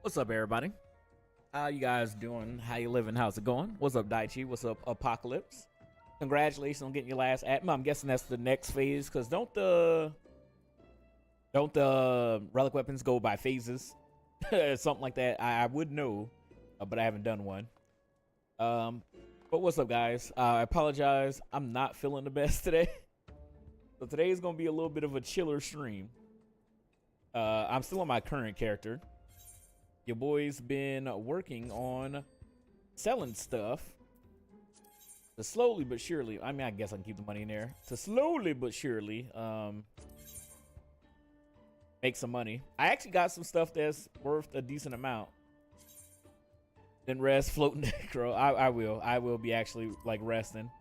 What's up, everybody? How you guys doing? How you living? How's it going? What's up, Daichi? What's up, Apocalypse? Congratulations on getting your last Atma. I'm guessing that's the next phase, because don't the relic weapons go by phases? Something like that. I would know, but I haven't done one. But what's up, guys? I apologize. I'm not feeling the best today. So today is gonna be a little bit of a chiller stream. I'm still on my current character. Your boy's been working on selling stuff to slowly but surely. I mean, I guess I can keep the money in there. To slowly but surely make some money. I actually got some stuff that's worth a decent amount. Then rest, floating necro. I will be actually like resting.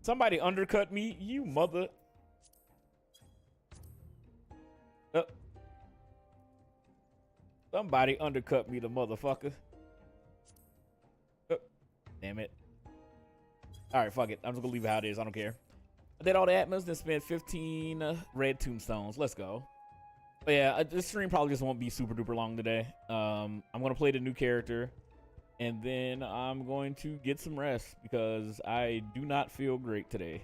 Somebody undercut me, you mother. Somebody undercut me, the motherfucker. Damn it. Alright, fuck it. I'm just gonna leave it how it is. I don't care. I did all the Atmos, then spent 15 red tombstones. Let's go. But yeah, this stream probably just won't be super duper long today. I'm gonna play the new character, and then I'm going to get some rest because I do not feel great today.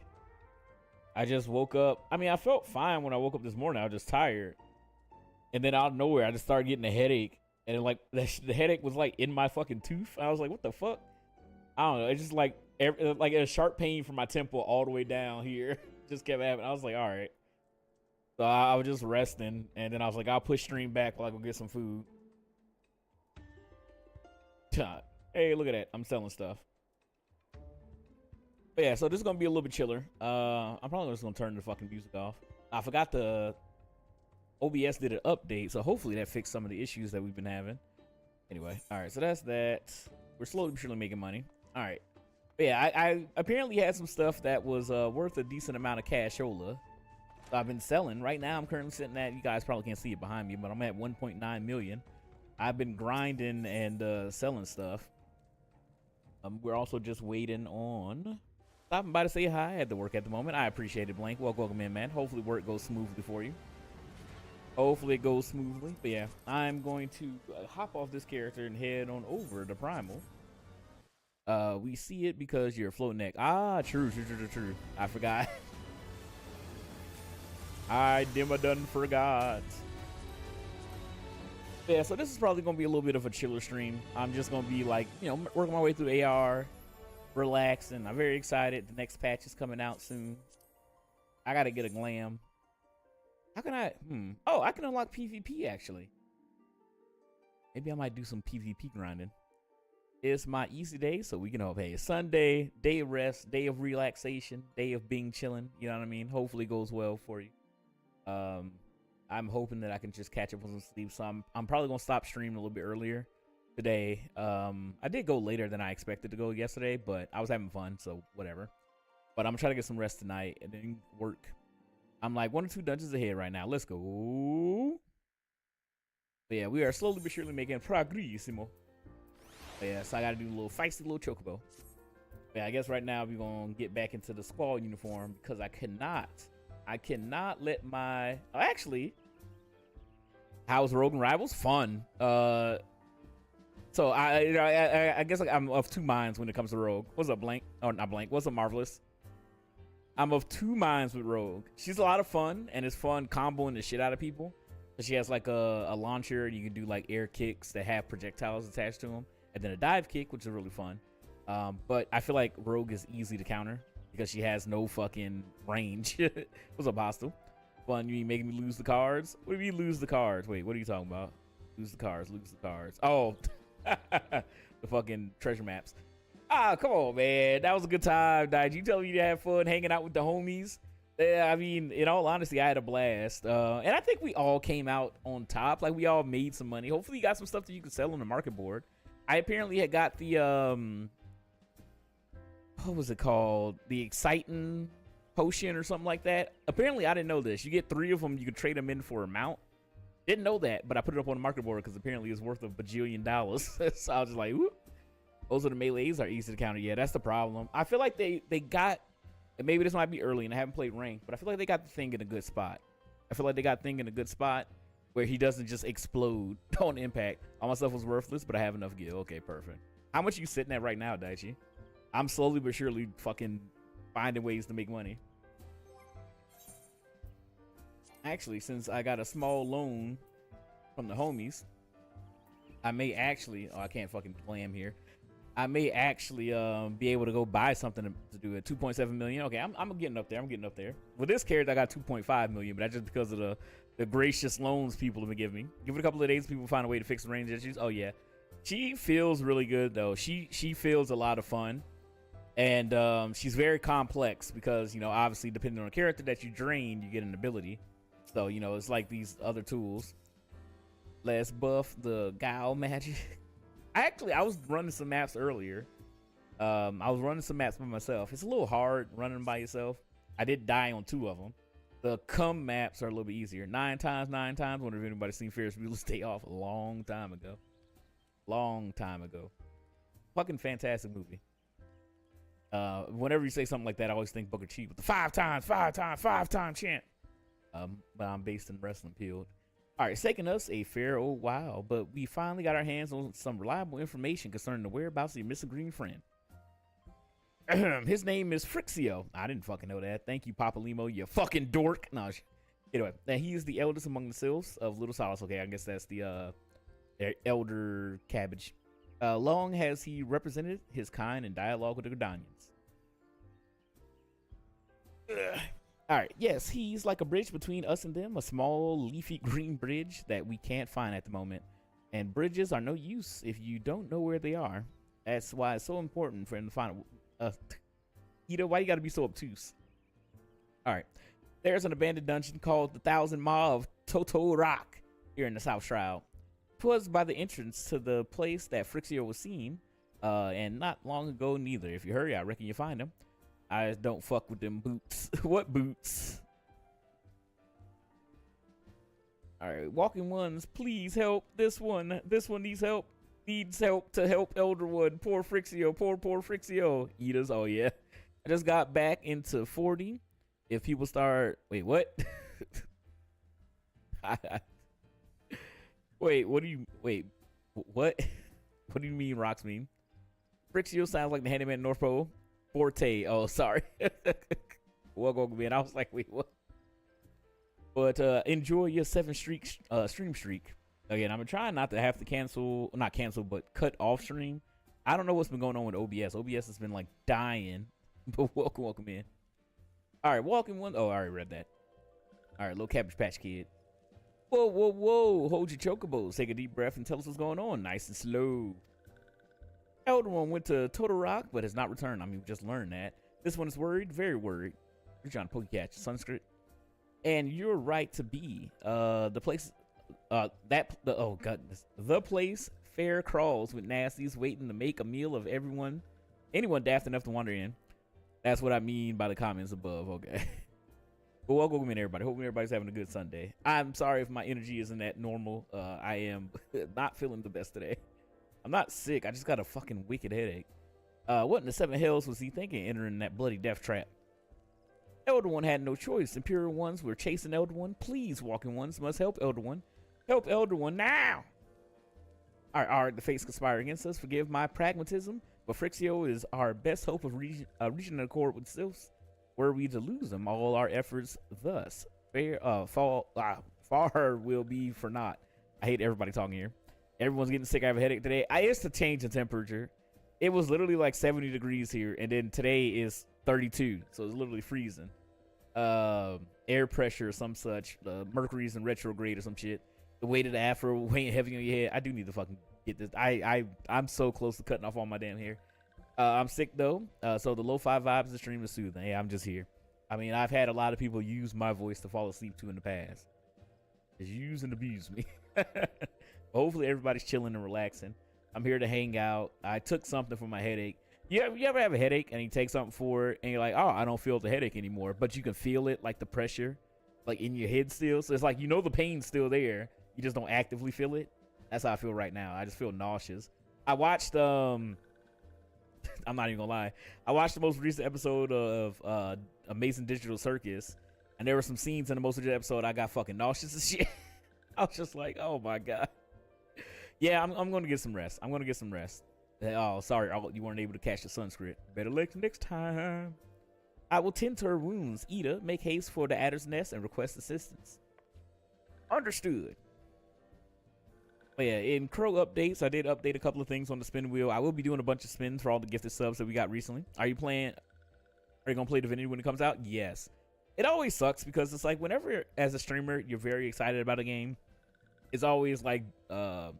I just woke up. I mean, I felt fine when I woke up this morning. I was just tired. And then out of nowhere, I just started getting a headache. And like the headache was like in my fucking tooth. I was like, what the fuck? I don't know. It's just like a sharp pain from my temple all the way down here. Just kept happening. I was like, all right. So I was just resting. And then I was like, I'll push stream back while I go get some food. Hey, look at that. I'm selling stuff. But yeah, so this is going to be a little bit chiller. I'm probably just going to turn the fucking music off. I forgot the OBS did an update, so hopefully that fixed some of the issues that we've been having. Anyway, all right, so that's that. We're slowly but surely making money. All right. But yeah, I apparently had some stuff that was worth a decent amount of cashola. So I've been selling. Right now, I'm currently sitting at, you guys probably can't see it behind me, but I'm at 1.9 million. I've been grinding and selling stuff. We're also just waiting on stopping by to say hi at the work at the moment. I appreciate it, Blank. Welcome in, man. Hopefully work goes smoothly for you. Hopefully it goes smoothly. But yeah, I'm going to hop off this character and head on over to Primal. We see it because you're a floating neck. Ah, true. I forgot. I done forgot. Yeah, so this is probably going to be a little bit of a chiller stream. I'm just going to be like, you know, working my way through AR, relaxing. I'm very excited. The next patch is coming out soon. I got to get a glam. How can I? Oh, I can unlock PvP, actually. Maybe I might do some PvP grinding. It's my easy day, so we can hope. Hey, Sunday, day of rest, day of relaxation, day of being chilling. You know what I mean? Hopefully it goes well for you. I'm hoping that I can just catch up with some sleep. So I'm probably going to stop streaming a little bit earlier today. I did go later than I expected to go yesterday, but I was having fun, so whatever. But I'm trying to get some rest tonight and then work. I'm like 1 or 2 dungeons ahead right now. Let's go. But yeah, we are slowly but surely making progressimo. But yeah, so I got to do a little feisty little chocobo. But yeah, I guess right now we're going to get back into the squall uniform because I cannot let my... Oh, actually, how's Rogue and Rivals? Fun. So I guess I'm of two minds when it comes to Rogue. What's up, Blank? Oh, not Blank. What's up, Marvelous? I'm of two minds with Rogue. She's a lot of fun, and it's fun comboing the shit out of people. She has like a launcher. You can do like air kicks that have projectiles attached to them, and then a dive kick, which is really fun. But I feel like Rogue is easy to counter because she has no fucking range. What's up, Hostile? Fun, you mean making me lose the cards? What do you mean lose the cards? Wait, what are you talking about? Lose the cards, lose the cards. Oh, the fucking treasure maps. Ah, come on, man. That was a good time, Did you tell me you had fun hanging out with the homies? Yeah, I mean, in all honesty, I had a blast. And I think we all came out on top. Like, we all made some money. Hopefully you got some stuff that you can sell on the market board. I apparently had got the, what was it called? The exciting potion or something like that. Apparently, I didn't know this. You get 3 of them. You can trade them in for a mount. Didn't know that, but I put it up on the market board because apparently it's worth $1 bajillion. So I was just like, whoop. Those are the melees are easy to counter. Yeah, that's the problem. I feel like they got And maybe this might be early and I haven't played ranked, but I feel like they got the thing in a good spot. I feel like they got thing in a good spot where he doesn't just explode on impact. All my stuff was worthless, but I have enough gil. Okay, perfect. How much you sitting at right now, Daichi? I'm slowly but surely fucking finding ways to make money. Actually, since I got a small loan from the homies, I may actually, oh, I can't fucking blam here. I may actually be able to go buy something to do it. 2.7 million. Okay, I'm getting up there. I'm getting up there. With this character, I got 2.5 million, but that's just because of the gracious loans people have been giving me. Give it a couple of days, people find a way to fix the range issues. Oh yeah, she feels really good though. She feels a lot of fun, and she's very complex because, you know, obviously depending on the character that you drain, you get an ability. So, you know, it's like these other tools. Let's buff the Gao magic. I was running some maps earlier. I was running some maps by myself. It's a little hard running by yourself. I did die on 2 of them. The come maps are a little bit easier. 9 times. Wonder if anybody's seen Ferris Bueller's Day Off a long time ago. Fucking fantastic movie. Whenever you say something like that, I always think Booker T with the 5 time chant. But I'm based in wrestling field. All right, it's taken us a fair old while, but we finally got our hands on some reliable information concerning the whereabouts of your missing green friend. His name is Frixio. I didn't fucking know that. Thank you, Papa Limo, you fucking dork. No, anyway, he is the eldest among the sylphs of Little Solace. Okay, I guess that's the elder cabbage. Long has he represented his kind in dialogue with the Gordanians. All right, yes, he's like a bridge between us and them, a small leafy green bridge that we can't find at the moment. And bridges are no use if you don't know where they are. That's why it's so important for him to find Ito, why you gotta be so obtuse? All right, there's an abandoned dungeon called the 1,000 Maw of Toto Rock here in the South Shroud. 'Twas by the entrance to the place that Frixio was seen, and not long ago neither. If you hurry, I reckon you'll find him. I just don't fuck with them boots. What boots? All right, walking ones, please help. This one needs help. Needs help to help Elderwood. Poor Frixio. Poor Frixio. Eaters. Oh yeah. I just got back into 40. If people start, wait, what? Wait, what do you? Wait, what? What do you mean? Rocks mean? Frixio sounds like the handyman North Pole. Forte. Oh, sorry. Welcome, man. I was like, wait, what? But enjoy your 7 stream streak. Again, I'm trying not to have to not cancel, but cut off stream. I don't know what's been going on with OBS. OBS has been like dying. But welcome in. All right, walking one. Oh, I already read that. All right, little Cabbage Patch Kid. Whoa. Hold your chocobos. Take a deep breath and tell us what's going on. Nice and slow. Elder one went to Total Rock, but has not returned. I mean, we just learned that. This one is worried, very worried. You're trying to Pokecatch, Sanskrit. And you're right to be. The place, oh goodness. The place fair crawls with nasties waiting to make a meal of anyone daft enough to wander in. That's what I mean by the comments above, okay. But welcome in, everybody. Hope everybody's having a good Sunday. I'm sorry if my energy isn't that normal. I am not feeling the best today. I'm not sick. I just got a fucking wicked headache. What in the 7 hells was he thinking entering that bloody death trap? Elder One had no choice. Imperial ones were chasing Elder One. Please, walking ones must help Elder One. Help Elder One now! Alright, the fates conspire against us. Forgive my pragmatism, but Frixio is our best hope of reaching an accord with Sylphs. Were we to lose them, all our efforts thus far will be for naught. I hate everybody talking here. Everyone's getting sick. I have a headache today. I used to change the temperature. It was literally like 70 degrees here, and then today is 32, so it's literally freezing. Air pressure or some such. Mercury's in retrograde or some shit. The weight of the afro weighing heavy on your head. I do need to fucking get this. I'm so close to cutting off all my damn hair. I'm sick though, so the lo-fi vibes of the stream is soothing. Hey, I'm just here. I mean, I've had a lot of people use my voice to fall asleep to in the past. Just use and abuse me. Hopefully everybody's chilling and relaxing. I'm here to hang out. I took something for my headache. You ever have a headache and you take something for it and you're like, oh, I don't feel the headache anymore, but you can feel it, like the pressure, like in your head still. So it's like, you know, the pain's still there. You just don't actively feel it. That's how I feel right now. I just feel nauseous. I watched I'm not even gonna lie. I watched the most recent episode of Amazing Digital Circus, and there were some scenes in the most recent episode I got fucking nauseous and shit. I was just like, oh my god. Yeah, I'm gonna get some rest. I'm gonna get some rest. Oh, sorry, you weren't able to catch the Sanskrit. Better luck next time. I will tend to her wounds. Ida, make haste for the adder's nest and request assistance. Understood. But yeah, in Crow updates, I did update a couple of things on the spin wheel. I will be doing a bunch of spins for all the gifted subs that we got recently. Are you gonna play Divinity when it comes out? Yes. It always sucks because it's like whenever, as a streamer, you're very excited about a game, it's always like a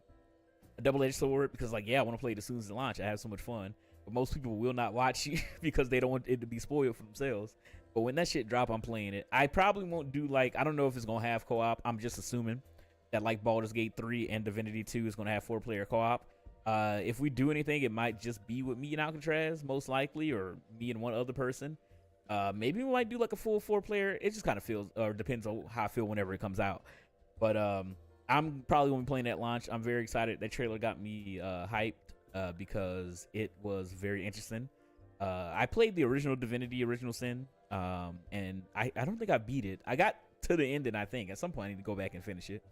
double-edged sword because like, yeah, I want to play it as soon as it launches. I have so much fun. But most people will not watch you because they don't want it to be spoiled for themselves. But when that shit drop, I'm playing it. I probably won't do like, I don't know if it's gonna have co-op. I'm just assuming that like Baldur's Gate 3 and Divinity 2 is gonna have 4-player co-op. If we do anything, it might just be with me and Alcatraz, most likely, or me and one other person. Maybe we might do like a full 4-player. It just kind of feels, or depends on how I feel whenever it comes out. But I'm probably gonna be playing at launch. I'm very excited. That trailer got me hyped because it was very interesting. I played the original Divinity, Original Sin, and I don't think I beat it. I got to the ending, I think. At some point, I need to go back and finish it.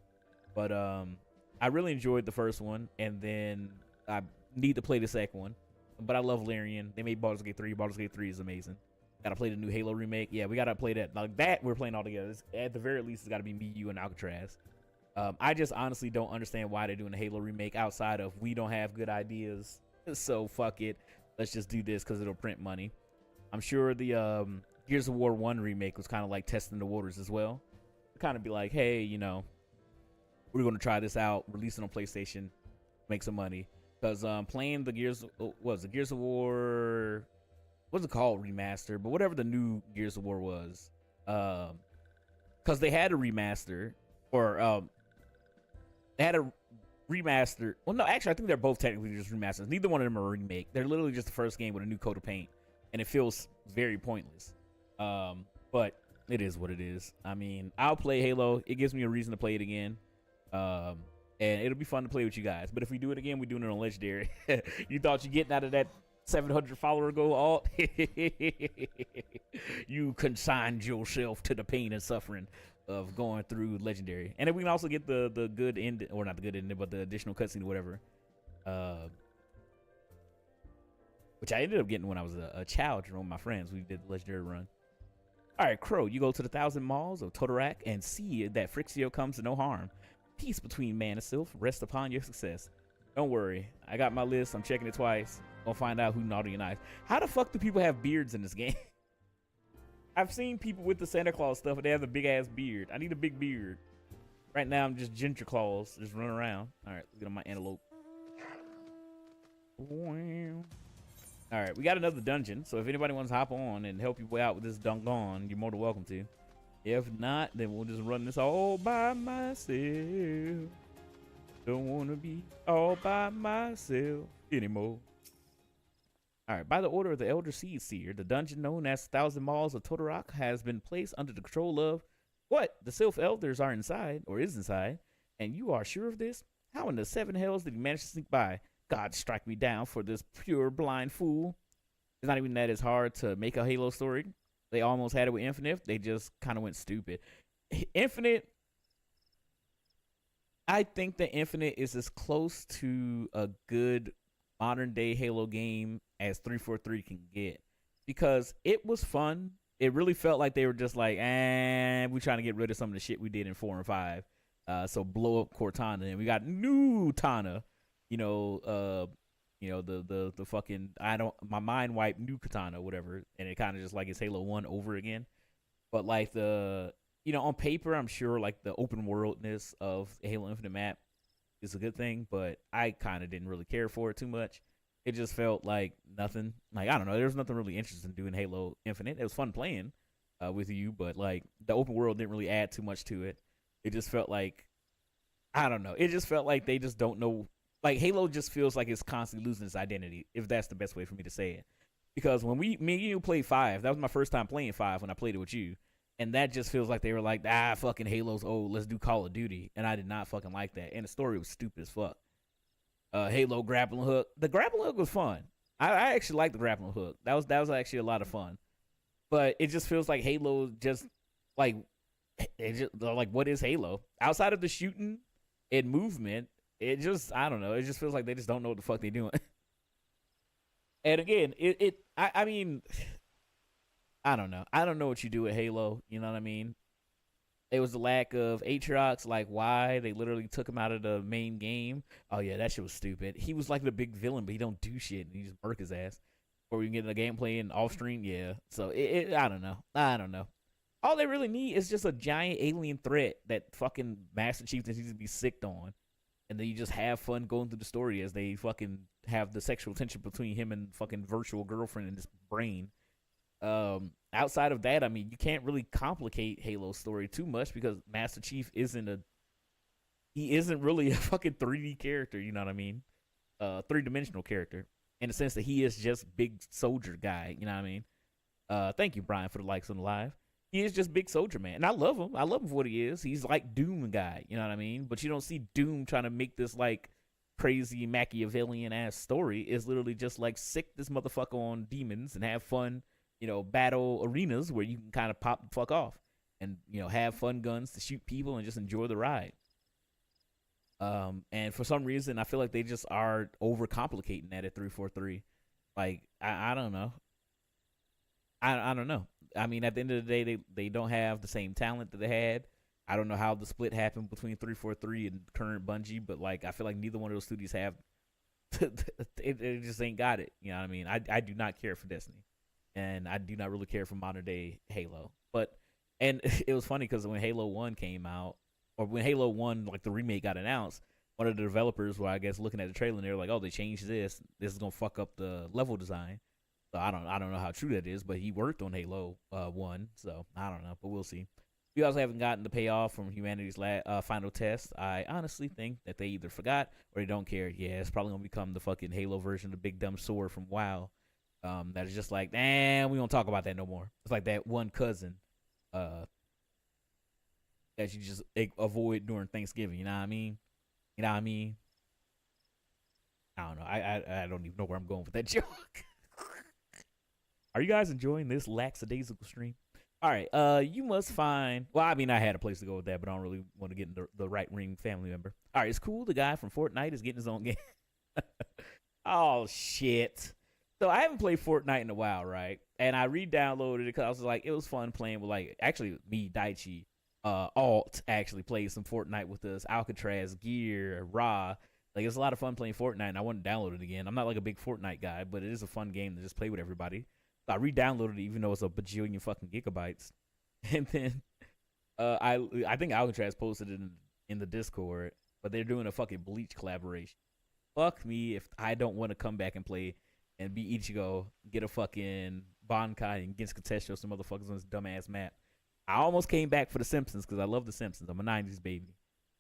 But I really enjoyed the first one, and then I need to play the second one. But I love Larian. They made Baldur's Gate 3. Baldur's Gate 3 is amazing. Gotta play the new Halo remake. Yeah, we gotta play that. Like that, we're playing all together. At the very least, it's gotta be me, you, and Alcatraz. I just honestly don't understand why they're doing a Halo remake outside of we don't have good ideas. So fuck it. Let's just do this because it'll print money. I'm sure the Gears of War 1 remake was kind of like testing the waters as well. Kind of be like, hey, you know, we're going to try this out, release it on PlayStation, make some money. Because playing the Gears of War, what's it called, remaster, but whatever the new Gears of War was. Because they had a remaster, or they had a remaster. Well, no, actually, I think they're both technically just remasters. Neither one of them are a remake. They're literally just the first game with a new coat of paint, and it feels very pointless. But it is what it is. I mean, I'll play Halo. It gives me a reason to play it again. And it'll be fun to play with you guys. But if we do it again, we're doing it on Legendary. You thought you're getting out of that 700 follower goal alt? You consigned yourself to the pain and suffering of going through Legendary. And then we can also get the good end, or not the good ending, but the additional cutscene or whatever. Which I ended up getting when I was a child with my friends. We did the Legendary run. All right, Crow, you go to the 1,000 Malls of Totorak and see that Frixio comes to no harm. Peace between man and sylph rest upon your success. Don't worry, I got my list. I'm checking it twice. Gonna find out who naughty and nice. How the fuck do people have beards in this game? I've seen people with the Santa Claus stuff, and they have a big ass beard. I need a big beard. Right now, I'm just Ginger Claus, just running around. All right, let's get on my antelope. All right, we got another dungeon. So if anybody wants to hop on and help you out with this dunk on, you're more than welcome to. If not, then we'll just run this all by myself. Don't want to be all by myself anymore. All right, by the order of the Elder Seed Seer, the dungeon known as 1,000 Malls of Totorak has been placed under the control of what? The Sylph Elders are inside, or is inside, and you are sure of this? How in the 7 hells did he manage to sneak by? God strike me down for this pure blind fool. It's not even that it's hard to make a Halo story. They almost had it with Infinite. They just kind of went stupid. Infinite, I think that Infinite is as close to a good modern day Halo game as 343 can get, because it was fun. It really felt like they were just like, we're trying to get rid of some of the shit we did in 4 and 5. So blow up Cortana, and we got new Tana. The fucking, my mind wiped new Katana, whatever, and it kind of just like it's Halo 1 over again. But like on paper, I'm sure like the open worldness of Halo Infinite map is a good thing, but I kind of didn't really care for it too much. It just felt like nothing. Like, I don't know, there was nothing really interesting doing Halo Infinite. It was fun playing with you, but like the open world didn't really add too much to it. It just felt like, I don't know, it just felt like they just don't know. Like, Halo just feels like it's constantly losing its identity, if that's the best way for me to say it. Because when me and you played 5, that was my first time playing 5 when I played it with you. And that just feels like they were like, fucking Halo's old, let's do Call of Duty. And I did not fucking like that. And the story was stupid as fuck. Halo grappling hook. The grappling hook was fun. I actually like the grappling hook. That was actually a lot of fun. But it just feels like Halo just like it just like what is Halo outside of the shooting and movement? It just I don't know. It just feels like they just don't know what the fuck they're doing. And again, I mean I don't know. I don't know what you do with Halo. You know what I mean? It was the lack of Aatrox, like why they literally took him out of the main game. Oh yeah, that shit was stupid. He was like the big villain, but he don't do shit. And he just murk his ass. Or we can get in the gameplay and off stream, yeah. So I don't know. I don't know. All they really need is just a giant alien threat that fucking Master Chief needs to be sicked on, and then you just have fun going through the story as they fucking have the sexual tension between him and fucking virtual girlfriend in his brain. Outside of that, I mean, you can't really complicate Halo's story too much because Master Chief isn't really a fucking 3D character, you know what I mean? 3-dimensional character in the sense that he is just big soldier guy, you know what I mean? Thank you, Brian, for the likes on the live. He is just big soldier man, and I love him. I love him for what he is. He's like Doom guy, you know what I mean? But you don't see Doom trying to make this like crazy Machiavellian ass story. It's literally just like sick this motherfucker on demons and have fun, battle arenas where you can kind of pop the fuck off and have fun guns to shoot people and just enjoy the ride. And for some reason, I feel like they just are overcomplicating that at 343. Like I don't know. I don't know. I mean, at the end of the day, they don't have the same talent that they had. I don't know how the split happened between 343 and current Bungie, but like I feel like neither one of those studios have. It just ain't got it. You know what I mean? I do not care for Destiny, and I do not really care for modern day Halo. And it was funny because when Halo 1 came out, or when Halo 1 like the remake got announced, one of the developers were I guess looking at the trailer and they were like, "Oh, they changed this. This is gonna fuck up the level design." So I don't know how true that is, but he worked on Halo 1, so I don't know, but we'll see. We also haven't gotten the payoff from humanity's final test. I honestly think that they either forgot or they don't care. Yeah, it's probably gonna become the fucking Halo version of the big dumb sword from WoW. That is just like, we don't talk about that no more. It's like that one cousin, that you just avoid during Thanksgiving. You know what I mean? You know what I mean? I don't know. I don't even know where I'm going with that joke. Are you guys enjoying this lackadaisical stream? All right. You must find. Well, I mean, I had a place to go with that, but I don't really want to get in the right ring family member. All right, it's cool. The guy from Fortnite is getting his own game. Oh shit. So I haven't played Fortnite in a while, right? And I re-downloaded it because I was like, it was fun playing with actually me, Daichi, Alt actually played some Fortnite with us, Alcatraz, Gear, Ra. Like it's a lot of fun playing Fortnite, and I want to download it again. I'm not like a big Fortnite guy, but it is a fun game to just play with everybody. I re-downloaded it even though it's a bajillion fucking gigabytes. And then I think Alcatraz posted it in the Discord, but they're doing a fucking Bleach collaboration. Fuck me if I don't want to come back and play and be Ichigo, get a fucking Bankai and get Contestio some motherfuckers on this dumbass map. I almost came back for The Simpsons because I love The Simpsons. I'm a 90s baby.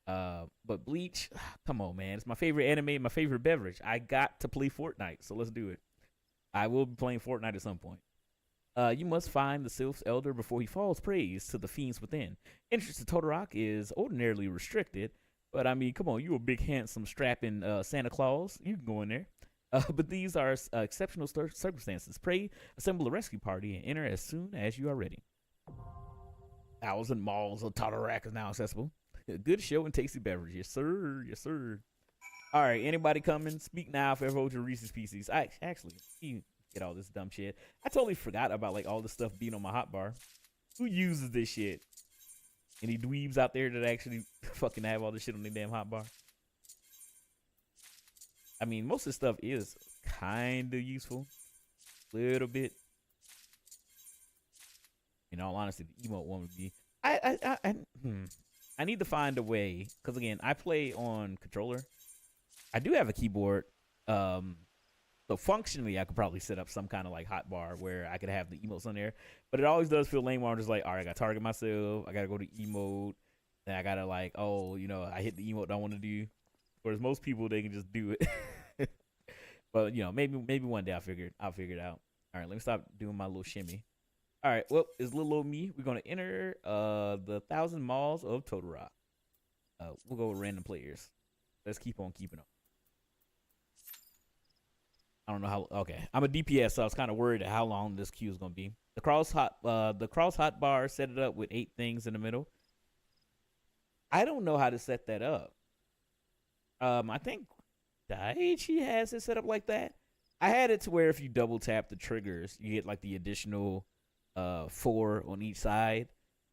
But Bleach, come on, man. It's my favorite anime, my favorite beverage. I got to play Fortnite, so let's do it. I will be playing Fortnite at some point. You must find the Sylph's Elder before he falls prey to the fiends within. Entrance to Todorock is ordinarily restricted, but I mean, come on, you a big, handsome, strapping Santa Claus. You can go in there. But these are exceptional circumstances. Pray, assemble a rescue party, and enter as soon as you are ready. Owls and malls of Todorock is now accessible. Good show and tasty beverage. Yes, sir. Yes, sir. All right, anybody coming? Speak now if ever hold your Reese's Pieces. I actually get all this dumb shit. I totally forgot about like all this stuff being on my hotbar. Who uses this shit? Any dweebs out there that actually fucking have all this shit on their damn hotbar? I mean, most of this stuff is kind of useful. Little bit. In all honesty, the emote one would be. I need to find a way because again, I play on controller. I do have a keyboard, so functionally, I could probably set up some kind of like hotbar where I could have the emotes on there. But it always does feel lame when I'm just like, all right, I got to target myself. I got to go to emote. Then I got to like, I hit the emote I want to do. Whereas most people, they can just do it. But maybe one day I'll figure it out. All right, let me stop doing my little shimmy. All right, well, it's little old me. We're gonna enter the 1,000 Malls of Todorock. We'll go with random players. Let's keep on keeping on. I don't know how. Okay, I'm a DPS, so I was kind of worried how long this queue is gonna be. The cross hot bar set it up with 8 things in the middle. I don't know how to set that up. I think Daichi has it set up like that. I had it to where if you double tap the triggers, you get like the additional 4 on each side.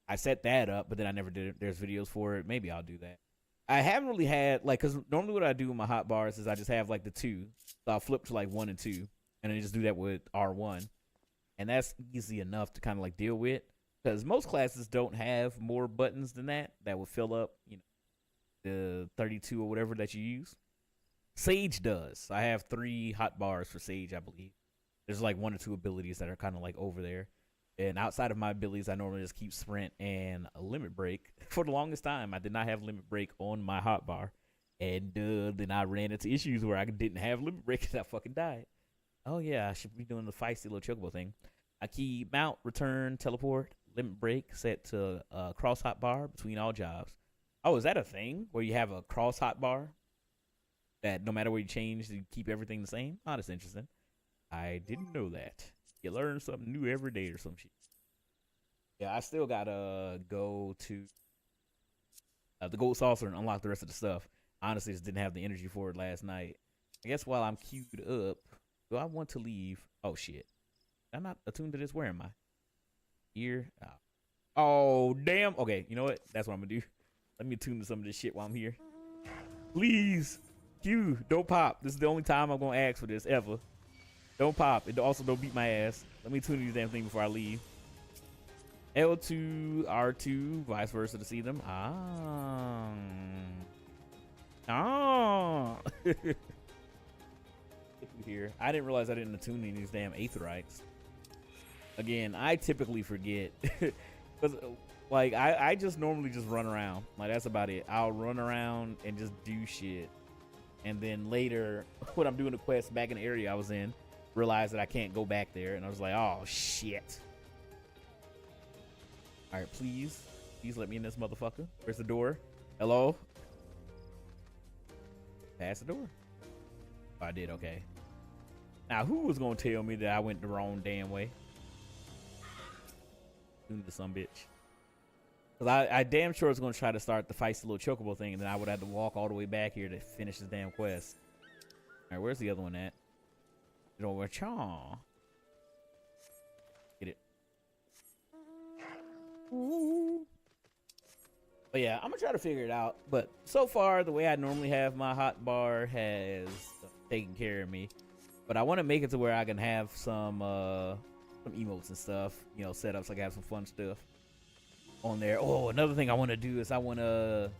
I set that up, but then I never did it. There's videos for it. Maybe I'll do that. I haven't really had like, because normally what I do with my hot bars is I just have like the 2, so I'll flip to like 1 and 2, and then just do that with R1, and that's easy enough to kind of like deal with, because most classes don't have more buttons than that will fill up, you know, the 32 or whatever that you use. Sage does. I have 3 hot bars for Sage, I believe. There's like 1 or 2 abilities that are kind of like over there. And outside of my abilities, I normally just keep sprint and a limit break. For the longest time, I did not have limit break on my hotbar. And then I ran into issues where I didn't have limit break and I fucking died. Oh yeah, I should be doing the feisty little chocobo thing. I keep mount, return, teleport, limit break set to cross hotbar between all jobs. Oh, is that a thing where you have a cross hotbar that no matter where you change, you keep everything the same? Oh, that's interesting. I didn't know that. You learn something new every day or some shit. Yeah, I still gotta go to the gold saucer and unlock the rest of the stuff. Honestly, just didn't have the energy for it last night. I guess while I'm queued up, do I want to leave? Oh shit, I'm not attuned to this. Where am I? Here. Oh damn. Okay, you know what? That's what I'm gonna do. Let me attune to some of this shit while I'm here. Please, Q, don't pop. This is the only time I'm gonna ask for this ever. Don't pop. It also don't beat my ass. Let me tune these damn things before I leave. L2, R2, vice versa to see them. Here. I didn't realize I didn't attune any of these damn aetherites. Again, I typically forget. Because, like, I just normally just run around. Like, that's about it. I'll run around and just do shit. And then later, when I'm doing the quest back in the area I was in, realized that I can't go back there, and I was like, oh shit. All right, please let me in this motherfucker. Where's the door? Hello? Pass the door. Oh, I did. Okay. Now who was gonna tell me that I went the wrong damn way? Into some bitch. Cause I damn sure was gonna try to start the feisty little chocobo thing, and then I would have to walk all the way back here to finish this damn quest. All right, where's the other one at? Over Chaw. Get it. Ooh. But yeah, I'm gonna try to figure it out. But so far, the way I normally have my hot bar has taken care of me. But I want to make it to where I can have some emotes and stuff, you know, set up so I can have some fun stuff on there. Oh, another thing I want to do is I want to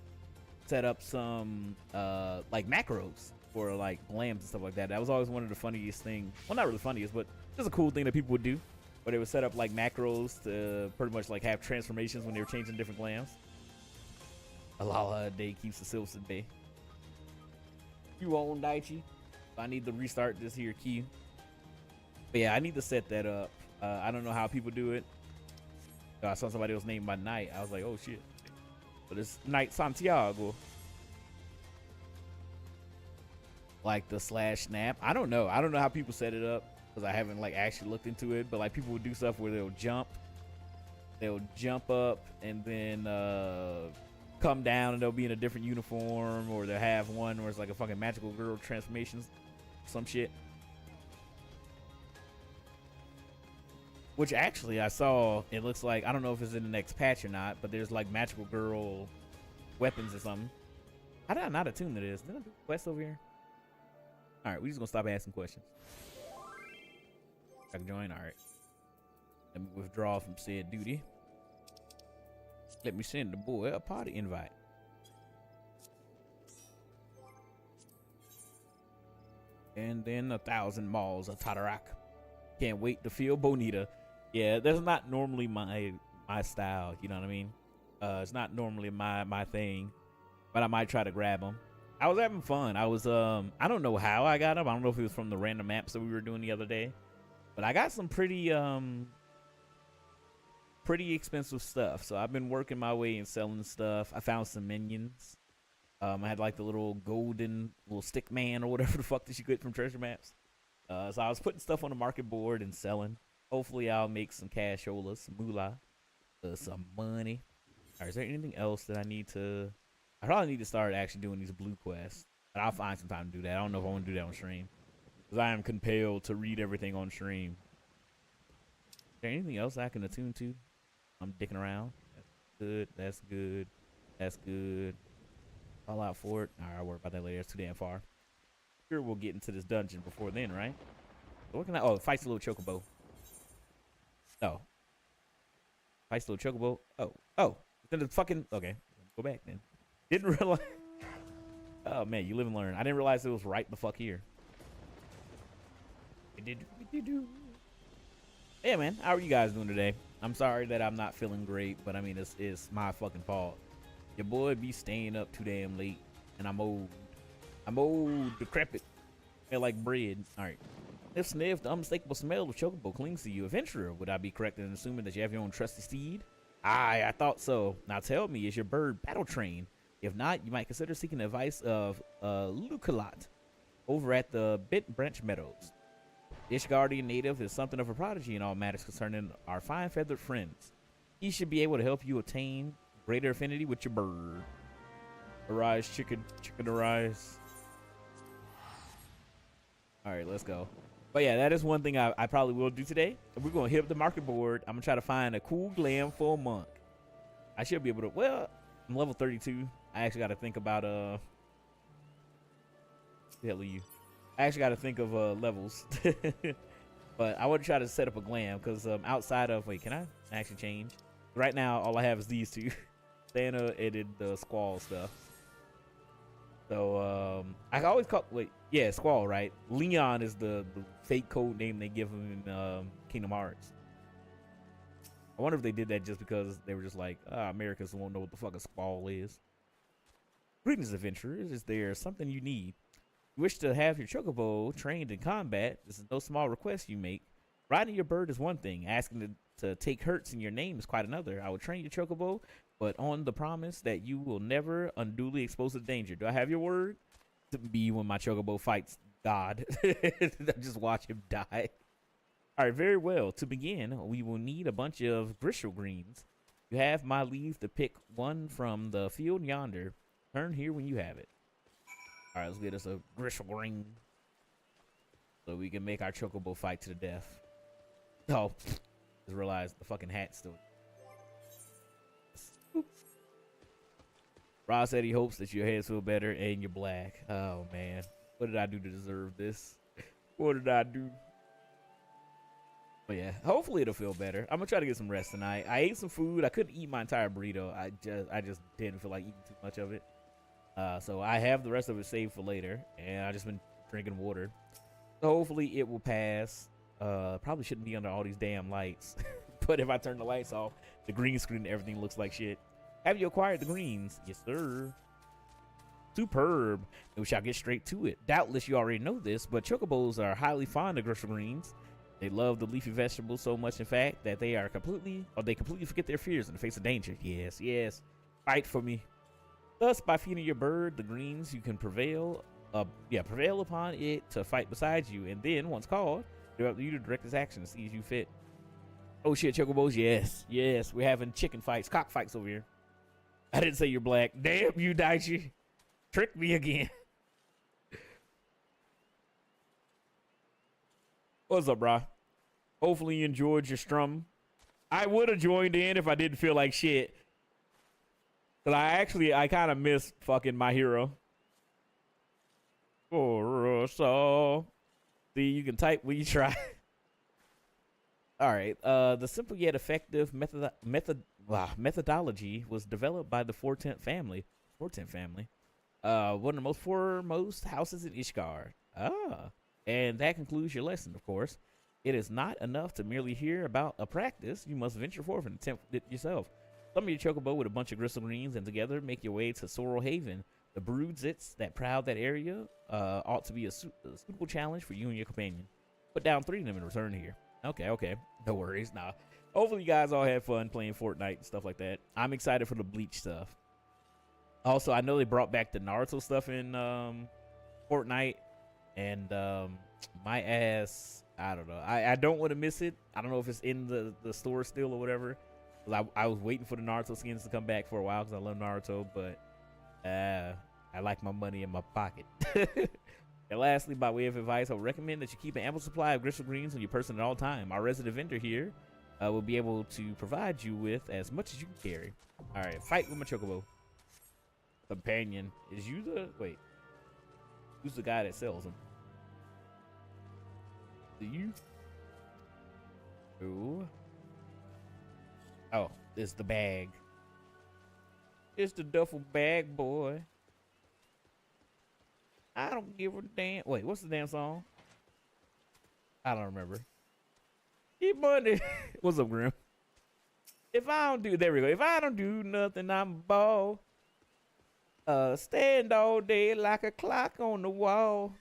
set up some like macros for like glams and stuff like that. That was always one of the funniest things. Well, not really funniest, but just a cool thing that people would do. But they would set up like macros to pretty much like have transformations when they were changing different glams. Alala day keeps the Silverson day. You own Daichi. I need to restart this here key. But yeah, I need to set that up. I don't know how people do it. I saw somebody else named by Night. I was like, oh shit. But it's Night Santiago. Like the /snap. I don't know. I don't know how people set it up because I haven't like actually looked into it. But like people would do stuff where they'll jump up and then come down and they'll be in a different uniform, or they'll have one where it's like a fucking magical girl transformation, some shit. Which actually I saw, it looks like, I don't know if it's in the next patch or not, but there's like magical girl weapons or something. How did I not attune to this? Did I do a quest over here? Alright, we just gonna stop asking questions. I can join? Alright. Let me withdraw from said duty. Let me send the boy a party invite. And then 1,000 malls of Tatarak. Can't wait to feel bonita. Yeah, that's not normally my style, you know what I mean? It's not normally my thing, but I might try to grab them. I was having fun. I was I don't know how I got them. I don't know if it was from the random maps that we were doing the other day, but I got some pretty expensive stuff. So I've been working my way and selling stuff. I found some minions. I had like the little golden little stick man or whatever the fuck that you get from treasure maps. So I was putting stuff on the market board and selling. Hopefully, I'll make some cashola, some moolah, some money. All right, is there anything else that I need to? I probably need to start actually doing these blue quests, but I'll find some time to do that. I don't know if I want to do that on stream because I am compelled to read everything on stream. Is there anything else I can attune to? I'm dicking around. That's good. That's good. That's good. All out for it. All right, I'll worry about that later. It's too damn far. Sure, we'll get into this dungeon before then, right? So what can I? Oh, fights a little chocobo. Oh, fights a little chocobo. Oh, then the fucking. Okay, go back then. Didn't realize. Oh man, you live and learn. I didn't realize it was right the fuck here. Yeah, man. How are you guys doing today? I'm sorry that I'm not feeling great, but I mean it's my fucking fault. Your boy be staying up too damn late, and I'm old. I'm old, decrepit, smell like bread. All right. If sniff, the unmistakable smell of chocobo clings to you. Adventurer, would I be correct in assuming that you have your own trusty steed? Aye, I thought so. Now tell me, is your bird battle trained? If not, you might consider seeking the advice of Lucalat over at the Bit Branch Meadows. Ishgardian native is something of a prodigy in all matters concerning our fine feathered friends. He should be able to help you attain greater affinity with your bird. Arise, chicken, arise. All right, let's go. But yeah, that is one thing I probably will do today. We're going to hit up the market board. I'm going to try to find a cool glam for a monk. I should be able to, well, I'm level 32. I actually got to think about, the hell are you? I actually got to think of levels. But I want to try to set up a glam because outside of, wait, can I actually change? Right now, all I have is these two. Santa and the Squall stuff. So I always call Squall, right? Leon is the fake code name they give him in Kingdom Hearts. I wonder if they did that just because they were just like, Americans won't know what the fuck a Squall is. Greetings, adventurers. Is there something you need? You wish to have your chocobo trained in combat? This is no small request you make. Riding your bird is one thing. Asking to take hurts in your name is quite another. I will train your chocobo, but on the promise that you will never unduly expose to danger. Do I have your word? To be when my chocobo fights God. Just watch him die. All right, very well. To begin, we will need a bunch of gristle greens. You have my leave to pick one from the field yonder. Turn here when you have it. All right, let's get us a gristle green so we can make our chocobo fight to the death. Oh, just realized the fucking hat's still. Ross said he hopes that your heads feel better and you're black. Oh, man. What did I do to deserve this? What did I do? But yeah, hopefully it'll feel better. I'm going to try to get some rest tonight. I ate some food. I couldn't eat my entire burrito. I just didn't feel like eating too much of it. So I have the rest of it saved for later. And I just been drinking water. So hopefully it will pass. Probably shouldn't be under all these damn lights. But if I turn the lights off, the green screen and everything looks like shit. Have you acquired the greens? Yes, sir. Superb. And we shall get straight to it. Doubtless you already know this, but chocobos are highly fond of gristle greens. They love the leafy vegetables so much, in fact, that they completely forget their fears in the face of danger. Yes, yes. Fight for me. Thus, by feeding your bird the greens, you can prevail upon it to fight beside you. And then, once called, it's up to you to direct its action to see as you fit. Oh shit, chocobos, yes. Yes, we're having chicken fights, cock fights over here. I didn't say you're black. Damn you, Daichi. Tricked me again. What's up, bro? Hopefully you enjoyed your strum. I would have joined in if I didn't feel like shit. Cause I kind of miss fucking my hero. So, see, you can type when you try. All right. The simple yet effective methodology was developed by the 410 family. One of the most foremost houses in Ishgard. And that concludes your lesson, of course. It is not enough to merely hear about a practice. You must venture forth and attempt it yourself. Summon your chocobo with a bunch of gristle greens and together make your way to Sorrel Haven. The broodits that proud that area ought to be a suitable challenge for you and your companion. Put down 3 of them and return here. Okay. No worries. Nah. Hopefully you guys all had fun playing Fortnite and stuff like that. I'm excited for the Bleach stuff. Also, I know they brought back the Naruto stuff in Fortnite. and my ass, I don't know. I don't want to miss it. I don't know if it's in the store still or whatever. I was waiting for the Naruto skins to come back for a while because I love Naruto, but I like my money in my pocket. And lastly, by way of advice, I would recommend that you keep an ample supply of Gristle Greens on your person at all time. Our resident vendor here will be able to provide you with as much as you can carry. All right, fight with my Chocobo. Companion. Is you the... Wait. Who's the guy that sells them? Do you? Ooh. Oh, it's the bag. It's the duffel bag, boy. I don't give a damn. Wait, what's the damn song? I don't remember. Keep money. What's up, Grim? If I don't do, there we go. If I don't do nothing, I'm a ball. Stand all day like a clock on the wall.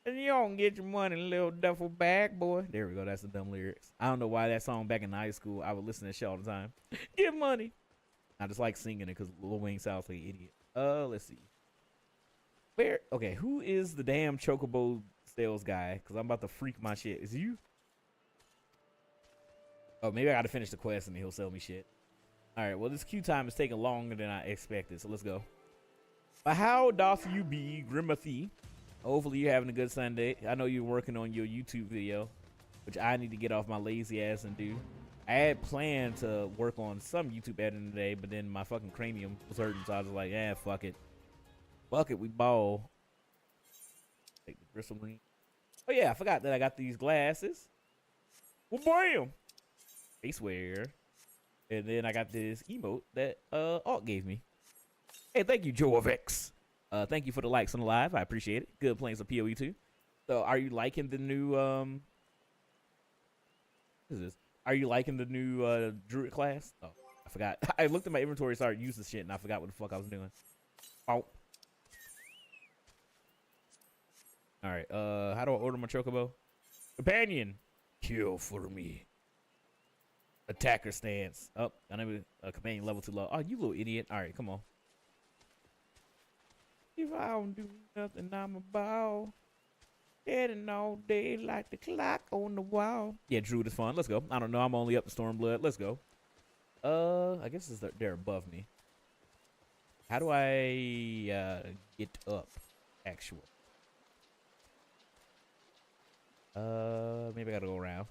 And you don't get your money, little duffel bag, boy. There we go. That's the dumb lyrics. I don't know why that song back in high school, I would listen to that shit all the time. Get money. I just like singing it because Lil Wayne sounds like an idiot. Let's see. Where? Okay, who is the damn Chocobo sales guy? Because I'm about to freak my shit. Is it you? Oh, maybe I got to finish the quest and he'll sell me shit. All right, well, this queue time is taking longer than I expected, so let's go. But how doth you be, Grimathy? Hopefully you're having a good Sunday. I know you're working on your YouTube video, which I need to get off my lazy ass and do. I had planned to work on some YouTube editing today, but then my fucking cranium was hurting, so I was like, yeah, fuck it. Fuck it, we ball. Take the bristle green. Oh yeah, I forgot that I got these glasses. Well, bam! Face wear. And then I got this emote that Alt gave me. Hey, thank you, Joe of X. Thank you for the likes on the live. I appreciate it. Good playing some PoE too. So are you liking the new what is this? Are you liking the new Druid class? Oh, I forgot. I looked at my inventory, started using shit, and I forgot what the fuck I was doing. Oh. Alright, how do I order my Chocobo? Companion. Kill for me. Attacker stance. Oh, I never companion level too low. Oh, you little idiot. Alright, come on. If I don't do nothing, I'm a ball. Getting all day like the clock on the wall. Yeah, Druid is fun. Let's go. I don't know. I'm only up to Stormblood. Let's go. I guess they're above me. How do I get up? Actual. Maybe I gotta go around.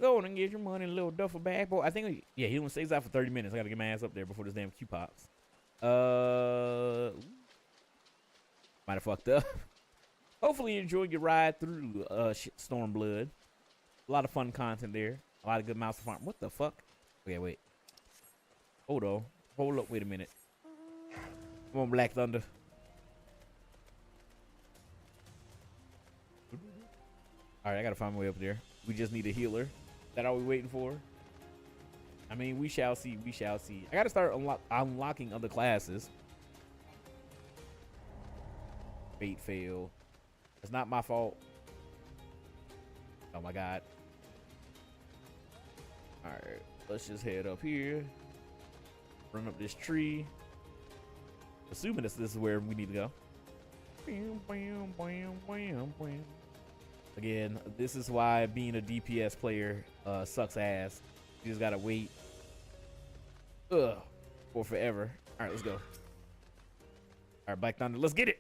Go on and get your money in a little duffel bag, boy. I think, yeah, he only stays out for 30 minutes. I gotta get my ass up there before this damn queue pops. Might have fucked up. Hopefully you enjoyed your ride through Stormblood. A lot of fun content there. A lot of good mouse to farm. What the fuck? Okay, wait. Hold on. Hold up. Wait a minute. Come on, Black Thunder. Alright, I gotta find my way up there. We just need a healer. That all we waiting for? I mean, we shall see. We shall see. I gotta start unlocking other classes. Bait fail. It's not my fault. Oh my god. Alright, let's just head up here. Run up this tree. Assuming this is where we need to go. Bam, bam, bam, bam, bam. Again, this is why being a DPS player sucks ass. You just gotta wait for forever. Alright, let's go. Alright, Black Thunder, let's get it.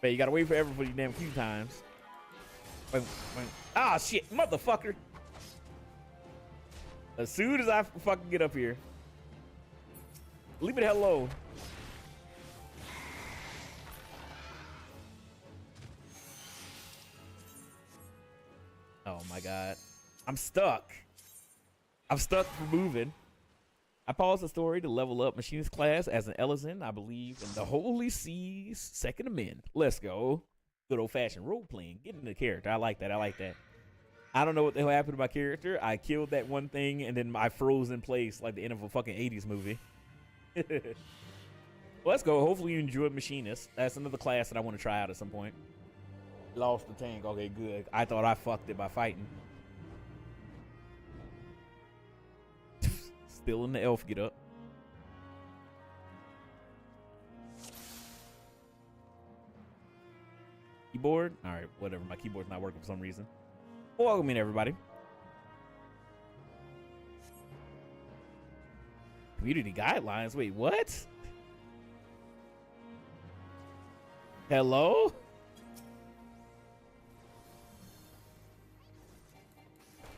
Man, you gotta wait forever for these damn queue times. Wait. Ah, shit, motherfucker. As soon as I fucking get up here. Leave me the hell alone. Oh my god. I'm stuck. I'm stuck for moving. I paused the story to level up Machinist class as an Ellison. I believe in the Holy Seas Second Amendment. Let's go. Good old-fashioned role-playing. Get into the character. I like that. I like that. I don't know what the hell happened to my character. I killed that one thing, and then I froze in place like the end of a fucking 80s movie. Well, let's go. Hopefully you enjoyed Machinist. That's another class that I want to try out at some point. Lost the tank. Okay, good. I thought I fucked it by fighting. Still in the elf get up. Keyboard? All right, whatever. My keyboard's not working for some reason. Welcome in, everybody. Community guidelines? Wait, what? Hello?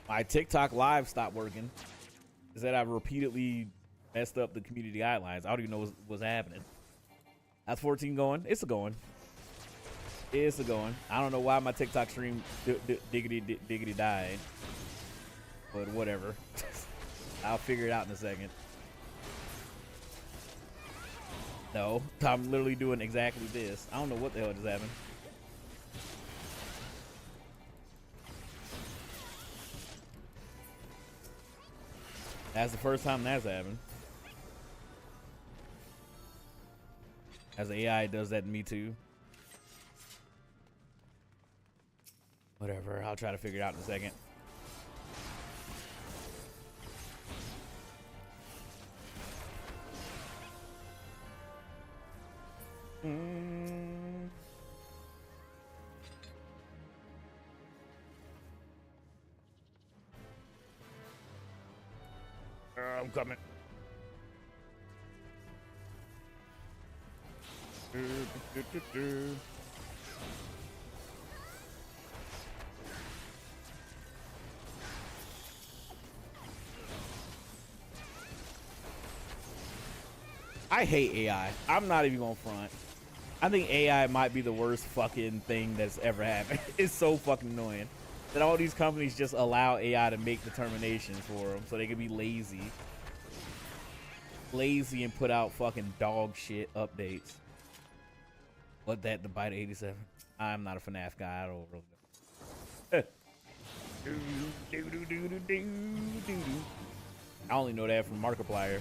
My TikTok live stopped working. Is that I've repeatedly messed up the community guidelines. I don't even know what's happening. How's 14 going? It's a going. It's a going. I don't know why my TikTok stream diggity died. But whatever. I'll figure it out in a second. No, I'm literally doing exactly this. I don't know what the hell just happened. That's the first time that's happened. As the AI does that to me too. Whatever, I'll try to figure it out in a second. I'm coming. I hate AI. I'm not even gonna front. I think AI might be the worst fucking thing that's ever happened. It's so fucking annoying that all these companies just allow AI to make determinations for them so they can be lazy and put out fucking dog shit updates. What that, the Bite 87? I'm not a FNAF guy. I don't really know. I only know that from Markiplier.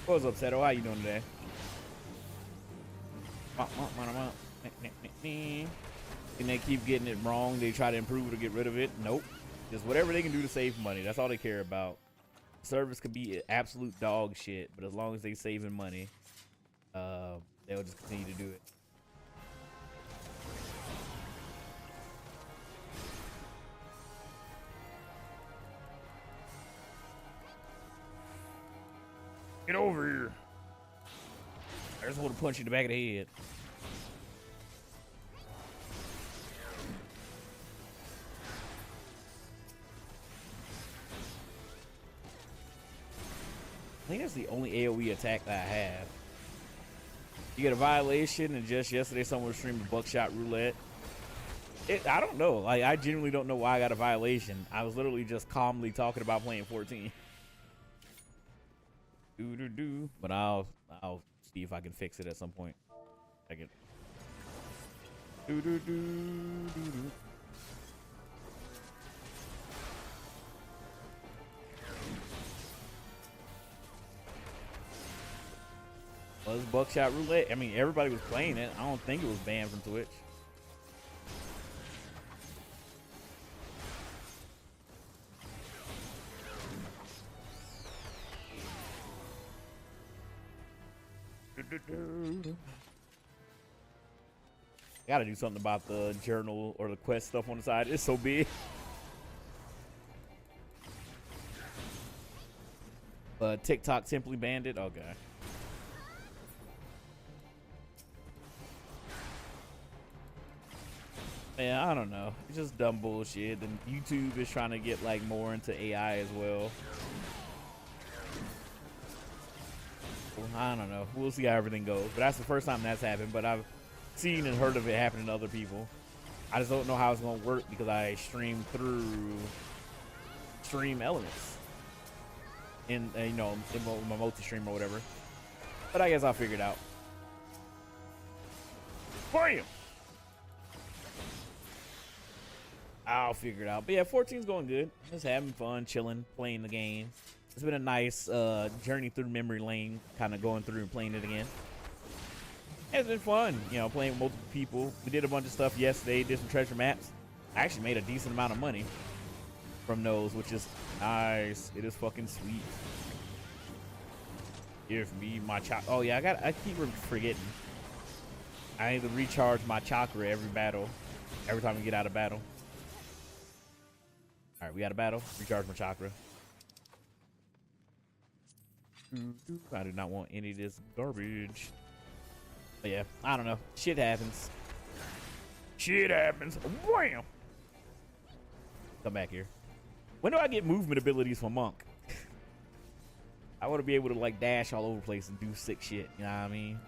What's up, Seto? How you doing today? And they keep getting it wrong. They try to improve it or get rid of it. Nope. Just whatever they can do to save money. That's all they care about. Service could be absolute dog shit, but as long as they saving money, they'll just continue to do it. Get over here. I just want to punch you in the back of the head. I think that's the only AoE attack that I have. You get a violation, and just yesterday someone was streaming Buckshot Roulette. I don't know. Like, I genuinely don't know why I got a violation. I was literally just calmly talking about playing 14. But I'll see if I can fix it at some point. I can. Was Buckshot Roulette? I mean, everybody was playing it. I don't think it was banned from Twitch. Gotta do something about the journal or the quest stuff on the side. It's so big. TikTok simply banned it. Okay. Yeah, I don't know. It's just dumb bullshit. And YouTube is trying to get like more into AI as well. I don't know. We'll see how everything goes. But that's the first time that's happened. But I've seen and heard of it happening to other people. I just don't know how it's going to work because I stream through Stream Elements in you know, in my multi-stream or whatever. But I guess I'll figure it out. Bam! I'll figure it out. But yeah, 14's going good. Just having fun, chilling, playing the game. It's been a nice journey through memory lane, kind of going through and playing it again. It's been fun, you know, playing with multiple people. We did a bunch of stuff yesterday, did some treasure maps. I actually made a decent amount of money from those, which is nice. It is fucking sweet. Give me my chakra. Oh yeah, I keep forgetting. I need to recharge my chakra every battle. Every time we get out of battle. All right, we got a battle. Recharge my chakra. I do not want any of this garbage. But yeah, I don't know. Shit happens. Shit happens. Wham! Come back here. When do I get movement abilities from Monk? I want to be able to like dash all over the place and do sick shit. You know what I mean?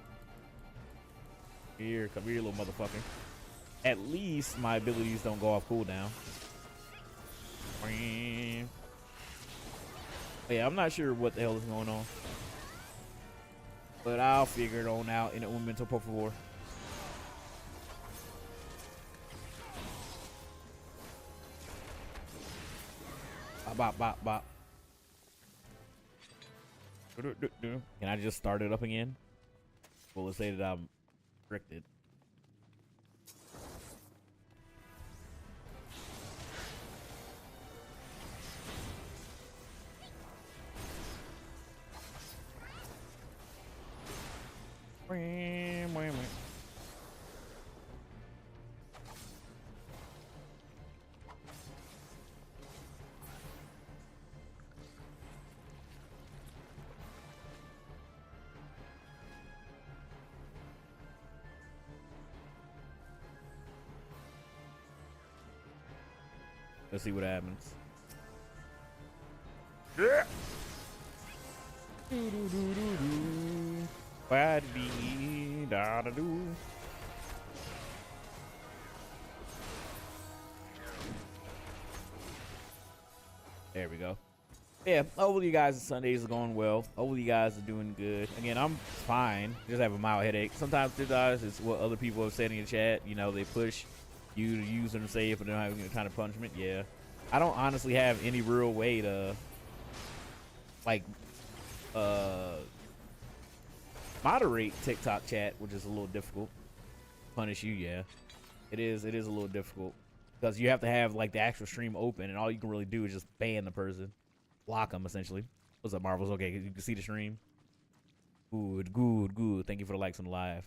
Here, come here, little motherfucker. At least my abilities don't go off cooldown. But yeah, I'm not sure what the hell is going on. But I'll figure it on out in a momento, por favor. Bop, bop, bop. Can I just start it up again? Well, let's say that I'm restricted. Let's see what happens. Yeah. There we go. Yeah, hopefully you guys' Sundays are going well. Hopefully you guys are doing good. Again, I'm fine. Just have a mild headache. Sometimes it's what other people have said in the chat. You know, they push you to use them safe, but they're not having any kind of punishment. Yeah, I don't honestly have any real way to like moderate TikTok chat, which is a little difficult. Punish you, yeah, it is a little difficult because you have to have like the actual stream open, and all you can really do is just ban the person, block them essentially. What's up, Marvels? Okay, you can see the stream. Good. Thank you for the likes on the live.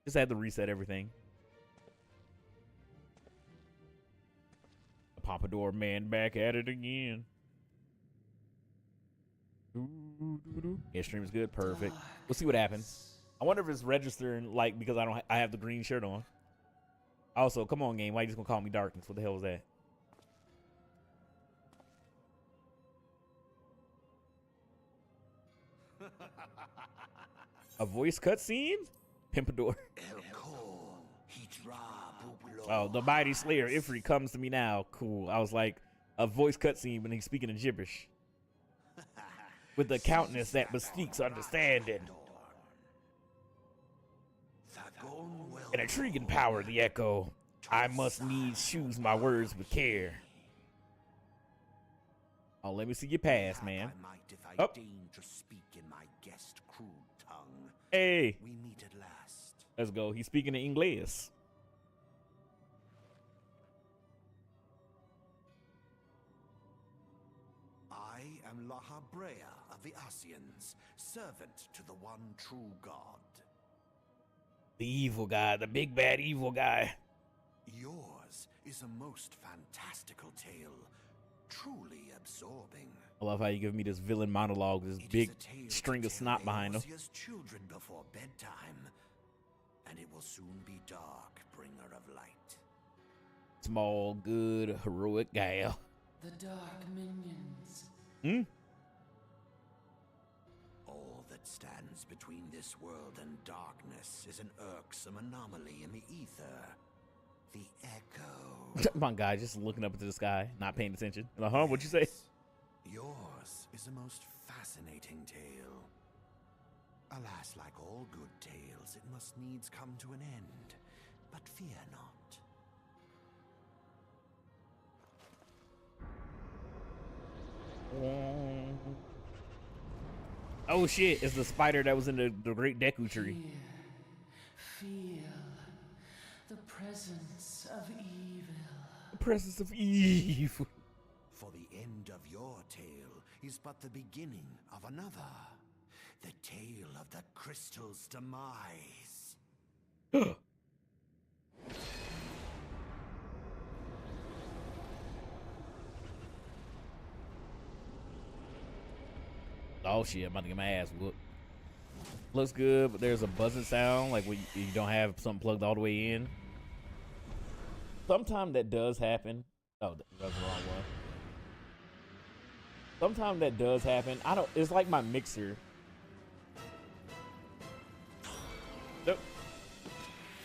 Just had to reset everything. Pompadour man back at it again. Yeah, stream is good. Perfect. We'll see what happens. I wonder if it's registering like because I have the green shirt on. Also, come on, game. Why you just gonna call me Darkness? What the hell was that? A voice cutscene? Pompadour. Oh, the mighty slayer Ifrit comes to me now. Cool. I was like, a voice cutscene when he's speaking in gibberish. With the countenance that bespeaks understanding. An intriguing power, the echo. I must needs choose my words with care. Oh, let me see your pass, man. Oh. Hey. Let's go. He's speaking in English. I am Lahabrea of the Asians, servant to the one true God. The evil guy, the big bad evil guy. Yours is a most fantastical tale, truly absorbing. I love how you give me this villain monologue, this big string of snot behind him. Children before bedtime, and it will soon be dark, bringer of light. Small, good, heroic gal. The dark minions. All that stands between this world and darkness is an irksome anomaly in the ether. The echo. My guy just looking up into the sky, not paying attention. Huh? What'd you say? Yours is a most fascinating tale. Alas, like all good tales, it must needs come to an end. But fear not. Oh shit, it's the spider that was in the great Deku tree. Feel the presence of evil. The presence of evil. For the end of your tale is but the beginning of another. The tale of the crystal's demise. Oh shit, I'm about to get my ass whooped. Looks good, but there's a buzzing sound like when you don't have something plugged all the way in. Sometimes that does happen. Oh, that was the wrong one. Sometimes that does happen. I don't. It's like my mixer. Nope.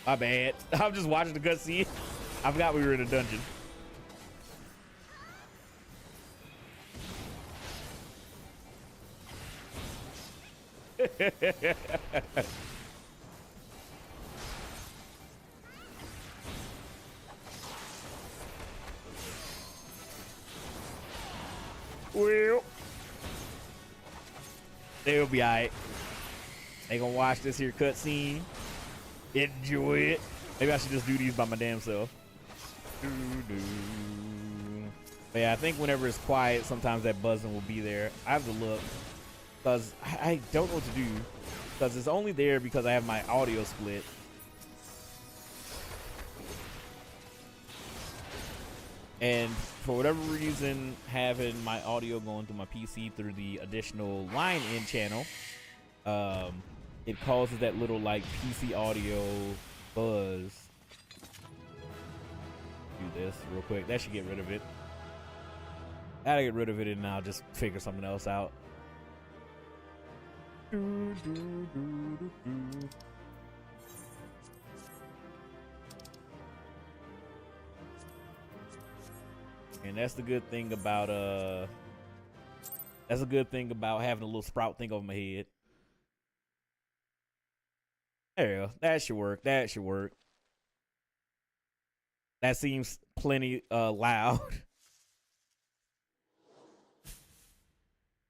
My bad. I'm just watching the cutscene. I forgot we were in a dungeon. Well, they'll be alright. They gonna watch this here cutscene, enjoy it. Maybe I should just do these by my damn self. But yeah, I think whenever it's quiet, sometimes that buzzing will be there. I have to look because I don't know what to do because it's only there because I have my audio split. And for whatever reason, having my audio going through my PC through the additional line in channel, it causes that little like PC audio buzz. Do this real quick. That should get rid of it. Gotta get rid of it and I'll just figure something else out. And that's the good thing about having a little sprout thing over my head. There you go. That should work. That should work. That seems plenty loud.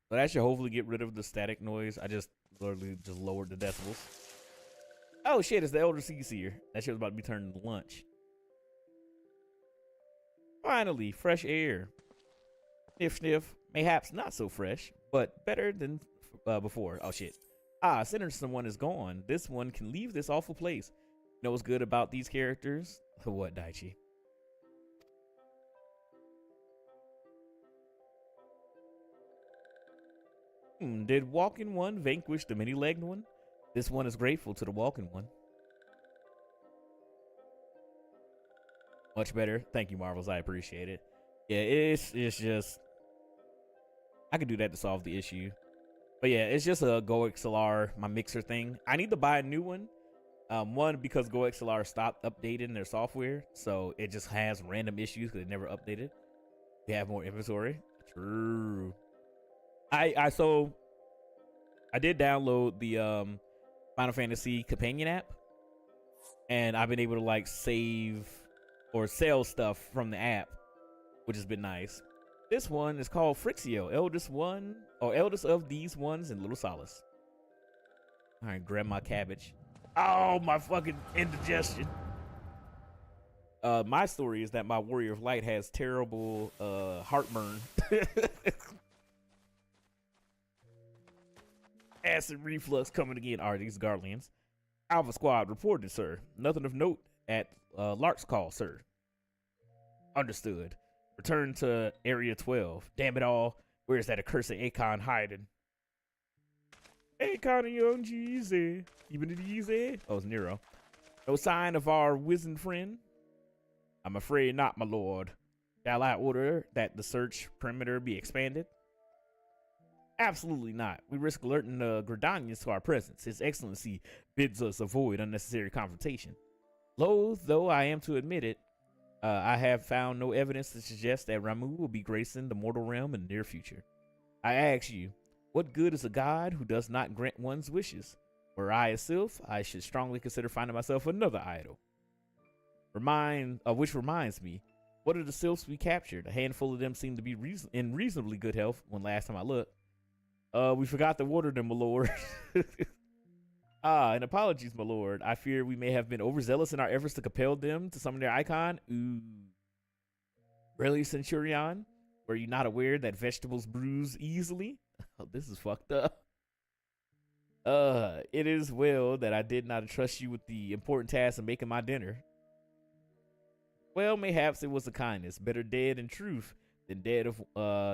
But that should hopefully get rid of the static noise. I just literally just lowered the decibels. Oh shit, it's the Elder Seer. That shit was about to be turned into lunch. Finally, fresh air. Sniff, sniff. Mayhaps not so fresh, but better than before. Oh shit. Ah, Someone is gone. This one can leave this awful place. You know what's good about these characters? What, Daichi? Did walking one vanquish the many-legged one? This one is grateful to the walking one. Much better. Thank you, Marvels. I appreciate it. Yeah, it's just I could do that to solve the issue. But yeah, it's just a GoXLR, my mixer thing. I need to buy a new one. One, because GoXLR stopped updating their software, so it just has random issues because it never updated. We have more inventory. True. I did download the Final Fantasy companion app, and I've been able to like save or sell stuff from the app, which has been nice. This one is called Frixio, eldest of these ones in Little Solace. All right, grab my cabbage. Oh, my fucking indigestion. My story is that my Warrior of Light has terrible heartburn. Acid reflux coming again. Are these Guardians? Alpha Squad reported, sir. Nothing of note at Lark's call, sir. Understood. Return to Area 12. Damn it all. Where is that accursed Akon hiding? Akon and Young Jeezy. Even it easy? Oh, it's Nero. No sign of our wizened friend? I'm afraid not, my lord. Shall I order that the search perimeter be expanded? Absolutely not. We risk alerting the Gridanians to our presence. His Excellency bids us avoid unnecessary confrontation. Loath though I am to admit it, I have found no evidence to suggest that Ramuh will be gracing the mortal realm in the near future. I ask you, what good is a god who does not grant one's wishes? Were I a sylph, I should strongly consider finding myself another idol. Which reminds me, what are the sylphs we captured? A handful of them seem to be in reasonably good health when last time I looked. We forgot to water them, my lord. And apologies, my lord. I fear we may have been overzealous in our efforts to compel them to summon their icon. Ooh. Really, Centurion? Were you not aware that vegetables bruise easily? Oh, this is fucked up. It is well that I did not entrust you with the important task of making my dinner. Well, mayhaps it was a kindness. Better dead in truth than dead of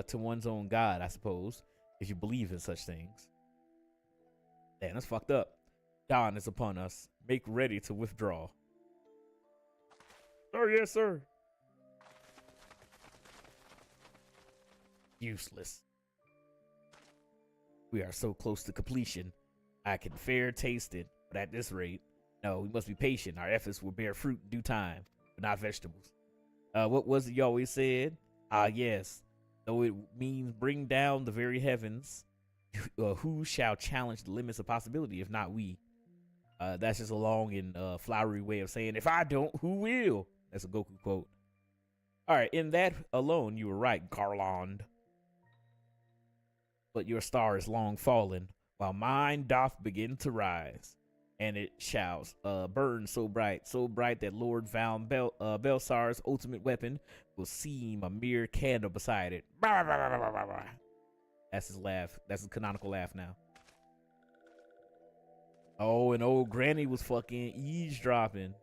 to one's own God, I suppose, if you believe in such things. Damn, that's fucked up. Dawn is upon us. Make ready to withdraw. Sir, yes, sir. Useless. We are so close to completion. I can fair taste it, but at this rate, no, we must be patient. Our efforts will bear fruit in due time, but not vegetables. What was it you always said? Ah, yes. Though it means bring down the very heavens, who shall challenge the limits of possibility if not we? That's just a long and flowery way of saying, if I don't, who will? That's a Goku quote. All right, in that alone, you were right, Garland. But your star is long fallen, while mine doth begin to rise, and it shall burn so bright that Lord Val Belsar's ultimate weapon will seem a mere candle beside it. That's his laugh. That's his canonical laugh now. Oh, and old Granny was fucking eavesdropping.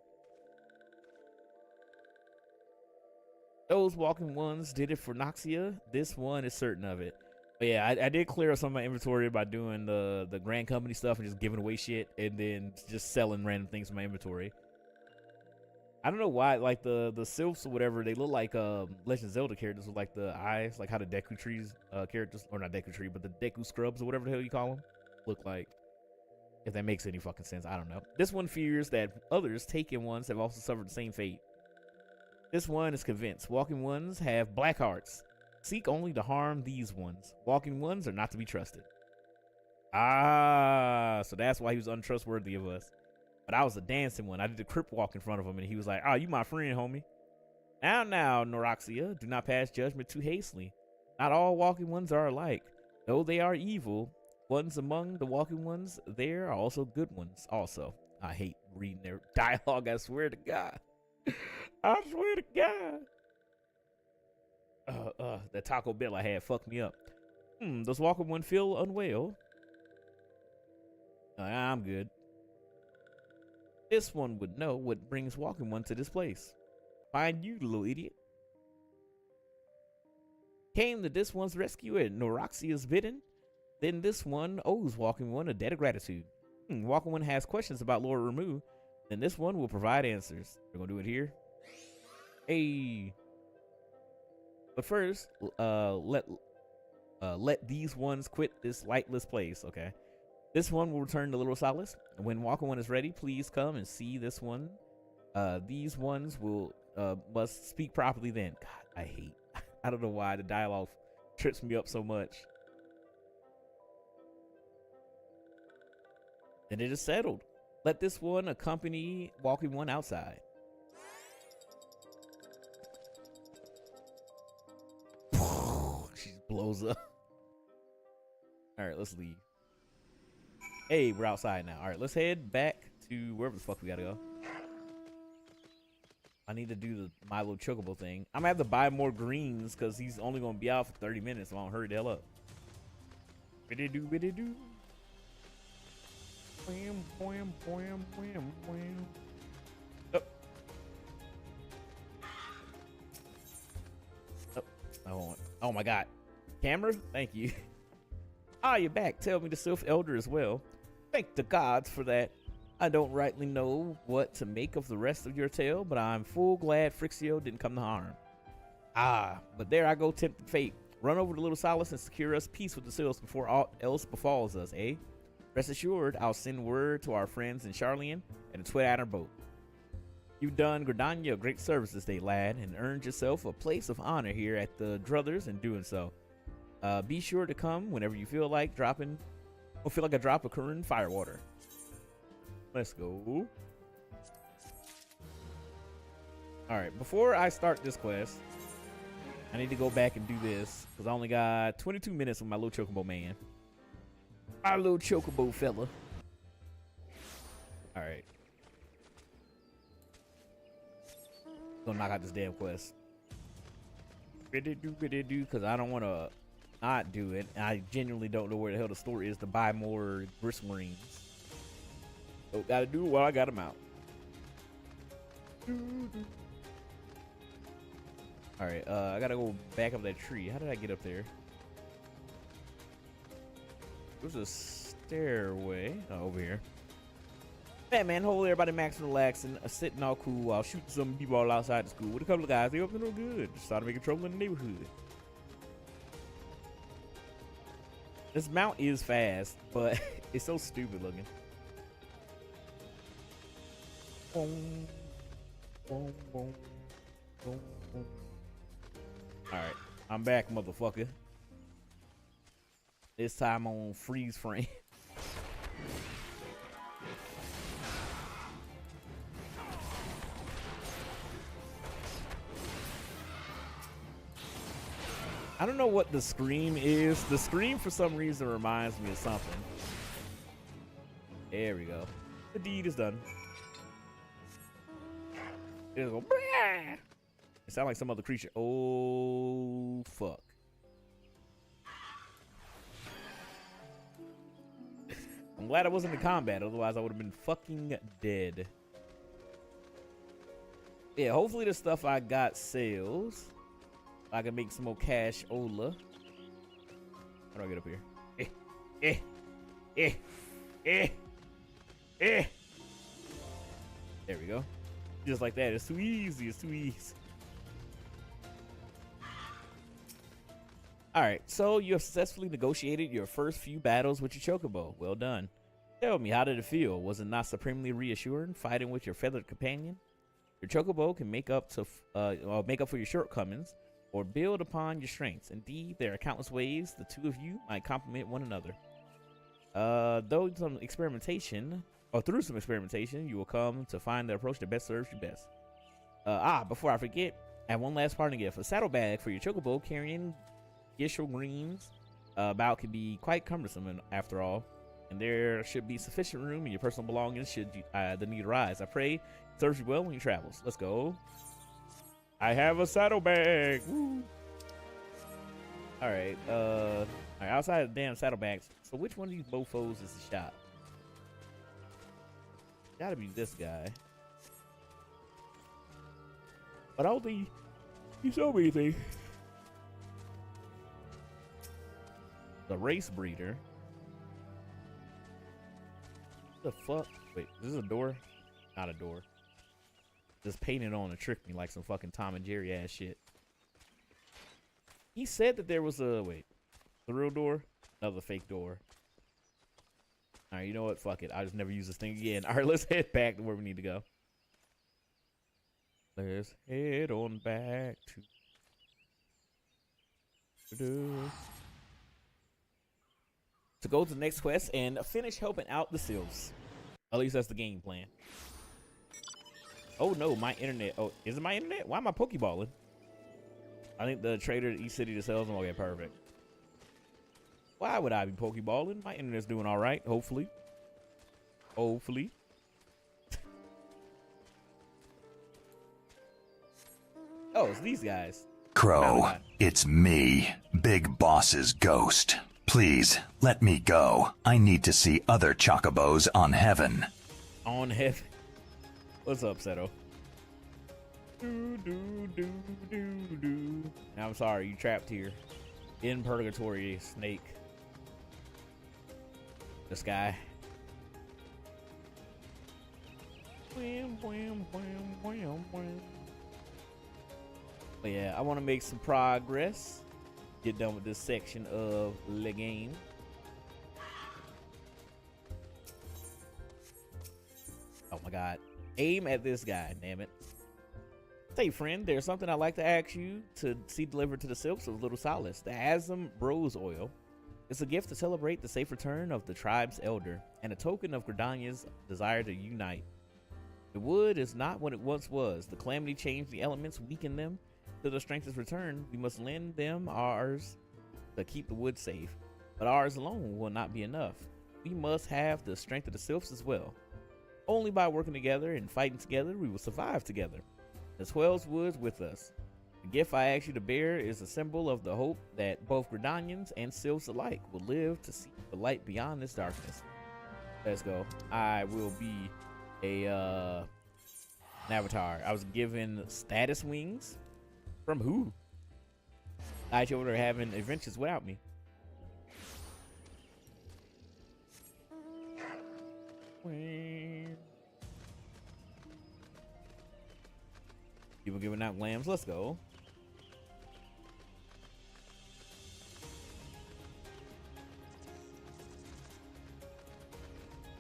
Those walking ones did it for Noxia. This one is certain of it. But yeah, I did clear up some of my inventory by doing the Grand Company stuff and just giving away shit and then just selling random things from my inventory. I don't know why, like the sylphs or whatever, they look like Legend of Zelda characters with like the eyes, like how the Deku trees characters, or not Deku tree, but the Deku scrubs or whatever the hell you call them, look like. If that makes any fucking sense, I don't know. This one fears that others taken ones have also suffered the same fate. This one is convinced walking ones have black hearts. Seek only to harm these ones. Walking ones are not to be trusted. Ah, so that's why he was untrustworthy of us. But I was a dancing one. I did the crip walk in front of him, and he was like, "Oh, you my friend, homie." Now, Noroxia, do not pass judgment too hastily. Not all walking ones are alike. Though they are evil, ones among the walking ones, there are also good ones also. I hate reading their dialogue, I swear to God. I swear to God. That Taco Bell I had fucked me up. Does walking one feel unwell? I'm good. This one would know what brings walking one to this place. Find you, little idiot. Came to this one's rescue at Noroxia's bidding. Then this one owes walking one a debt of gratitude. Walking one has questions about Lord Ramu. Then this one will provide answers. We're gonna do it here. Hey. But first, let these ones quit this lightless place, okay? This one will return to Little Solace. When walking one is ready, please come and see this one. These ones will must speak properly then. God, I don't know why the dialogue trips me up so much. Then it is settled. Let this one accompany walking one outside. She blows up. All right, let's leave. Hey, we're outside now. All right, let's head back to wherever the fuck we gotta go. I need to do the Milo Chocobo thing. I'm gonna have to buy more greens because he's only gonna be out for 30 minutes. So I don't hurry the hell up. Biddy do, biddy do. Wham, wham, wham, wham, wham. Oh my God. Camera? Thank you. You're back. Tell me the Sylph Elder as well. Thank the gods for that. I don't rightly know what to make of the rest of your tale, but I'm full glad Frixio didn't come to harm. But there I go, tempting fate. Run over to Little Solace and secure us peace with the Sylphs before aught else befalls us, eh? Rest assured, I'll send word to our friends in Charlian and a Twit-Adder boat. You've done Gridania a great service this day, lad, and earned yourself a place of honor here at the Druthers in doing so. Be sure to come whenever you feel like dropping, or feel like a drop of Karun firewater. Let's go. Alright, before I start this quest, I need to go back and do this, because I only got 22 minutes with my little Chocobo man. My little Chocobo fella. Alright. Gonna knock out this damn quest. Because I don't want to not do it. I genuinely don't know where the hell the store is to buy more gristle greens. So gotta do it while I got them out. All right, I gotta go back up that tree. How did I get up there? There's a stairway. Oh, over here. Man, hopefully everybody max and relaxing, sitting all cool while shooting some people all outside the school with a couple of guys. They up to no good. Just started making trouble in the neighborhood. This mount is fast, but it's so stupid looking. Boom, boom, boom, boom, boom. All right, I'm back, motherfucker. This time on freeze frame. I don't know what the scream is. The scream for some reason reminds me of something. There we go. The deed is done. It'll go. Bah! It sounds like some other creature. Oh fuck. I'm glad I wasn't in combat, otherwise I would have been fucking dead. Yeah, hopefully the stuff I got sells. I can make some more cash. Ola. How do I get up here? There we go. Just like that. It's too easy. It's too easy. Alright, so you have successfully negotiated your first few battles with your chocobo. Well done. Tell me, how did it feel? Was it not supremely reassuring fighting with your feathered companion? Your chocobo can make up for your shortcomings or build upon your strengths. Indeed, there are countless ways the two of you might complement one another. Through some experimentation, you will come to find the approach that best serves you best. Before I forget, I have one last parting gift. A saddlebag for your chocobo carrying gristle greens about can be quite cumbersome after all. And there should be sufficient room in your personal belongings should the need arise. I pray it serves you well when you travels. Let's go. I have a saddlebag. Woo. All right. Outside of the damn saddlebags. So which one of these mofos is the shop? Gotta be this guy. But I don't think he showed me anything. The race breeder. What the fuck? Wait, is this a door? Not a door. Just painted on to trick me like some fucking Tom and Jerry ass shit. He said that there was a the real door, another fake door. All right, you know what? Fuck it. I just never use this thing again. All right, let's head back to where we need to go. Let's head on back to go to the next quest and finish helping out the sylphs. At least that's the game plan. Oh no, my internet. Oh, is it my internet? Why am I pokeballing? I think the trader at each city that sells them. Okay, perfect. Why would I be pokeballing? My internet's doing all right. Hopefully. Hopefully. Oh, it's these guys. Crow, it's me, Big Boss's ghost. Please, let me go. I need to see other chocobos on heaven. On heaven. What's up, Seto? Now, I'm sorry, you trapped here. In purgatory, snake. This guy. But yeah, I want to make some progress. Get done with this section of the game. Oh my god. Aim at this guy, damn it. Say, friend, there's something I'd like to ask you to see delivered to the sylphs of Little Solace. The Asm Rose Oil. It's a gift to celebrate the safe return of the tribe's elder, and a token of Gridania's desire to unite. The wood is not what it once was. The calamity changed the elements, weakened them. Till the strength is returned, we must lend them ours to keep the wood safe. But ours alone will not be enough. We must have the strength of the sylphs as well. Only by working together and fighting together, we will survive together. The 12's woods with us. The gift I ask you to bear is a symbol of the hope that both Gridanians and Sylphs alike will live to see the light beyond this darkness. Let's go. I will be an avatar. I was given status wings. From who? I over there having adventures without me. People giving out lambs. Let's go.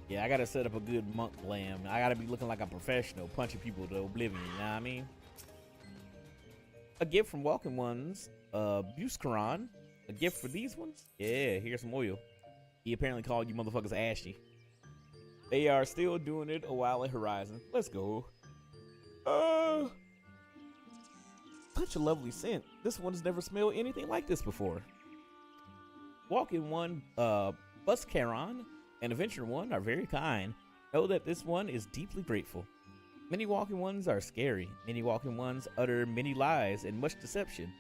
Yeah, I gotta set up a good monk lamb. I gotta be looking like a professional, punching people to oblivion, you know what I mean? A gift from Walking Ones, Buscaron. A gift for these ones? Yeah, here's some oil. He apparently called you motherfuckers ashy. They are still doing it a while at Horizon. Let's go. Such a lovely scent. This one has never smelled anything like this before. Walking One, Buscaron, and Adventure One are very kind. Know that this one is deeply grateful. Many Walking Ones are scary. Many Walking Ones utter many lies and much deception.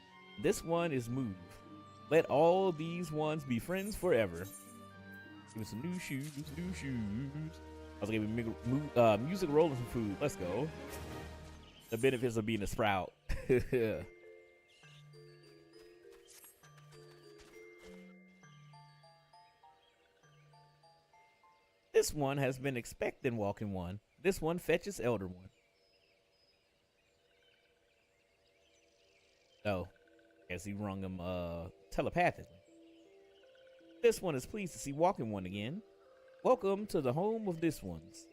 This one is moved. Let all these ones be friends forever. Give me some new shoes, new shoes. I was giving music rolling some food. Let's go. The benefits of being a sprout. This one has been expecting Walking One. This one fetches Elder One. Oh, guess he rung him telepathically. This one is pleased to see Walking One again. Welcome to the home of these ones.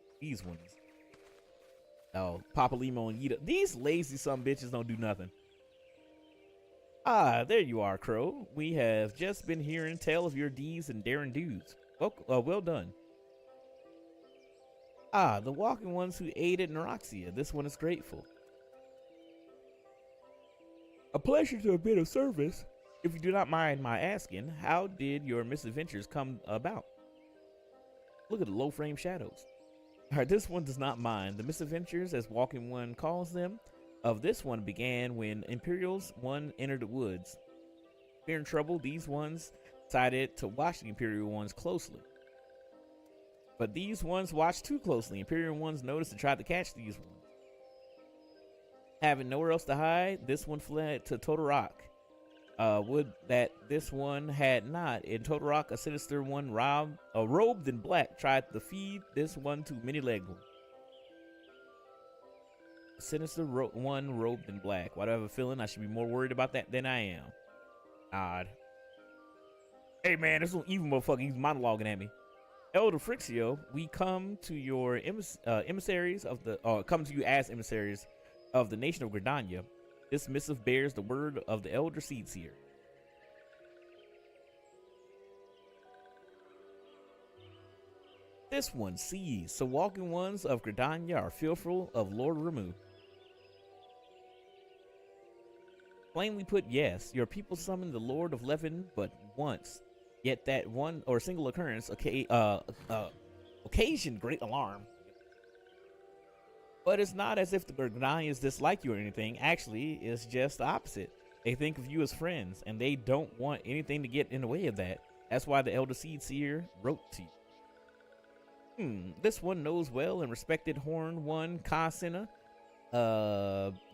Oh, Papa Limo and Yita. These lazy some bitches don't do nothing. Ah, there you are, Crow. We have just been hearing tell of your deeds and daring dudes. Well done. Ah, the Walking Ones who aided Neroxia. This one is grateful. A pleasure to have been of service. If you do not mind my asking, how did your misadventures come about? Look at the low frame shadows. Alright, this one does not mind. The misadventures, as Walking One calls them, of this one began when Imperials One entered the woods. Fearing trouble, these ones decided to watch the Imperial Ones closely. But these ones watched too closely. Imperial Ones noticed and tried to catch these ones. Having nowhere else to hide, this one fled to Total Rock. Would that this one had not. In Total Rock, a sinister one robed in black tried to feed this one to many-legged one. A sinister one robed in black. Why do I have a feeling I should be more worried about that than I am? Odd. Hey man, this little evil motherfucker, he's monologuing at me. Elder Frixio, we come to your emissaries of the come to you as emissaries of the nation of Gridania. This missive bears the word of the Elder Seedseer. This one sees. So Walking Ones of Gridania are fearful of Lord Ramu. Plainly put, yes. Your people summoned the Lord of Levin but once. Yet that one or single occurrence occasioned great alarm. But it's not as if the Gridanians dislike you or anything. Actually, it's just the opposite. They think of you as friends, and they don't want anything to get in the way of that. That's why the Elder Seedseer wrote to you. This one knows well and respected Horn One Kasina.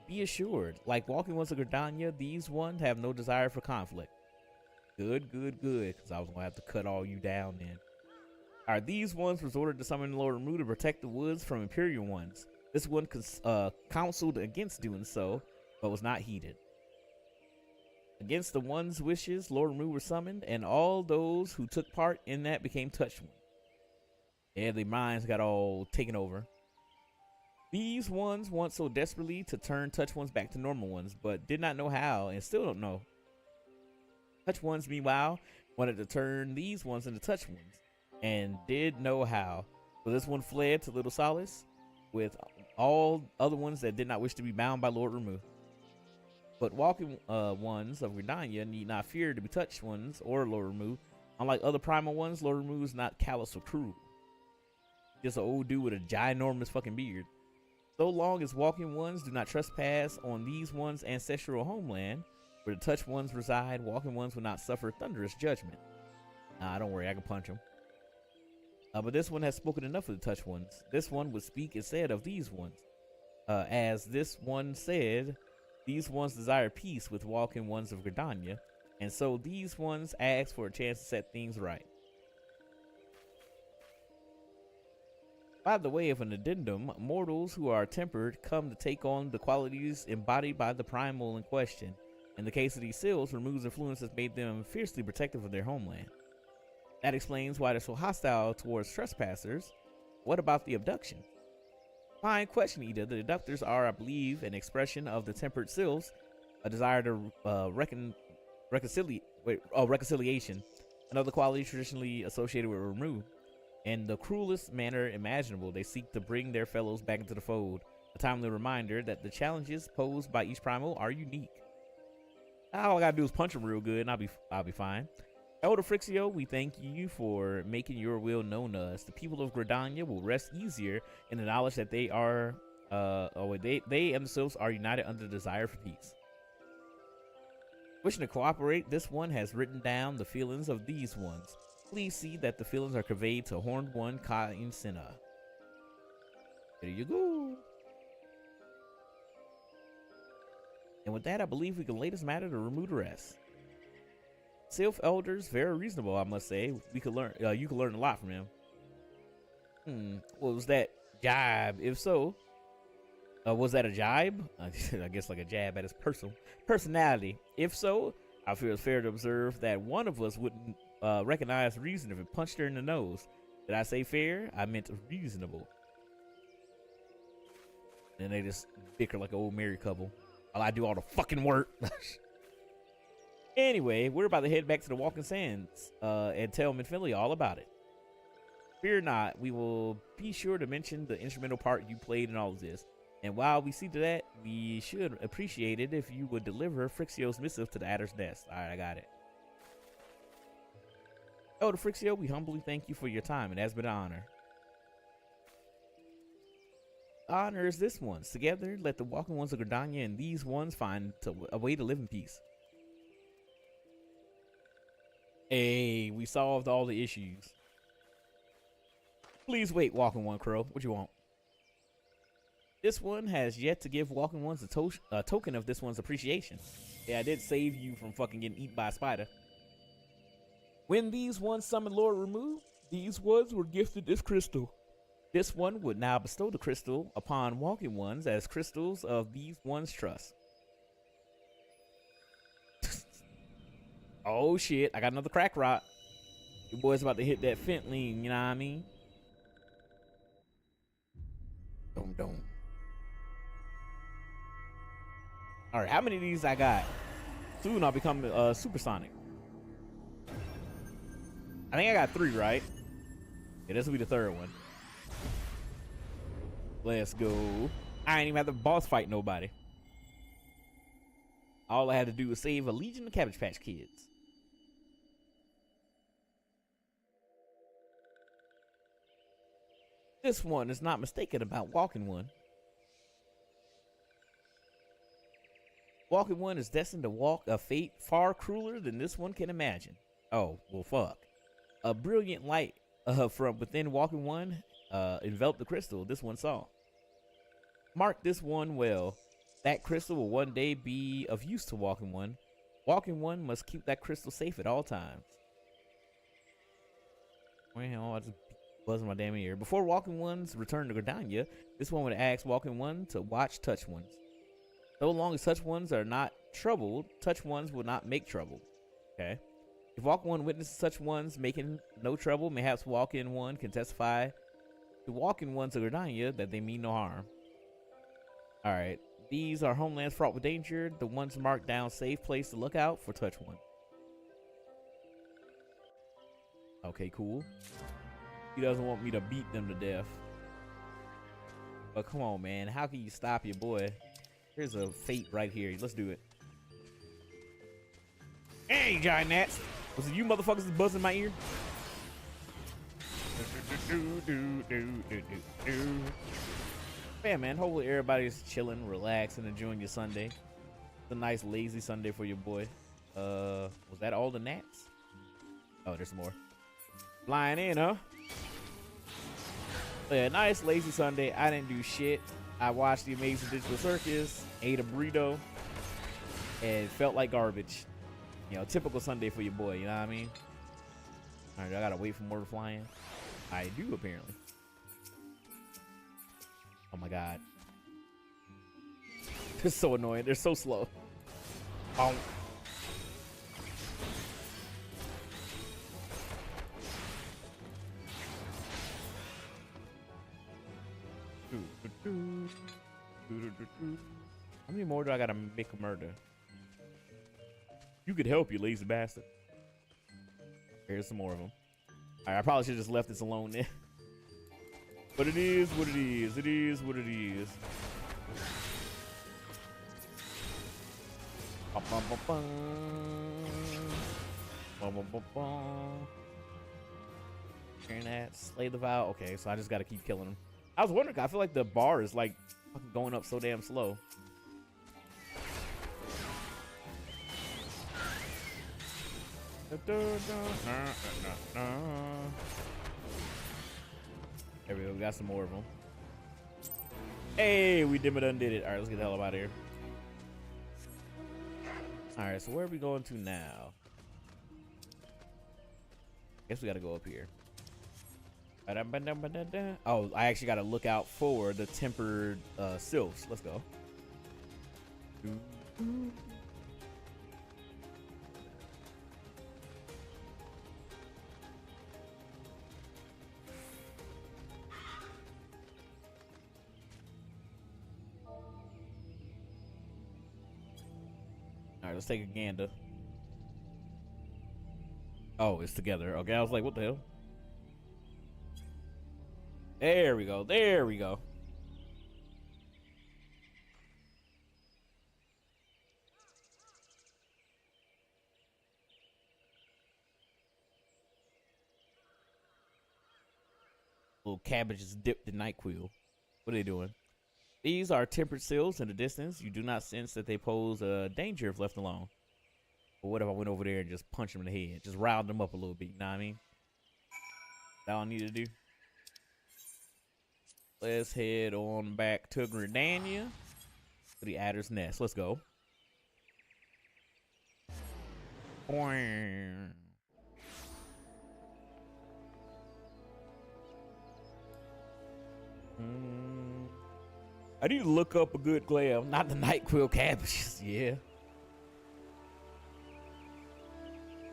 Be assured, like Walking Ones of Gridania, these ones have no desire for conflict. Good, because I was gonna have to cut all you down then. Are these ones resorted to summon Lord Ramu to protect the woods from Imperial Ones? This one counseled against doing so, but was not heeded. Against the one's wishes, Lord Ramu was summoned, and all those who took part in that became touched ones. Yeah, their minds got all taken over. These ones want so desperately to turn touch ones back to normal ones, but did not know how and still don't know. Touch ones, meanwhile, wanted to turn these ones into touch ones, and did know how. So this one fled to Little Solace with all other ones that did not wish to be bound by Lord Ramu. But Walking Ones of Gridania need not fear to be touched ones or Lord Ramu. Unlike other primal ones, Lord Ramu is not callous or cruel. Just an old dude with a ginormous fucking beard. So long as walking ones do not trespass on these ones' ancestral homeland, where the touch ones reside, walking ones will not suffer thunderous judgment. Nah, don't worry, I can punch them. But this one has spoken enough of the touch ones. This one would speak instead of these ones. As this one said, these ones desire peace with walking ones of Gridania, and so these ones ask for a chance to set things right. By the way of an addendum, mortals who are tempered come to take on the qualities embodied by the primal in question. In the case of these seals, removes influence has made them fiercely protective of their homeland. That explains why they're so hostile towards trespassers. What about the abduction? Fine question, Ida. The abductors are, I believe, an expression of the tempered seals, a desire to reconciliation, another quality traditionally associated with Ramu. In the cruelest manner imaginable, they seek to bring their fellows back into the fold, a timely reminder that the challenges posed by each primal are unique. All I gotta do is punch them real good, and I'll be fine. Elder Frixio, we thank you for making your will known to us. The people of Gridania will rest easier in the knowledge that they are, they themselves are united under the desire for peace. Wishing to cooperate, this one has written down the feelings of these ones. Please see that the feelings are conveyed to Horned One Kain Sena. There you go. And with that, I believe we can lay this matter to remove the rest. Sylph elders, very reasonable, I must say. We could learn. You could learn a lot from him. What was that jibe? If so, was that a jibe? I guess like a jab at his personality. If so, I feel it's fair to observe that one of us wouldn't recognize reason if it punched her in the nose. Did I say fair? I meant reasonable. And they just bicker like an old married couple. While I do all the fucking work. Anyway, we're about to head back to the Walking Sands and tell McFinley all about it. Fear not, we will be sure to mention the instrumental part you played in all of this. And while we see to that, we should appreciate it if you would deliver Frixio's missive to the Adder's Nest. Alright, I got it. Elder Frixio, we humbly thank you for your time. It has been an honor. The honor is this one's. Together, let the walking ones of Gridania and these ones find a way to live in peace. Hey, we solved all the issues. Please wait, Walking One Crow. What you want? This one has yet to give Walking Ones a token of this one's appreciation. Yeah, I did save you from fucking getting eaten by a spider. When these ones summoned Lord Remove, these ones were gifted this crystal. This one would now bestow the crystal upon Walking Ones as crystals of these ones' trust. Oh shit, I got another crack rock. Your boy's about to hit that fentanyl, you know what I mean? Dum. Alright, how many of these I got? Soon I'll become supersonic. I think I got 3, right? Yeah, this will be the 3rd one. Let's go. I ain't even have to boss fight nobody. All I had to do was save a legion of Cabbage Patch Kids. This one is not mistaken about Walking One. Walking One is destined to walk a fate far crueler than this one can imagine. Oh, well, fuck. A brilliant light from within Walking One enveloped the crystal this one saw. Mark this one well. That crystal will one day be of use to Walking One. Walking One must keep that crystal safe at all times. Well, I just buzzing my damn ear. Before Walking Ones return to Gridania, this one would ask Walking One to watch Touch Ones. So long as Touch Ones are not troubled, Touch Ones will not make trouble. Okay. If Walking One witnesses Touch Ones making no trouble, mayhaps Walking One can testify to Walking Ones of Gridania that they mean no harm. Alright. These are homelands fraught with danger. The ones marked down safe place to look out for Touch One. Okay, cool. He doesn't want me to beat them to death. But come on, man. How can you stop your boy? Here's a fate right here. Let's do it. Hey, giant gnats. Was it you motherfuckers that buzzing my ear? Yeah, man. Hopefully everybody's chilling, relaxing, enjoying your Sunday. It's a nice lazy Sunday for your boy. Was that all the gnats? Oh, there's more. Flying in, huh? Yeah, nice lazy Sunday. I didn't do shit. I watched The Amazing Digital Circus, ate a burrito, and felt like garbage. You know, typical Sunday for your boy, you know what I mean? All right, I gotta wait for more to fly in. I do, apparently. Oh my god. They're so annoying. They're so slow. Oh. How many more do I gotta make a murder? You could help, you lazy bastard. Here's some more of them. Alright, I probably should have just left this alone there. But it is what it is. It is what it is. Bum, bum, bum, bum. Bum, bum, bum, bum. Hearing that. Slay the vow. Okay, so I just gotta keep killing them. I was wondering, I feel like the bar is like fucking going up so damn slow. There we go, we got some more of them. Hey, we did it. All right, let's get the hell out of here. All right, so where are we going to now? Guess we got to go up here. Oh, I actually got to look out for the tempered sylphs. Let's go. All right, let's take a gander. Oh, it's together. Okay, I was like, what the hell? There we go. There we go. Little cabbage is dipped in NyQuil. What are they doing? These are tempered seals in the distance. You do not sense that they pose a danger if left alone. But what if I went over there and just punched them in the head? Just riled them up a little bit, you know what I mean? That's all I need to do. Let's head on back to Gridania. To the Adder's Nest. Let's go. I need to look up a good glam, not the NyQuil cabbages. Yeah.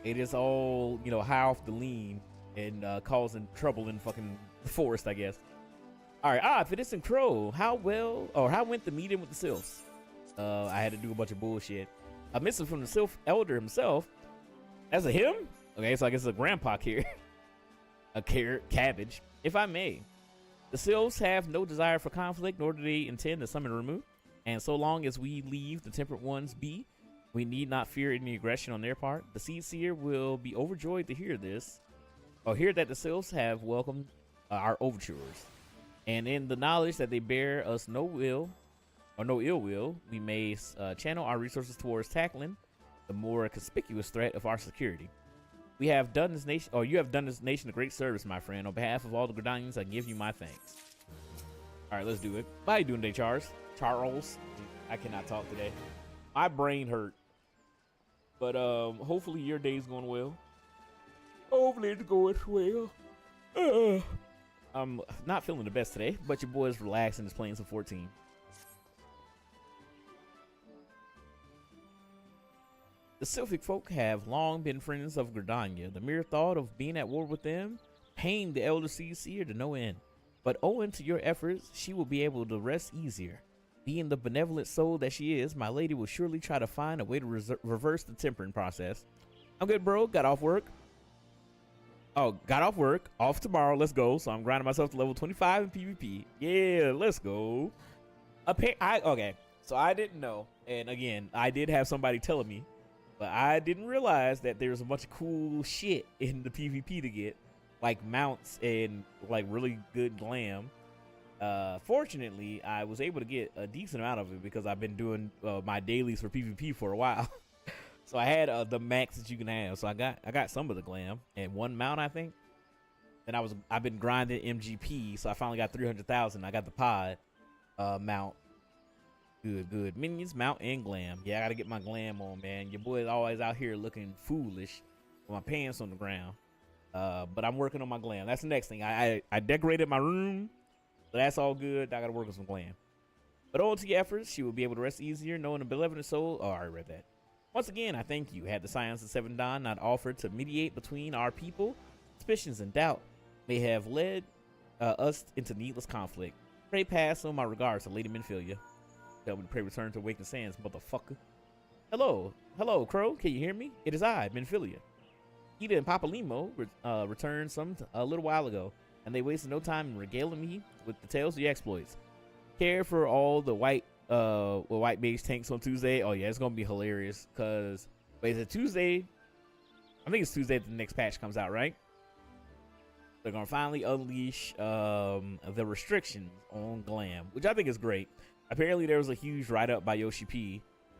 It is all, you know, high off the lean and causing trouble in fucking the forest, I guess. All right, if it isn't Crow, how went the meeting with the Sylphs? I had to do a bunch of bullshit. A message from the Sylph Elder himself. That's a him? Okay, so I guess it's a grandpa here. A cabbage, if I may. The Sylphs have no desire for conflict, nor do they intend to summon remove. And so long as we leave the temperate ones be, we need not fear any aggression on their part. The Seed Seer will be overjoyed to hear this, or hear that the Sylphs have welcomed our overtures. And in the knowledge that they bear us no ill will, we may channel our resources towards tackling the more conspicuous threat of our security. We have done this nation, or you have done this nation a great service, my friend. On behalf of all the Gridanians, I give you my thanks. All right, let's do it. How you doing today, Charles? I cannot talk today. My brain hurt. But hopefully your day's going well. Hopefully it's going well. I'm not feeling the best today, but your boy's relaxing and is playing some 14. The Sylphic folk have long been friends of Gridania. The mere thought of being at war with them pained the Elder Seed Seer to no end. But owing to your efforts, she will be able to rest easier. Being the benevolent soul that she is, my lady will surely try to find a way to reverse the tempering process. I'm good, bro. Got off work. Off tomorrow. Let's go. So I'm grinding myself to level 25 in PvP. Yeah, let's go. Okay, so I didn't know. And again, I did have somebody telling me. But I didn't realize that there's a bunch of cool shit in the PvP to get. Like mounts and like really good glam. Fortunately, I was able to get a decent amount of it because I've been doing my dailies for PvP for a while. So I had the max that you can have. So I got some of the glam and one mount, I think. And I've been grinding MGP, so I finally got 300,000. I got the pod mount. Good. Minions, mount, and glam. Yeah, I gotta get my glam on, man. Your boy is always out here looking foolish with my pants on the ground. But I'm working on my glam. That's the next thing. I decorated my room, so that's all good. I gotta work on some glam. But on to your efforts, she will be able to rest easier, knowing a benevolent soul. Oh, I already read that. Once again, I thank you. Had the science of Seven Dawn not offered to mediate between our people, suspicions and doubt may have led us into needless conflict. Pray pass on my regards to Lady Minfilia. Tell me to pray return to Awakened Sands, motherfucker. Hello, Crow. Can you hear me? It is I, Minfilia. Ida and Papa Limo returned a little while ago, and they wasted no time in regaling me with the tales of your exploits. Care for all the white mage tanks on Tuesday? Oh yeah, it's gonna be hilarious. Cause wait, is it Tuesday? I think it's Tuesday that the next patch comes out, right? They're gonna finally unleash the restrictions on glam, which I think is great. Apparently, there was a huge write-up by Yoshi P,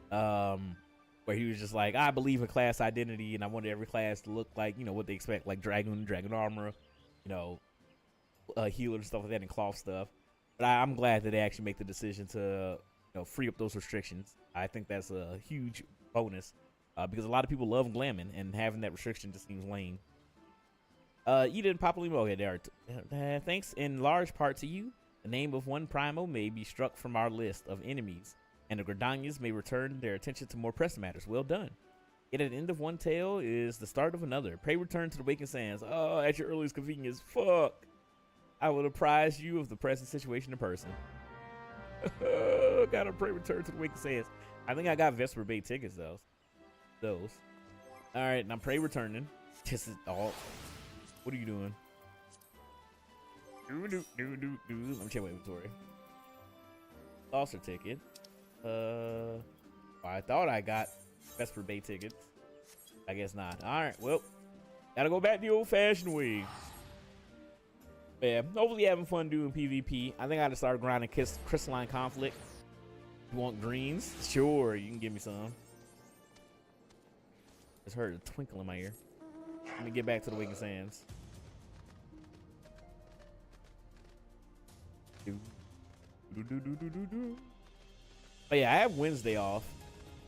where he was just like, I believe in class identity, and I wanted every class to look like, you know, what they expect, like dragon armor, you know, healer stuff like that, and cloth stuff. But I'm glad that they actually make the decision to, you know, free up those restrictions. I think that's a huge bonus because a lot of people love glamming, and having that restriction just seems lame. You didn't properly. Okay, there are thanks in large part to you. The name of one Primo may be struck from our list of enemies, and the Gridanians may return their attention to more pressing matters. Well done. Yet at the end of one tale is the start of another. Pray return to the Awakened Sands. Oh, at your earliest convenience. Fuck. I will apprise you of the present situation in person. Gotta pray return to the Awakened Sands. I think I got Vesper Bay tickets, though. Those. All right, now pray returning. This is all. What are you doing? Let me check my inventory. Saucer ticket. I thought I got Vesper Bay tickets. I guess not. All right, well, gotta go back the old-fashioned way. Yeah, hopefully having fun doing PvP. I think I gotta start grinding Crystalline Conflict. You want greens? Sure, you can give me some. Just heard a twinkle in my ear. Let me get back to the Awakened Sands. But yeah, I have Wednesday off,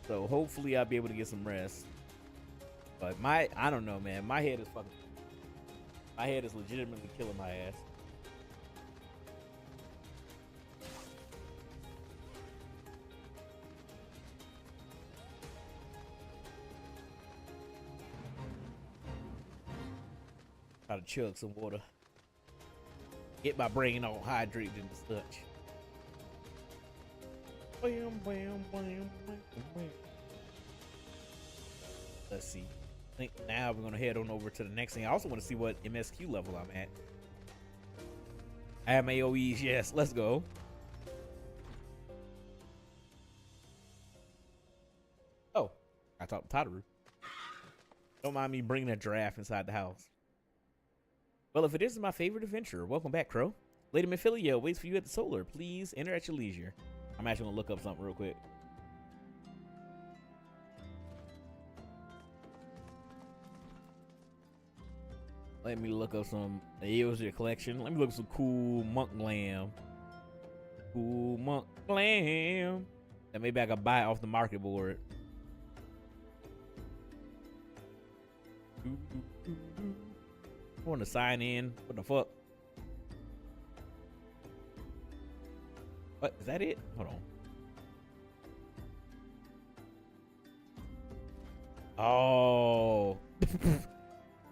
so hopefully I'll be able to get some rest. But I don't know, man. My head is legitimately killing my ass. Gotta chug some water. Get my brain all hydrated and such. Let's see. I think now we're gonna head on over to the next thing. I also want to see what MSQ level I'm at. I have my AOEs. Yes, let's go. Oh, I talked to Tataru. Don't mind me bringing a giraffe inside the house. Well, if it isn't my favorite adventure, welcome back, Crow. Lady Minfilia waits for you at the Solar. Please enter at your leisure. I'm actually gonna look up something real quick. Let me look up some AOZ collection. Let me look up some cool monk glam. Cool monk glam. And maybe I could buy it off the market board. I want to sign in. What the fuck? What? Is that it? Hold on. Oh.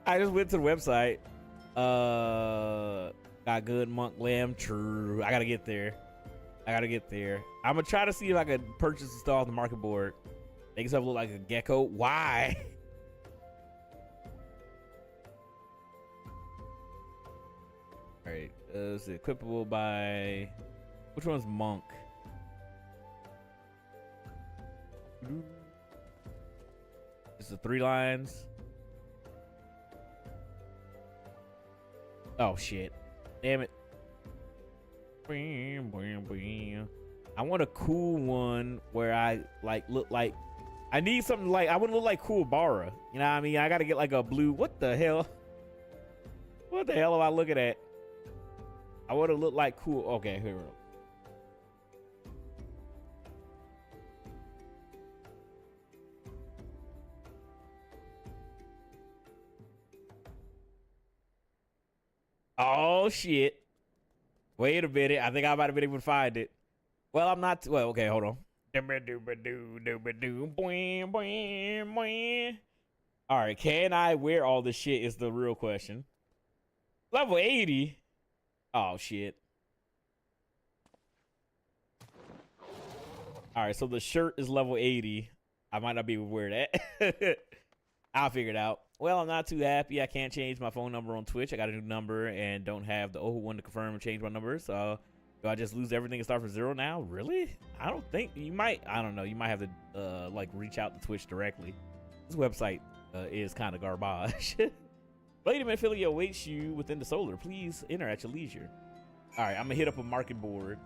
I just went to the website. Got good monk glam. True. I gotta get there. I'm gonna try to see if I can purchase the stuff off the market board. Make yourself look like a gecko. Why? Alright, it's equipable by... Which one's monk? It's the 3 lines. Oh shit. Damn it. I want a cool one where I like look like I need something like I want to look like Cool Bara. You know what I mean? I gotta get like a blue. What the hell? What the hell am I looking at? I want to look like cool. Okay, here we go. Oh shit. Wait a minute. I think I might have been able to find it. Well, I'm not. Well, okay, hold on. All right, can I wear all this shit is the real question. Level 80? Oh, shit. All right, so the shirt is level 80. I might not be able to wear that. I'll figure it out. Well, I'm not too happy. I can't change my phone number on Twitch. I got a new number and don't have the old one to confirm and change my number. So do I just lose everything and start from zero now? Really? I don't think you might. I don't know. You might have to like reach out to Twitch directly. This website is kind of garbage. Lady Manphilia awaits you within the solar. Please enter at your leisure. All right, I'm gonna hit up a market board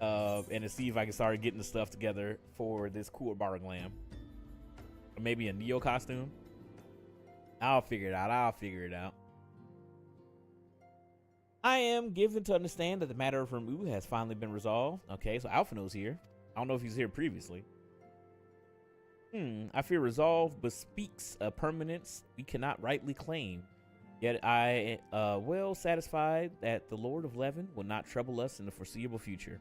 and to see if I can start getting the stuff together for this cool bar glam. Or maybe a Neo costume. I'll figure it out. I'll figure it out. I am given to understand that the matter of Ramu has finally been resolved. Okay, so Alphino's here. I don't know if he's here previously. I fear resolve bespeaks a permanence we cannot rightly claim. Yet I well satisfied that the Lord of Levin will not trouble us in the foreseeable future.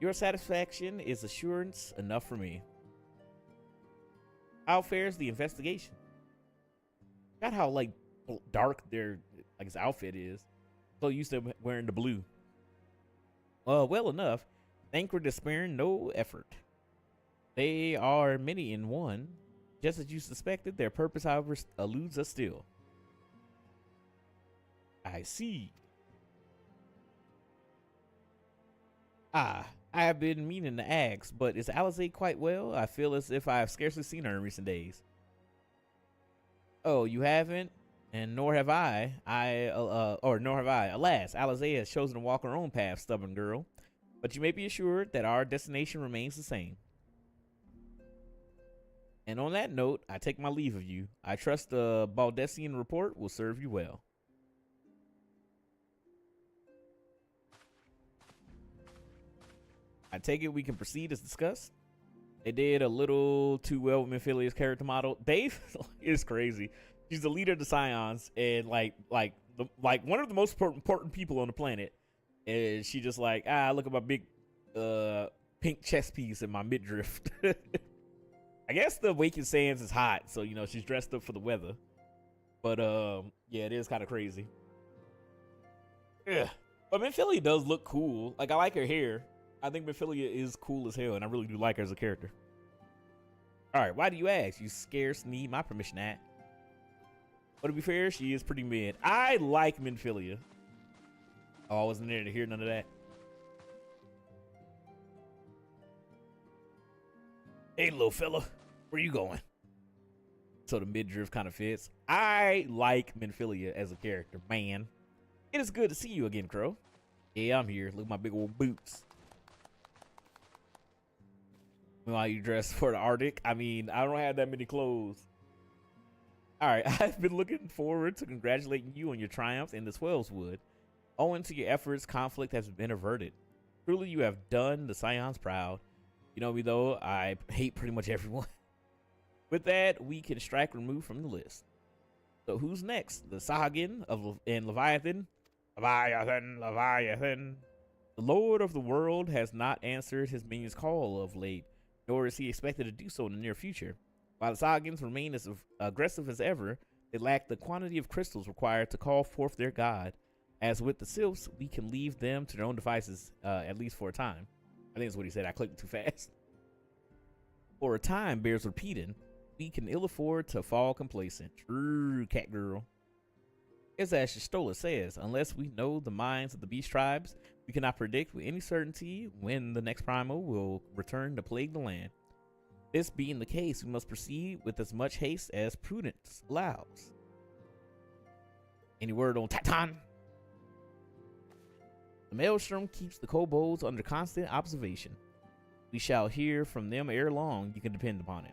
Your satisfaction is assurance enough for me. How fares the investigation? Got how like dark their like his outfit is. So used to wearing the blue. Well enough. Thancred is sparing no effort. They are many in one. Just as you suspected, their purpose, however, eludes us still. I see. I have been meaning to ask, but is Alizé quite well? I feel as if I have scarcely seen her in recent days. Oh, you haven't? And nor have I. Nor have I. Alas, Alizé has chosen to walk her own path, stubborn girl. But you may be assured that our destination remains the same. And on that note, I take my leave of you. I trust the Baldessian report will serve you well. I take it we can proceed as discussed. They did a little too well with Minfilia's character model. Dave is crazy. She's the leader of the Scions and like one of the most important people on the planet. And she just like, look at my big pink chest piece and my midriff. I guess the Waking Sands is hot, so you know she's dressed up for the weather. But yeah, it is kind of crazy. Yeah, but Minfilia does look cool. Like I like her hair. I think Minfilia is cool as hell, and I really do like her as a character. All right, why do you ask? You scarce need my permission, Nat. But to be fair, she is pretty mid. I like Minfilia. Oh, I wasn't there to hear none of that. Hey, little fella, where you going? So the midriff kind of fits. I like Minfilia as a character, man. It is good to see you again, Crow. Yeah, I'm here. Look at my big old boots. While you dress for the Arctic, I mean, I don't have that many clothes. All right, I've been looking forward to congratulating you on your triumph in the Swellswood. Owing to your efforts, conflict has been averted. Truly, you have done the Scions proud. You know me, though, I hate pretty much everyone. With that, we can strike remove from the list. So who's next? The Sahagin and Leviathan? Leviathan. The Lord of the World has not answered his minion's call of late, nor is he expected to do so in the near future. While the Sahagins remain as aggressive as ever, they lack the quantity of crystals required to call forth their god. As with the Sylphs, we can leave them to their own devices, at least for a time. I think that's what he said. I clicked too fast. For a time bears repeating. We can ill afford to fall complacent. True, cat girl. As Stola says, unless we know the minds of the beast tribes, we cannot predict with any certainty when the next primal will return to plague the land. This being the case, we must proceed with as much haste as prudence allows. Any word on Titan? The maelstrom keeps the kobolds under constant observation. We shall hear from them ere long, you can depend upon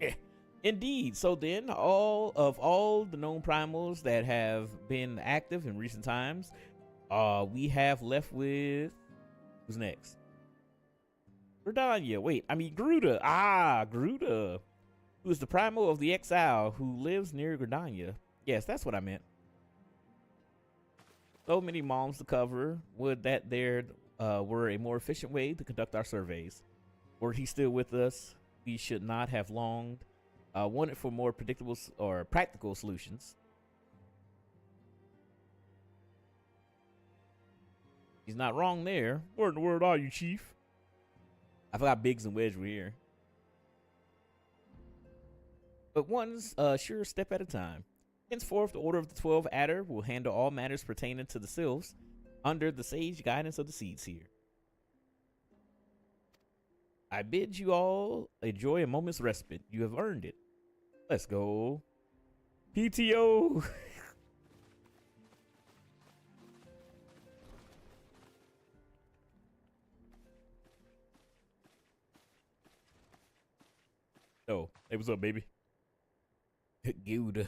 it. Indeed. So then, all the known primals that have been active in recent times, we have left with who's next? Gridania. Wait, I mean Gruda. Gruda, who is the primal of the exile who lives near Gridania. Yes, that's what I meant. So many moms to cover. Would that there were a more efficient way to conduct our surveys. Were he still with us, we should not have longed. Wanted for more predictable or practical solutions. He's not wrong there. Where in the world are you, Chief? I forgot Biggs and Wedge were here. But one's sure step at a time. Henceforth, the Order of the 12 Adder will handle all matters pertaining to the sylphs under the sage guidance of the Seeds here. I bid you all enjoy a moment's respite. You have earned it. Let's go. PTO. Oh, hey, what's up, baby? Good. Is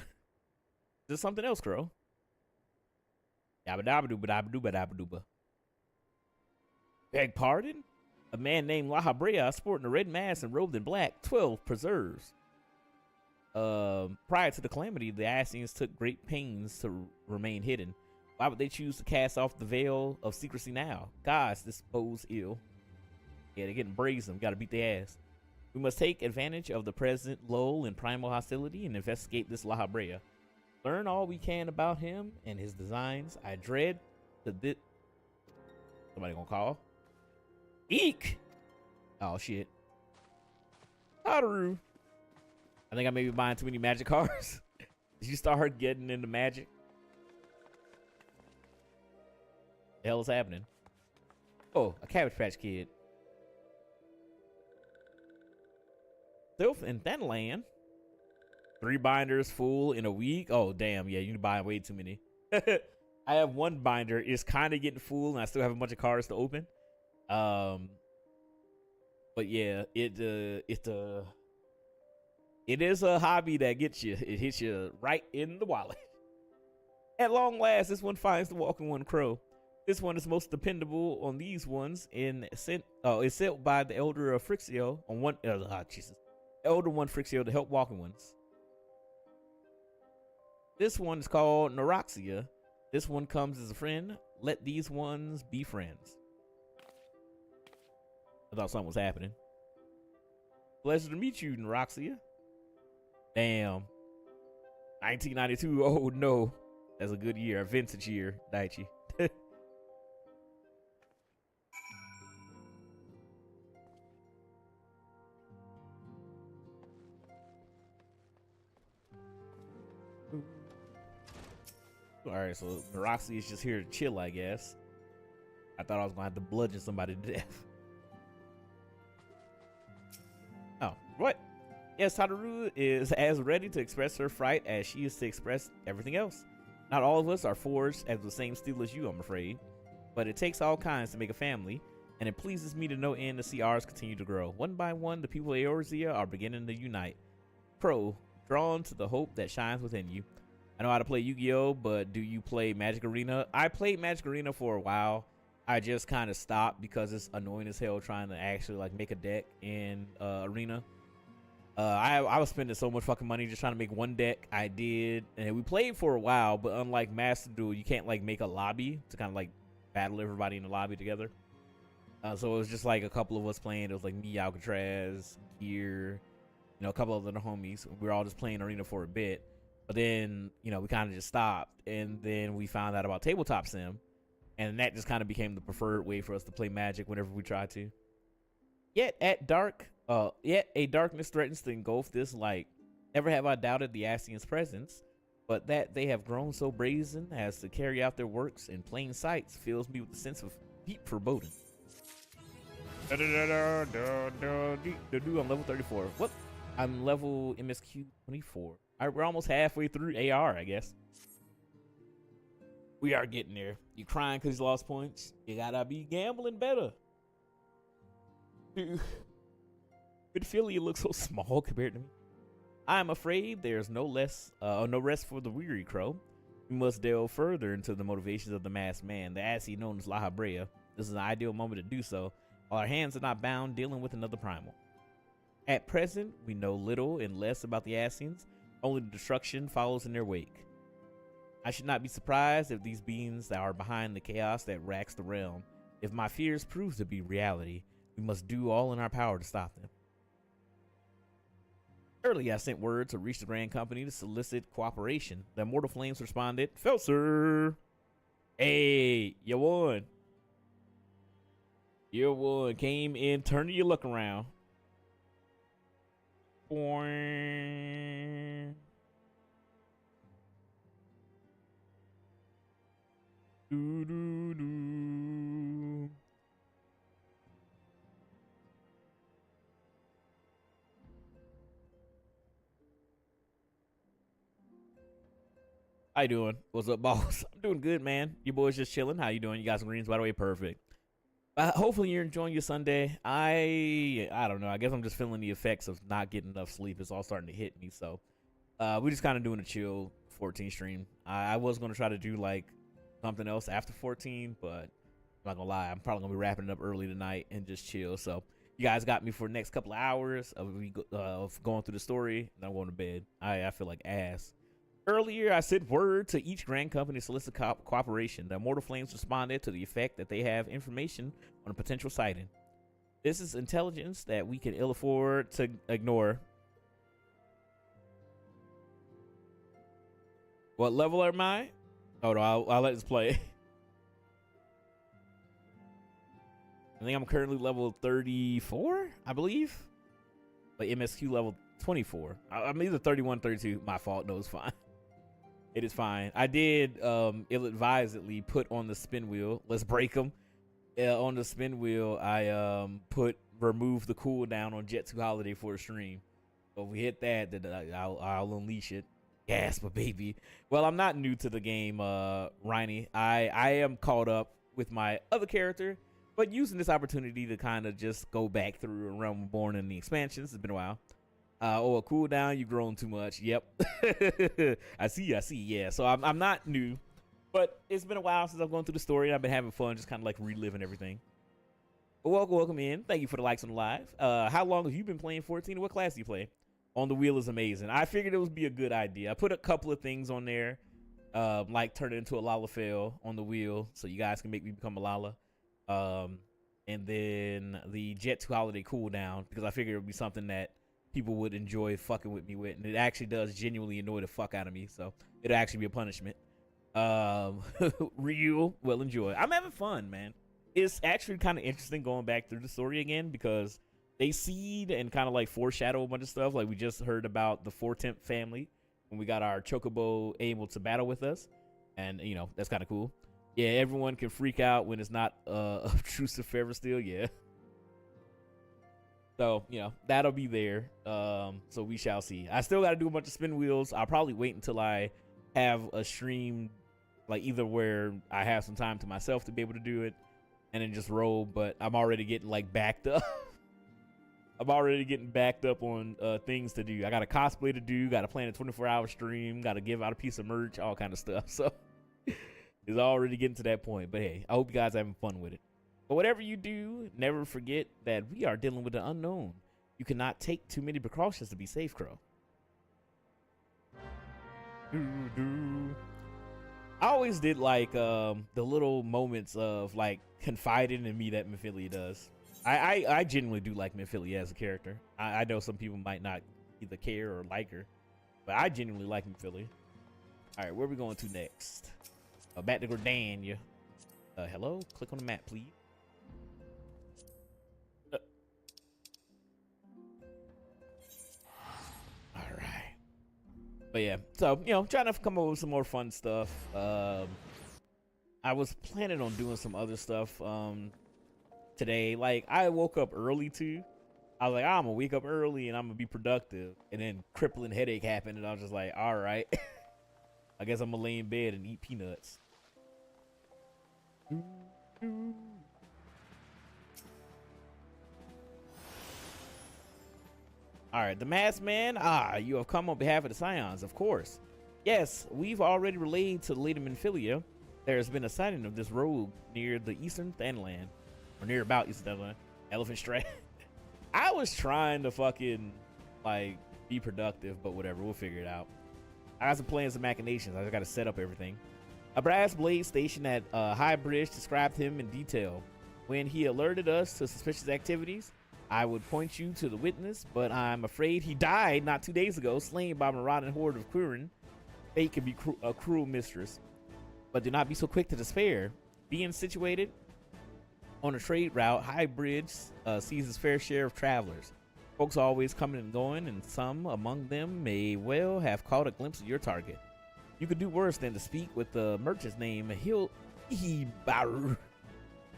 this something else, Crow? Yabba-dabba-dooba-dabba-dooba-dabba-dooba. Beg pardon? A man named La Habrea, sporting a red mask and robed in black, 12 preserves. Prior to the calamity, the Ascians took great pains to remain hidden. Why would they choose to cast off the veil of secrecy now? Gods, this bodes ill. Yeah, they're getting brazen. Gotta beat their ass. We must take advantage of the present lull in primal hostility and investigate this La Habrea. Learn all we can about him and his designs. I dread the somebody gonna call? Eek! Oh shit. Haru. I think I may be buying too many magic cards. Did you start getting into magic? The hell is happening? Oh, a Cabbage Patch Kid. Sylph in Thenland. 3 binders full in a week. Oh damn, yeah, you buy way too many. I have 1 binder. It's kind of getting full, and I still have a bunch of cards to open. But yeah, it is a hobby that gets you. It hits you right in the wallet. At long last, this one finds the walking one crow. This one is most dependable on these ones. It's sent by the elder of Frixio on one. Jesus, elder one Frixio to help walking ones. This one is called Neuroxia. This one comes as a friend. Let these ones be friends. I thought something was happening. Pleasure to meet you, Neuroxia. Damn. 1992. Oh no. That's a good year. A vintage year, Daichi. Alright, so Neuroxia is just here to chill, I guess. I thought I was gonna have to bludgeon somebody to death. Oh, what? Yes, Tadaru is as ready to express her fright as she is to express everything else. Not all of us are forged as the same steel as you, I'm afraid. But it takes all kinds to make a family, and it pleases me to no end to see ours continue to grow. One by one, the people of Eorzea are beginning to unite. Crow, drawn to the hope that shines within you. I know how to play Yu-Gi-Oh, but do you play Magic Arena? I played Magic Arena for a while. I just kind of stopped because it's annoying as hell trying to actually like make a deck in Arena. I was spending so much fucking money just trying to make one deck. I did, and we played for a while, but unlike Master Duel, you can't like make a lobby to kind of like battle everybody in the lobby together. So it was just like a couple of us playing. It was like me, Alcatraz, Gear, a couple of other homies. We were all just playing Arena for a bit, but then we kind of just stopped, and then we found out about Tabletop Sim, and that just kind of became the preferred way for us to play Magic whenever we tried to. Yet a darkness threatens to engulf this light. Never have I doubted the Ascians' presence, but that they have grown so brazen as to carry out their works in plain sight fills me with a sense of deep foreboding. I'm level 34. What? I'm level MSQ 24. All right, we're almost halfway through AR, I guess. We are getting there. You crying because you lost points? You gotta be gambling better. Dude, Philly looks so small compared to me. I am afraid there's no rest for the weary crow. We must delve further into the motivations of the masked man, the assy known as La Habrea. This is an ideal moment to do so, while our hands are not bound dealing with another primal. At present, we know little and less about the Asians, only the destruction follows in their wake. I should not be surprised if these beings that are behind the chaos that racks the realm. If my fears prove to be reality, we must do all in our power to stop them. Earlier, I sent word to reach the Grand Company to solicit cooperation. The Immortal Flames responded, Felser! Hey, you won. You won. Came in, turning your luck around. Boing. Do, do, do. How you doing? What's up, boss? I'm doing good, man. Your boy's just chilling. How you doing? You got some greens, by the way. Perfect. Hopefully you're enjoying your Sunday. I don't know. I guess I'm just feeling the effects of not getting enough sleep. It's all starting to hit me. So we're just kind of doing a chill 14 stream. I was going to try to do like something else after 14, but I'm not going to lie. I'm probably going to be wrapping it up early tonight and just chill. So you guys got me for the next couple of hours of going through the story. Then I'm going to bed. I feel like ass. Earlier, I sent word to each Grand Company to solicit cooperation. The Immortal Flames responded to the effect that they have information on a potential sighting. This is intelligence that we can ill afford to ignore. What level am I? Oh, no, I'll let this play. I think I'm currently level 34, I believe. But MSQ level 24. I'm either 31, 32. My fault. No, it's fine. It is fine. I did ill-advisedly put on the spin wheel. Let's break them. On the spin wheel, I remove the cooldown on Jet 2 Holiday for the stream. So if we hit that, then I'll unleash it. Gasp, baby. Well, I'm not new to the game, Riney. I am caught up with my other character, but using this opportunity to kind of just go back through a Realm Reborn in the expansions. It's been a while. A cooldown, you've grown too much. Yep. I see. Yeah. So I'm not new, but it's been a while since I've gone through the story, and I've been having fun, just kind of like reliving everything. But welcome in. Thank you for the likes on the live. How long have you been playing 14? What class do you play? On the wheel is amazing. I figured it would be a good idea. I put a couple of things on there, like turn it into a Lalafell on the wheel, so you guys can make me become a Lala. And then the Jet 2 Holiday cooldown, because I figured it would be something that people would enjoy fucking with me with, and it actually does genuinely annoy the fuck out of me, so it'll actually be a punishment. Ryu will enjoy. I'm having fun, man. It's actually kind of interesting going back through the story again, because they seed and kind of like foreshadow a bunch of stuff. Like we just heard about the 4-Temp family when we got our Chocobo able to battle with us, and you know, that's kind of cool. Yeah, everyone can freak out when it's not obtrusive forever still. Yeah. So, you know, that'll be there. So we shall see. I still got to do a bunch of spin wheels. I'll probably wait until I have a stream, like either where I have some time to myself to be able to do it and then just roll. But I'm already getting like backed up. I'm already getting backed up on things to do. I got a cosplay to do. Got to plan a 24-hour stream. Got to give out a piece of merch, all kind of stuff. So it's already getting to that point. But hey, I hope you guys are having fun with it. But whatever you do, never forget that we are dealing with the unknown. You cannot take too many precautions to be safe, Crow. I always did like the little moments of like confiding in me that Mephilia does. I genuinely do like Mephilia as a character. I know some people might not either care or like her, but I genuinely like Mephilia. All right, where are we going to next? Back to Gordania. Hello? Click on the map, please. But yeah, so, you know, trying to come up with some more fun stuff. I was planning on doing some other stuff today. Like, I woke up early too. I was like, I'm gonna wake up early and I'm gonna be productive. And then crippling headache happened and I was just like, all right. I guess I'm gonna lay in bed and eat peanuts. All right, the masked man. You have come on behalf of the Scions, of course. Yes, we've already relayed to the Lady Minfilia. There has been a sighting of this rogue near the Eastern Thanland, or near about Eastern Thanland. Elephant Strat. I was trying to fucking like be productive, but whatever, we'll figure it out. I got some plans and machinations. I just got to set up everything. A brass blade stationed at High Bridge described him in detail. When he alerted us to suspicious activities, I would point you to the witness, but I'm afraid he died not 2 days ago, slain by a marauding horde of Quirin. Fate can be a cruel mistress, but do not be so quick to despair. Being situated on a trade route, High Bridge sees its fair share of travelers. Folks always coming and going, and some among them may well have caught a glimpse of your target. You could do worse than to speak with the merchant's name, Baru.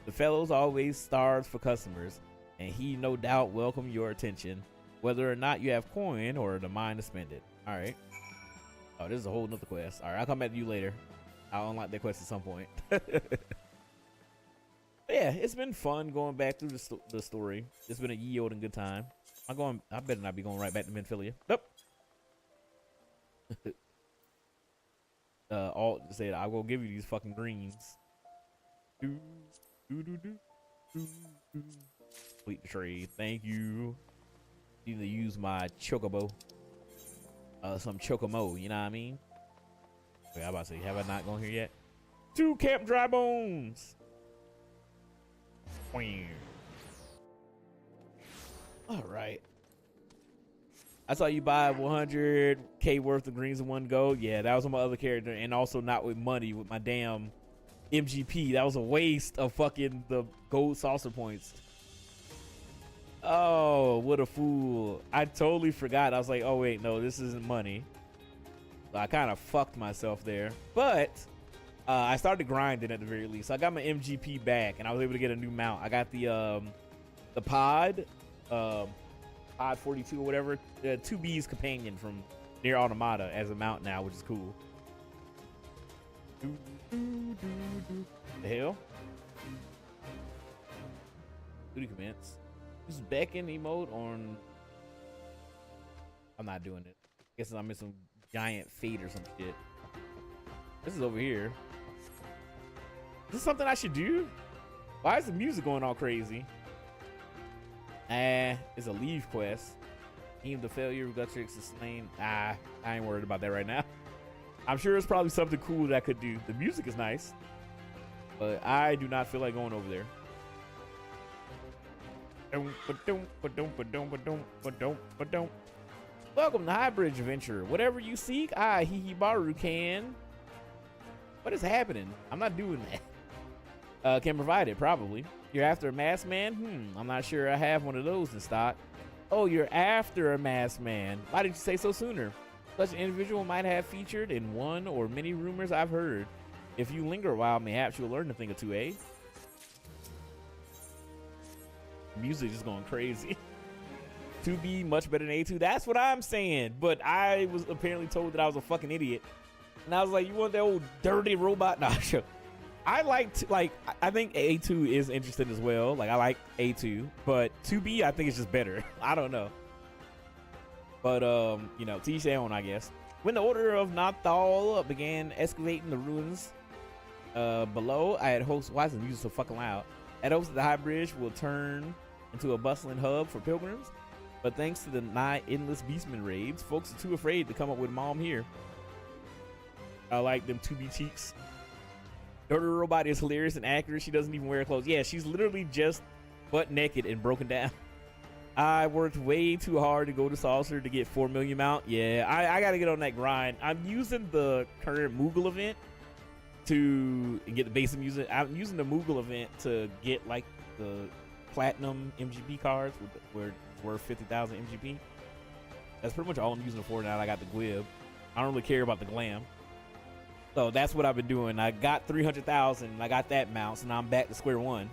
The fellow's always starves for customers, and he no doubt welcome your attention, whether or not you have coin or the mind to spend it. All right. Oh, this is a whole nother quest. All right, I'll come back to you later. I'll unlock that quest at some point. Yeah, it's been fun going back through the story. It's been a yield and good time. I better not be going right back to Minfilia. Nope. Alt said, I will give you these fucking greens. Complete the trade. Thank you. Need to use my chocobo. Some chocomo, you know what I mean? Wait, I'm about to say, have I not gone here yet? 2 Camp Dry Bones. All right. I saw you buy 100K worth of greens in one go. Yeah, that was on my other character, and also not with money, with my damn MGP. That was a waste of fucking the gold saucer points. Oh, what a fool. I totally forgot. I was like, oh wait, no, this isn't money. So I kind of fucked myself there. But I started grinding at the very least. So I got my MGP back, and I was able to get a new mount. I got the pod, pod 42 or whatever, 2B's companion from near Automata as a mount now, which is cool. The hell? Duty commence. Use beckon emote on. I'm not doing it. Guess I'm in some giant fate or some shit. This is over here. Is this something I should do? Why is the music going all crazy? It's a leave quest. Team the failure, Gutrix is slain. I ain't worried about that right now. I'm sure it's probably something cool that I could do. The music is nice, but I do not feel like going over there. Welcome to High Bridge Adventure. Whatever you seek, Hihibaru can. What is happening? I'm not doing that. Can provide it, probably. You're after a masked man? I'm not sure I have one of those in stock. Oh, you're after a masked man. Why didn't you say so sooner? Such an individual might have featured in one or many rumors I've heard. If you linger a while, mayhaps you'll learn a thing or two, eh? Music is going crazy. 2B much better than A2. That's what I'm saying. But I was apparently told that I was a fucking idiot. And I was like, you want that old dirty robot? Nah, sure. I think A2 is interesting as well. Like, I like A2, but 2B I think it's just better. I don't know. But, you know, to each their own, I guess. When the Order of Nathal began excavating the ruins below, I had hopes. Why is the music so fucking loud? I had hopes that the High Bridge will turn into a bustling hub for pilgrims. But thanks to the nigh endless beastman raids, folks are too afraid to come up with mom here. I like them 2B cheeks. Dirty robot is hilarious and accurate. She doesn't even wear clothes. Yeah, she's literally just butt naked and broken down. I worked way too hard to go to Saucer to get 4 million mount. Yeah, I gotta get on that grind. I'm using the current Moogle event to get the basic music. I'm using the Moogle event to get like the platinum MGP cards where it's worth 50,000 MGP. That's pretty much all I'm using it for now. I got the Gwib. I don't really care about the glam. So that's what I've been doing. I got 300,000 and I got that mount, so now I'm back to square one.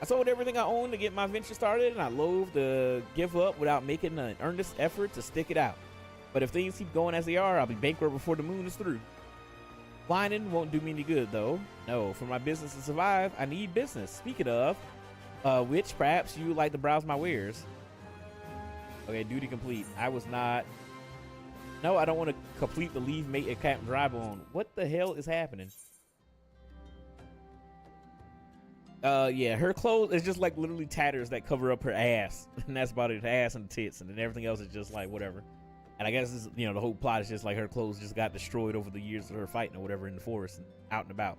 I sold everything I owned to get my venture started, and I loathe to give up without making an earnest effort to stick it out. But if things keep going as they are, I'll be bankrupt before the moon is through. Whining won't do me any good, though. No, for my business to survive, I need business. Speaking of, which perhaps you would like to browse my wares. Okay, duty complete. I was not. No, I don't want to complete the leave mate at Captain Drybone. What the hell is happening? Yeah, her clothes is just like literally tatters that cover up her ass, and that's about it. Her ass and tits, and then everything else is just like whatever. And I guess this, you know, the whole plot is just like her clothes just got destroyed over the years of her fighting or whatever in the forest and out and about.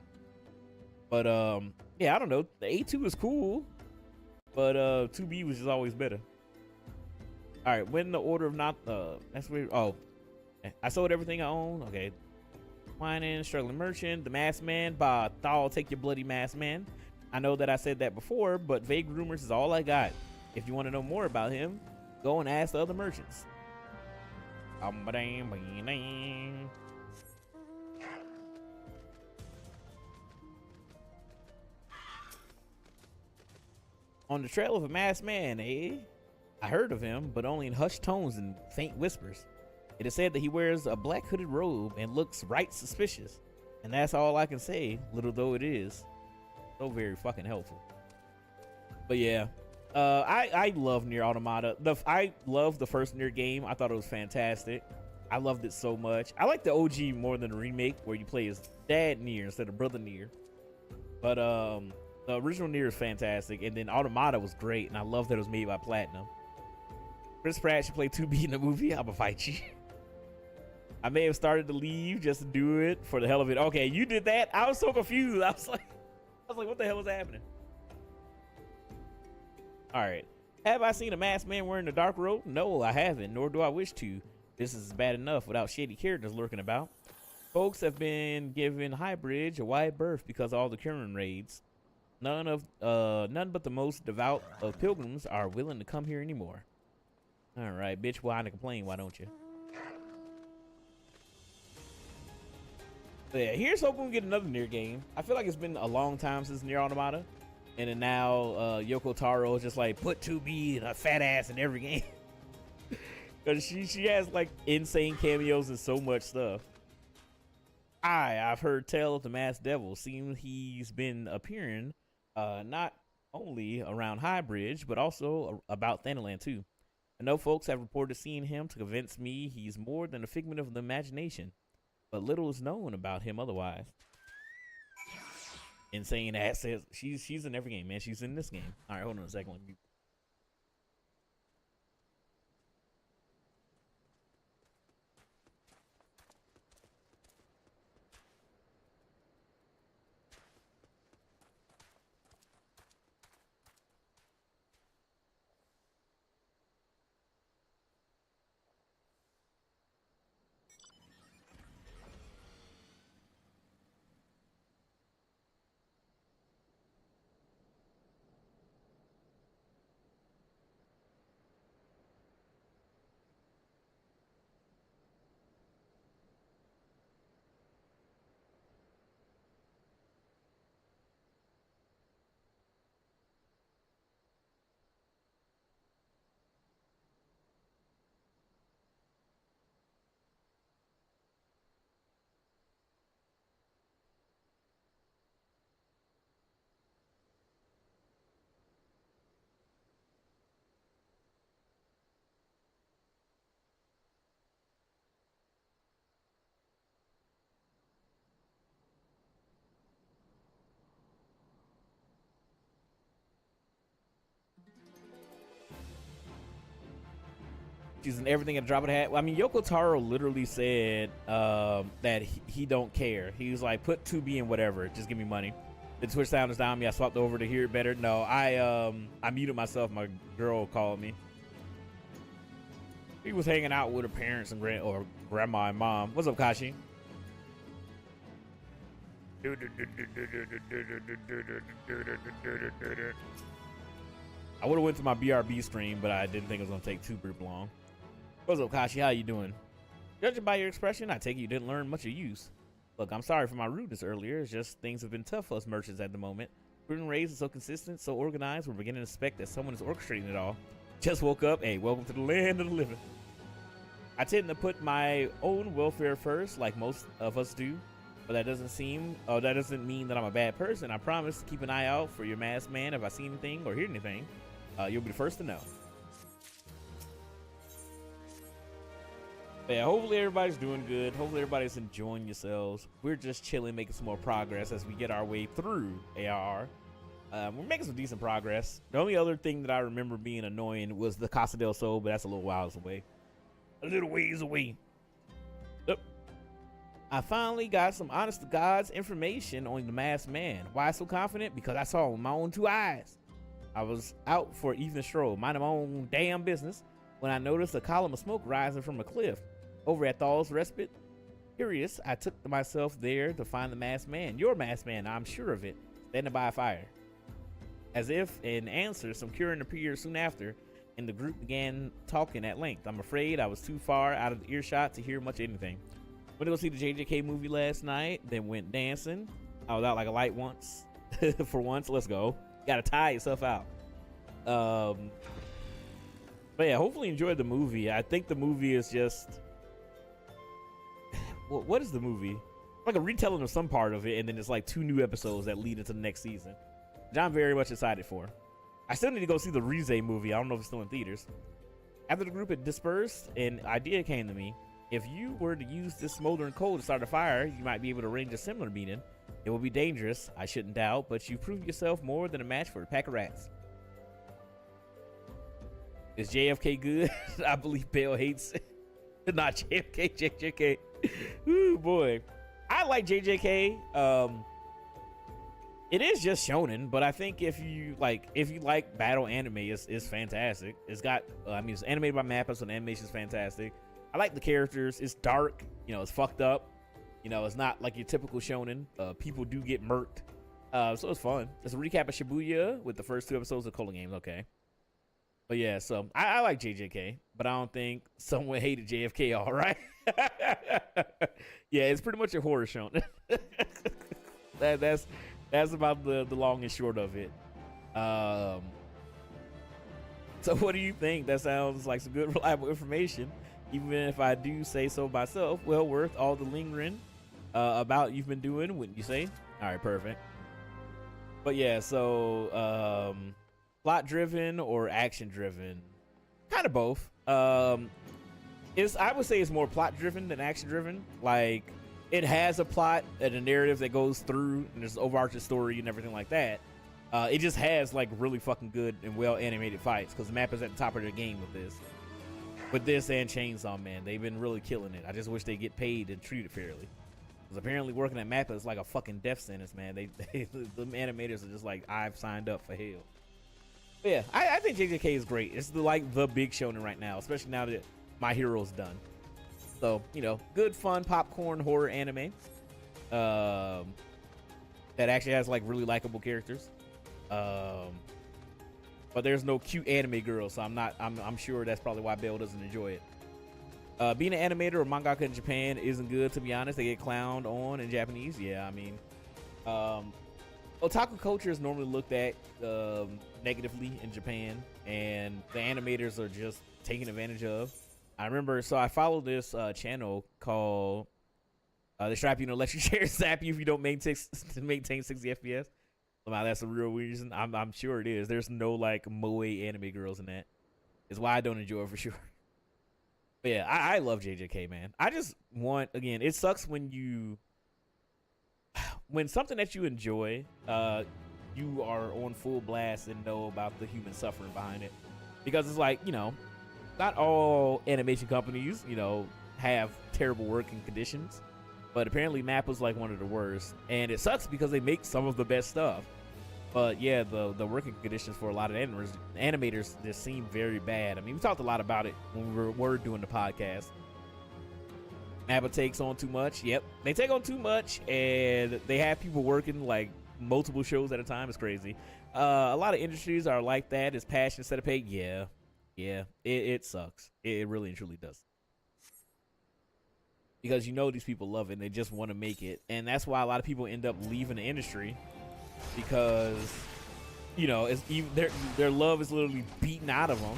But yeah, I don't know. The A2 is cool, but 2B was just always better. All right, when the order of not that's weird. Oh, I sold everything I own. Okay, whining, struggling merchant, the masked man. Bah, Thal, take your bloody masked man. I know that I said that before, but vague rumors is all I got. If you want to know more about him, go and ask the other merchants. On the trail of a masked man, eh? I heard of him, but only in hushed tones and faint whispers. It is said that he wears a black hooded robe and looks right suspicious. And that's all I can say, little though it is. So very fucking helpful. But yeah, I love Nier Automata. I love the first Nier game. I thought it was fantastic. I loved it so much. I like the OG more than the remake where you play as dad Nier instead of brother Nier. But the original Nier is fantastic, and then Automata was great, and I love that it was made by Platinum. Chris Pratt should play 2B in the movie. I'ma fight you. I may have started to leave just to do it for the hell of it. Okay, you did that. I was so confused. I was like, what the hell was happening? All right. Have I seen a masked man wearing a dark robe? No, I haven't, nor do I wish to. This is bad enough without shady characters lurking about. Folks have been giving Highbridge a wide berth because of all the Kieran raids. None but the most devout of pilgrims are willing to come here anymore. All right, bitch, whine and complain, why don't you? But yeah, here's hoping we get another Nier game. I feel like it's been a long time since Nier Automata. And then now Yoko Taro is just like, put 2B and a fat ass in every game. Because she has like insane cameos and so much stuff. I've heard tell of the Masked Devil. Seems he's been appearing not only around Highbridge, but also about Thanaland too. I know folks have reported seeing him to convince me he's more than a figment of the imagination. But little is known about him otherwise. Insane ass says she's in every game, man. She's in this game. All right, hold on a second. Let me... She's in everything at a drop of the hat. Well, I mean, Yoko Taro literally said that he don't care. He was like, put 2B in whatever. Just give me money. The Twitch sound is down. Me, I swapped over to hear it better. No, I muted myself. My girl called me. He was hanging out with her parents and grandma and mom. What's up, Kashi? I would have went to my BRB stream, but I didn't think it was gonna take too long. What's up, Kashi? How you doing? Judging by your expression, I take it you didn't learn much of use. Look, I'm sorry for my rudeness earlier. It's just things have been tough for us merchants at the moment. Prudent raids are so consistent, so organized, we're beginning to suspect that someone is orchestrating it all. Just woke up. Hey, welcome to the land of the living. I tend to put my own welfare first, like most of us do. But that doesn't mean that I'm a bad person. I promise to keep an eye out for your masked man. If I see anything or hear anything, you'll be the first to know. But yeah, hopefully everybody's doing good. Hopefully everybody's enjoying yourselves. We're just chilling, making some more progress as we get our way through ARR. We're making some decent progress. The only other thing that I remember being annoying was the Casa del Sol, but that's a little whiles away. A little ways away. Yep. I finally got some honest to God's information on the masked man. Why so confident? Because I saw him with my own 2 eyes. I was out for an evening stroll, minding my own damn business, when I noticed a column of smoke rising from a cliff over at Thal's Respite. Curious, I took myself there to find the masked man. Your masked man, I'm sure of it, standing by a fire. As if in answer, some Kieran appeared soon after, and the group began talking at length. I'm afraid I was too far out of the earshot to hear much of anything. Went to go see the JJK movie last night, then went dancing. I was out like a light once. For once, let's go. Gotta tie yourself out. But yeah, hopefully you enjoyed the movie. I think the movie is just... what is the movie? Like a retelling of some part of it, and then it's like 2 new episodes that lead into the next season, which I'm very much excited for. I still need to go see the Rize movie. I don't know if it's still in theaters. After the group had dispersed, an idea came to me. If you were to use this smoldering coal to start a fire, you might be able to arrange a similar meeting. It will be dangerous, I shouldn't doubt, but you proved yourself more than a match for a pack of rats. Is JFK good? I believe Bale hates it. Not JFK, JJK. Ooh, boy. I like JJK. It is just shonen, but I think if you like battle anime, it's fantastic. It's got, it's animated by Mappa, so the animation's fantastic. I like the characters. It's dark, it's fucked up. It's not like your typical shonen. People do get murked. So it's fun. It's a recap of Shibuya with the first 2 episodes of Cola Games. Okay. But yeah, so I like JJK, but I don't think someone hated JFK, all right? Yeah, it's pretty much a horror shonen. That's about the long and short of it. So what do you think? That sounds like some good, reliable information. Even if I do say so myself, well worth all the lingering about you've been doing, wouldn't you say? All right, perfect. But yeah, so plot driven or action driven? Kind of both. I would say it's more plot driven than action driven. Like, it has a plot and a narrative that goes through, and there's an overarching story and everything like that. It just has like really fucking good and well animated fights, because the map is at the top of their game with this. With this and Chainsaw Man, they've been really killing it. I just wish they get paid and treated fairly. Because apparently working at Mappa is like a fucking death sentence, man. The animators are just like, I've signed up for hell. But yeah, I think JJK is great. It's the big shonen right now, especially now that My Hero's done. So, good fun popcorn horror anime that actually has like really likable characters. But there's no cute anime girl, so I'm sure that's probably why Belle doesn't enjoy it. Being an animator or mangaka in Japan isn't good, to be honest. They get clowned on in Japanese. Yeah, otaku culture is normally looked at negatively in Japan, and the animators are just taken advantage of. I remember, so I follow this channel called they strap you in an electric chair, zap you if you don't maintain 60 FPS. Somehow that's a real reason. I'm sure it is. There's no like moe anime girls in that. It's why I don't enjoy it for sure. But yeah, I love JJK, man. I just want, again, it sucks when something that you enjoy, you are on full blast and know about the human suffering behind it. Because it's like, not all animation companies, have terrible working conditions. But apparently Mappa's like one of the worst. And it sucks because they make some of the best stuff. But yeah, the working conditions for a lot of animators just seem very bad. We talked a lot about it when we were doing the podcast. Mappa takes on too much. Yep, they take on too much, and they have people working like multiple shows at a time. It's crazy. A lot of industries are like that. It's passion instead of pay. Yeah, it sucks. It really and truly does. Because these people love it and they just want to make it. And that's why a lot of people end up leaving the industry. Because, it's even, their love is literally beaten out of them.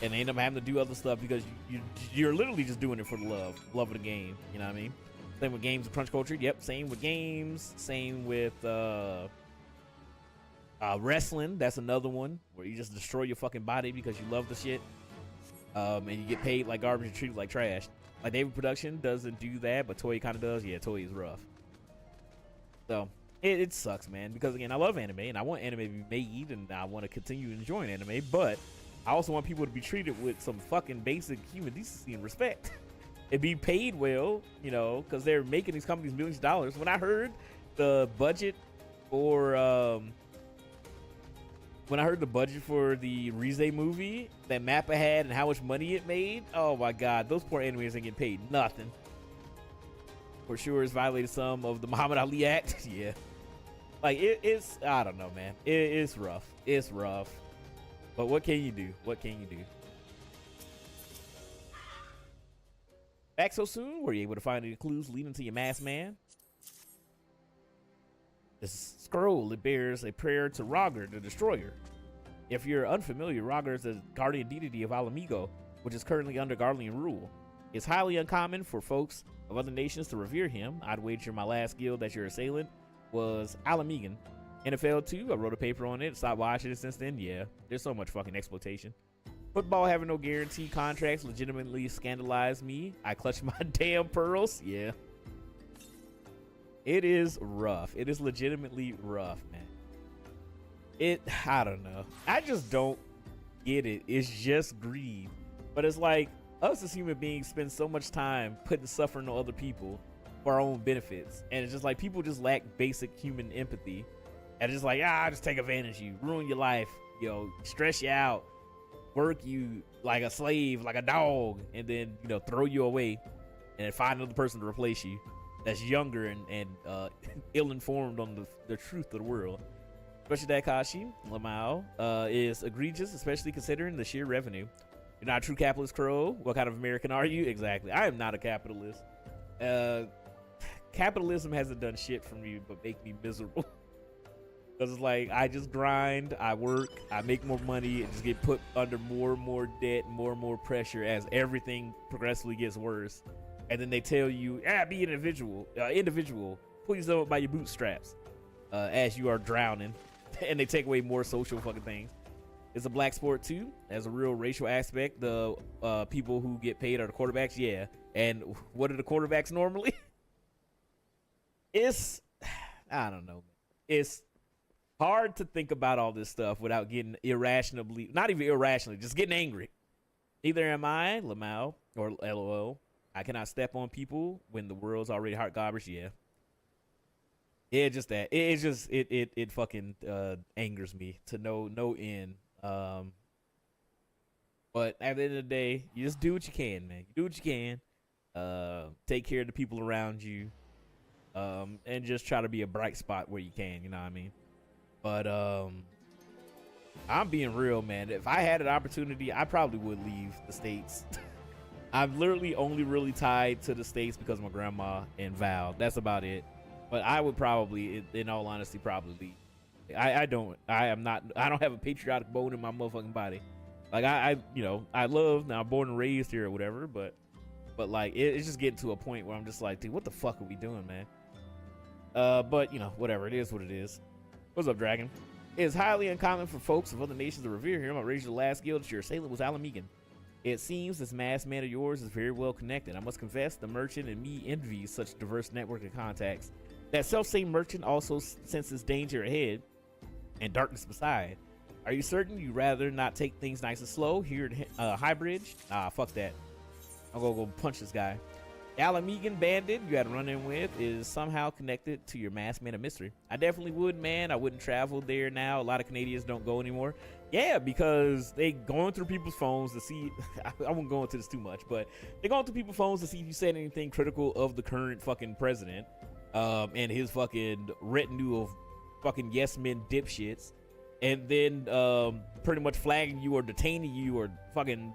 And they end up having to do other stuff because you're literally just doing it for the love of the game. You know what I mean? Same with games and crunch culture. Yep, same with games. Same with wrestling. That's another one where you just destroy your fucking body because you love the shit. And you get paid like garbage and treated like trash. Like David Production doesn't do that, but Toei kind of does. Yeah, Toei is rough. So it sucks, man, because again, I love anime and I want anime to be made and I want to continue enjoying anime, but I also want people to be treated with some fucking basic human decency and respect and be paid well, you know, because they're making these companies millions of dollars. When I heard the budget for the Rize movie that Mappa had and how much money it made, oh my god, those poor animators ain't getting paid nothing. For sure, it's violated some of the Muhammad Ali Act. Yeah, like it's I don't know, man. It's rough. It's rough. But what can you do? What can you do? Back so soon? Were you able to find any clues leading to your masked man? This scroll, it bears a prayer to Roger, the Destroyer. If you're unfamiliar, Roger is the guardian deity of Alamigo, which is currently under Garlean rule. It's highly uncommon for folks of other nations to revere him. I'd wager my last guild that your assailant was Alamigan. NFL 2, I wrote a paper on it. Stopped watching it since then. Yeah, there's so much fucking exploitation. Football having no guarantee contracts legitimately scandalized me. I clutched my damn pearls. Yeah. It is rough. It is legitimately rough, man. I don't know. I just don't get it. It's just greed. But it's like, us as human beings spend so much time putting suffering on other people for our own benefits. And it's just like, people just lack basic human empathy. And it's just like, just take advantage of you, ruin your life, stress you out, work you like a slave, like a dog, and then, throw you away and then find another person to replace you that's younger and ill-informed on the truth of the world. Especially Dakashi Lamau is egregious, especially considering the sheer revenue. You're not a true capitalist, Crow. What kind of American are you? Exactly. I am not a capitalist. Capitalism hasn't done shit for me but make me miserable. Because it's like, I just grind, I work, I make more money, and just get put under more and more debt, more and more pressure as everything progressively gets worse. And then they tell you, be an individual. Pull yourself up by your bootstraps as you are drowning. And they take away more social fucking things. It's a black sport too. Has a real racial aspect. The people who get paid are the quarterbacks. Yeah. And what are the quarterbacks normally? I don't know. It's hard to think about all this stuff without getting not even irrationally, just getting angry. Neither am I, Lamau, or LOL. I cannot step on people when the world's already hot garbage. Yeah. Yeah, just that. It fucking angers me to no end. But at the end of the day, you just do what you can, man. You do what you can. Take care of the people around you. And just try to be a bright spot where you can, you know what I mean? But I'm being real, man. If I had an opportunity, I probably would leave the States. I'm literally only really tied to the States because of my grandma and Val. That's about it. But I would probably, in all honesty, probably leave. I don't have a patriotic bone in my motherfucking body. Like I love, now I'm born and raised here or whatever, but like it's just getting to a point where I'm just like, dude, what the fuck are we doing, man? But whatever, it is what it is. What's up, Dragon? It is highly uncommon for folks of other nations to revere him. I raised the last guild your assailant was Alamigan. It seems this masked man of yours is very well connected. I must confess, the merchant and me envy such diverse network of contacts. That self-same merchant also senses danger ahead and darkness beside. Are you certain you'd rather not take things nice and slow here at High Bridge? Fuck that. I'm gonna go punch this guy. Alamigan bandit you had a run-in with is somehow connected to your masked man of mystery. I definitely would, man. I wouldn't travel there now. A lot of Canadians don't go anymore. Yeah, because they going through people's phones to see. I won't go into this too much, but they're going through people's phones to see if you said anything critical of the current fucking president. And his fucking retinue of fucking yes men dipshits, and then pretty much flagging you or detaining you or fucking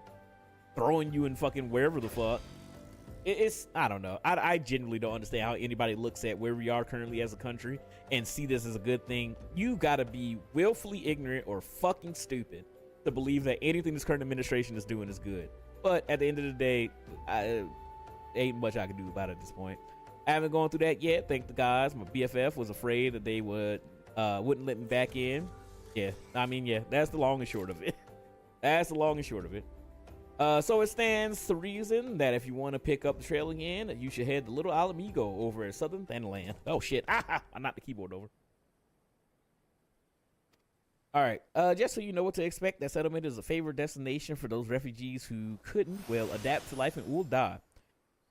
throwing you in fucking wherever the fuck. I don't know. I genuinely don't understand how anybody looks at where we are currently as a country and see this as a good thing. You gotta be willfully ignorant or fucking stupid to believe that anything this current administration is doing is good. But at the end of the day, ain't much I can do about it at this point. I haven't gone through that yet. Thank the guys. My BFF was afraid that they wouldn't let me back in. Yeah, I mean, yeah, that's the long and short of it. That's the long and short of it. So it stands to reason that if you want to pick up the trail again, you should head to Little Alamigo over at Southern Thanaland. Oh shit! I knocked the keyboard over. All right, just so you know what to expect, that settlement is a favorite destination for those refugees who couldn't, well, adapt to life in Ul'dah.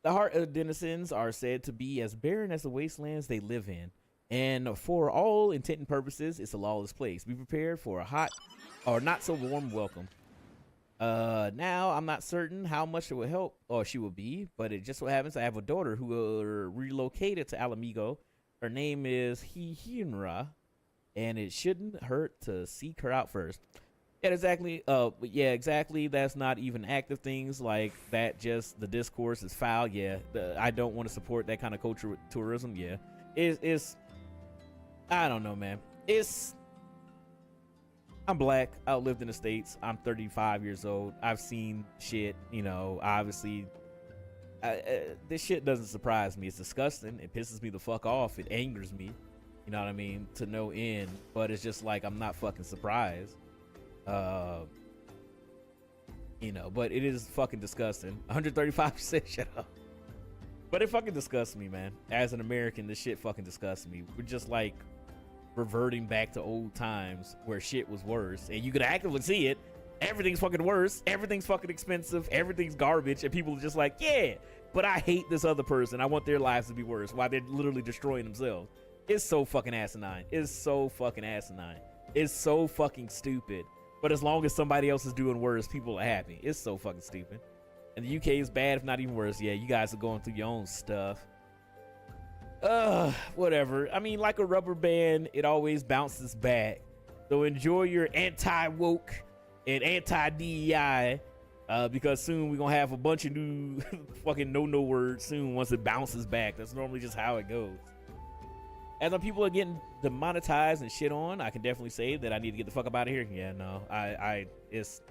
The heart of denizens are said to be as barren as the wastelands they live in, and for all intent and purposes, it's a lawless place. Be prepared for a hot or not so warm welcome. Now I'm not certain how much it will help or she will be, but it just so happens I have a daughter who relocated to Alamigo. Her name is Hihinra, and it shouldn't hurt to seek her out first. Yeah, exactly. Yeah, exactly. That's not even active things like that. Just the discourse is foul. Yeah, I don't want to support that kind of culture tourism. Yeah, it's I don't know, man. I'm black. I lived in the States. I'm 35 years old. I've seen shit. You know, obviously, this shit doesn't surprise me. It's disgusting. It pisses me the fuck off. It angers me. You know what I mean? To no end. But it's just like I'm not fucking surprised. You know, but it is fucking disgusting. 135%. Shut up. But it fucking disgusts me, man. As an American, this shit fucking disgusts me. We're just like reverting back to old times where shit was worse, and you could actively see it. Everything's fucking worse. Everything's fucking expensive. Everything's garbage, and people are just like, yeah, but I hate this other person. I want their lives to be worse while they're literally destroying themselves. It's so fucking asinine. It's so fucking asinine. It's so fucking stupid. But as long as somebody else is doing worse, people are happy. It's so fucking stupid. And the UK is bad, if not even worse. Yeah, you guys are going through your own stuff. Whatever. I mean, like a rubber band, it always bounces back. So enjoy your anti-woke and anti-DEI, because soon we're gonna have a bunch of new fucking no words soon once it bounces back. That's normally just how it goes. As some people are getting demonetized and shit on, I can definitely say that I need to get the fuck up out of here. Yeah, no, it's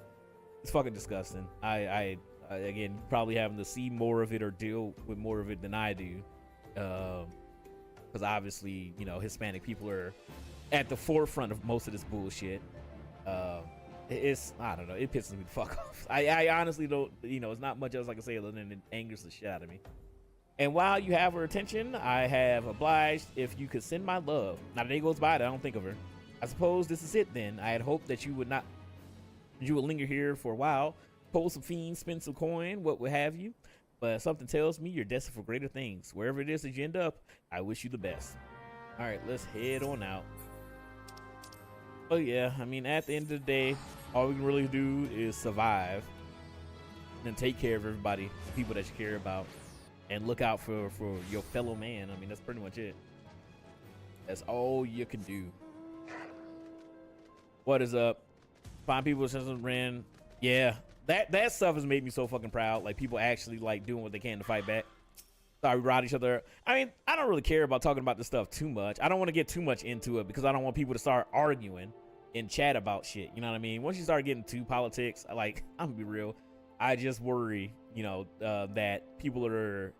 fucking disgusting. I again, probably having to see more of it or deal with more of it than I do. Because obviously, you know, Hispanic people are at the forefront of most of this bullshit. It's, I don't know, it pisses me the fuck off. I honestly don't, you know, it's not much else I can say other than it angers the shit out of me. And while you have her attention, I have obliged if you could send my love. Not a day goes by that I don't think of her. I suppose this is it then. I had hoped that you would linger here for a while, pull some fiends, spend some coin, what would have you. But something tells me you're destined for greater things. Wherever it is that you end up, I wish you the best. All right, let's head on out. Oh yeah, I mean, at the end of the day, all we can really do is survive and take care of everybody, the people that you care about, and look out for your fellow man. I mean, that's pretty much it. That's all you can do. What is up? Find people since ran. Yeah, that stuff has made me so fucking proud. Like, people actually like doing what they can to fight back. Sorry, we ride each other. I mean, I don't really care about talking about this stuff too much. I don't want to get too much into it because I don't want people to start arguing in chat about shit. You know what I mean? Once you start getting to politics, like, I'm gonna be real, I just worry, you know, that people are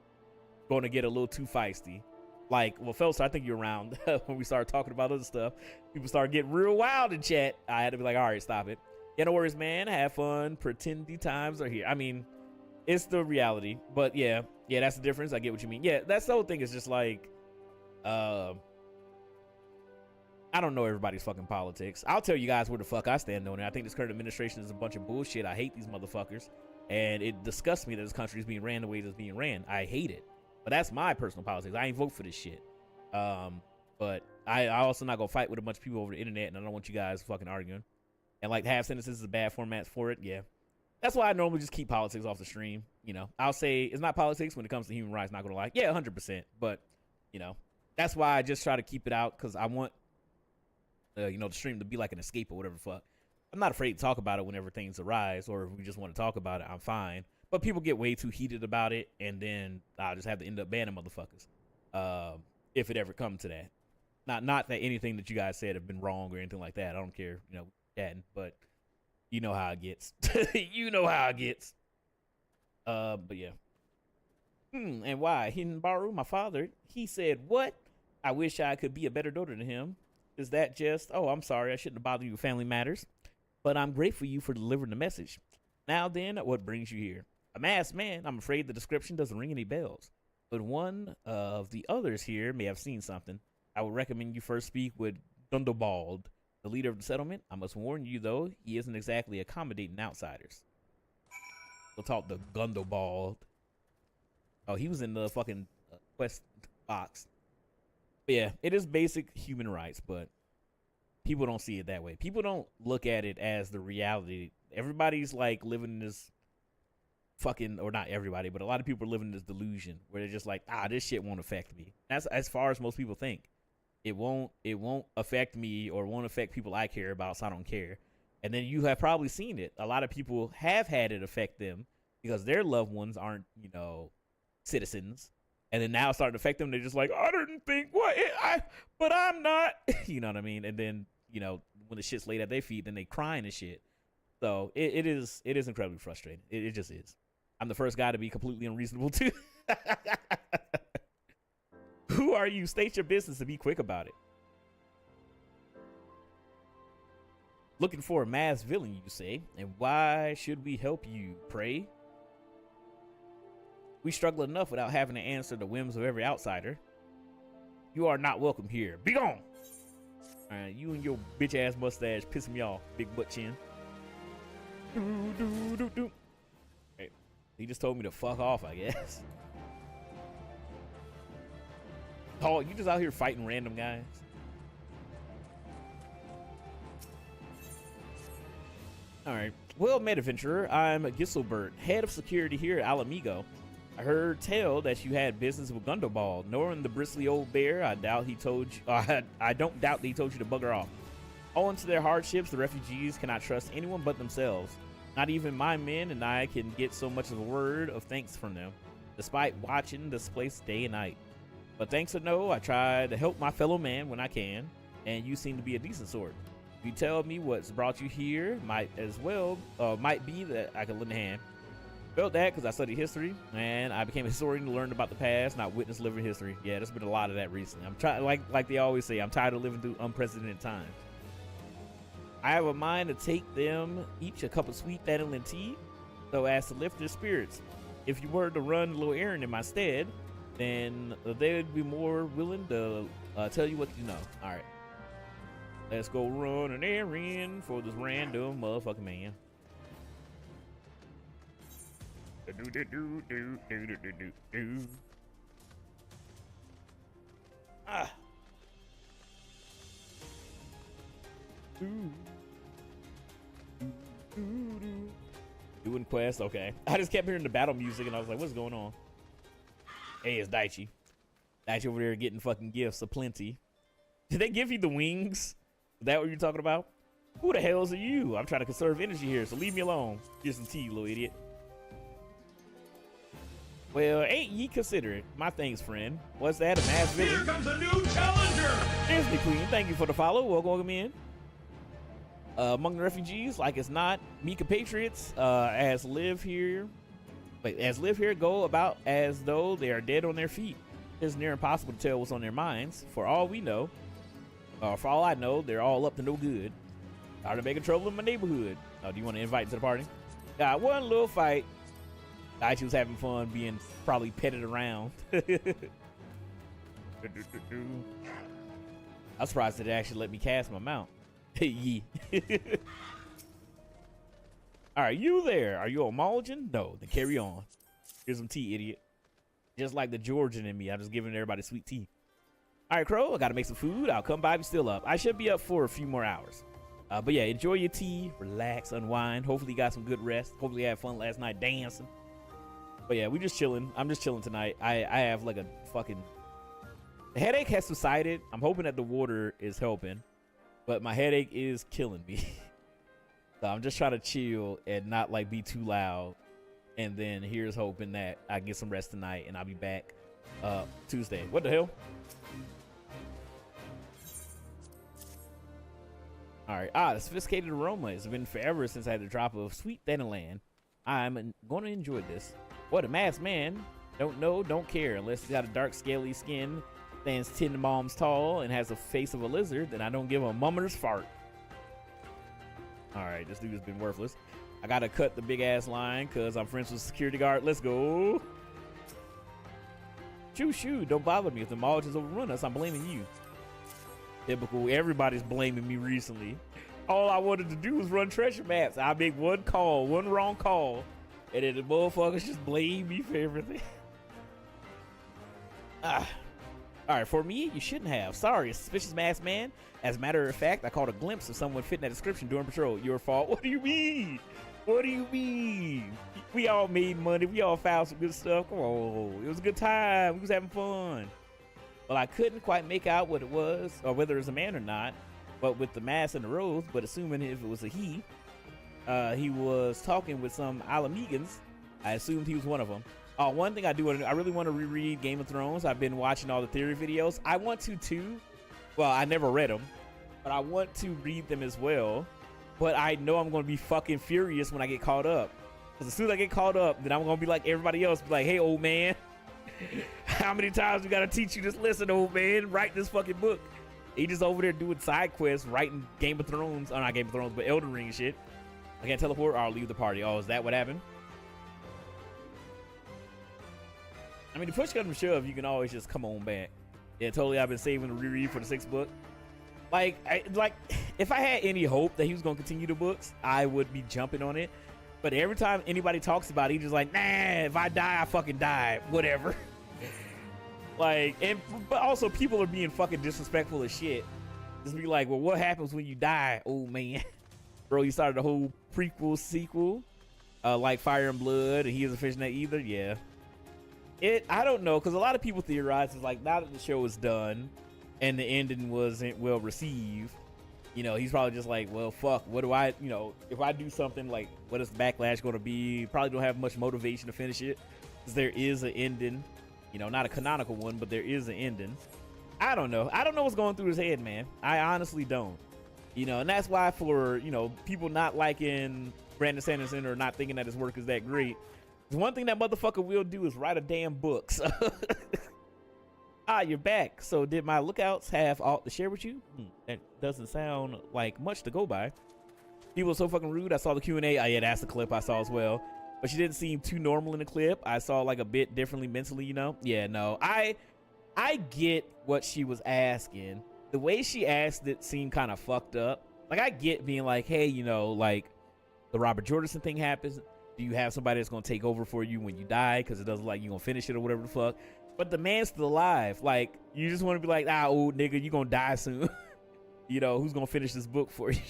going to get a little too feisty. Like, well, Phelps, I think you're around when we started talking about other stuff. People start getting real wild in chat. I had to be like, all right, stop it. Yeah, no worries, man. Have fun. Pretend the times are here. I mean, it's the reality. But yeah, that's the difference. I get what you mean. Yeah, that's the whole thing. Is just like, I don't know everybody's fucking politics. I'll tell you guys where the fuck I stand on it. I think this current administration is a bunch of bullshit. I hate these motherfuckers. And it disgusts me that this country is being ran the way it's being ran. I hate it. But that's my personal politics. I ain't vote for this shit. But I also not gonna fight with a bunch of people over the internet, and I don't want you guys fucking arguing. And like, half sentences is a bad format for it. Yeah, that's why I normally just keep politics off the stream. You know, I'll say it's not politics when it comes to human rights. Not gonna lie. Yeah, 100%. But you know, that's why I just try to keep it out, because I want you know, the stream to be like an escape or whatever the fuck. I'm not afraid to talk about it whenever things arise, or if we just want to talk about it, I'm fine. But people get way too heated about it, and then I'll just have to end up banning motherfuckers. If it ever comes to that. Not that anything that you guys said have been wrong or anything like that. I don't care, you know, chatting, but you know how it gets. You know how it gets. But yeah. And why? Hinbaru, my father, he said, what? I wish I could be a better daughter than him. Is that just, oh, I'm sorry, I shouldn't have bothered you with family matters. But I'm grateful for you for delivering the message. Now then, what brings you here? A masked man. I'm afraid the description doesn't ring any bells. But one of the others here may have seen something. I would recommend you first speak with Gundobald, the leader of the settlement. I must warn you, though, he isn't exactly accommodating outsiders. We'll talk to Gundobald. Oh, he was in the fucking quest box. But yeah, it is basic human rights, but people don't see it that way. People don't look at it as the reality. Everybody's like living in this fucking, or not everybody, but a lot of people are living in this delusion where they're just like, this shit won't affect me. That's as far as most people think. It won't affect me or won't affect people I care about, so I don't care. And then you have probably seen it. A lot of people have had it affect them because their loved ones aren't, citizens. And then now it's starting to affect them. They're just like, I didn't think but I'm not. You know what I mean? And then, when the shit's laid at their feet, then they crying and shit. So it is incredibly frustrating. It just is. I'm the first guy to be completely unreasonable too. Who are you? State your business and be quick about it. Looking for a masked villain, you say? And why should we help you, pray? We struggle enough without having to answer the whims of every outsider. You are not welcome here. Be gone! Alright, you and your bitch ass mustache pissing me off, big butt chin. Hey, he just told me to fuck off, I guess. Oh, you just out here fighting random guys? Alright. Well met, adventurer. I'm Giselbert, head of security here at Alamigo. I heard tell that you had business with Gundobald. Knowing the bristly old bear, I doubt he told you. I don't doubt that he told you to bugger off. Owing to their hardships, the refugees cannot trust anyone but themselves. Not even my men and I can get so much of a word of thanks from them, despite watching this place day and night. But thanks or no, I try to help my fellow man when I can, and you seem to be a decent sort. If you tell me what's brought you here, might be that I can lend a hand. Felt that because I studied history and I became a historian to learn about the past, not witness living history. Yeah, there's been a lot of that recently. I'm trying, like they always say, I'm tired of living through unprecedented times. I have a mind to take them each a cup of sweet vanilla tea, so as to lift their spirits. If you were to run a little errand in my stead, then they'd be more willing to tell you what you know. All right, let's go run an errand for this random motherfucking man. Ah. Doing quest, okay. I just kept hearing the battle music and I was like, what's going on? Hey, it's Daichi. Daichi over there getting fucking gifts aplenty. Did they give you the wings? Is that what you're talking about? Who the hells are you? I'm trying to conserve energy here, so leave me alone. Here's some tea, you little idiot. Well, ain't ye considerate? My thanks, friend. What's that, a mass visit? Here comes a new challenger! Disney Queen, thank you for the follow. Welcome in. Among the refugees, like it's not, me compatriots, as live here go about as though they are dead on their feet. It's near impossible to tell what's on their minds. For all we know, for all I know, they're all up to no good. Are they making trouble in my neighborhood? Oh, do you want to invite to the party? Got one little fight. Daichi was having fun being probably petted around. I'm surprised that it actually let me cast my mount. Yee. Alright, you there? Are you a Mulligan? No, then carry on. Here's some tea, idiot. Just like the Georgian in me, I'm just giving everybody sweet tea. Alright, Crow, I gotta make some food. I'll come by if you're still up. I should be up for a few more hours. But yeah, enjoy your tea, relax, unwind. Hopefully you got some good rest. Hopefully you had fun last night dancing. But yeah, we just chilling. I'm just chilling tonight. I have like a fucking... The headache has subsided. I'm hoping that the water is helping. But my headache is killing me. So I'm just trying to chill and not like be too loud. And then here's hoping that I get some rest tonight and I'll be back Tuesday. What the hell? All right. The sophisticated aroma. It's been forever since I had a drop of sweet Thanaland. I'm going to enjoy this. What a masked man. Don't know, don't care. Unless he's got a dark, scaly skin, stands 10 moms tall, and has the face of a lizard, then I don't give a mummer's fart. All right, this dude has been worthless. I gotta cut the big ass line because I'm friends with security guard. Let's go. Shoo, don't bother me. If the mall just overrun us, I'm blaming you. Typical. Everybody's blaming me recently. All I wanted to do was run treasure maps. I make one call, one wrong call, and then the motherfuckers just blame me for everything. All right, for me, you shouldn't have. Sorry, suspicious masked man. As a matter of fact, I caught a glimpse of someone fitting that description during patrol. Your fault. What do you mean? What do you mean? We all made money. We all found some good stuff. Come on. It was a good time. We was having fun. Well, I couldn't quite make out what it was or whether it was a man or not, but with the mask and the robes, but assuming if it was a he was talking with some Alamegans. I assumed he was one of them. One thing I really want to reread Game of Thrones. I've been watching all the theory videos. I want to too. Well, I never read them, but I want to read them as well. But I know I'm going to be fucking furious when I get caught up. Because as soon as I get caught up, then I'm going to be like everybody else. Be like, hey, old man. How many times we got to teach you this lesson, old man? Write this fucking book. He just over there doing side quests, writing Game of Thrones. Oh, not Game of Thrones, but Elden Ring shit. I can't teleport or I'll leave the party. Oh, is that what happened? I mean, the push comes to shove, you can always just come on back. Yeah, totally. I've been saving the reread for the 6th book. Like, if I had any hope that he was going to continue the books, I would be jumping on it. But every time anybody talks about it, he's just like, nah, if I die, I fucking die. Whatever. Like, but also people are being fucking disrespectful as shit. Just be like, well, what happens when you die, old man? Bro, you started a whole prequel, sequel, like Fire and Blood, and he isn't finishing that either. Yeah. I don't know, because a lot of people theorize it's like now that the show is done and the ending wasn't well received, you know, he's probably just like, well, fuck, what do I, you know, if I do something, like, what is the backlash going to be? Probably don't have much motivation to finish it because there is an ending, you know, not a canonical one, but there is an ending. I don't know what's going through his head, man. I honestly don't, you know, and that's why for, you know, people not liking Brandon Sanderson or not thinking that his work is that great, one thing that motherfucker will do is write a damn book. So you're back. So did my lookouts have alt to share with you? That doesn't sound like much to go by. People were so fucking rude. I saw the Q&A. Yeah, that's the clip I saw as well. But she didn't seem too normal in the clip. I saw like a bit differently mentally, you know? Yeah, no. I get what she was asking. The way she asked it seemed kind of fucked up. Like, I get being like, hey, you know, like the Robert Jordanson thing happens. Do you have somebody that's going to take over for you when you die because it doesn't like you're going to finish it or whatever the fuck? But the man's still alive. Like, you just want to be like, old nigga, you going to die soon. You know, who's going to finish this book for you?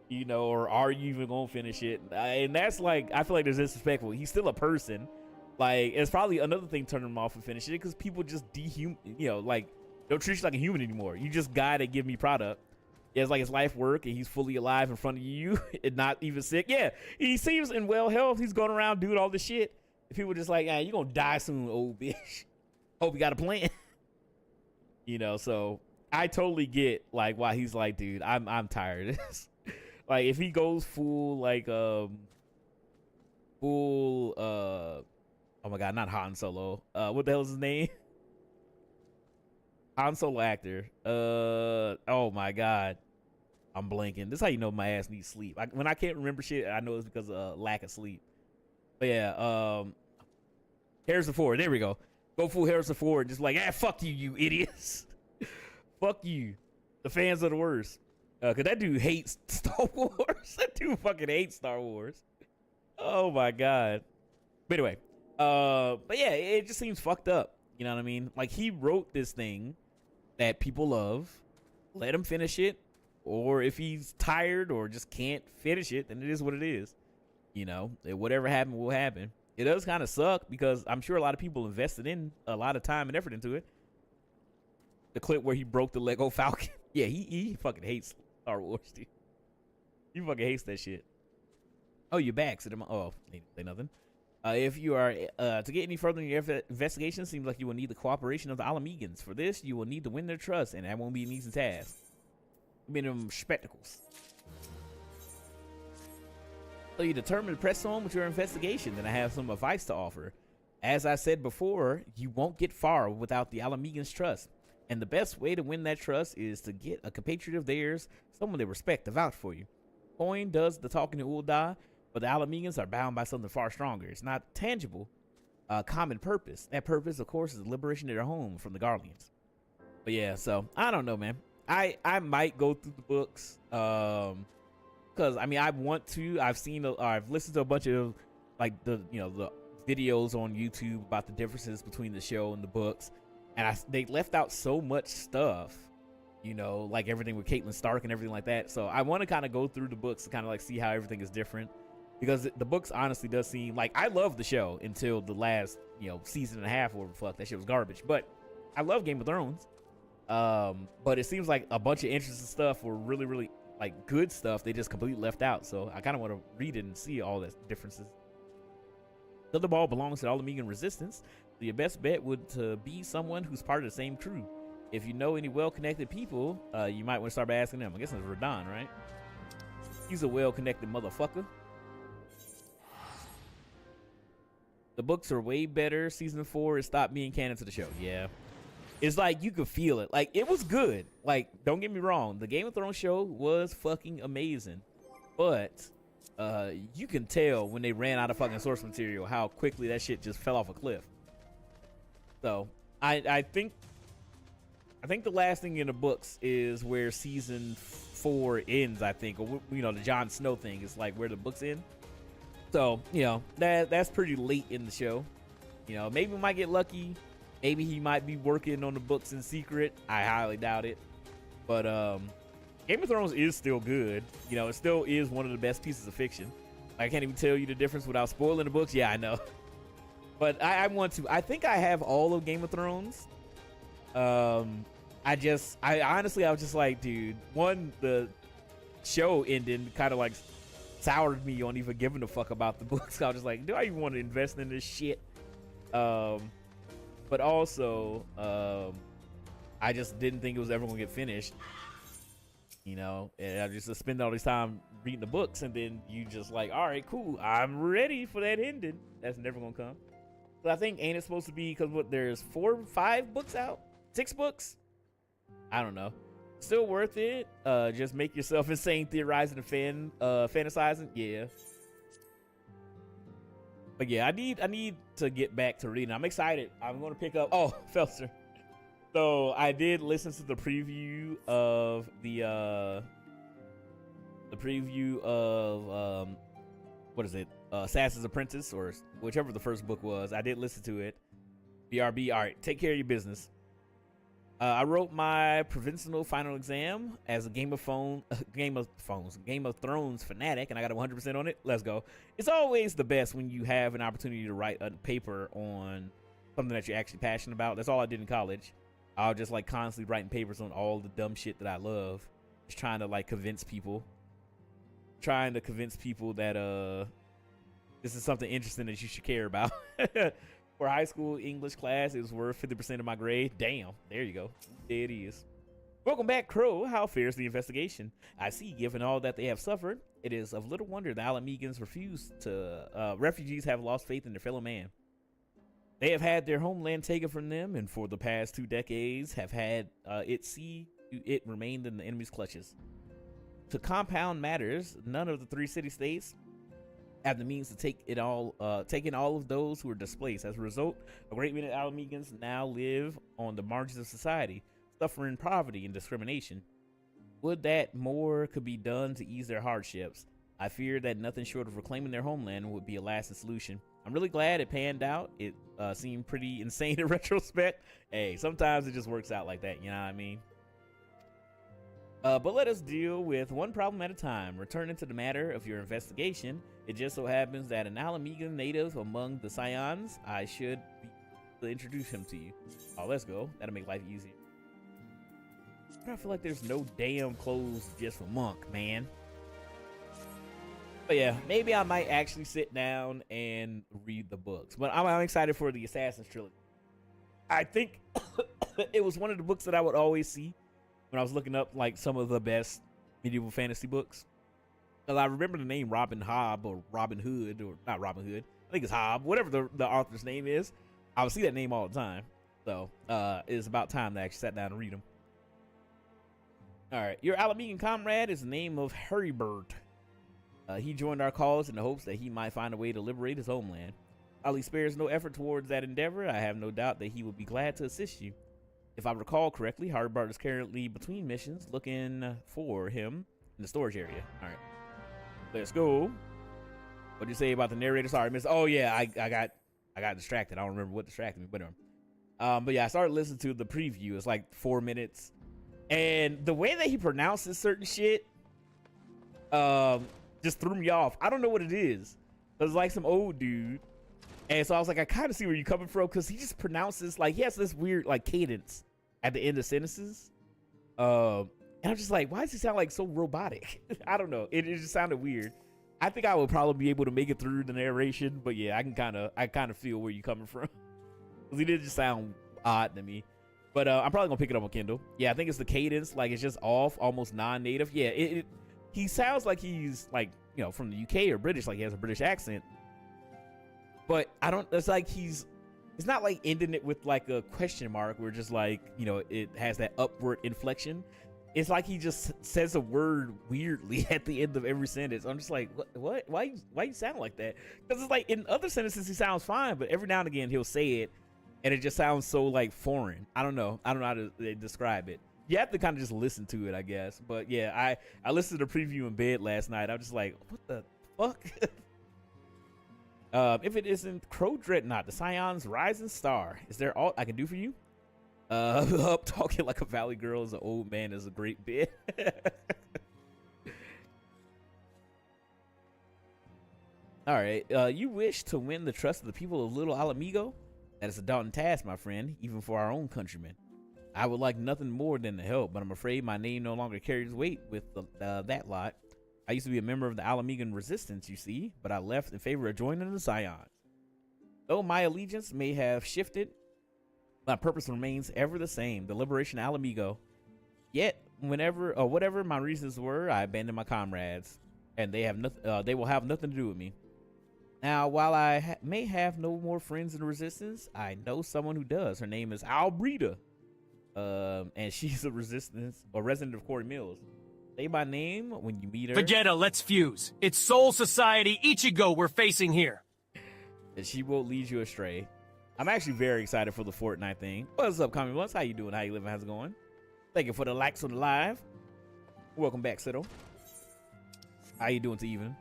You know, or are you even going to finish it? And that's like, I feel like there's disrespectful. He's still a person. Like, it's probably another thing turning him off and finishing it because people just you know, like, don't treat you like a human anymore. You just guy that give me product. Yeah, it's like his life work and he's fully alive in front of you and not even sick. Yeah, he seems in well health. He's going around doing all this shit. And people are just like, you're going to die soon, old bitch. Hope you got a plan. You know, so I totally get like why he's like, dude, I'm tired of this. Like, if he goes full, like, oh my God, not Han Solo. What the hell is his name? Han Solo actor. Oh my God, I'm blanking. This is how you know my ass needs sleep. When I can't remember shit, I know it's because of lack of sleep. But yeah, Harrison Ford. There we go. Go full Harrison Ford. Just like, fuck you, you idiots. Fuck you. The fans are the worst. Cause that dude hates Star Wars. That dude fucking hates Star Wars. Oh my God. But anyway, but yeah, it just seems fucked up. You know what I mean? Like, he wrote this thing that people love. Let him finish it. Or if he's tired or just can't finish it, then it is what it is. You know, whatever happened will happen. It does kind of suck because I'm sure a lot of people invested in a lot of time and effort into it. The clip where he broke the Lego Falcon. Yeah, he fucking hates Star Wars, dude. He fucking hates that shit. Oh, you're back. So ain't say nothing. If you are to get any further in your investigation, seems like you will need the cooperation of the Alamegans. For this, you will need to win their trust, and that won't be an easy task. Minimum spectacles. So you determined to press on with your investigation, then I have some advice to offer. As I said before, you won't get far without the Alamegans' trust. And the best way to win that trust is to get a compatriot of theirs, someone they respect, to vouch for you. Coin does the talking to Ul'dah, but the Alamegans are bound by something far stronger. It's not tangible, common purpose. That purpose, of course, is the liberation of their home from the Guardians. But yeah, so I don't know, man. I might go through the books, because I mean I want to. I've listened to a bunch of like the videos on YouTube about the differences between the show and the books, and they left out so much stuff, like everything with Caitlin Stark and everything like that. So I want to kind of go through the books to kind of like see how everything is different, because the books honestly does seem like I love the show until the last season and a half or fuck that shit was garbage. But I love Game of Thrones. But it seems like a bunch of interesting stuff were really, really like good stuff they just completely left out. So I kind of want to read it and see all the differences. Thunderball belongs to the Alamegan Resistance, so your best bet would to be someone who's part of the same crew. If you know any well-connected people, you might want to start by asking them. I guess it's Radon, right? He's a well-connected motherfucker. The books are way better. Season 4 has stopped being canon to the show. Yeah. It's like you could feel it. Like, it was good. Like, don't get me wrong. The Game of Thrones show was fucking amazing. But you can tell when they ran out of fucking source material how quickly that shit just fell off a cliff. So, I think the last thing in the books is where season 4 ends, I think. Or, the Jon Snow thing is like where the books end. So, that's pretty late in the show. Maybe we might get lucky. Maybe he might be working on the books in secret. I highly doubt it. But Game of Thrones is still good. It still is one of the best pieces of fiction. I can't even tell you the difference without spoiling the books. Yeah, I know. But I want to. I think I have all of Game of Thrones. I honestly, I was just like, dude, the show ending kind of like soured me on even giving a fuck about the books. I was just like, do I even want to invest in this shit? But also, I just didn't think it was ever going to get finished. And I just spend all this time reading the books, and then you just like, all right, cool, I'm ready for that ending. That's never going to come. So I think, ain't it supposed to be, because there's 5 books out? 6 books? I don't know. Still worth it. Just make yourself insane theorizing and fantasizing. Yeah. But yeah, I need to get back to reading. I'm excited. I'm going to pick up. Oh, Felser. So I did listen to the preview of what is it? Assassin's Apprentice, or whichever the first book was. I did listen to it. BRB. All right, take care of your business. I wrote my provincial final exam as a Game of Thrones fanatic, and I got a 100% on it. Let's go. It's always the best when you have an opportunity to write a paper on something that you're actually passionate about. That's all I did in college. I was just like constantly writing papers on all the dumb shit that I love. Just trying to like convince people that this is something interesting that you should care about. For high school English class, it was worth 50% of my grade. Damn, there you go. There it is. Welcome back, Crow. How fares the investigation? I see, given all that they have suffered, it is of little wonder the Alamegans refugees have lost faith in their fellow man. They have had their homeland taken from them, and for the past 2 decades have had it remained in the enemy's clutches. To compound matters, none of the 3 city-states have the means to taking all of those who are displaced. As a result, a great many Alamegans now live on the margins of society, suffering poverty and discrimination. Would that more could be done to ease their hardships. I fear that nothing short of reclaiming their homeland would be a lasting solution. I'm really glad it panned out. It seemed pretty insane in retrospect. Hey, sometimes it just works out like that, you know what I mean? But let us deal with one problem at a time. Returning to the matter of your investigation, it just so happens that an Alamegan native among the Scions, I should be to introduce him to you. Oh, let's go. That'll make life easier. But I feel like there's no damn clothes just for Monk, man. But yeah, maybe I might actually sit down and read the books. But I'm excited for the Assassin's Trilogy. I think it was one of the books that I would always see when I was looking up like some of the best medieval fantasy books. Because I remember the name Robin Hood, or not Robin Hood. I think it's Hobb, whatever the author's name is. I would see that name all the time. So it's about time that I actually sat down and read them. All right, your Alamegan comrade is the name of Hurrybird. He joined our cause in the hopes that he might find a way to liberate his homeland. While he spares no effort towards that endeavor, I have no doubt that he would be glad to assist you. If I recall correctly, Hurrybird is currently between missions looking for him in the storage area. All right, let's go. What'd you say about the narrator? Sorry, miss. Oh yeah, I got distracted. I don't remember what distracted me, but yeah, I started listening to the preview. It's like 4 minutes, and the way that he pronounces certain shit, just threw me off. I don't know what it is. It's like some old dude, and so I was like, I kind of see where you're coming from, because he just pronounces like he has this weird like cadence at the end of sentences. And I'm just like, why does he sound like so robotic? I don't know. It just sounded weird. I think I would probably be able to make it through the narration, but yeah, I kind of feel where you're coming from. Cause he did just sound odd to me. But I'm probably gonna pick it up on Kindle. Yeah, I think it's the cadence, like it's just off, almost non-native. Yeah, he sounds like he's like, you know, from the UK or British, like he has a British accent. But I don't. It's like it's not like ending it with like a question mark, where just like, you know, it has that upward inflection. It's like he just says a word weirdly at the end of every sentence. I'm just like, what? Why you sound like that? Because it's like in other sentences he sounds fine, but every now and again he'll say it, and it just sounds so like foreign. I don't know how to describe it. You have to kind of just listen to it, I guess. But yeah, I listened to the preview in bed last night. I was just like, what the fuck? If it isn't Crow Dreadnought, the Scion's rising star, is there all I can do for you? Up talking like a valley girl as an old man is a great bit. All right, you wish to win the trust of the people of Little Alamigo? That is a daunting task, my friend, even for our own countrymen. I would like nothing more than to help, but I'm afraid my name no longer carries weight with that lot. I used to be a member of the Alamigan resistance, you see, but I left in favor of joining the Scions. Though my allegiance may have shifted, my purpose remains ever the same, the liberation of Alamigo. Yet, whatever my reasons were, I abandoned my comrades, and they will have nothing to do with me. Now, while I may have no more friends in the resistance, I know someone who does. Her name is Albreda, and she's a resident of Quarry Mills. Say my name when you meet her. Vegeta, let's fuse. It's Soul Society Ichigo we're facing here. And she won't lead you astray. I'm actually very excited for the Fortnite thing. What's up, Commie Blunts? How you doing? How you living? How's it going? Thank you for the likes on the live. Welcome back, Siddle. How you doing to even?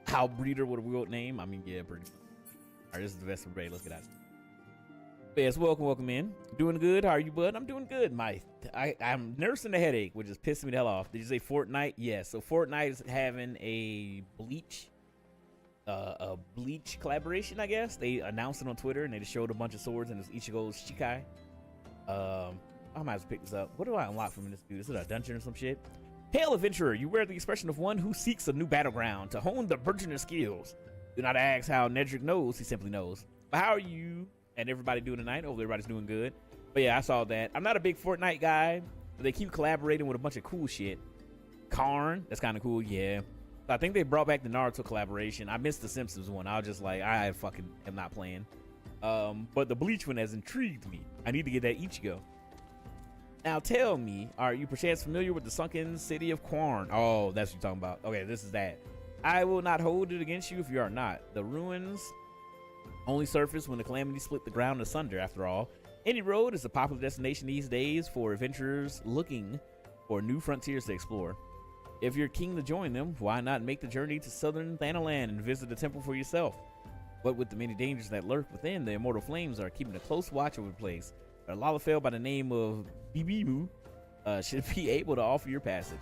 How Breeder with a weird name? I mean, yeah, pretty. All right, this is the best for Ray. Let's get out. Yes, welcome in. Doing good? How are you, bud? I'm doing good, Mike. I'm nursing a headache, which is pissing me the hell off. Did you say Fortnite? Yes. So Fortnite is having a Bleach collaboration, I guess. They announced it on Twitter, and they just showed a bunch of swords, and it's Ichigo's Shikai. I might have to pick this up. What do I unlock from this dude? Is it a dungeon or some shit? Hail, adventurer! You wear the expression of one who seeks a new battleground to hone the burgeoning skills. Do not ask how Nedrick knows; he simply knows. But how are you and everybody doing tonight? Hopefully everybody's doing good. But yeah, I saw that. I'm not a big Fortnite guy, but they keep collaborating with a bunch of cool shit. Karn, that's kind of cool. Yeah. I think they brought back the Naruto collaboration. I missed the Simpsons one. I was just like, I fucking am not playing. But the Bleach one has intrigued me. I need to get that Ichigo. Now tell me, are you perchance familiar with the sunken city of Quarn? Oh, that's what you're talking about. Okay, this is that. I will not hold it against you if you are not. The ruins only surface when the calamity split the ground asunder, after all. Any road is a popular destination these days for adventurers looking for new frontiers to explore. If you're keen to join them, why not make the journey to southern Thanalan and visit the temple for yourself? What with the many dangers that lurk within, the immortal flames are keeping a close watch over the place. But a Lalafell by the name of Bibimu should be able to offer your passage.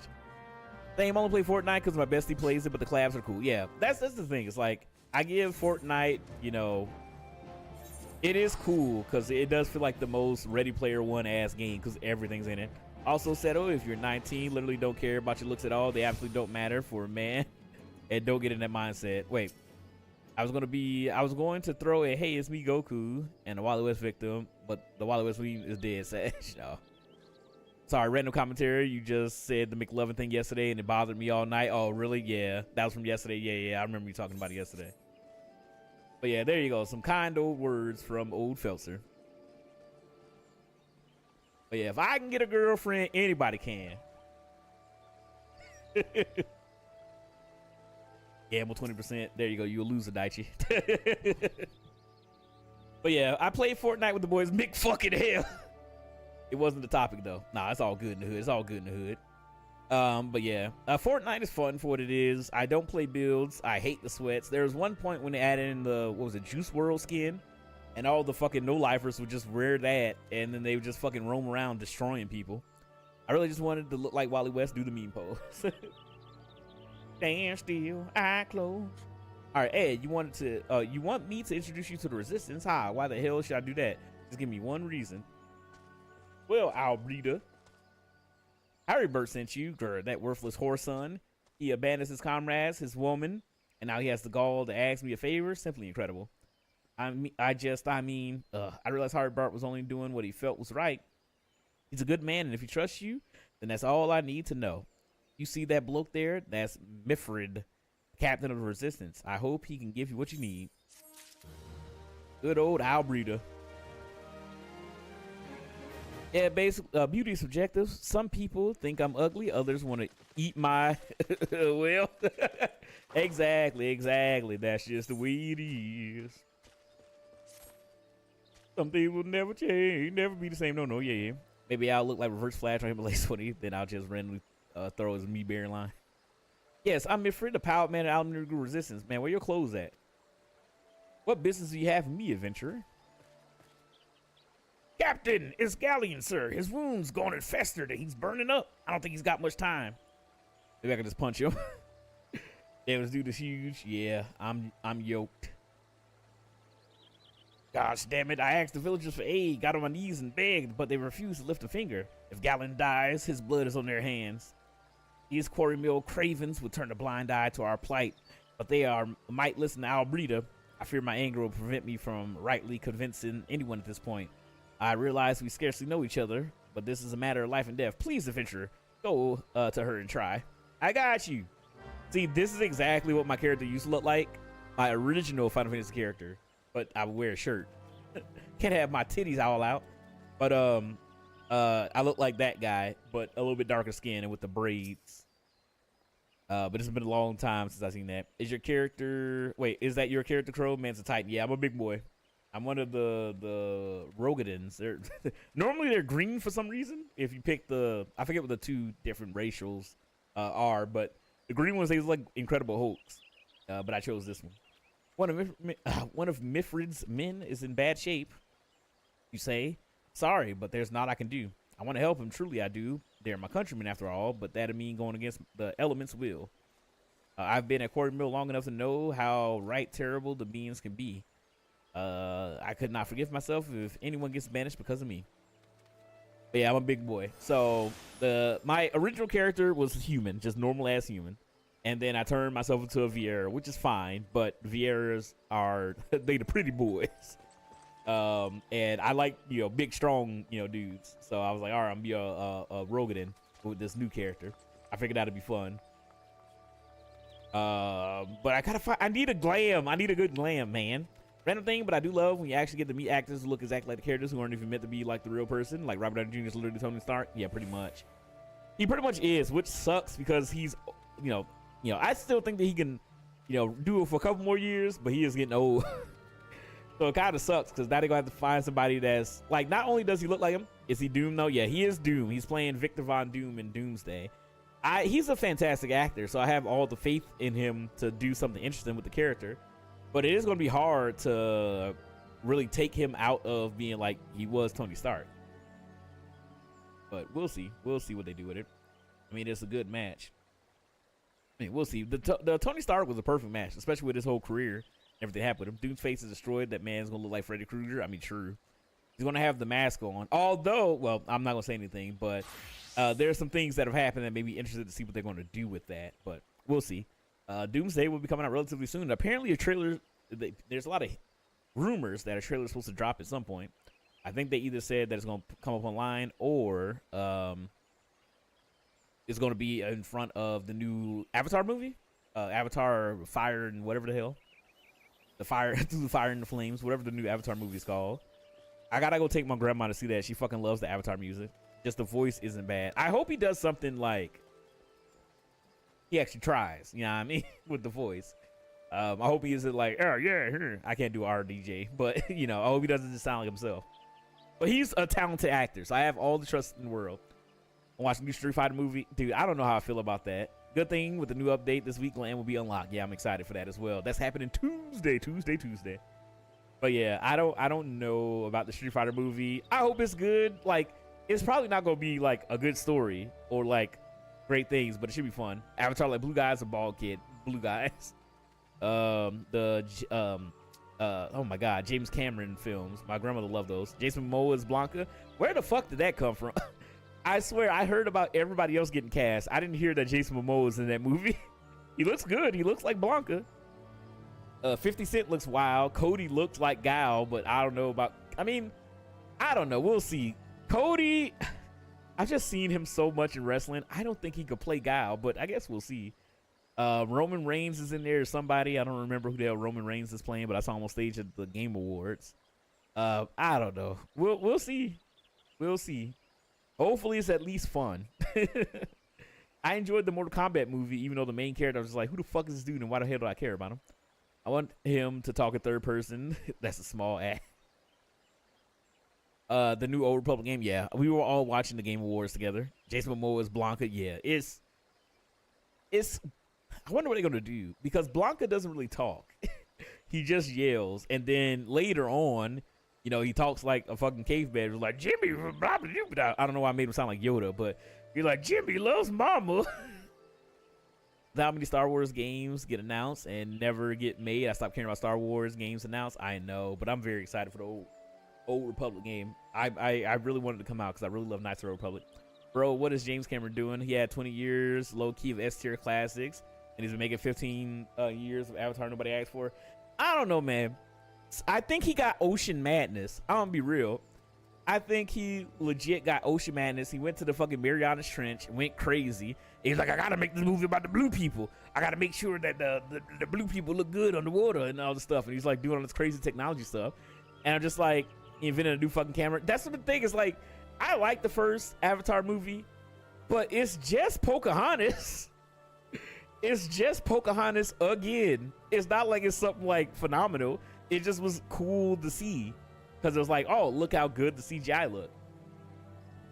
Same, only play Fortnite because my bestie plays it, but the collabs are cool. Yeah, that's the thing. It's like, I give Fortnite, you know, it is cool because it does feel like the most Ready Player One ass game because everything's in it. Also said, oh, if you're 19, literally don't care about your looks at all. They absolutely don't matter for a man. And don't get in that mindset. Wait, I was going to throw a hey, it's me Goku and a Wally West victim, but the Wally West meme is dead. Sash. No. Sorry, random commentary. You just said the McLovin thing yesterday and it bothered me all night. Oh, really? Yeah. That was from yesterday. Yeah. I remember you talking about it yesterday. But yeah, there you go. Some kind old words from old Felser. But yeah, if I can get a girlfriend, anybody can. Gamble 20%. There you go. You'll lose a Daichi. But yeah, I played Fortnite with the boys. Mick fucking hell. It wasn't the topic though. Nah, it's all good in the hood. It's all good in the hood. But yeah, Fortnite is fun for what it is. I don't play builds. I hate the sweats. There was one point when they added in the, what was it, Juice World skin, and all the fucking no-lifers would just wear that, and then they would just fucking roam around destroying people. I really just wanted to look like Wally West, do the meme pose. Stand still, eye closed. All right, Ed, you want me to introduce you to the Resistance? Hi, why the hell should I do that? Just give me one reason. Well, Albrita, Harry Burt sent you, grr, that worthless whoreson. He abandons his comrades, his woman, and now he has the gall to ask me a favor. Simply incredible. I realized Harry Burt was only doing what he felt was right. He's a good man, and if he trusts you, then that's all I need to know. You see that bloke there? That's Mifrid, captain of the Resistance. I hope he can give you what you need. Good old Albrita. Yeah, beauty is subjective. Some people think I'm ugly. Others want to eat my... well, exactly. That's just the way it is. Some things will never change. Never be the same. No, yeah. Maybe I'll look like Reverse Flash or him at Lace 20. Then I'll just randomly throw his me bearing line. Yes, I'm Mifrid, the power man out in the Resistance. Man, where your clothes at? What business do you have with me, adventurer? Captain, it's Galleon, sir. His wound's gone and festered and he's burning up. I don't think he's got much time. Maybe I can just punch him. Yeah, this dude is huge. Yeah, I'm yoked. Gosh damn it, I asked the villagers for aid, got on my knees and begged, but they refused to lift a finger. If Gallon dies, his blood is on their hands. These quarry mill cravens would turn a blind eye to our plight, but they might listen to Albrita. I fear my anger will prevent me from rightly convincing anyone at this point. I realize we scarcely know each other, but this is a matter of life and death. Please, adventurer, go to her and try. I got you. See, this is exactly what my character used to look like. My original Final Fantasy character, but I would wear a shirt. Can't have my titties all out. But I look like that guy, but a little bit darker skin and with the braids. But it's been a long time since I've seen that. Is your character... Wait, is that your character, Crow? Man's a Titan. Yeah, I'm a big boy. I'm one of the Rogadins. Normally they're green for some reason. If you pick I forget what the two different racials are, but the green ones, they look like Incredible Hulks. But I chose this one. One of Mifrid's men is in bad shape. You say, sorry, but there's naught I can do. I want to help him, truly I do. They're my countrymen after all, but that'd mean going against the elements' will. I've been at Quarry Mill long enough to know how right terrible the beings can be. I could not forgive myself if anyone gets banished because of me. But yeah, I'm a big boy. So my original character was human, just normal ass human. And then I turned myself into a Viera, which is fine, but Vieras are they the pretty boys. And I like, big, strong, dudes. So I was like, all right, I'm gonna be a Rogadin with this new character. I figured that'd be fun. But I need a glam. I need a good glam, man. Random thing, but I do love when you actually get to meet actors who look exactly like the characters who aren't even meant to be like the real person. Like Robert Downey Jr. is literally Tony Stark. Yeah, pretty much. He pretty much is, which sucks because he's, I still think that he can, do it for a couple more years, but he is getting old. So it kind of sucks because now they're going to have to find somebody that's like, not only does he look like him, is he Doom though? Yeah, he is Doom. He's playing Victor Von Doom in Doomsday. He's a fantastic actor, so I have all the faith in him to do something interesting with the character. But it is going to be hard to really take him out of being like he was Tony Stark. But we'll see. We'll see what they do with it. I mean, it's a good match. I mean, we'll see. The Tony Stark was a perfect match, especially with his whole career. Everything happened with him. Doom's face is destroyed. That man's going to look like Freddy Krueger. I mean, true. He's going to have the mask on. Although, well, I'm not going to say anything, but there's some things that have happened that may be interested to see what they're going to do with that. But we'll see. Doomsday will be coming out relatively soon. Apparently, a trailer. There's a lot of rumors that a trailer is supposed to drop at some point. I think they either said that it's going to come up online or it's going to be in front of the new Avatar movie, Avatar Fire and whatever the hell. the fire through the fire and the flames, whatever the new Avatar movie is called. I gotta go take my grandma to see that. She fucking loves the Avatar music. Just the voice isn't bad. I hope he does something like he actually tries, you know what I mean, with the voice. I hope he isn't like, oh yeah, I can't do RDJ, but you know, I hope he doesn't just sound like himself. But he's a talented actor, so I have all the trust in the world. I'm watching the new Street Fighter movie, dude. I don't know how I feel about that. Good thing with the new update this week, land will be unlocked. Yeah, I'm excited for that as well. That's happening Tuesday. But yeah, I don't know about the Street Fighter movie. I hope it's good. Like, it's probably not gonna be like a good story or like great things, but it should be fun. Avatar, like Blue Guy's a bald kid. Blue Guys. Oh my god, James Cameron films. My grandmother loved those. Jason Momoa's Blanca. Where the fuck did that come from? I swear I heard about everybody else getting cast. I didn't hear that Jason Momoa was in that movie. He looks good. He looks like Blanca. 50 Cent looks wild. Cody looks like Guile, but I don't know about, I mean, I don't know. We'll see. Cody, I've just seen him so much in wrestling. I don't think he could play Guile, but I guess we'll see. Roman Reigns is in there. Somebody, I don't remember who the hell Roman Reigns is playing, but I saw him on stage at the Game Awards. I don't know. We'll see. We'll see. Hopefully it's at least fun. I enjoyed the Mortal Kombat movie, even though the main character was just like, who the fuck is this dude and why the hell do I care about him? I want him to talk in third person. That's a small act. The new Old Republic game, yeah. We were all watching the Game Awards together. Jason Momoa's Blanca, yeah. It's I wonder what they're gonna do, because Blanca doesn't really talk. He just yells, and then later on, you know, he talks like a fucking caveman. He's like, Jimmy, blah, blah, blah. I don't know why I made him sound like Yoda, but he's like, Jimmy loves mama. How many Star Wars games get announced and never get made? I stopped caring about Star Wars games announced. I know, but I'm very excited for the Old Republic game. I really wanted to come out because I really love Knights of the Republic. Bro, what is James Cameron doing? He had 20 years low-key of S-tier classics, and he's been making 15 years of Avatar nobody asked for. I don't know, man. I think he got ocean madness. I'm gonna be real. I think he legit got ocean madness. He went to the fucking Marianas Trench, went crazy. He's like, I gotta make this movie about the blue people. I gotta make sure that the blue people look good underwater and all this stuff. And he's like doing all this crazy technology stuff. And I'm just like, he invented a new fucking camera. That's what the thing is, like, I like the first Avatar movie, but it's just Pocahontas. It's just Pocahontas again. It's not like it's something like phenomenal. It just was cool to see, because it was like, oh, look how good the CGI looked.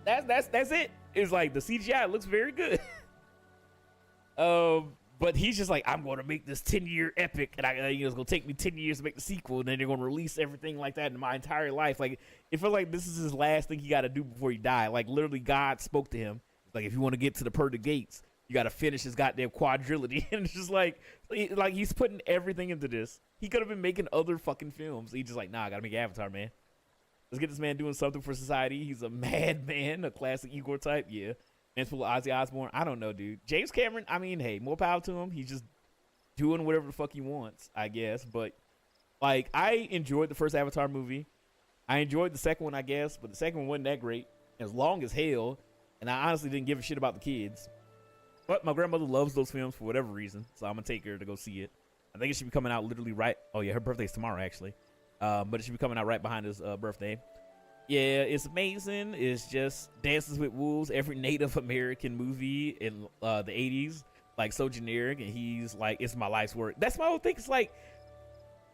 That's it. It's like the CGI looks very good. But he's just like, I'm going to make this 10-year epic, and it's going to take me 10 years to make the sequel, and then they're going to release everything like that in my entire life. Like, it feels like this is his last thing he got to do before he died. Like, literally, God spoke to him. Like, if you want to get to the Purdah Gates, you got to finish this goddamn quadrilogy. And it's just like he's putting everything into this. He could have been making other fucking films. He's just like, nah, I got to make Avatar, man. Let's get this man doing something for society. He's a madman, a classic Igor type. Yeah. Man's full of Ozzy Osbourne. I don't know, dude. James Cameron, I mean, hey, more power to him. He's just doing whatever the fuck he wants, I guess. But, like, I enjoyed the first Avatar movie. I enjoyed the second one, I guess. But the second one wasn't that great. As long as hell. And I honestly didn't give a shit about the kids. But my grandmother loves those films for whatever reason. So I'm going to take her to go see it. I think it should be coming out literally right. Oh, yeah, her birthday's tomorrow, actually. But it should be coming out right behind his birthday. Yeah, it's amazing. It's just Dances with Wolves, every Native American movie in the 80s, like, so generic. And he's like, it's my life's work. That's my whole thing. It's like,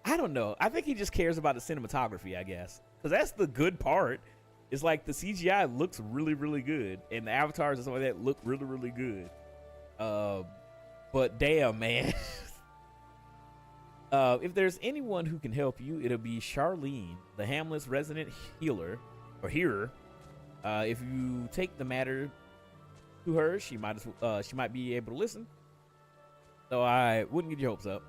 I don't know. I think he just cares about the cinematography, I guess. Because that's the good part. It's like the CGI looks really, really good. And the avatars and stuff like that look really, really good. But damn, man. If there's anyone who can help you, it'll be Charlene, the Hamlet's resident healer or hearer. If you take the matter to her, she might be able to listen. So I wouldn't get your hopes up.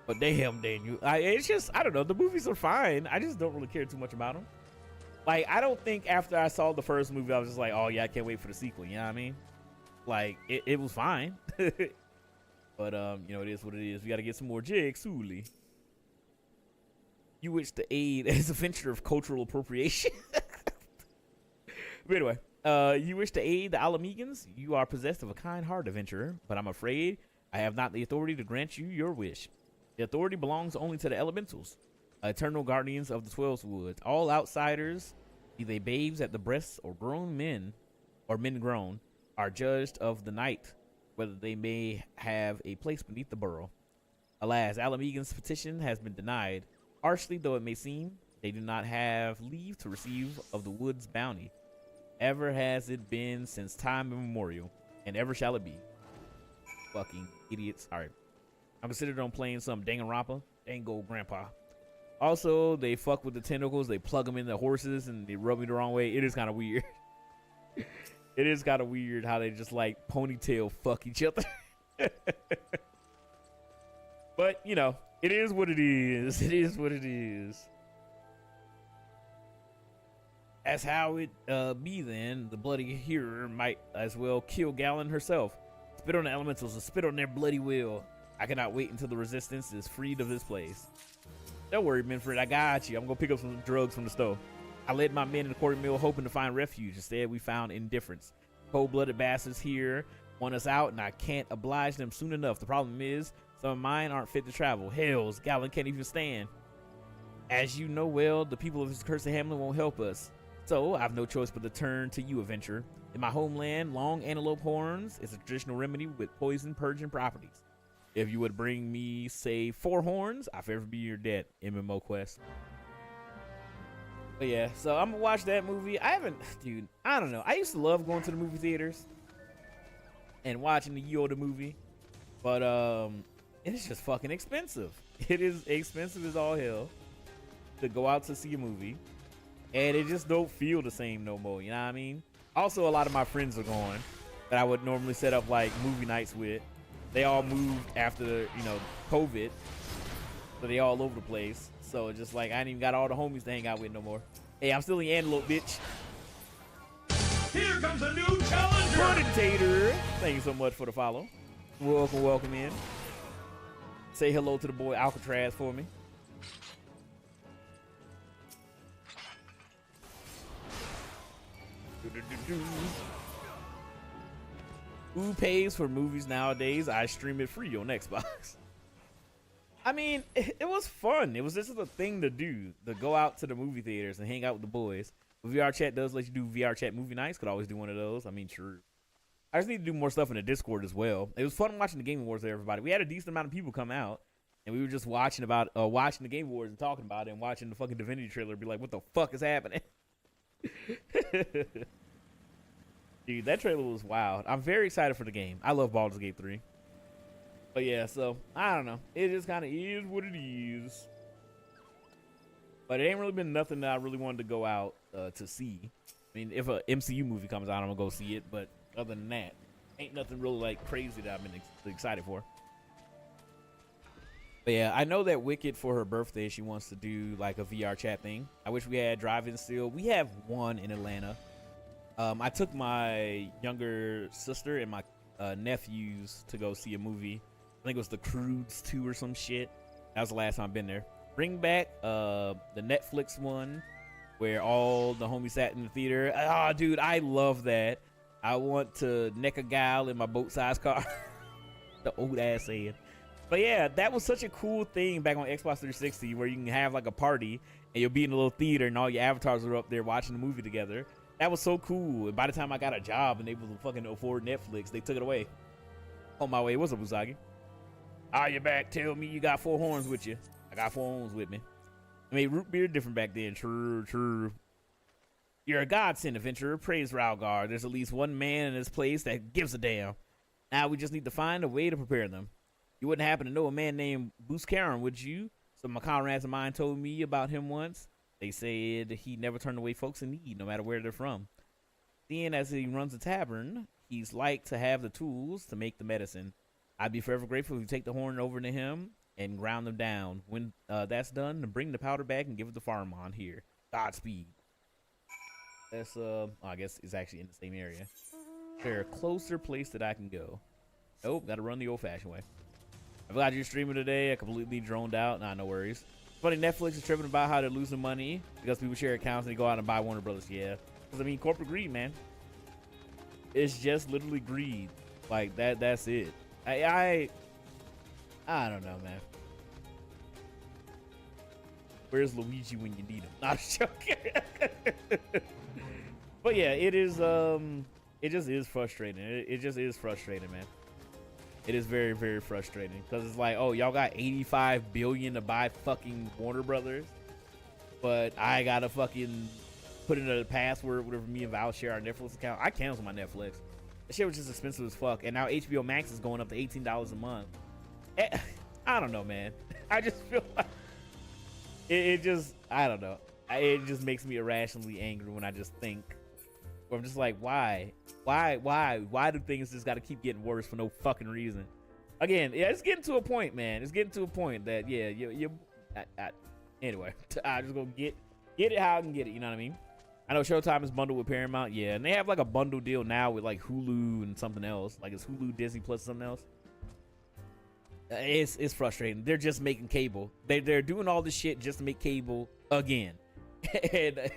But damn, Daniel, it's just, I don't know. The movies are fine. I just don't really care too much about them. Like, I don't think after I saw the first movie, I was just like, oh yeah, I can't wait for the sequel. You know what I mean? Like, it was fine. But, you know, it is what it is. We got to get some more Jake Sully. You wish to aid as a venture of cultural appropriation. But anyway, you wish to aid the Alamegans? You are possessed of a kind heart, adventurer. But I'm afraid I have not the authority to grant you your wish. The authority belongs only to the elementals, eternal guardians of the 12 woods. All outsiders, be they babes at the breasts or grown men, or men grown, are judged of the night, whether they may have a place beneath the burrow. Alas, Alamegan's petition has been denied. Harshly though it may seem, they do not have leave to receive of the wood's bounty. Ever has it been since time immemorial, and ever shall it be. Fucking idiots. Alright. I'm considered on playing some Danganronpa. Dango Grandpa. Also, they fuck with the tentacles. They plug them into horses and they rub me the wrong way. It is kind of weird. It is kind of weird how they just like ponytail fuck each other. But, you know, it is what it is. It is what it is. As how it be then, the bloody hearer might as well kill Galen herself. Spit on the elementals and spit on their bloody will. I cannot wait until the resistance is freed of this place. Don't worry, Manfred, I got you. I'm gonna pick up some drugs from the stove. I led my men in the quarter mill hoping to find refuge. Instead, we found indifference. Cold-blooded bastards here want us out, and I can't oblige them soon enough. The problem is, some of mine aren't fit to travel. Hells, Galen can't even stand. As you know well, the people of this cursed hamlet won't help us. So, I have no choice but to turn to you, adventurer. In my homeland, long antelope horns is a traditional remedy with poison purging properties. If you would bring me, say, 4 horns, I'll forever be your debt. MMO quest. But yeah, so I'm gonna watch that movie. I haven't, dude, I don't know. I used to love going to the movie theaters and watching the Yoda movie, but it is just fucking expensive. It is expensive as all hell to go out to see a movie, and it just don't feel the same no more. You know what I mean? Also, a lot of my friends are going that I would normally set up like movie nights with. They all moved after, you know, COVID, so they all over the place. So it's just like I ain't even got all the homies to hang out with no more. Hey, I'm still in Antelope, bitch. Here comes a new challenger! Tater, thank you so much for the follow. Welcome, welcome in. Say hello to the boy Alcatraz for me. Who pays for movies nowadays? I stream it free on Xbox. I mean, it was fun. It was just a thing to do, to go out to the movie theaters and hang out with the boys. But VR chat does let you do VR chat movie nights. Could always do one of those. I mean, true. I just need to do more stuff in the Discord as well. It was fun watching the Game Awards with everybody. We had a decent amount of people come out, and we were just watching the Game Awards and talking about it and watching the fucking Divinity trailer. Be like, what the fuck is happening? Dude, that trailer was wild. I'm very excited for the game. I love Baldur's Gate 3. But yeah, so, I don't know. It just kind of is what it is. But it ain't really been nothing that I really wanted to go out to see. I mean, if a MCU movie comes out, I'm going to go see it. But other than that, ain't nothing really, like, crazy that I've been excited for. But yeah, I know that Wicked, for her birthday, she wants to do, like, a VR chat thing. I wish we had drive-in still. We have one in Atlanta. I took my younger sister and my nephews to go see a movie. I think it was The Croods 2 or some shit. That was the last time I've been there. Bring back the Netflix one where all the homies sat in the theater. Ah, dude, I love that. I want to neck a gal in my boat-sized car. The old ass saying. But yeah, that was such a cool thing back on Xbox 360 where you can have like a party and you'll be in a little theater and all your avatars are up there watching the movie together. That was so cool. And by the time I got a job and able to fucking afford Netflix, they took it away. On my way. What's up, Usagi? Ah, you're back. Tell me you got 4 horns with you. I got 4 horns with me. I mean, root beer different back then. True, true. You're a godsend, adventurer. Praise Ralgar. There's at least one man in this place that gives a damn. Now we just need to find a way to prepare them. You wouldn't happen to know a man named Buscaron, would you? Some of my comrades of mine told me about him once. They said he never turned away folks in need, no matter where they're from. Seeing as he runs a tavern, he's like to have the tools to make the medicine. I'd be forever grateful if you take the horn over to him and ground them down. When that's done, bring the powder back and give it to Farmon here. Godspeed. That's, I guess it's actually in the same area. Is there a closer place that I can go? Nope, gotta run the old-fashioned way. I'm glad you're streaming today. I completely droned out. Nah, no worries. Funny, Netflix is tripping about how they're losing money because people share accounts and they go out and buy Warner Brothers. Yeah, because I mean, corporate greed, man. It's just literally greed. Like that. That's it. I don't know, man. Where's Luigi when you need him? Not joking. But yeah, it is. It just is frustrating. It just is frustrating, man. It is very, very frustrating because it's like, oh, y'all got 85 billion to buy fucking Warner Brothers, but I gotta fucking put in a password, whatever. Me and Val share our Netflix account. I canceled my Netflix. That shit was just expensive as fuck, and now HBO Max is going up to $18 a month. I don't know, man. I just feel like it just, I don't know. It just makes me irrationally angry when I just think, or I'm just like, why do things just got to keep getting worse for no fucking reason? Again, yeah, it's getting to a point, man. It's getting to a point that, yeah, anyway, I just gonna get it how I can get it. You know what I mean? I know Showtime is bundled with Paramount, yeah, and they have like a bundle deal now with like Hulu and something else. Like it's Hulu, Disney Plus, something else. It's frustrating. They're just making cable. They're doing all this shit just to make cable again. And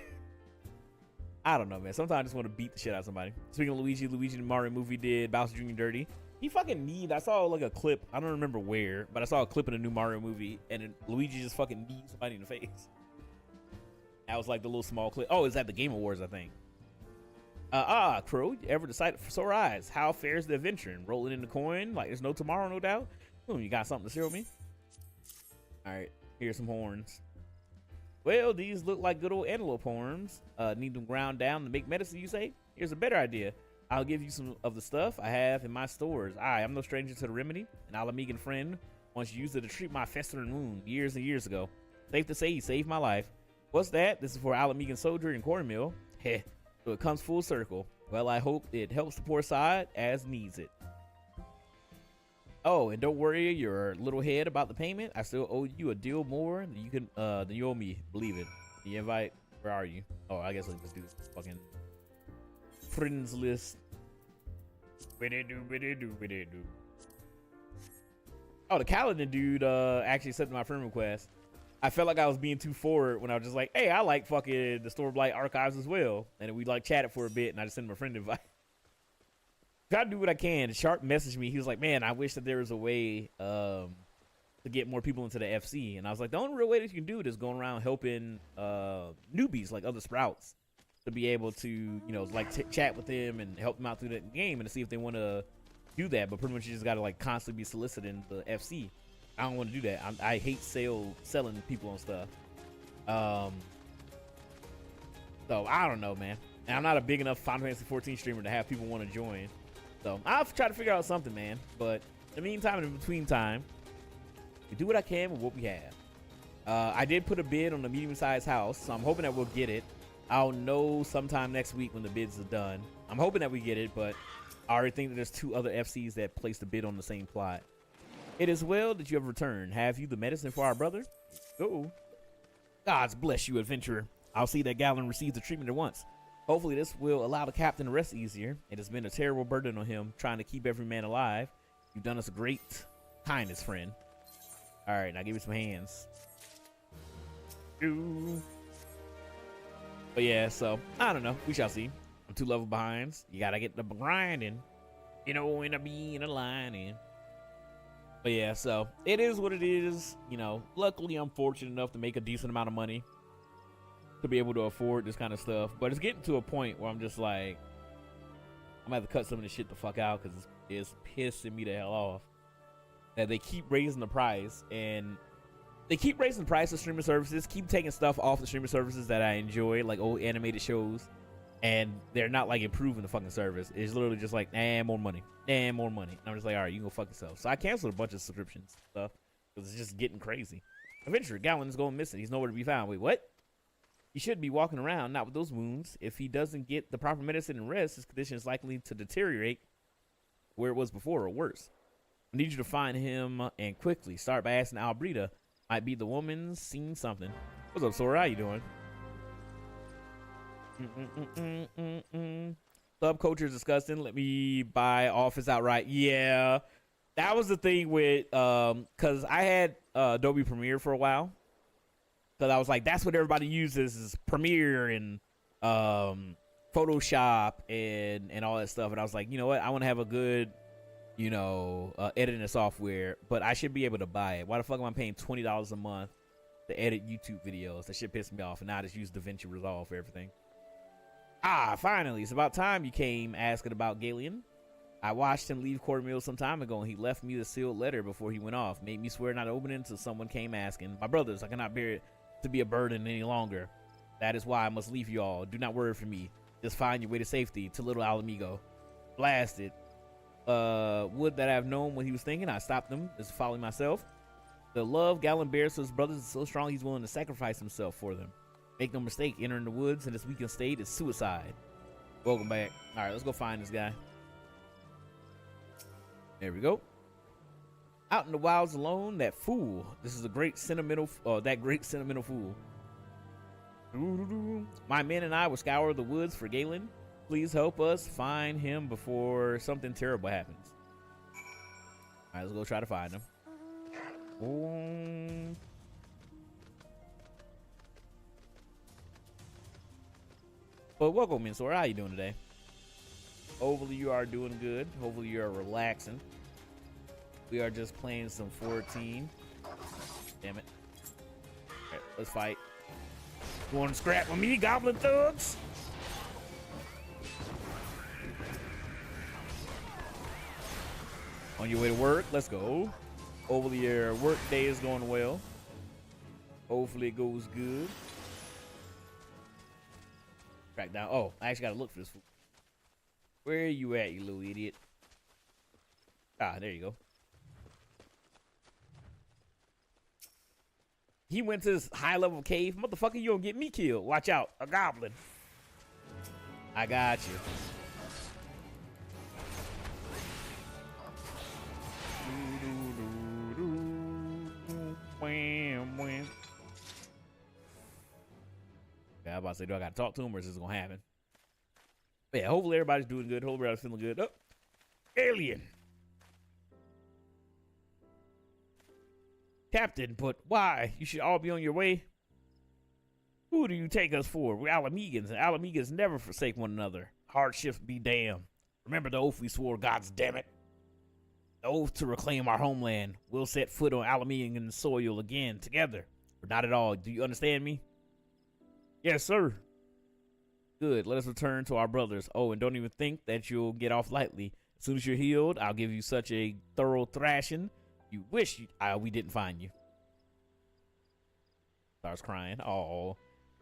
I don't know, man. Sometimes I just want to beat the shit out of somebody. Speaking of Luigi the Mario movie did Bowser Jr. dirty. He fucking I saw like a clip. I don't remember where, but I saw a clip in a new Mario movie, and Luigi just fucking kneed somebody in the face. That was like the little small clip. Oh, is that the Game Awards, I think. Crow, you ever decided for sore eyes? How fares the adventure? And rolling in the coin like there's no tomorrow, no doubt. You got something to share with me? All right, here's some horns. Well, these look like good old antelope horns. Need them ground down to make medicine, you say? Here's a better idea. I'll give you some of the stuff I have in my stores. I'm no stranger to the remedy. An Alamegan friend once used it to treat my festering wound years and years ago. Safe to say, he saved my life. What's that? This is for Alamegan soldier and cornmeal. Heh, so it comes full circle. Well, I hope it helps the poor side as needs it. Oh, and don't worry your little head about the payment. I still owe you a deal more than you owe me. Believe it. The invite. Where are you? Oh, I guess let's just do this fucking friends list. Oh, the Kaladin dude actually accepted my friend request. I felt like I was being too forward when I was just like, hey, I like fucking the Stormblight archives as well. And then we like chatted for a bit, and I just sent him a friend invite. I do what I can. Sharp messaged me. He was like, man, I wish that there was a way to get more people into the FC. And I was like, the only real way that you can do it is going around helping newbies like other sprouts to be able to, you know, like chat with them and help them out through the game and to see if they want to do that. But pretty much you just got to like constantly be soliciting the FC. I don't want to do that. I hate selling people on stuff. So I don't know, man. And I'm not a big enough Final Fantasy 14 streamer to have people want to join. So I'll try to figure out something, man. But in the meantime, in between time, we do what I can with what we have. I did put a bid on a medium-sized house, so I'm hoping that we'll get it. I'll know sometime next week when the bids are done. I'm hoping that we get it, but I already think that there's 2 other FCs that placed a bid on the same plot. It is well that you have returned. Have you the medicine for our brother? Oh, Gods bless you, adventurer. I'll see that Gallon receives the treatment at once. Hopefully this will allow the captain to rest easier. It has been a terrible burden on him trying to keep every man alive. You've done us a great kindness, friend. All right, now give me some hands. Ooh. But yeah, so I don't know. We shall see. I'm 2 levels behind. You gotta get the grinding, you know, when I be in a line in. But yeah, so it is what it is. You know, luckily I'm fortunate enough to make a decent amount of money to be able to afford this kind of stuff. But it's getting to a point where I'm just like, I'm gonna have to cut some of this shit the fuck out because it's pissing me the hell off that they keep raising the price, and they keep raising the price of streaming services, keep taking stuff off the streaming services that I enjoy, like old animated shows, and they're not like improving the fucking service. It's literally just like, more money, more money. And I'm just like, all right, you can go fuck yourself. So I canceled a bunch of subscriptions and stuff because it's just getting crazy. Eventually, Gallon is going missing. He's nowhere to be found. Wait, what? He should be walking around, not with those wounds. If he doesn't get the proper medicine and rest, his condition is likely to deteriorate where it was before or worse. I need you to find him and quickly. Start by asking Albrita. Might be the woman seen something. What's up, Sora? How you doing? Subculture is disgusting. Let me buy Office outright. Yeah, that was the thing with because I had Adobe Premiere for a while. Because I was like, that's what everybody uses is Premiere and Photoshop and all that stuff. And I was like, you know what? I want to have a good, you know, editing software, but I should be able to buy it. Why the fuck am I paying $20 a month to edit YouTube videos. That shit pissed me off, and now I just use DaVinci Resolve for everything. Finally, it's about time you came asking about Galen. I watched him leave Quarter Mill some time ago, and he left me the sealed letter before he went off. Made me swear not to open it until someone came asking. My brothers, I cannot bear it to be a burden any longer. That is why I must leave you all. Do not worry for me. Just find your way to safety to Little Alamigo. Blasted. Would that I have known what he was thinking. I stopped him. Just following myself. The love Galen bears to his brothers is so strong he's willing to sacrifice himself for them. Make no mistake, entering the woods in this weakened state is suicide. Welcome back. All right, let's go find this guy. There we go. Out in the wilds alone, that fool. This is a great sentimental, that great sentimental fool. My men and I will scour the woods for Galen. Please help us find him before something terrible happens. All right, let's go try to find him. But welcome, Mensor. How you doing today? Hopefully you are doing good. Hopefully you are relaxing. We are just playing some 14. Damn it. All right, let's fight. You want to scrap with me, goblin thugs? On your way to work, let's go. Hopefully your work day is going well. Hopefully it goes good. Track down. Oh, I actually gotta look for this food. Where are you at, you little idiot? There you go. He went to this high level cave. Motherfucker, you don't get me killed. Watch out. A goblin. I got you. Yeah, I'm about to say, do I gotta talk to him or is this gonna happen? But yeah, hopefully everybody's doing good. Hopefully everybody's feeling good. Oh, alien. Captain, but why? You should all be on your way. Who do you take us for? We're Alamegans, and Alamegans never forsake one another. Hardships be damned. Remember the oath we swore, gods damn it. The oath to reclaim our homeland. We'll set foot on Alamegan soil again, together. Or not at all. Do you understand me? Yes, sir. Good. Let us return to our brothers. Oh, and don't even think that you'll get off lightly. As soon as you're healed, I'll give you such a thorough thrashing. You wish we didn't find you. Starts crying. Oh,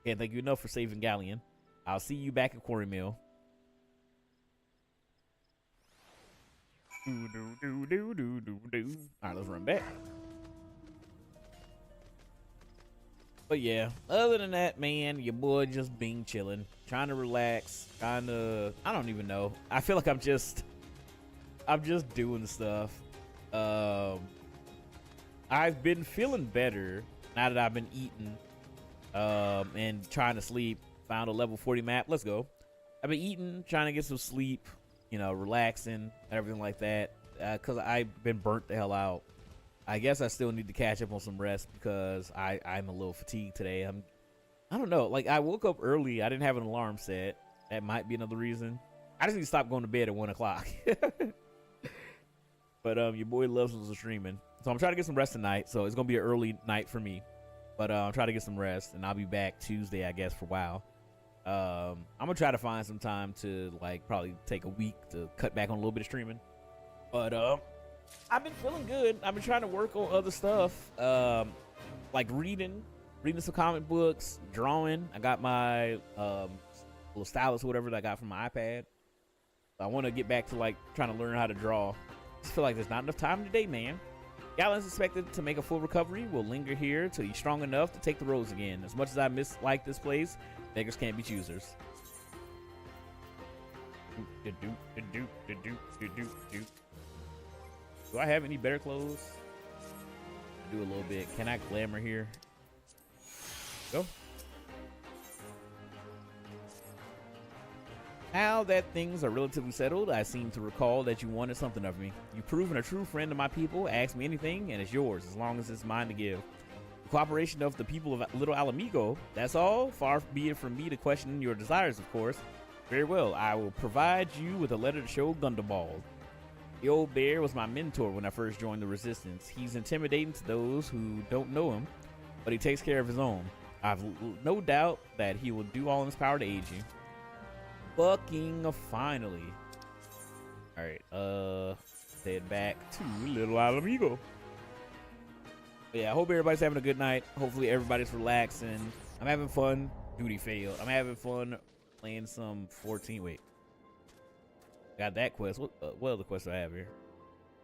can't thank you enough for saving Galleon. I'll see you back at Quarry Mill. All right, let's run back. But yeah, other than that, man, your boy just been chilling, trying to relax, I don't even know. I feel like I'm just doing stuff. I've been feeling better now that I've been eating and trying to sleep. Found a level 40 map. Let's go. I've been eating, trying to get some sleep, you know, relaxing, everything like that, because I've been burnt the hell out. I guess I still need to catch up on some rest because I'm a little fatigued today. I don't know. Like, I woke up early. I didn't have an alarm set. That might be another reason. I just need to stop going to bed at 1 o'clock. But your boy loves streaming. So I'm trying to get some rest tonight. So it's going to be an early night for me. But I'm trying to get some rest. And I'll be back Tuesday, I guess, for a while. I'm going to try to find some time to, like, probably take a week to cut back on a little bit of streaming. But I've been feeling good. I've been trying to work on other stuff. Like reading some comic books, drawing. I got my little stylus or whatever that I got from my iPad. I want to get back to, like, trying to learn how to draw. I just feel like there's not enough time today, man. Galen's expected to make a full recovery. Will linger here till he's strong enough to take the roads again. As much as I mislike this place, beggars can't be choosers. Do I have any better clothes? I do a little bit. Can I glamour here? Go. Now that things are relatively settled, I seem to recall that you wanted something of me. You've proven a true friend of my people. Ask me anything, and it's yours, as long as it's mine to give. The cooperation of the people of Little Alamigo, that's all. Far be it from me to question your desires, of course. Very well, I will provide you with a letter to show Gundabald. The old bear was my mentor when I first joined the Resistance. He's intimidating to those who don't know him. but he takes care of his own. I've no doubt that he will do all in his power to aid you. Fucking finally. All right, head back to Little Alamigo. Yeah, I hope everybody's having a good night. Hopefully everybody's relaxing. I'm having fun. Duty failed. I'm having fun playing some 14. Wait. Got that quest. What other quest do I have here?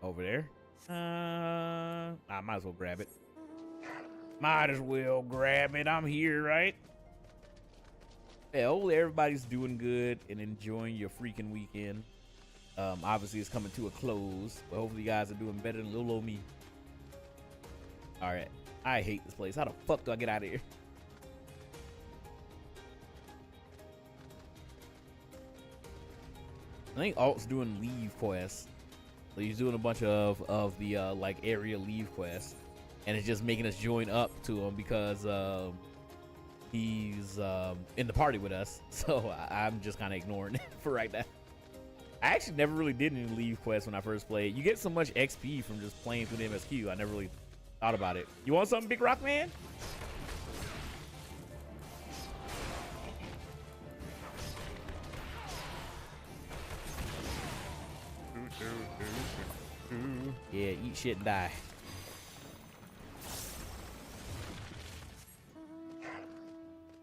Over there. I might as well grab it. Might as well grab it. I'm here, right? Yeah, hopefully everybody's doing good and enjoying your freaking weekend. Obviously it's coming to a close, but hopefully you guys are doing better than little old me. All right, I hate this place. How the fuck do I get out of here? I think Alt's doing leave quests. So he's doing a bunch of the like area leave quests, and it's just making us join up to him because he's in the party with us. So I'm just kind of ignoring it for right now. I actually never really did any leave quests when I first played. You get so much XP from just playing through the MSQ. I never really thought about it. You want something, Big Rock Man? Yeah, eat shit and die.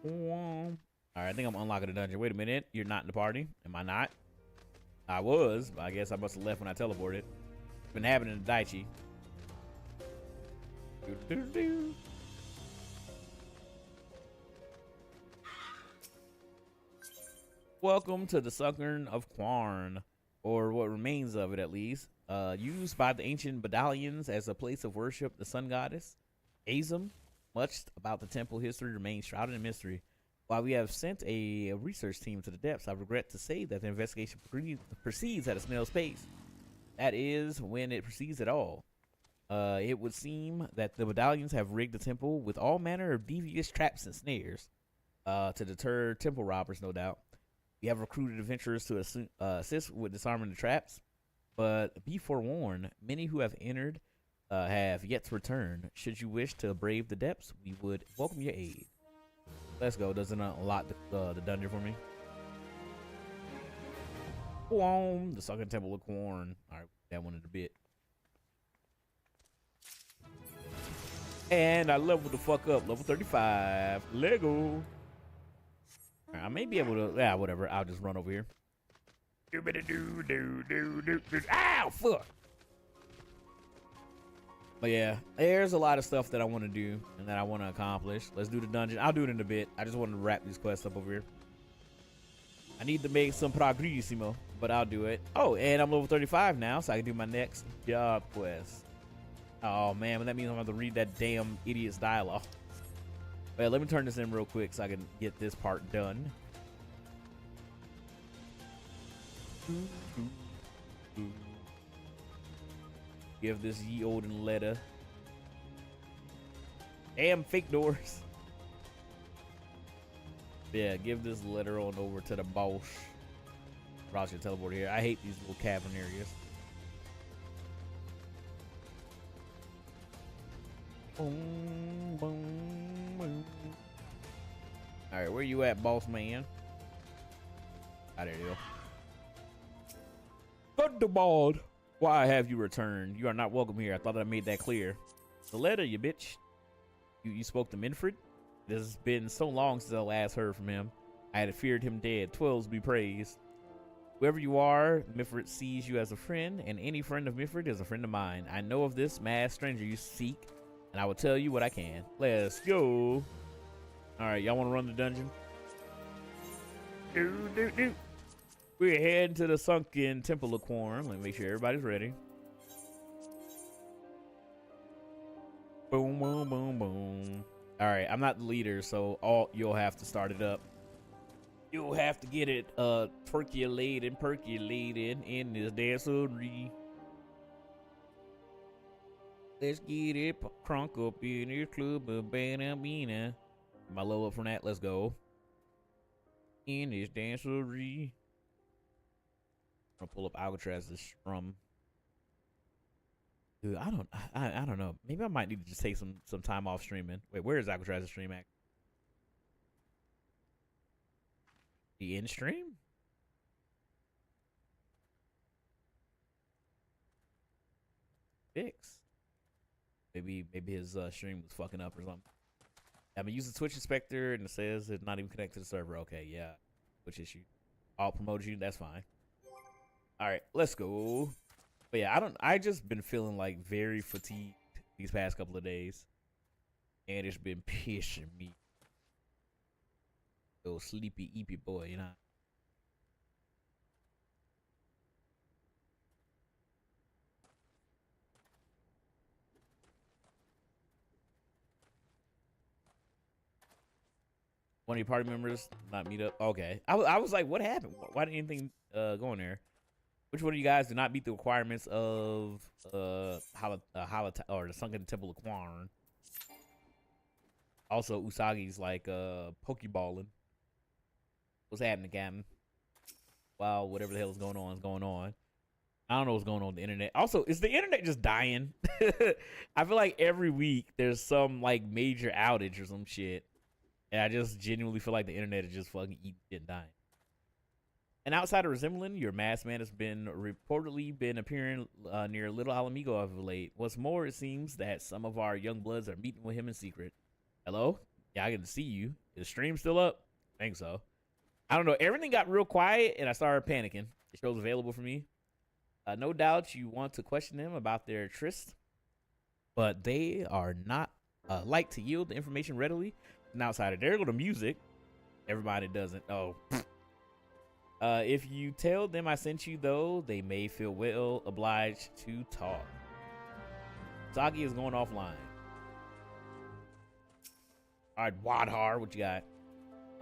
Alright, I think I'm unlocking the dungeon. Wait a minute. You're not in the party. Am I not? I was, but I guess I must have left when I teleported. It's been happening to Daichi. Welcome to the Southern of Quarn, or what remains of it at least. Used by the ancient Badalians as a place of worship, the sun goddess, Azum. Much about the temple history remains shrouded in mystery. While we have sent a research team to the depths, I regret to say that the investigation proceeds at a snail's pace. That is, when it proceeds at all. It would seem that the Medallions have rigged the temple with all manner of devious traps and snares to deter temple robbers, no doubt. We have recruited adventurers to assist with disarming the traps, but be forewarned, many who have entered have yet to return. Should you wish to brave the depths, we would welcome your aid. Let's go. Doesn't unlock the dungeon for me. Boom! The Sunken Temple of Corn. All right, that one in a bit. And I leveled the fuck up. Level 35. Lego. Right, I may be able to. Yeah, whatever. I'll just run over here. Ow! Fuck! But yeah, there's a lot of stuff that I want to do and that I want to accomplish. Let's do the dungeon. I'll do it in a bit. I just want to wrap these quests up over here. I need to make some progressimo, but I'll do it. Oh, and I'm level 35 now, so I can do my next job quest. Oh man, but that means I'm going to have to read that damn idiot's dialogue. Well, let me turn this in real quick so I can get this part done. Give this ye olden letter. Damn fake doors. Yeah, give this letter on over to the boss. Probably should teleport here. I hate these little cabin areas. Boom, boom, boom. All right, where you at, boss man? There you go. Thunderball. Why have you returned? You are not welcome here. I thought I made that clear. The letter, you bitch. You spoke to Minfred? It has been so long since I last heard from him. I had feared him dead. 12s be praised. Whoever you are, Minfred sees you as a friend, and any friend of Minfred is a friend of mine. I know of this masked stranger you seek, and I will tell you what I can. Let's go. All right, y'all want to run the dungeon? Do. We're heading to the Sunken Temple of Corn. Let me make sure everybody's ready. Boom, boom, boom, boom. All right, I'm not the leader, so you'll have to start it up. You'll have to get it percolating in this dancery. Let's get it crunk up in this club of Banamina. My level up from that. Let's go. In this dancery. I'm gonna pull up Alcatraz to strum. Dude, I don't know. Maybe I might need to just take some time off streaming. Wait, where is Alcatraz's stream at? The in stream? Fix. Maybe his stream was fucking up or something. I've been using Twitch Inspector and it says it's not even connected to the server. Okay, yeah. Which issue? I'll promote you, that's fine. Alright, let's go. But yeah, I just been feeling like very fatigued these past couple of days. And it's been pissing me. Little sleepy eepy boy, you know. One of your party members not meet up. Okay, I was like, what happened? Why didn't anything go in there? Which one of you guys did not meet the requirements of or the Sunken Temple of Quarn? Also, Usagi's like Pokeballing. What's happening, Captain? Wow, whatever the hell is going on. I don't know what's going on with the internet. Also, is the internet just dying? I feel like every week there's some like major outage or some shit. And I just genuinely feel like the internet is just fucking eating shit and dying. And outside of Resembling, your masked man has reportedly been appearing near Little Alamigo of late. What's more, it seems that some of our young bloods are meeting with him in secret. Hello? Yeah, I get to see you. Is the stream still up? I think so. I don't know. Everything got real quiet, and I started panicking. The show's available for me. No doubt you want to question them about their tryst, but they are not like to yield the information readily. An outsider. There go to music. Everybody doesn't. Oh. If you tell them I sent you, though, they may feel well obliged to talk. Saki is going offline. All right, Wadhar, what you got?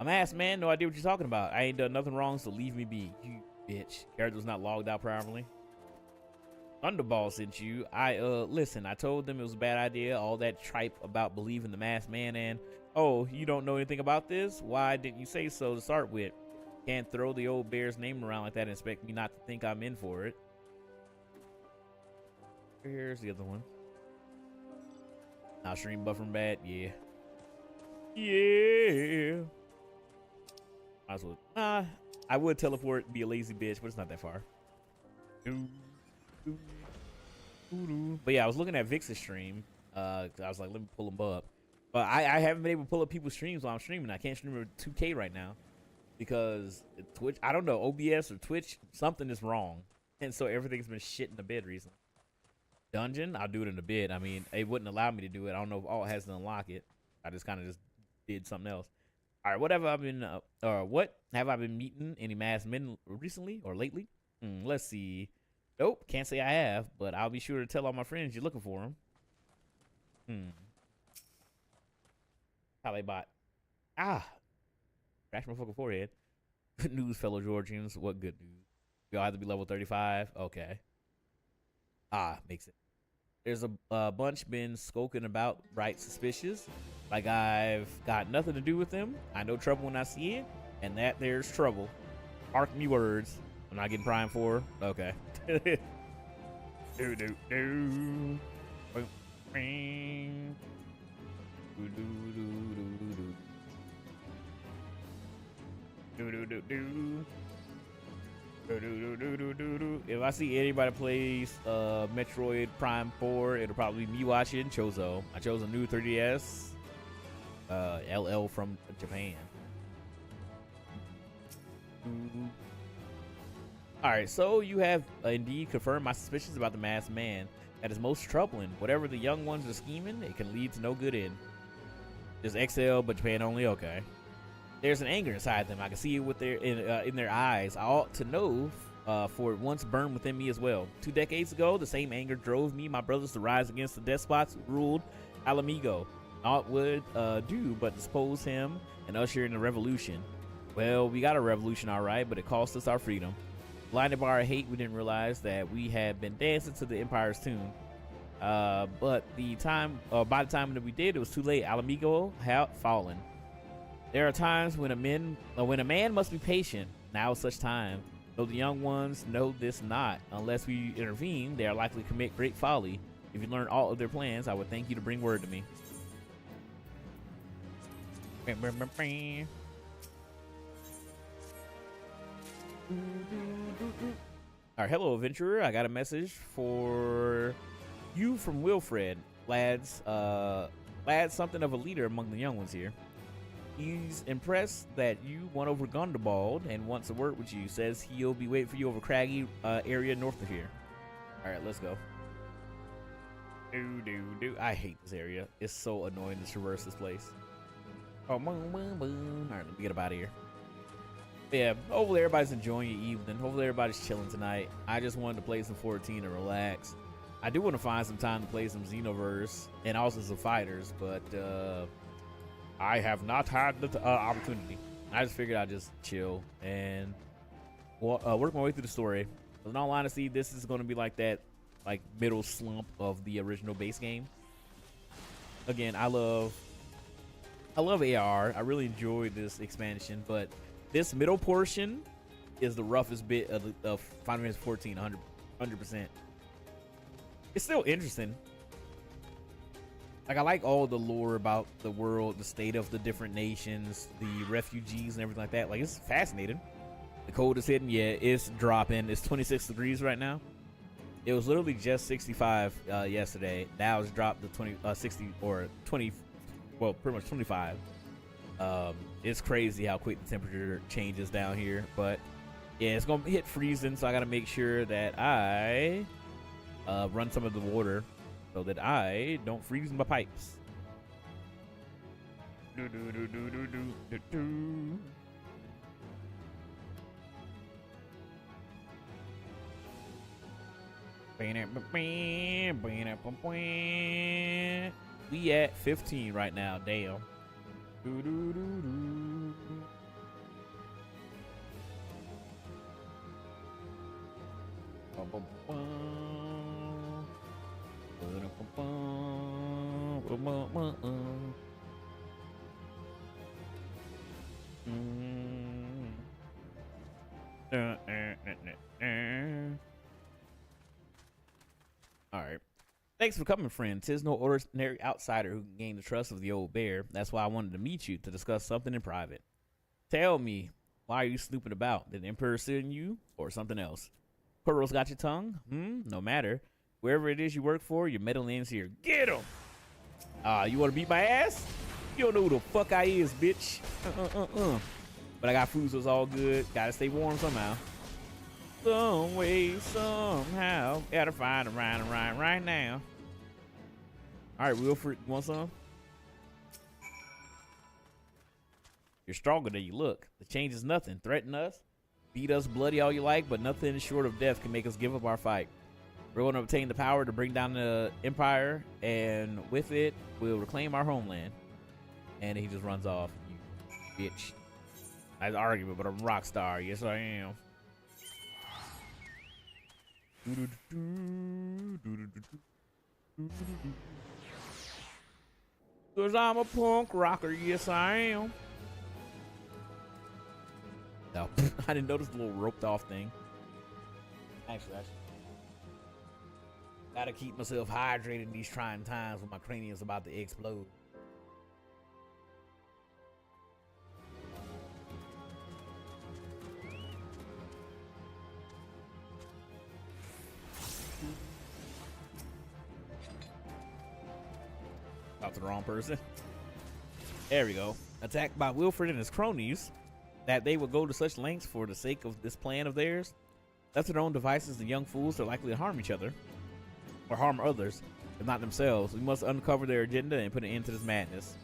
I'm asked, man. No idea what you're talking about. I ain't done nothing wrong, so leave me be. You bitch. Character's not logged out properly. Thunderball sent you. Listen, I told them it was a bad idea. All that tripe about believing the masked man and, oh, you don't know anything about this? Why didn't you say so to start with? Can't throw the old bear's name around like that and expect me not to think I'm in for it. Here's the other one. Now stream buffering bad. Yeah. Yeah. Might as well. I would teleport, be a lazy bitch, but it's not that far. But yeah, I was looking at Vix's stream. I was like, let me pull them up. But I haven't been able to pull up people's streams while I'm streaming. I can't stream with 2K right now because Twitch, I don't know, OBS or Twitch, something is wrong. And so everything's been shit in the bed recently. Dungeon, I'll do it in a bit. I mean, it wouldn't allow me to do it. I don't know if Alt has to unlock it. I just kind of just did something else. All right, what have I been meeting any masked men recently or lately? Let's see. Nope, can't say I have, but I'll be sure to tell all my friends you're looking for them. How they bought. Crash my fucking forehead. Good news, fellow Georgians. What good news? We all have to be level 35. Okay. Makes it. There's a bunch been skulking about, right suspicious. Like I've got nothing to do with them. I know trouble when I see it, and that there's trouble. Mark me words. I'm not getting prime for. Okay. If I see anybody plays Metroid Prime 4, it'll probably be me watching Chozo. I chose a new 3DS LL from Japan. Alright, so you have indeed confirmed my suspicions about the masked man. That is most troubling. Whatever the young ones are scheming, it can lead to no good end. Just XL, but Japan only? Okay. There's an anger inside them. I can see it with in their eyes. I ought to know, for it once burned within me as well. 2 decades ago, the same anger drove me and my brothers to rise against the despots who ruled Alamigo. Naught would do but dispose him and usher in a revolution. Well, we got a revolution, all right, but it cost us our freedom. Blinded by our hate, we didn't realize that we had been dancing to the Empire's tune. But by the time that we did, it was too late. Alamigo had fallen. There are times when a man must be patient. Now is such time. Though the young ones know this not. Unless we intervene, they are likely to commit great folly. If you learn all of their plans, I would thank you to bring word to me. All right, hello, adventurer. I got a message for you from Wilfred. Lad's something of a leader among the young ones here. He's impressed that you won over Gundabald and wants to work with you. Says he'll be waiting for you over Craggy area north of here. All right, let's go. I hate this area. It's so annoying to traverse this place. Oh, boom, boom, boom. All right, let me get up out of here. Yeah, hopefully everybody's enjoying your evening. Hopefully everybody's chilling tonight. I just wanted to play some 14 and relax. I do want to find some time to play some Xenoverse and also some fighters, but I have not had the opportunity. I just figured I'd just chill and work my way through the story. In all honesty, this is going to be like that middle slump of the original base game. Again, I love ARR. I really enjoyed this expansion, but this middle portion is the roughest bit of Final Fantasy 14, 100%. It's still interesting. Like, I like all the lore about the world, the state of the different nations, the refugees and everything like that. Like, it's fascinating. The cold is hitting. Yeah, it's dropping. It's 26 degrees right now. It was literally just 65 yesterday. Now it's dropped to 60 or 20, well, pretty much 25. It's crazy how quick the temperature changes down here. But yeah, it's gonna hit freezing, so I gotta make sure that I run some of the water so that I don't freeze my pipes. We at 15 right now. Damn. All right. Thanks for coming, friend. 'Tis no ordinary outsider who can gain the trust of the old bear. That's why I wanted to meet you to discuss something in private. Tell me, why are you snooping about? Did the Emperor send you or something else? Quirrell's got your tongue? No matter. Wherever it is you work for, your metal name's here. Get him! You want to beat my ass? You don't know who the fuck I is, bitch. But I got food, so it's all good. Gotta stay warm somehow. Some way, somehow. Gotta find a rhyme right now. All right, Wilfred, you want some? You're stronger than you look. The change is nothing. Threaten us, beat us bloody all you like, but nothing short of death can make us give up our fight. We're going to obtain the power to bring down the Empire, and with it, we'll reclaim our homeland. And he just runs off. You bitch. Nice argument, but I'm a rock star. Yes, I am. Cause I'm a punk rocker. Yes, I am. No, I didn't notice the little roped off thing. Actually, gotta keep myself hydrated in these trying times when my cranium's about to explode. Talk to the wrong person. There we go. Attacked by Wilfred and his cronies, that they would go to such lengths for the sake of this plan of theirs. Left to their own devices, the young fools are likely to harm each other. Or harm others, if not themselves. We must uncover their agenda and put an end to this madness.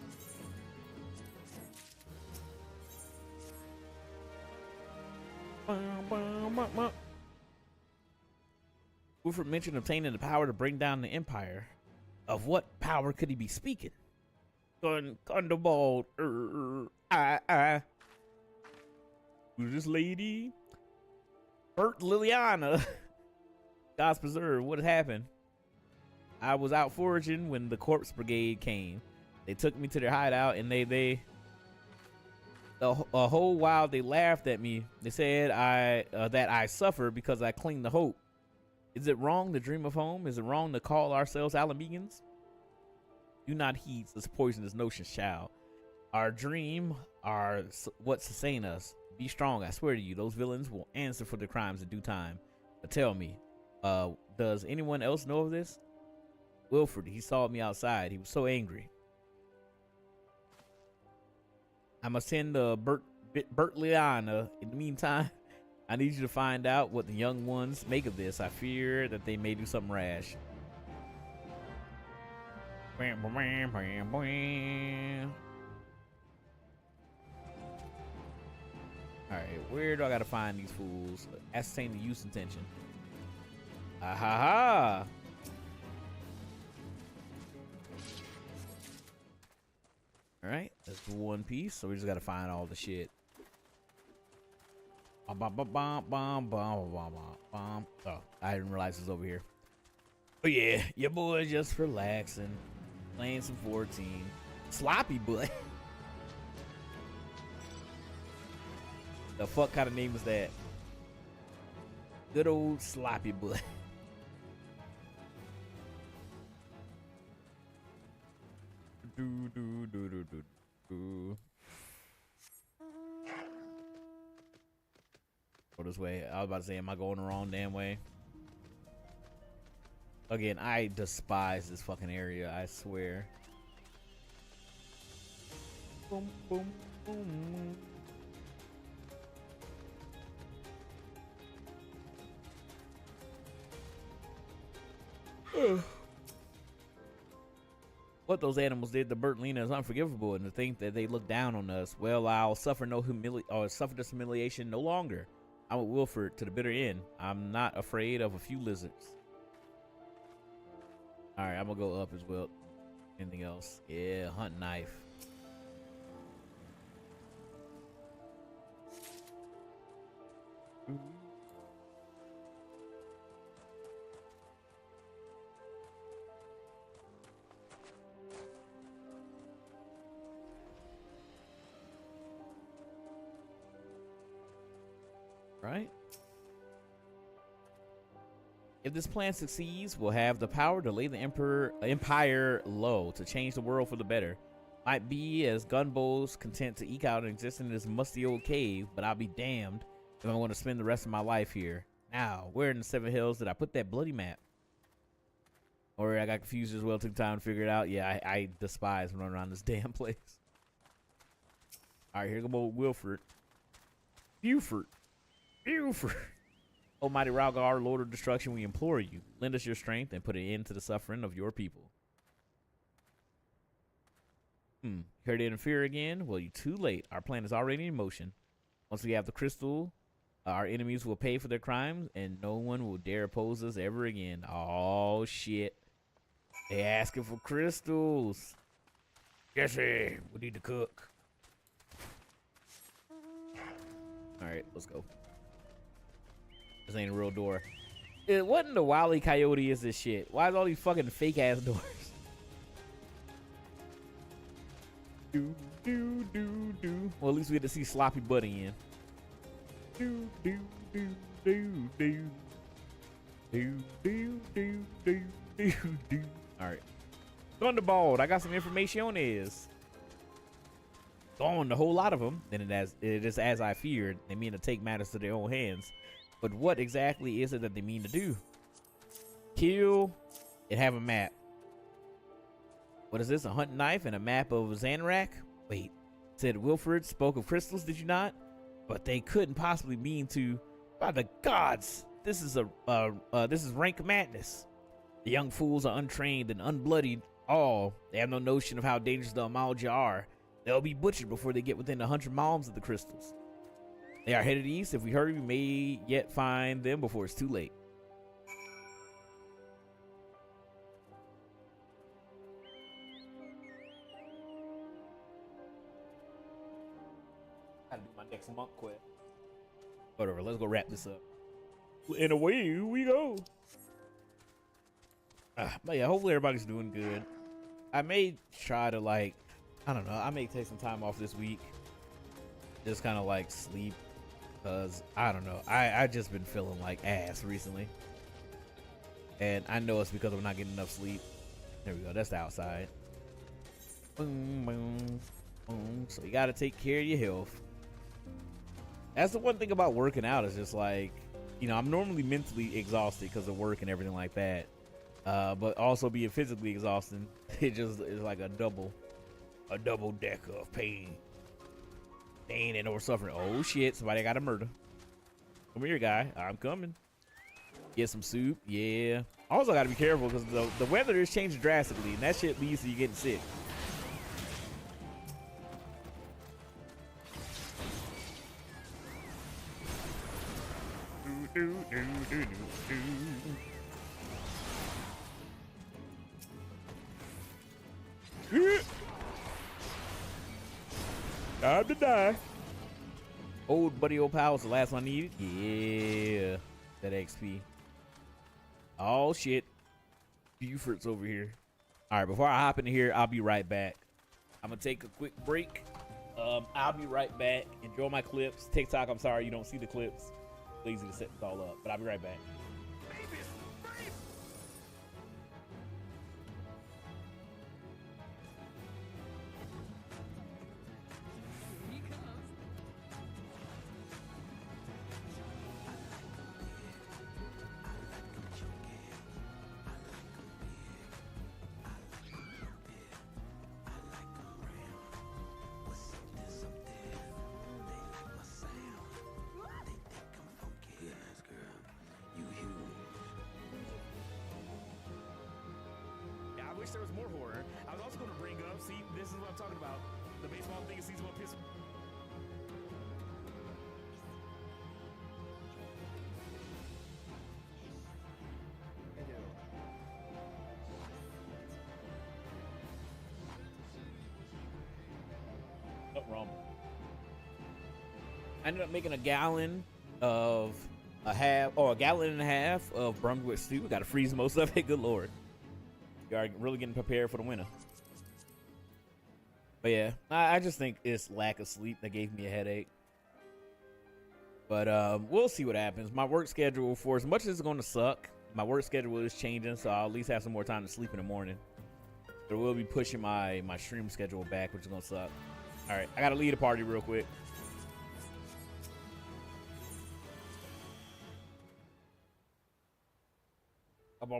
Wilfred mentioned obtaining the power to bring down the Empire. Of what power could he be speaking? Gundabald. Who's this lady? Bert Liliana. God's preserve. What had happened? I was out foraging when the corpse brigade came. They took me to their hideout, and a whole while they laughed at me. They said that I suffered because I cling to hope. Is it wrong to dream of home? Is it wrong to call ourselves Alamegans? Do not heed such poisonous notions, child. Our dream are what sustain us. Be strong, I swear to you. Those villains will answer for their crimes in due time. But tell me, does anyone else know of this? Wilfred, he saw me outside. He was so angry. I must send Bertliana. In the meantime, I need you to find out what the young ones make of this. I fear that they may do something rash. Alright, where do I gotta find these fools? Ascertain the use intention. Ahaha! Alright, that's one piece, so we just gotta find all the shit. Oh, I didn't realize it was over here. Oh yeah, your boy just relaxing, playing some 14. Sloppy boy. The fuck kind of name is that? Good old sloppy boy. Go this way. I was about to say, am I going the wrong damn way? Again, I despise this fucking area, I swear. Boom, boom, boom. What those animals did to Bertlina is unforgivable, and to think that they look down on us, well, I'll suffer suffer this humiliation no longer. I'm with Wilfred to the bitter end. I'm not afraid of a few lizards. All right, I'm gonna go up as well. Anything else? Yeah, hunt knife. Right? If this plan succeeds, we'll have the power to lay the empire low, to change the world for the better. Might be as gunbows content to eke out an existence in this musty old cave, but I'll be damned if I'm going to spend the rest of my life here. Now, where in the Seven Hills did I put that bloody map? Or I got confused as well, took time to figure it out. Yeah, I despise running around this damn place. All right, here go Wilfred. Buford. Almighty Ralgar, Lord of Destruction, we implore you, lend us your strength and put an end to the suffering of your people. Here to interfere again? Well, you're too late. Our plan is already in motion. Once we have the crystal, our enemies will pay for their crimes, and no one will dare oppose us ever again. Oh, shit. They asking for crystals. Jesse, we need to cook. All right, let's go. This ain't a real door. What in the Wile E. Coyote is this shit? Why is all these fucking fake ass doors? Do do do do. Well, at least we get to see Sloppy Butt again. Do do do do do do do do do do do. All right, Thunderbolt. I got some information on this. Gone, a whole lot of them. Then it is as I feared. They mean to take matters to their own hands. But what exactly is it that they mean to do? Kill and have a map. What is this? A hunting knife and a map of Xanarak? Wait, said Wilfred spoke of crystals, did you not? But they couldn't possibly mean to. By the gods, this is rank madness. The young fools are untrained and unbloodied. All they have no notion of how dangerous the Amalja are. They'll be butchered before they get within 100 miles of the crystals. They are headed east. If we hurry, we may yet find them before it's too late. Gotta do my next monk quest. Whatever, let's go wrap this up. And away we go. But yeah, hopefully everybody's doing good. I may try to, like, I don't know, I may take some time off this week. Just kind of like sleep. Because, I don't know, I just been feeling like ass recently. And I know it's because I'm not getting enough sleep. There we go. That's the outside. Boom, boom, boom. So you got to take care of your health. That's the one thing about working out is just like, you know, I'm normally mentally exhausted because of work and everything like that. But also being physically exhausting, it just is like a double deck of pain. Pain and or suffering. Oh shit, somebody got a murder. Come here, guy. I'm coming. Get some soup. Yeah. Also got to be careful because the weather is changing drastically, and that shit leads to you getting sick. Time to die. Old buddy old pal was the last one I needed. Yeah. That XP. Oh shit. Buford's over here. Alright, before I hop into here, I'll be right back. I'm gonna take a quick break. I'll be right back. Enjoy my clips. TikTok, I'm sorry you don't see the clips. Lazy to set this all up, but I'll be right back. I wish there was more horror. I was also going to bring up, see, this is what I'm talking about. The baseball thing is season 1 piss. Oh, wrong. I ended up making a gallon of a gallon and a half of Brunswick stew. Got to freeze most of it. Good Lord. You are really getting prepared for the winter. But yeah, I just think it's lack of sleep that gave me a headache. But we'll see what happens. My work schedule, for as much as it's going to suck, my work schedule is changing, so I'll at least have some more time to sleep in the morning. But we'll be pushing my stream schedule back, which is going to suck. All right, I got to lead a party real quick. I the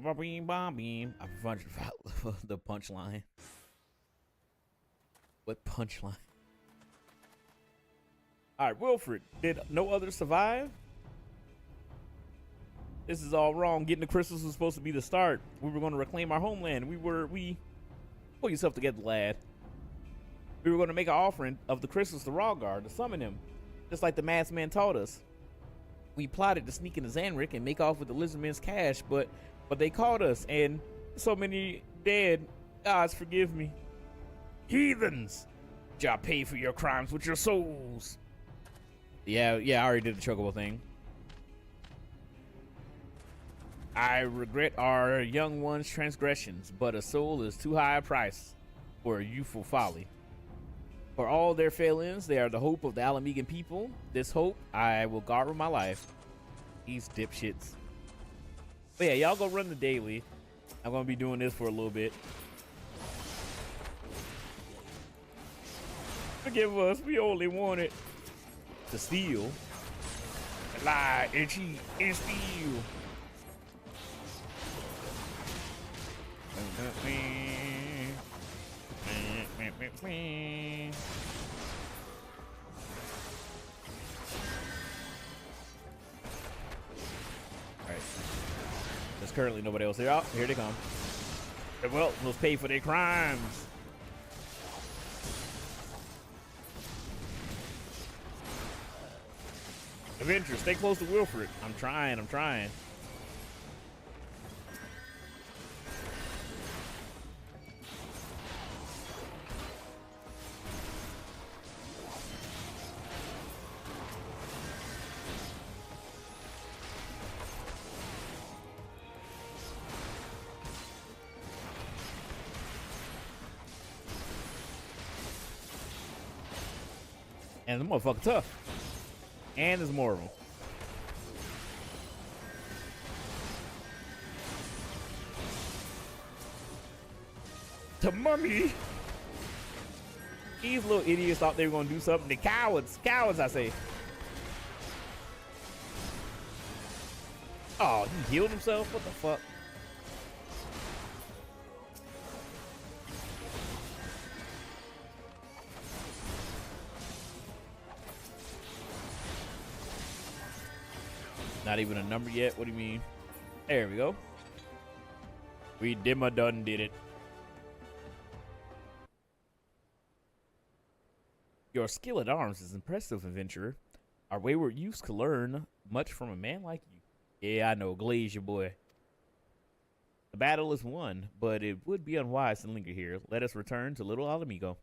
punchline. What punchline? All right, Wilfred, did no others survive? This is all wrong. Getting the crystals was supposed to be the start. We were going to reclaim our homeland. Pull yourself together, lad. We were going to make an offering of the crystals to Rawgar to summon him, just like the masked man taught us. We plotted to sneak into Zanric and make off with the Lizardmen's cash, but they caught us, and so many dead. Gods, forgive me. Heathens! Y'all pay for your crimes with your souls. Yeah, I already did the chocobo thing. I regret our young one's transgressions, but a soul is too high a price for a youthful folly. For all their failings, they are the hope of the Alamegan people. This hope I will guard with my life. These dipshits. But yeah, y'all go run the daily. I'm gonna be doing this for a little bit. Forgive us, we only wanted to steal, lie, and cheat, and steal. Alright. There's currently nobody else here. Oh, here they come. Well, let's pay for their crimes. Avenger, stay close to Wilfred. I'm trying. And the motherfucker tough. And there's more of them. to mummy. These little idiots thought they were gonna do something. The cowards, I say. Oh, he healed himself? What the fuck? Not even a number yet? What do you mean? There we go. We dimma done did it. Your skill at arms is impressive, adventurer. Our wayward youths could learn much from a man like you. Yeah, I know. Glaze your boy. The battle is won, but it would be unwise to linger here. Let us return to Little Alamigo.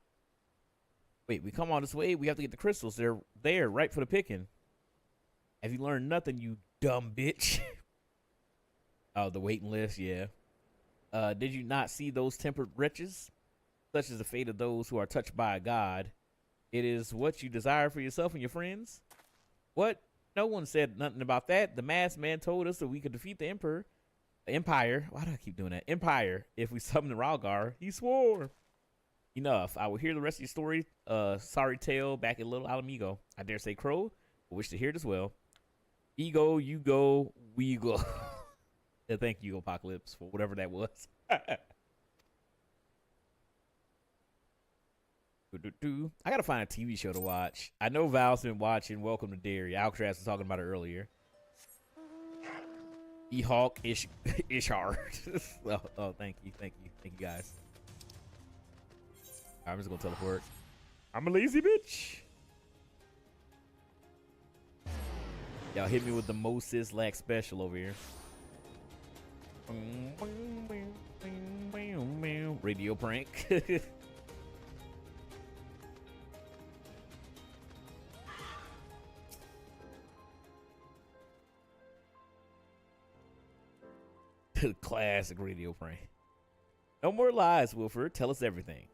Wait, we come all this way? We have to get the crystals. They're there, right for the picking. Have you learned nothing, you dumb bitch? Oh, the waiting list, yeah. Did you not see those tempered wretches? Such is the fate of those who are touched by a god. It is what you desire for yourself and your friends? What? No one said nothing about that. The masked man told us that we could defeat the Empire. Why do I keep doing that? Empire, if we summon the Ralgar. He swore. Enough. I will hear the rest of your story. Sorry tale back at Little Alamigo. I dare say Crow will wish to hear it as well. Ego, you go, we go. Yeah, thank you, Apocalypse, for whatever that was. I gotta find a TV show to watch. I know Val's been watching Welcome to Derry. Alcatraz was talking about it earlier. E-Hawk, Ishar. Oh, thank you guys. I'm just gonna teleport. I'm a lazy bitch. Y'all hit me with the Moses Lack special over here. Radio prank. Classic radio prank. No more lies, Wilford. Tell us everything.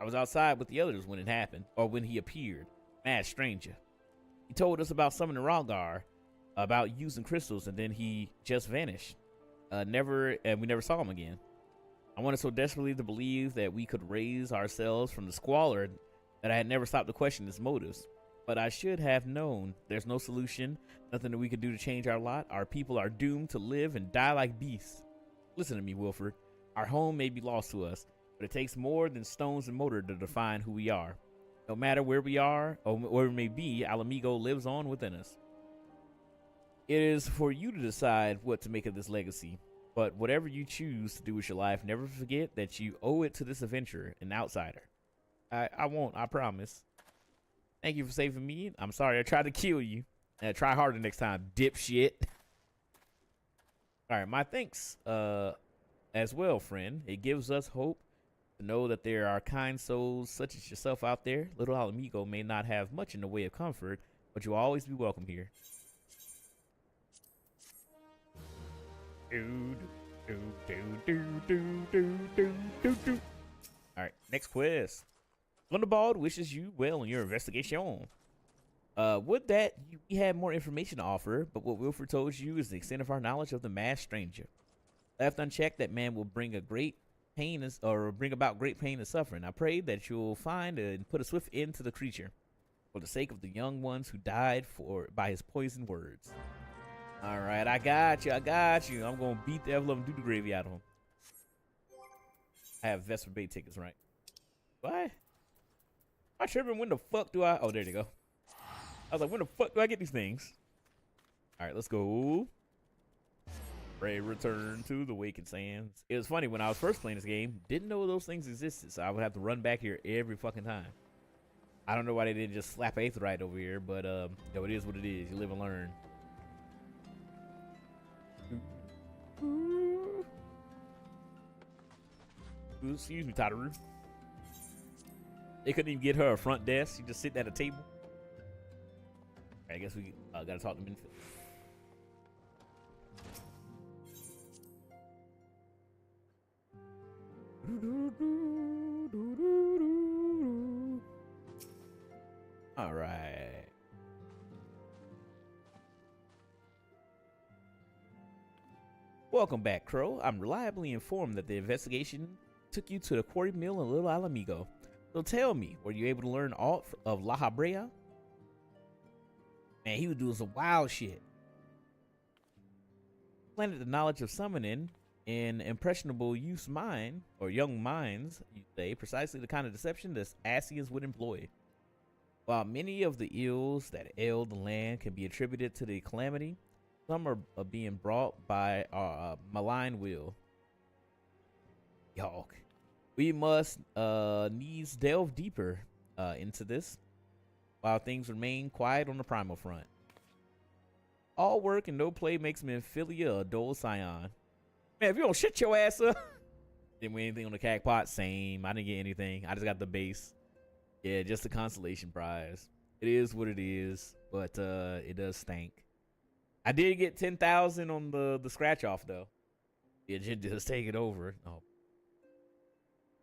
I was outside with the others when it happened, or when he appeared. Mad stranger. He told us about summoning Ralgar, about using crystals, and then he just vanished. We never saw him again. I wanted so desperately to believe that we could raise ourselves from the squalor that I had never stopped to question his motives. But I should have known there's no solution, nothing that we could do to change our lot. Our people are doomed to live and die like beasts. Listen to me, Wilford. Our home may be lost to us, but it takes more than stones and mortar to define who we are. No matter where we are or where we may be, Alamigo lives on within us. It is for you to decide what to make of this legacy. But whatever you choose to do with your life, never forget that you owe it to this adventurer, an outsider. I won't, I promise. Thank you for saving me. I'm sorry I tried to kill you. Try harder next time, dipshit. All right, my thanks as well, friend. It gives us hope to know that there are kind souls such as yourself out there. Little Alamigo may not have much in the way of comfort, but you'll always be welcome here. All right, next quest. Thunderball wishes you well in your investigation. Would that we had more information to offer, but what Wilford told you is the extent of our knowledge of the masked stranger. Left unchecked, that man will bring about great pain and suffering. I pray that you'll find and put a swift end to the creature, for the sake of the young ones who died by his poisoned words. All right, I got you. I'm gonna beat the devil up and do the gravy out of him. I have Vesper Bay tickets, right? What? I'm tripping. When the fuck do I? Oh, there you go. I was like, when the fuck do I get these things? All right, let's go. Pray return to the Waking Sands. It was funny when I was first playing this game, didn't know those things existed, so I would have to run back here every fucking time. I don't know why they didn't just slap Aetherite over here, but no, it is what it is. You live and learn. Excuse me, Tataru. They couldn't even get her a front desk. She just sitting at a table. I guess we gotta talk to Minfield. All right. Welcome back, Crow. I'm reliably informed that the investigation took you to the quarry mill in Little Alamigo. So tell me, were you able to learn all of La Habrea? Man, he was doing some wild shit. Planted the knowledge of summoning in impressionable youth's mind, or young minds, you say, precisely the kind of deception that Asians would employ. While many of the ills that ail the land can be attributed to the calamity, some are being brought by our malign will. Yawk. We must needs delve deeper into this while things remain quiet on the primal front. All work and no play makes Memphilia a dull scion. Man, if you don't shit your ass up. Didn't win anything on the cack pot, same. I didn't get anything. I just got the base. Yeah, just a consolation prize. It is what it is, but it does stink. I did get 10,000 on the scratch off though. Yeah, just take it over.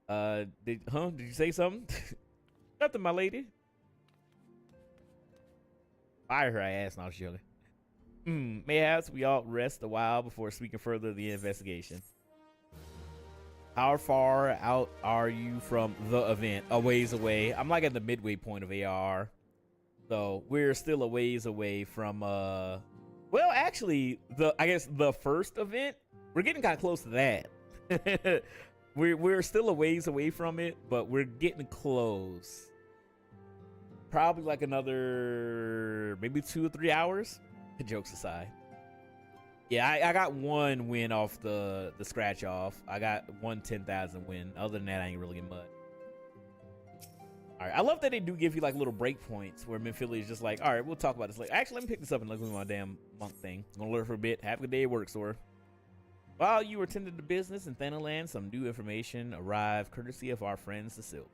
Oh. Did you say something? Nothing, my lady. Fire her ass, now sugar. Mayhaps we all rest a while before speaking further of the investigation. How far out are you from the event? A ways away. I'm like at the midway point of ARR. So we're still a ways away from well, actually, I guess the first event, we're getting kind of close to that. we're still a ways away from it, but we're getting close. Probably like another maybe 2 or 3 hours. Jokes aside. Yeah, I got one win off the scratch off. I got one 10,000 win. Other than that, I ain't really getting much. All right, I love that they do give you like little break points where Memphilia is just like, all right, we'll talk about this later. Actually, let me pick this up and look at my damn monk thing. I'm gonna learn for a bit. Have a good day at work, Sora. While you attended to business in Thanaland, some new information arrived courtesy of our friends the Silk.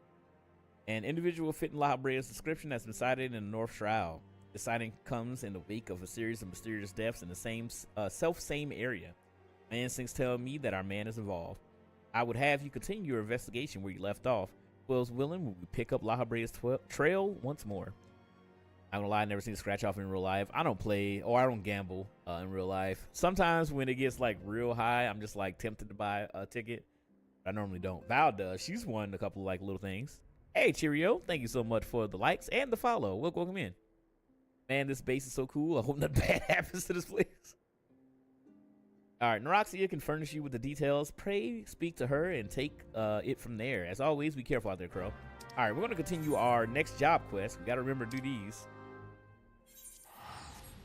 An individual fitting La Habrea's description has been sighted in the North Shroud. The sighting comes in the wake of a series of mysterious deaths in the same area. My instincts tell me that our man is involved. I would have you continue your investigation where you left off. Will's willing, we pick up La Habrea's trail once more. I'm gonna lie, I never seen a scratch off in real life. I don't play or I don't gamble in real life. Sometimes when it gets like real high, I'm just like tempted to buy a ticket. I normally don't. Val does. She's won a couple like little things. Hey, cheerio! Thank you so much for the likes and the follow. Welcome in. Man, this base is so cool. I hope nothing bad happens to this place. All right, Neroxia can furnish you with the details. Pray speak to her and take it from there. As always, be careful out there, Crow. All right, we're going to continue our next job quest. We got to remember to do these.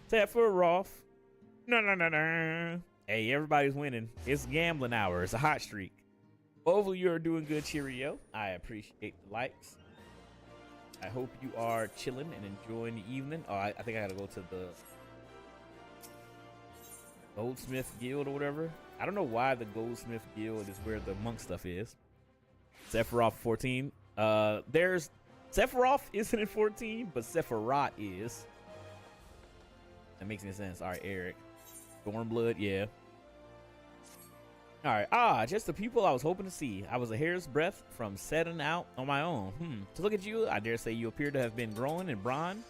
Sephiroth. No. Hey, everybody's winning. It's gambling hour. It's a hot streak. Both of you are doing good, cheerio. I appreciate the likes. I hope you are chilling and enjoying the evening. Oh, I think I gotta go to the Goldsmith Guild or whatever. I don't know why the Goldsmith Guild is where the monk stuff is. Sephiroth 14. There's Sephiroth isn't in 14, but Sephiroth is. That makes any sense. All right, Eric. Stormblood, yeah. All right, just the people I was hoping to see. I was a hair's breadth from setting out on my own. To look at you, I dare say you appear to have been growing in brawn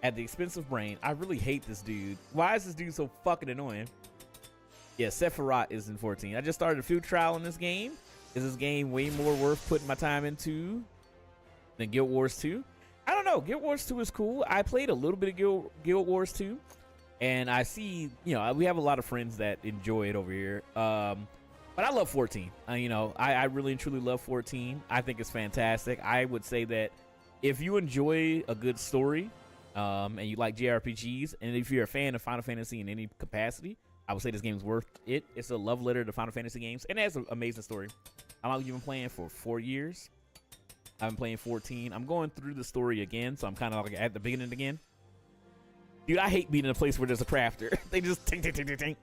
at the expense of brain. I really hate this dude. Why is this dude so fucking annoying? Yeah, Sephiroth is in 14. I just started a field trial in this game. Is this game way more worth putting my time into than Guild Wars 2? I don't know. Guild Wars 2 is cool. I played a little bit of Guild Wars 2, and I see, you know, we have a lot of friends that enjoy it over here. But I love 14. You know, I really and truly love 14. I think it's fantastic. I would say that if you enjoy a good story and you like JRPGs, and if you're a fan of Final Fantasy in any capacity, I would say this game's worth it. It's a love letter to Final Fantasy games, and it has an amazing story. How long have you been playing? For 4 years. I've been playing 14. I'm going through the story again, so I'm kind of like at the beginning again. Dude, I hate being in a place where there's a crafter. They just tink.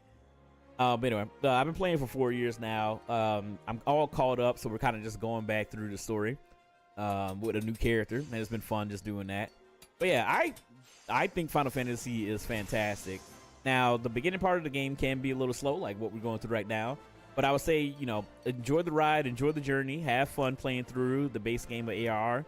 But anyway, I've been playing for 4 years now. I'm all caught up, so we're kind of just going back through the story with a new character, and it's been fun just doing that. But yeah, I think Final Fantasy is fantastic. Now, the beginning part of the game can be a little slow, like what we're going through right now. But I would say, you know, enjoy the ride, enjoy the journey, have fun playing through the base game of ARR.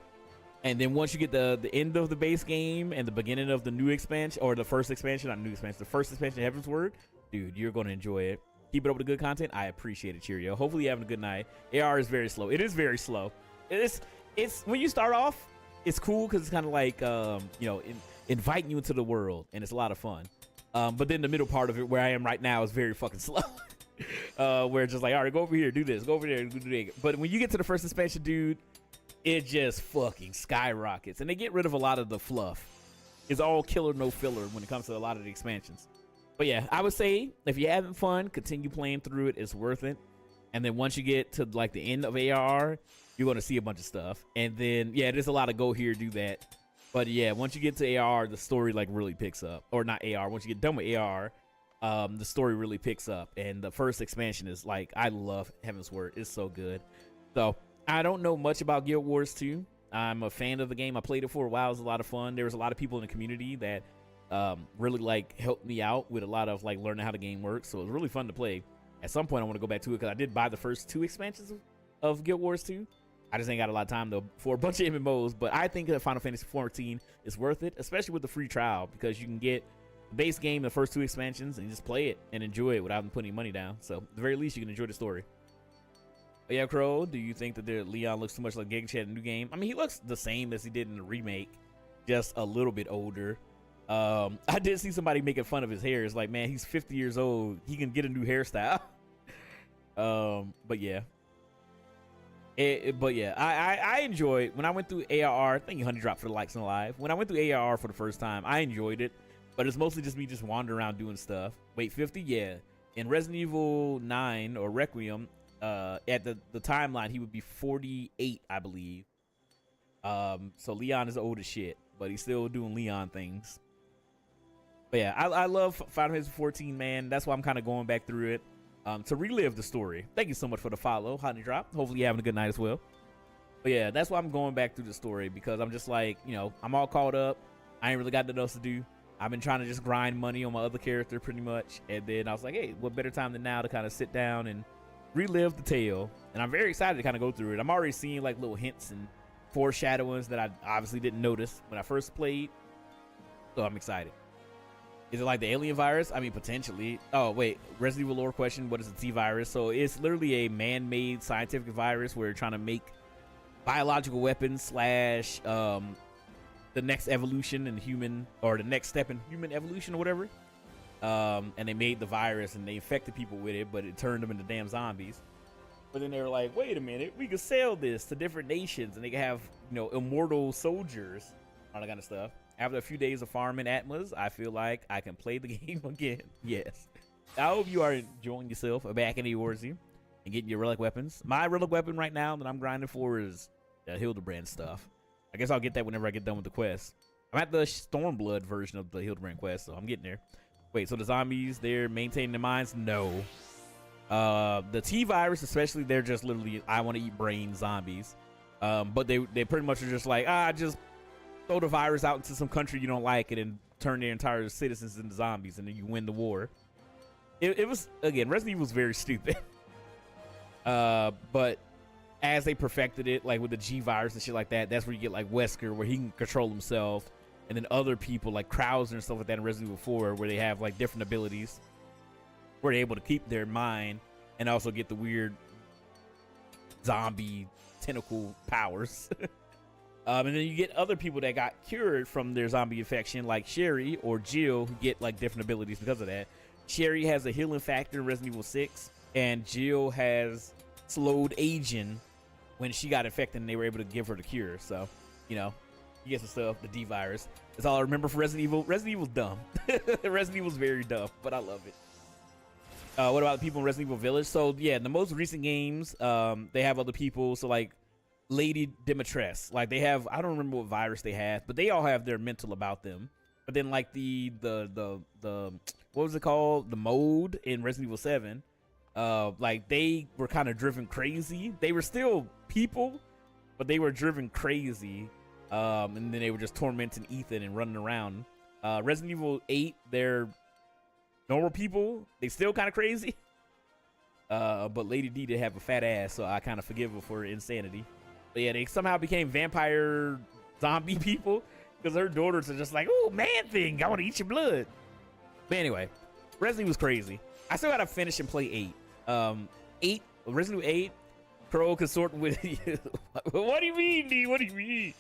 And then once you get the end of the base game and the beginning of the new expansion, or the first expansion, not new expansion, the first expansion, Heaven's Word, dude, you're going to enjoy it. Keep it up with the good content. I appreciate it. Cheerio. Hopefully you're having a good night. AR is very slow. It is very slow. It's when you start off, it's cool because it's kind of like inviting you into the world, and it's a lot of fun. But then the middle part of it, where I am right now, is very fucking slow. Where it's just like, all right, go over here, do this, go over there, do that. But when you get to the first expansion, dude, it just fucking skyrockets, and they get rid of a lot of the fluff. It's all killer, no filler when it comes to a lot of the expansions. But yeah, I would say if you're having fun, continue playing through it. It's worth it. And then once you get to like the end of ARR, you're going to see a bunch of stuff. And then, yeah, there's a lot of go here, do that. But yeah, once you get to ARR, the story like really picks up. Or not ARR. Once you get done with ARR, the story really picks up. And the first expansion is like, I love Heaven's Word. It's so good. So I don't know much about Guild Wars 2. I'm a fan of the game. I played it for a while. It was a lot of fun. There was a lot of people in the community that really like helped me out with a lot of like learning how the game works. So it was really fun to play. At some point I want to go back to it because I did buy the first 2 expansions of Guild Wars 2. I just ain't got a lot of time though for a bunch of MMOs, but I think that Final Fantasy 14 is worth it, especially with the free trial, because you can get the base game, the first 2 expansions, and just play it and enjoy it without putting money down. So at the very least you can enjoy the story. But yeah, Crow, do you think that Leon looks too much like Giga Chad in the new game? I mean, he looks the same as he did in the remake, just a little bit older. I did see somebody making fun of his hair. It's like, man, he's 50 years old. He can get a new hairstyle. But yeah. I enjoyed when I went through ARR. Thank you, Honey Drop, for the likes and live. When I went through ARR for the first time, I enjoyed it, but it's mostly just me just wandering around doing stuff. Wait, 50? Yeah. In Resident Evil 9 or Requiem, at the timeline, he would be 48, I believe. So Leon is old as shit, but he's still doing Leon things. But yeah, I love Final Fantasy 14, man. That's why I'm kind of going back through it to relive the story. Thank you so much for the follow, Honey Drop. Hopefully you're having a good night as well. But yeah, that's why I'm going back through the story, because I'm just like, I'm all caught up. I ain't really got nothing else to do. I've been trying to just grind money on my other character pretty much. And then I was like, hey, what better time than now to kind of sit down and relive the tale. And I'm very excited to kind of go through it. I'm already seeing like little hints and foreshadowings that I obviously didn't notice when I first played. So I'm excited. Is it like the alien virus? I mean, potentially. Oh, wait. Resident Evil lore question. What is the T virus? So it's literally a man-made scientific virus where they're trying to make biological weapons slash the next evolution in human, or the next step in human evolution or whatever. And they made the virus and they infected people with it, but it turned them into damn zombies. But then they were like, wait a minute, we could sell this to different nations and they can have, immortal soldiers, all that kind of stuff. After a few days of farming Atmas, I feel like I can play the game again. Yes. I hope you are enjoying yourself back in Eorzea and getting your relic weapons. My relic weapon right now that I'm grinding for is the Hildebrand stuff. I guess I'll get that whenever I get done with the quest. I'm at the Stormblood version of the Hildebrand quest, so I'm getting there. Wait, so the zombies, they're maintaining their minds? No. The T virus, especially, they're just literally, I want to eat brain zombies. But they pretty much are just like, just throw the virus out into some country you don't like and then turn their entire citizens into zombies and then you win the war. It was, again, Resident Evil was very stupid. But as they perfected it, like with the G virus and shit like that, that's where you get like Wesker, where he can control himself. And then other people like Krauser and stuff like that in Resident Evil 4, where they have like different abilities, where they're able to keep their mind and also get the weird zombie tentacle powers. And then you get other people that got cured from their zombie infection, like Sherry or Jill, who get like different abilities because of that. Sherry has a healing factor in Resident Evil 6, and Jill has slowed aging when she got infected, and they were able to give her the cure. So, you get some stuff. The D virus. That's all I remember for Resident Evil. Resident Evil's dumb. Resident Evil's very dumb, but I love it. What about the people in Resident Evil Village? So yeah, in the most recent games, they have other people. So like Lady Dimitrescu, like they have, I don't remember what virus they have, but they all have their mental about them. But then like the what was it called? The mode in Resident Evil 7, like they were kind of driven crazy. They were still people, but they were driven crazy. And then they were just tormenting Ethan and running around. Resident Evil 8, they're normal people. They still kind of crazy. But Lady D did have a fat ass, so I kind of forgive her for her insanity. But yeah, they somehow became vampire zombie people because her daughters are just like, oh, man thing, I want to eat your blood. But anyway, Resident Evil was crazy. I still gotta finish and play 8. 8, original 8, Crow consorting with you. What do you mean, D? What do you mean?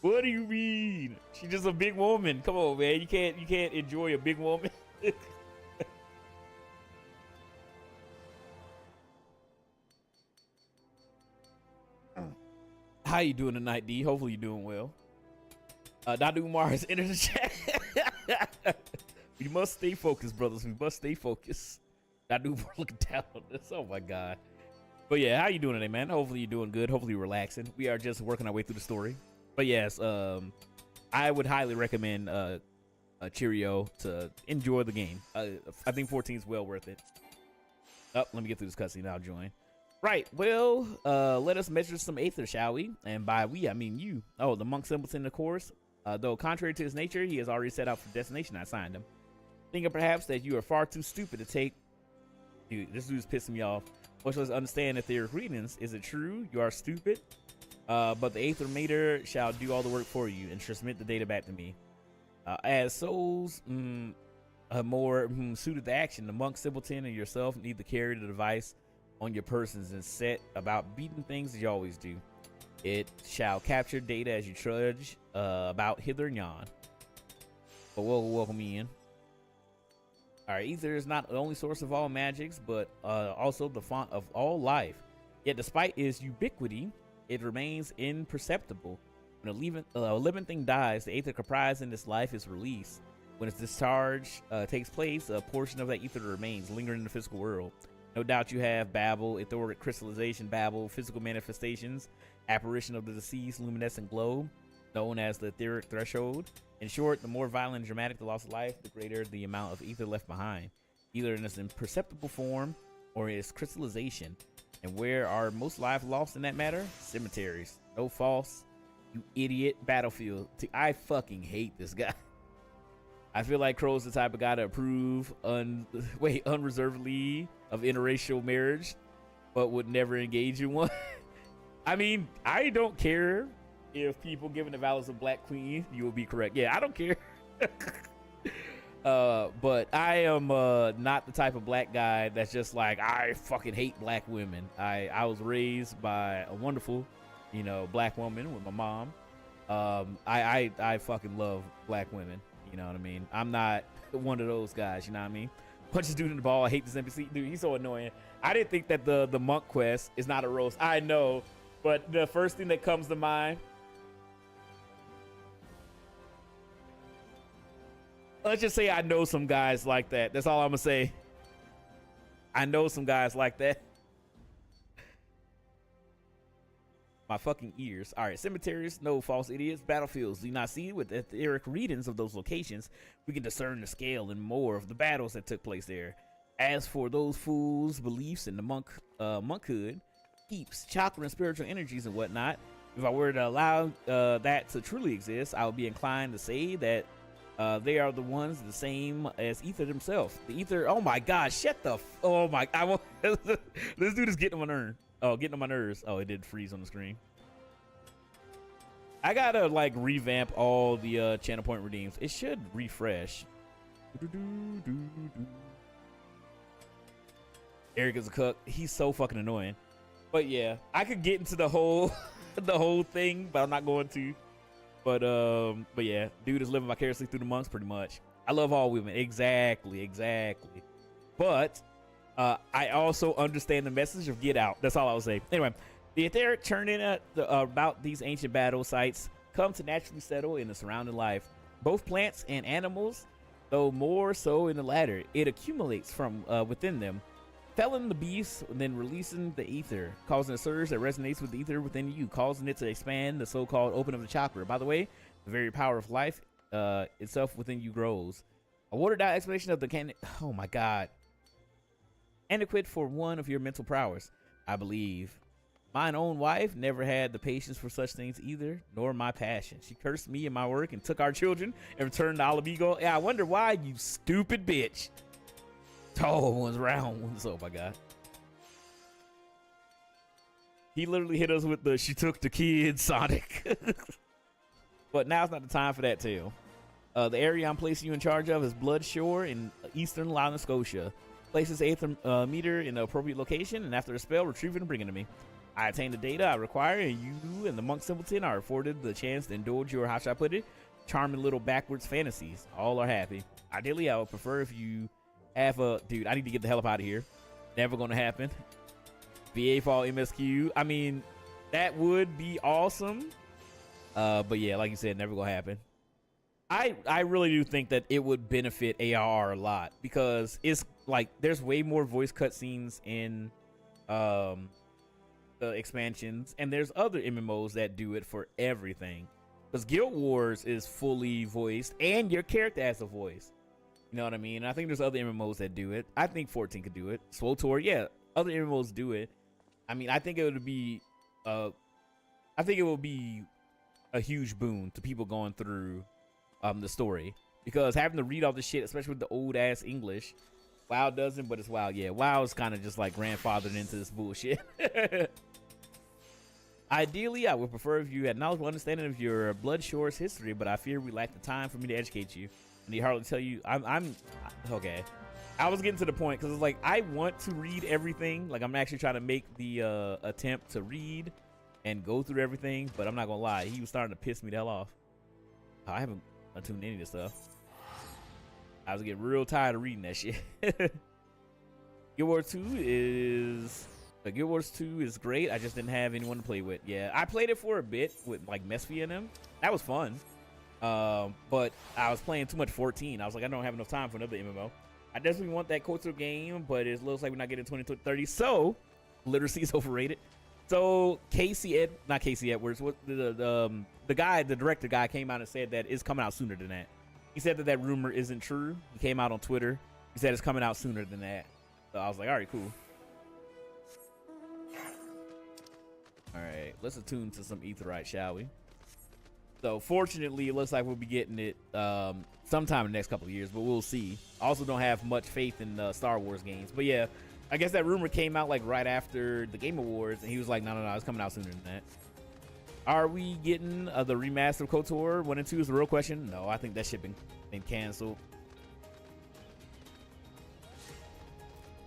What do you mean? She's just a big woman. Come on, man. You can't enjoy a big woman. How you doing tonight, D? Hopefully you're doing well. Dadu Umar has entered the chat. We must stay focused, brothers. We must stay focused. Dadu Umar looking down on this. Oh my god. But yeah, how you doing today, man? Hopefully you're doing good. Hopefully you're relaxing. We are just working our way through the story. But yes, I would highly recommend Cheerio to enjoy the game. I think 14 is well worth it. Oh, let me get through this cutscene. I'll join. Right, well, let us measure some Aether, shall we? And by we, I mean you. Oh, the monk simpleton, of course. Though contrary to his nature, he has already set out for the destination I assigned him. Thinking perhaps that you are far too stupid to take... Dude, this dude's pissing me off. Much less understand that their greetings. Is it true? You are stupid? But the Aether Mater shall do all the work for you and transmit the data back to me. As souls more suited to action, the monk simpleton and yourself need to carry the device on your persons and set about beating things as you always do. It shall capture data as you trudge about hither and yon. But welcome me in. Alright, Ether is not the only source of all magics, but also the font of all life. Yet despite its ubiquity, it remains imperceptible. When a living thing dies, the Aether comprised in this life is released. When its discharge takes place, a portion of that Ether remains lingering in the physical world. No doubt you have Babel, etheric crystallization, Babel, physical manifestations, apparition of the deceased, luminescent globe, known as the etheric threshold. In short, the more violent and dramatic the loss of life, the greater the amount of ether left behind, either in its imperceptible form or its crystallization. And where are most lives lost in that matter? Cemeteries. No false, you idiot. Battlefield. I fucking hate this guy. I feel like Crow's the type of guy to approve unreservedly of interracial marriage, but would never engage in one. I mean, I don't care if people given the vows of Black Queen, you will be correct. Yeah, I don't care. But I am not the type of black guy that's just like, I fucking hate black women. I was raised by a wonderful, black woman with my mom. I fucking love black women. You know what I mean? I'm not one of those guys, you know what I mean? Punch this dude in the ball. I hate this NPC. Dude, he's so annoying. I didn't think that the monk quest is not a roast. I know, but the first thing that comes to mind, let's just say I know some guys like that. That's all I'm gonna say. I know some guys like that. My fucking ears. All right, cemeteries, no false idiots. Battlefields, do you not see? With the etheric readings of those locations, we can discern the scale and more of the battles that took place there. As for those fools' beliefs in the monkhood, heaps, chakra and spiritual energies and whatnot, if I were to allow that to truly exist, I would be inclined to say that they are the ones the same as Ether themselves. The Ether, oh my god, shut the oh my, this dude is getting on my nerves. Oh, getting on my nerves. Oh, it did freeze on the screen. I gotta like revamp all the channel point redeems. It should refresh. Eric is a cook. He's so fucking annoying. But yeah, I could get into the whole the whole thing, but I'm not going to. But yeah, dude is living vicariously through the monks pretty much. I love all women. Exactly. But I also understand the message of get out. That's all I will say. Anyway, the etheric churning about these ancient battle sites come to naturally settle in the surrounding life. Both plants and animals, though more so in the latter, it accumulates from within them, felling the beast, then releasing the ether, causing a surge that resonates with the ether within you, causing it to expand the so-called open of the chakra. By the way, the very power of life itself within you grows. A watered-down explanation of the oh my god. Adequate for one of your mental prowess, I believe. Mine own wife never had the patience for such things either, nor my passion. She cursed me and my work and took our children and returned to Alabigo. Yeah, I wonder why, you stupid bitch. Tall ones, round ones. Oh my god. He literally hit us with the she took the kids Sonic. But now's not the time for that tale. The area I'm placing you in charge of is Bloodshore in eastern Nova Scotia. Place this eighth meter in the appropriate location, and after a spell, retrieve it and bring it to me. I attain the data I require, and you and the monk simpleton are afforded the chance to indulge your, how should I put it, charming little backwards fantasies. All are happy. Ideally, I would prefer if you have a... Dude, I need to get the hell up out of here. Never gonna happen. VA fall MSQ. I mean, that would be awesome. But yeah, like you said, never gonna happen. I really do think that it would benefit ARR a lot, because it's like there's way more voice cutscenes in the expansions, and there's other MMOs that do it for everything. Because Guild Wars is fully voiced, and your character has a voice. You know what I mean? I think there's other MMOs that do it. I think 14 could do it. SWTOR, yeah, other MMOs do it. I mean, I think it would be a huge boon to people going through the story, because having to read all this shit, especially with the old ass English, WoW doesn't, but it's WoW. Yeah, WoW is kind of just like grandfathered into this bullshit. Ideally, I would prefer if you had knowledgeable understanding of your Bloodshores history, but I fear we lack the time for me to educate you. I need hardly tell you. I'm okay. I was getting to the point because it's like I want to read everything. Like I'm actually trying to make the attempt to read and go through everything, but I'm not gonna lie, he was starting to piss me the hell off. I haven't attuned any of this stuff. I was getting real tired of reading that shit. Guild Wars 2 is great. I just didn't have anyone to play with. Yeah, I played it for a bit with like Mesfia and them. That was fun. But I was playing too much 14. I was like, I don't have enough time for another MMO. I definitely want that KOTOR game, but it looks like we're not getting 2030. So literacy is overrated. So not Casey Edwards, what the guy, the director guy came out and said that it's coming out sooner than that. He said that rumor isn't true. He came out on Twitter. He said it's coming out sooner than that. So I was like, all right, cool. All right, let's attune to some Aetheryte, shall we? So fortunately, it looks like we'll be getting it sometime in the next couple of years, but we'll see. I also don't have much faith in Star Wars games, but yeah, I guess that rumor came out like right after the Game Awards, and he was like, no, it's coming out sooner than that. Are we getting the remaster of KOTOR 1 and 2 is the real question? No, I think that shit been canceled.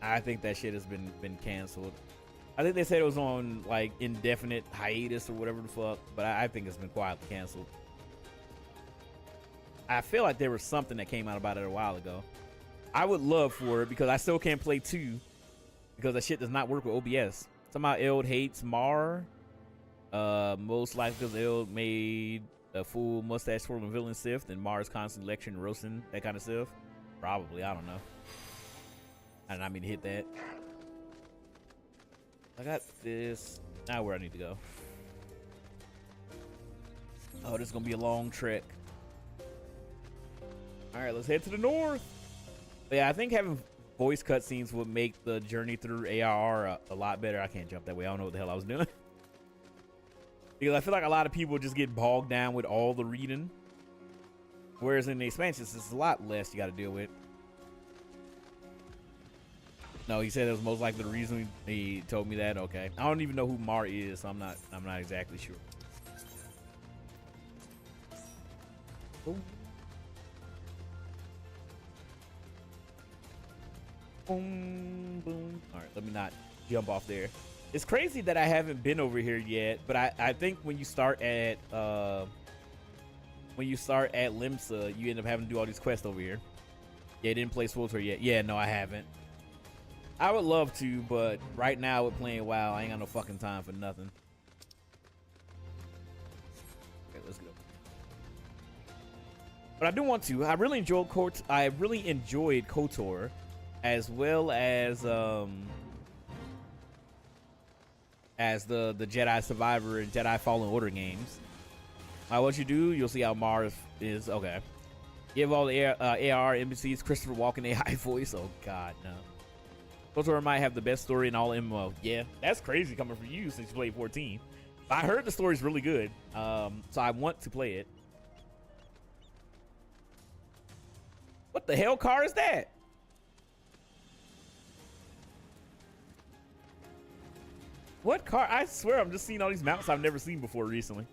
I think that shit has been canceled. I think they said it was on like indefinite hiatus or whatever the fuck, but I think it's been quietly canceled. I feel like there was something that came out about it a while ago. I would love for it, because I still can't play 2 because that shit does not work with OBS. Somehow Eld hates Mar. Most likely because Eld made a full mustache twirling villain Sith, and Mar's constantly lecturing and roasting that kind of stuff. Probably, I don't know. I did not mean to hit that. I got this. Now where I need to go. Oh, this is gonna be a long trek. All right, let's head to the north. But yeah, I think having voice cutscenes would make the journey through ARR a lot better. I can't jump that way. I don't know what the hell I was doing. Because I feel like a lot of people just get bogged down with all the reading. Whereas in the expansions, it's a lot less you got to deal with. No, he said it was most likely the reason he told me that. Okay, I don't even know who Mar is, so I'm not exactly sure. Ooh. Boom, boom. All right, let me not jump off there. It's crazy that I haven't been over here yet, but I think when you start at Limsa, you end up having to do all these quests over here. Yeah, didn't play SWTOR yet. Yeah, no, I haven't. I would love to, but right now with playing WoW, I ain't got no fucking time for nothing. Okay, let's go. But I do want to. I really enjoyed KOTOR, as well as the Jedi Survivor and Jedi Fallen Order games. What you do, you'll see how Mars is. Okay. Give all the AR NPCs Christopher Walken AI voice. Oh god, no. KOTOR might have the best story in all MMO. Yeah, that's crazy coming from you since you played 14. I heard the story's really good, so I want to play it. What the hell car is that? What car? I swear I'm just seeing all these mounts I've never seen before recently.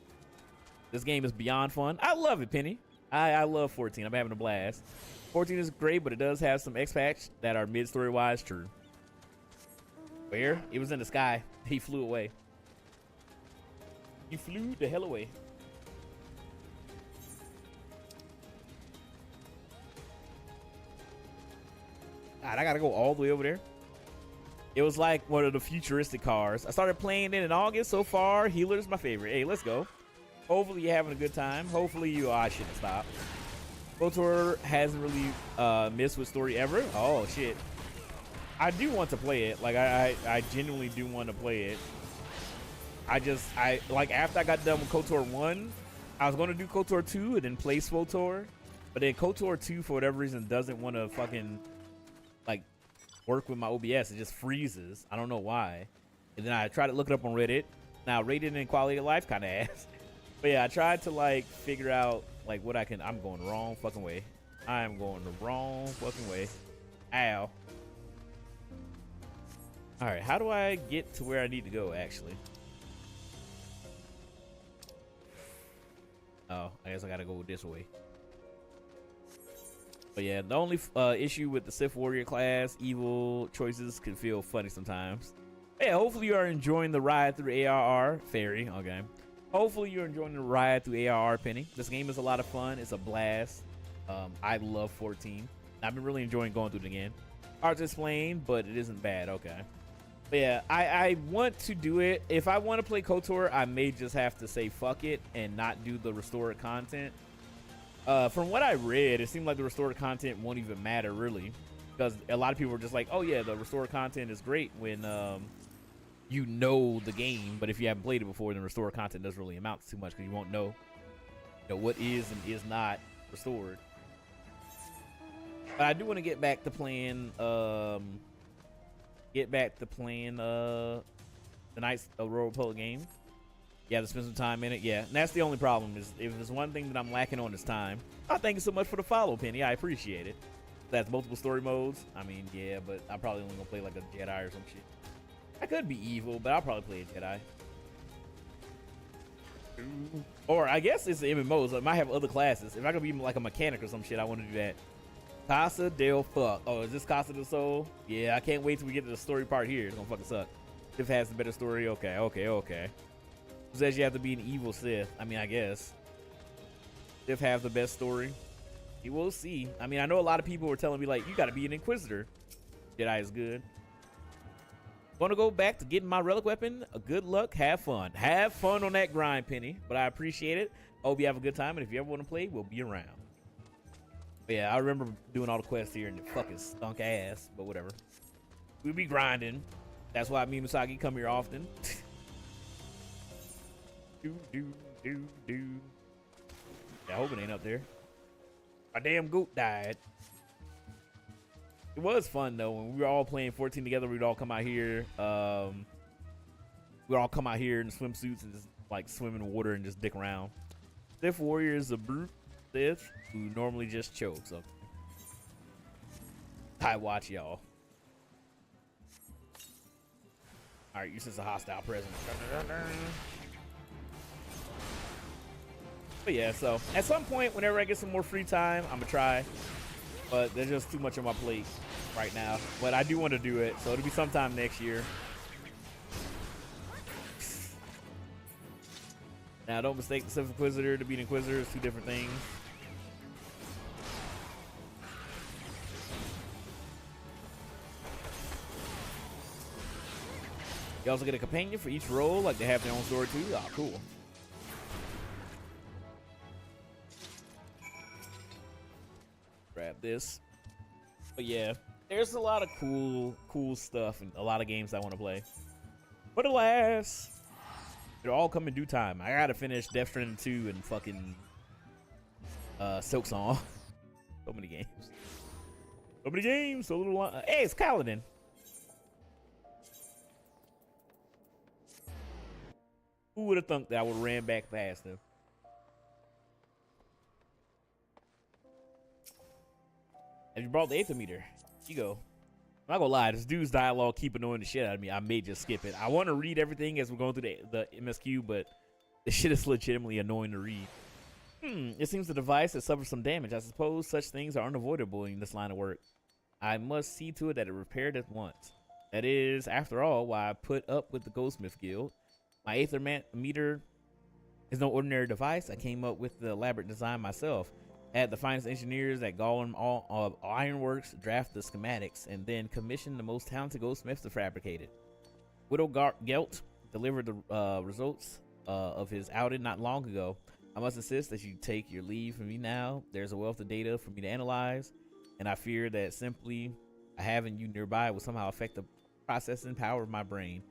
This game is beyond fun. I love it, Penny. I love 14. I'm having a blast. 14 is great, but it does have some X patch that are mid story wise. True. Where? It was in the sky. He flew away. He flew the hell away. God, I gotta go all the way over there. It was like one of the futuristic cars. I started playing it in August. So far, Healer's my favorite. Hey, let's go. Hopefully you're having a good time. Hopefully you... Oh, I shouldn't stop. KOTOR hasn't really missed with story ever. Oh, shit. I do want to play it. Like, I genuinely do want to play it. Like, after I got done with KOTOR 1, I was going to do KOTOR 2 and then play SWTOR. But then KOTOR 2, for whatever reason, doesn't want to fucking, like, work with my OBS. It just freezes. I don't know why. And then I tried to look it up on Reddit. Now, rated and quality of life kind of ass. But yeah, I tried to, like, figure out, like, what I can... I'm going the wrong fucking way. I am going the wrong fucking way. Ow. All right, how do I get to where I need to go, actually? Oh, I guess I gotta go this way. But yeah, the only issue with the Sith Warrior class, evil choices can feel funny sometimes. But yeah, hopefully you are enjoying the ride through ARR. Fairy, okay. Hopefully you're enjoying the ride through ARR, Penny. This game is a lot of fun. It's a blast. I love 14. I've been really enjoying going through it again. Hard to explain, but it isn't bad. Okay. But yeah, I want to do it. If I want to play KOTOR, I may just have to say fuck it and not do the restored content. From what I read, it seemed like the restored content won't even matter, really. Because a lot of people were just like, oh yeah, the restored content is great when you know the game. But if you haven't played it before, then restored content doesn't really amount to too much because you won't know, what is and is not restored. But I do want to get back to playing... the Knights of the Royal Republic game. Yeah, to spend some time in it. Yeah, and that's the only problem is if there's one thing that I'm lacking on is time. Oh, thank you so much for the follow, Penny. I appreciate it. That's multiple story modes. I mean, yeah, but I'm probably only gonna play like a Jedi or some shit. I could be evil, but I'll probably play a Jedi. Or I guess it's MMOs. So I might have other classes. If I could be like a mechanic or some shit, I want to do that. Casa del Fuck. Oh, is this Casa del Sol? Yeah, I can't wait till we get to the story part here. It's gonna fucking suck. If it has a better story, okay. Who says you have to be an evil Sith? I mean, I guess. Sith have the best story. You will see. I mean, I know a lot of people were telling me, like, you gotta be an Inquisitor. Jedi is good. Want to go back to getting my relic weapon? Good luck. Have fun. Have fun on that grind, Penny. But I appreciate it. Hope you have a good time. And if you ever want to play, we'll be around. But yeah, I remember doing all the quests here and it fucking stunk ass. But whatever. We'll be grinding. That's why me and Misaki come here often. I hope it ain't up there. My damn goat died. It was fun though when we were all playing 14 together. We'd all come out here. We'd all come out here in swimsuits and just like swim in the water and just dick around. Sith Warrior is a brute Sith who normally just chokes. So I watch y'all. All right, you sense a hostile presence. But yeah, so at some point, whenever I get some more free time, I'm gonna try. But there's just too much on my plate right now. But I do want to do it, so it'll be sometime next year. Now, don't mistake the Sith Inquisitor to be an Inquisitor. It's two different things. You also get a companion for each role, like they have their own story too. Oh, cool. Grab this. But yeah, there's a lot of cool stuff and a lot of games I want to play. But alas, it'll all come in due time. I gotta finish Death Stranding 2 and fucking Silk Song. So many games. So many games. So little. Hey, it's Kaladin. Who would have thunk that I would have ran back past him? Have you brought the Aether-meter? Here you go. I'm not gonna lie, this dude's dialogue keep annoying the shit out of me. I may just skip it. I want to read everything as we're going through the MSQ, but this shit is legitimately annoying to read. It seems the device has suffered some damage. I suppose such things are unavoidable in this line of work. I must see to it that it repaired at once. That is, after all, why I put up with the Goldsmith Guild. My Aether meter is no ordinary device. I came up with the elaborate design myself. Had the finest engineers at Gollum Ironworks draft the schematics, and then commissioned the most talented goldsmiths to fabricate it. Widow Gelt delivered the results of his outing not long ago. I must insist that you take your leave from me now. There's a wealth of data for me to analyze, and I fear that simply having you nearby will somehow affect the processing power of my brain.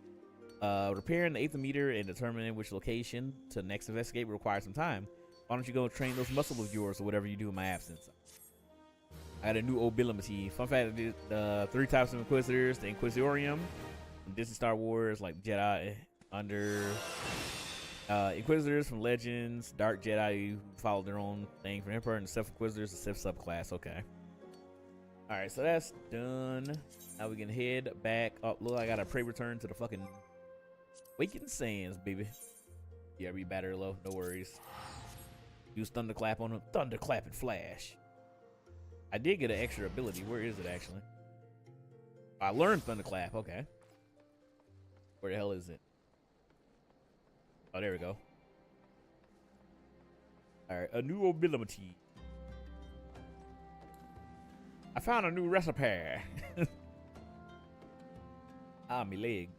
Repairing the Aether meter and determining which location to next investigate will require some time. Why don't you go train those muscles of yours or whatever you do in my absence? I got a new ability. Fun fact, I did 3 types of Inquisitors. The Inquisitorium, from Disney Star Wars, like Jedi under Inquisitors from Legends, Dark Jedi who follow their own thing for Emperor, and the Sith Inquisitors, the Sith subclass. Okay. Alright, so that's done. Now we can head back up. Look, I gotta pray return to the fucking Waking Sands, baby. Yeah, be battery low, no worries. Use Thunderclap on him. Thunderclap and Flash. I did get an extra ability. Where is it actually? I learned Thunderclap. Okay. Where the hell is it? Oh, there we go. Alright, a new ability. I found a new recipe. Ah, me leg.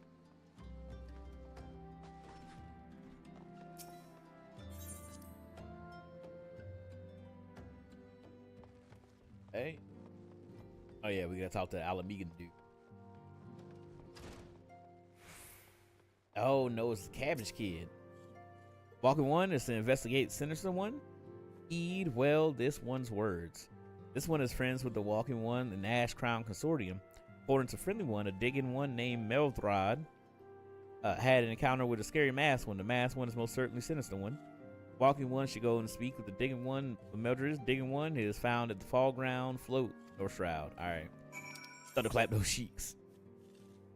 Hey. Oh yeah, we gotta talk to the Alamegan dude. Oh no, it's the Cabbage Kid. Walking one is to investigate Sinister One. Heed well this one's words. This one is friends with the Walking One, the Nash Crown Consortium. According to Friendly One, a digging one named Meldrod had an encounter with a scary masked one. The masked one is most certainly Sinister One. Walking One should go and speak with the digging one. The Meldred digging one is found at the fall ground float or shroud. All right, Thunderclap those cheeks.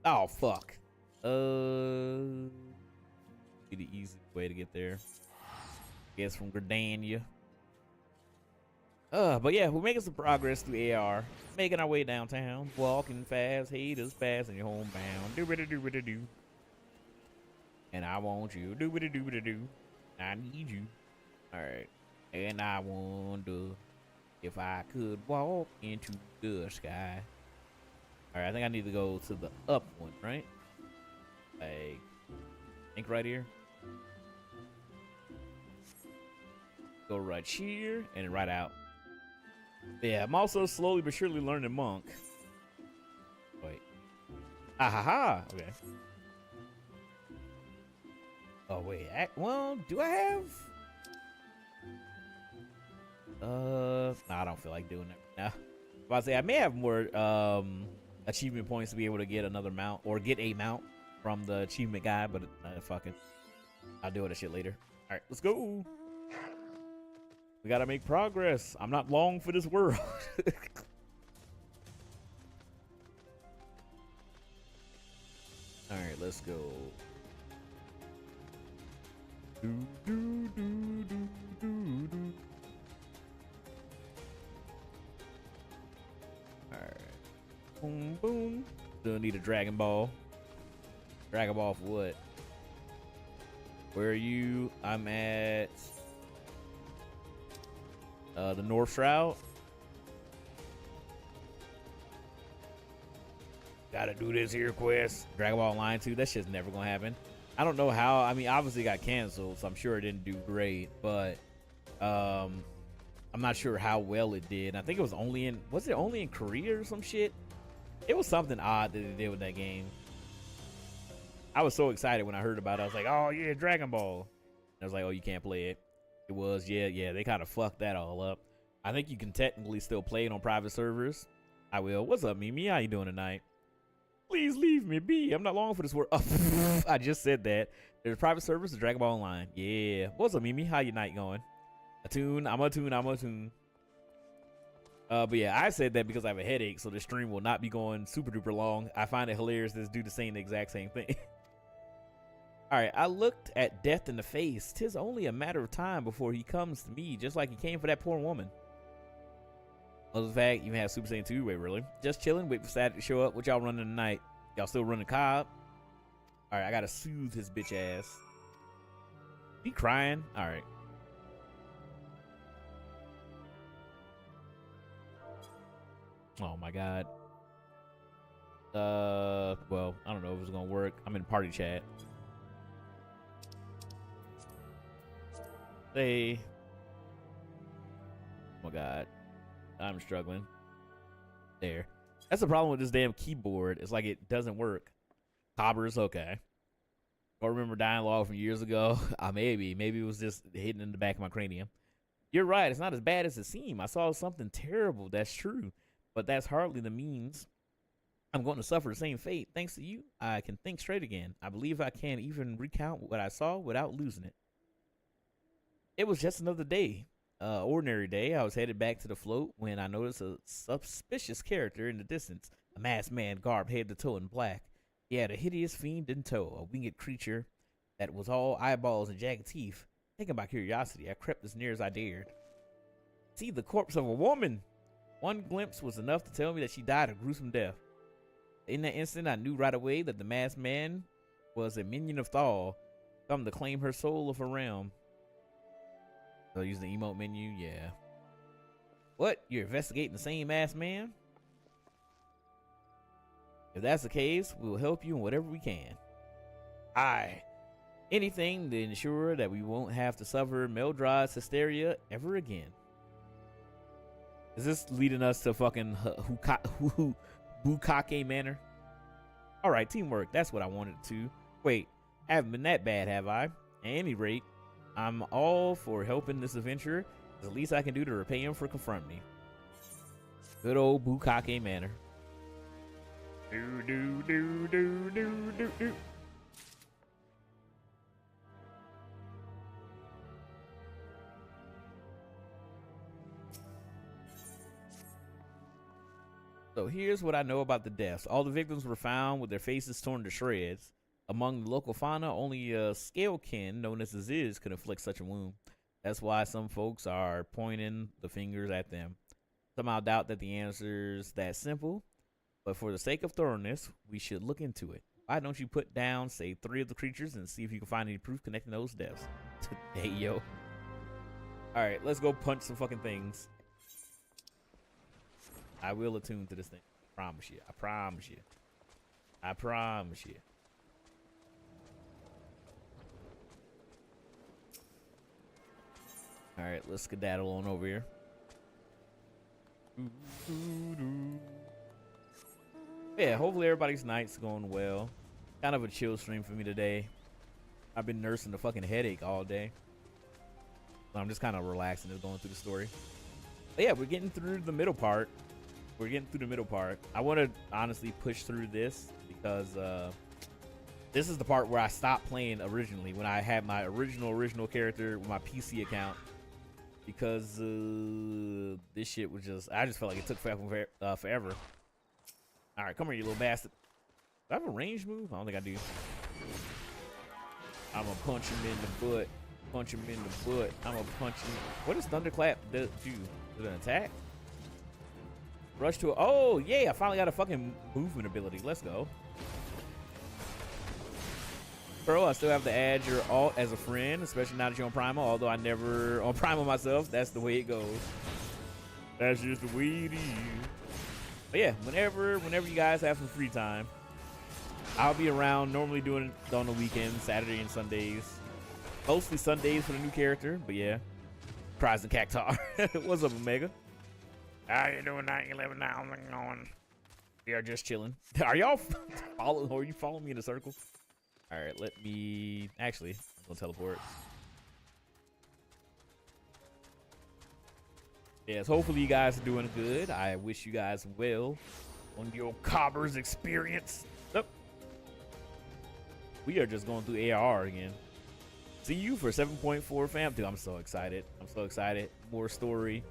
Oh fuck. Be the easy way to get there. Guess from Gridania. But yeah, we're making some progress through AR. Making our way downtown. Walking fast, haters fast, and you're homebound. Do-ba-da-do-ba-da-do. And I want you. Do-ba-da-do-ba-da-do. I need you. Alright. And I wonder if I could walk into the sky. Alright, I think I need to go to the up one, right? Like, I think right here. Go right here and right out. Yeah, I'm also slowly but surely learning Monk. Wait. Ah ha ha. Okay. Oh wait. Well, do I have? No, I don't feel like doing that now. About to say I may have more achievement points to be able to get another mount or get a mount from the achievement guy, but fuck it. I'll do that shit later. All right, let's go. We gotta make progress. I'm not long for this world. All right, let's go. Do, do, do, do, do, do. All right. Boom, boom. Still need a Dragon Ball. Dragon Ball for what? Where are you? I'm at the North Shroud. Gotta do this here quest. Dragon Ball Online 2. That shit's never gonna happen. I don't know how. I mean, obviously it got canceled, so I'm sure it didn't do great, but I'm not sure how well it did. I think it was only in, was it only in Korea or some shit? It was something odd that they did with that game. I was so excited when I heard about it. I was like, oh yeah, Dragon Ball. And I was like, oh, you can't play it. It was, yeah, they kind of fucked that all up. I think you can technically still play it on private servers. I will. What's up, Mimi? How you doing tonight? Please leave me be. I'm not long for this work. Oh, I just said that. There's private servers to Dragon Ball Online. Yeah. What's up, Mimi? How your night going? I'm a tune. But yeah, I said that because I have a headache, so the stream will not be going super duper long. I find it hilarious this dude is saying the exact same thing. All right, I looked at death in the face. 'Tis only a matter of time before he comes to me, just like he came for that poor woman. Other fact, even have Super Saiyan 2. Wait, really? Just chilling, wait for Saturday to show up. What y'all running tonight? Y'all still running Cobb? All right, I gotta soothe his bitch ass. He crying? All right. Oh my god. Well, I don't know if it's gonna work. I'm in party chat. Hey. Oh my god. I'm struggling. There. That's the problem with this damn keyboard. It's like it doesn't work. Cobbers, okay. I remember dialogue from years ago. Maybe it was just hidden in the back of my cranium. You're right. It's not as bad as it seemed. I saw something terrible. That's true. But that's hardly the means I'm going to suffer the same fate. Thanks to you, I can think straight again. I believe I can even recount what I saw without losing it. It was just another day. Ordinary day. I was headed back to the float when I noticed a suspicious character in the distance. A masked man garbed head to toe in black. He had a hideous fiend in tow, a winged creature that was all eyeballs and jagged teeth. Taken by curiosity, I crept as near as I dared. See the corpse of a woman! One glimpse was enough to tell me that she died a gruesome death. In that instant, I knew right away that the masked man was a minion of Thal, come to claim her soul of her realm. So use the emote menu, yeah. What? You're investigating the same masked man? If that's the case, we will help you in whatever we can. Aye. Anything to ensure that we won't have to suffer Meldrod's hysteria ever again. Is this leading us to fucking Bukake Manor? Alright, teamwork. That's what I wanted to. Wait, haven't been that bad, have I? At any rate, I'm all for helping this adventurer. It's the least I can do to repay him for confronting me. Good old Bukake Manor. Do do do do do do do. So here's what I know about the deaths. All the victims were found with their faces torn to shreds. Among the local fauna, only a scalekin known as Aziz could inflict such a wound. That's why some folks are pointing the fingers at them. Some I doubt that the answer's that simple, but for the sake of thoroughness, we should look into it. Why don't you put down, say, 3 of the creatures and see if you can find any proof connecting those deaths? Hey, yo. Alright, let's go punch some fucking things. I will attune to this thing. I promise you. I promise you. I promise you. Alright, let's skedaddle on over here. Yeah, hopefully everybody's night's going well. Kind of a chill stream for me today. I've been nursing the fucking headache all day. So I'm just kind of relaxing and going through the story. But yeah, we're getting through the middle part. I want to honestly push through this because this is the part where I stopped playing originally when I had my original character with my PC account. Because this shit was I just felt like it took forever. All right, come here, you little bastard. Do I have a range move? I don't think I do. I'm gonna punch him in the butt. Punch him in the butt. I'm gonna punch him. What does Thunderclap do? Is it an attack? Rush to it. Oh, yeah, I finally got a fucking movement ability. Let's go. Bro, I still have to add your alt as a friend, especially now that you're on Primal, although I never on Primal myself. That's the way it goes. That's just the way it is. But yeah, whenever you guys have some free time, I'll be around, normally doing it on the weekends, Saturday and Sundays. Mostly Sundays for the new character, but yeah. Cries and Cactar. What's up, Omega? How you doing, 911? How's it going? We are just chilling. Are y'all following? Or are you following me in a circle? All right, let me. Actually, I'm gonna teleport. Yes, hopefully you guys are doing good. I wish you guys well on your Cobbers experience. Oh. We are just going through ARR again. See you for 7.4 fam. Dude, I'm so excited. I'm so excited. More story.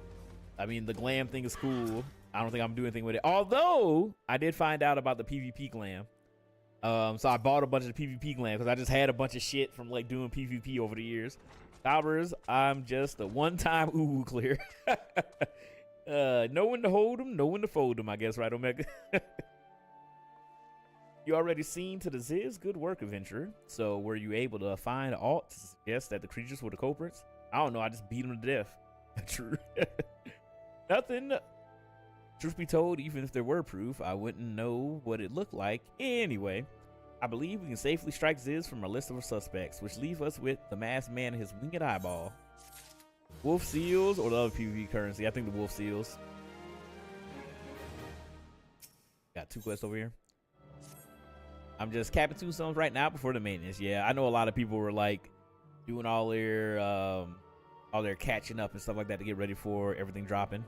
I mean, the glam thing is cool. I don't think I'm doing anything with it. Although, I did find out about the PvP glam. So I bought a bunch of PvP glam because I just had a bunch of shit from like doing PvP over the years. Stoppers, I'm just a one-time ooh clear. Know when to hold them, know when to fold them, I guess, right, Omega? You already seen to the Ziz, good work, adventurer. So were you able to find alt to suggest that the creatures were the culprits? I don't know, I just beat them to death. True. Nothing. Truth be told, even if there were proof, I wouldn't know what it looked like. Anyway, I believe we can safely strike Ziz from our list of suspects, which leave us with the masked man and his winged eyeball. Wolf seals or the other PvP currency? I think the wolf seals. Got 2 quests over here. I'm just capping tombstones right now before the maintenance. Yeah, I know a lot of people were like doing all their catching up and stuff like that to get ready for everything dropping.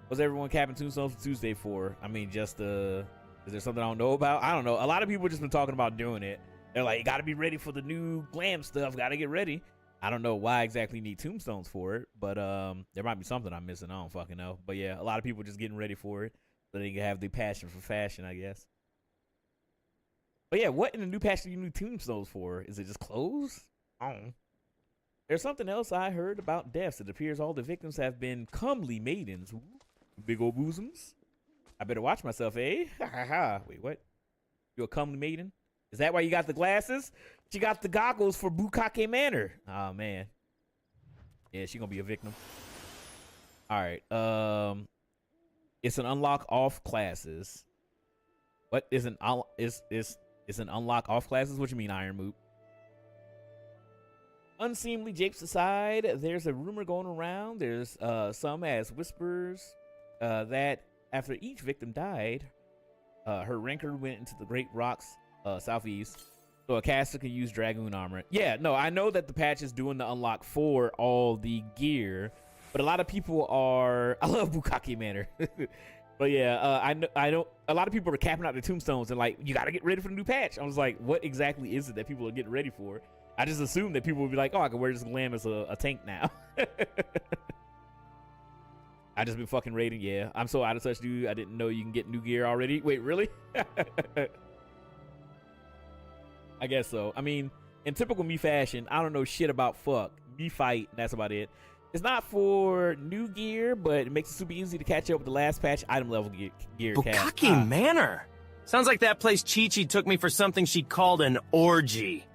What's everyone capping tombstones for Tuesday for? I mean, just is there something I don't know about? I don't know. A lot of people just been talking about doing it. They're like, you gotta be ready for the new glam stuff. Gotta get ready. I don't know why exactly you need tombstones for it, but there might be something I'm missing. I don't fucking know. But yeah, a lot of people just getting ready for it so they can have the passion for fashion, I guess. But yeah, what in the new patch do you need tombstones for? Is it just clothes? I don't know. There's something else I heard about deaths. It appears all the victims have been comely maidens. Ooh, big old bosoms. I better watch myself, eh? Ha ha ha. Wait, what? You a comely maiden? Is that why you got the glasses? She got the goggles for Bukake Manor. Oh, man. Yeah, she gonna be a victim. All right. It's an unlock off classes. What is an unlock off classes? What you mean, Iron Moot? Unseemly japes aside, there's a rumor going around. There's some as whispers that after each victim died, her rancor went into the Great Rocks southeast, so a caster can use Dragoon armor. Yeah, no, I know that the patch is doing the unlock for all the gear, but a lot of people are. I love Bukake Manor. But yeah, I know a lot of people are capping out their tombstones and like, you got to get ready for the new patch. I was like, what exactly is it that people are getting ready for? I just assumed that people would be like, oh, I can wear this glam as a tank now. I just been fucking raiding. Yeah, I'm so out of touch, dude. I didn't know you can get new gear already. Wait, really? I guess so. I mean, in typical me fashion, I don't know shit about fuck. Me fight, that's about it. It's not for new gear, but it makes it super easy to catch up with the last patch item level gear cap. Bukake Manor? Sounds like that place Chi-Chi took me for something she called an orgy.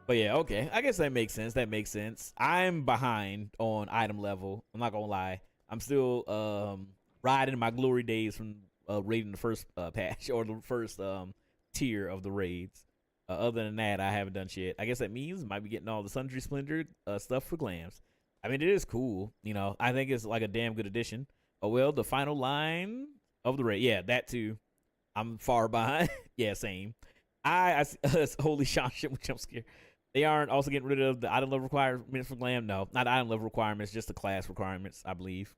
But yeah, okay. I guess that makes sense. That makes sense. I'm behind on item level. I'm not gonna lie. I'm still riding my glory days from raiding the first patch or the first tier of the raids. Other than that, I haven't done shit. I guess that means I might be getting all the Sundry Splendor stuff for glams. I mean, it is cool. You know, I think it's like a damn good addition. Oh, well, the final line of the raid. Yeah, that too. I'm far behind. Yeah, same. I holy shit with jump scare. They aren't also getting rid of the item level requirements for glam. No, not item level requirements, just the class requirements, I believe.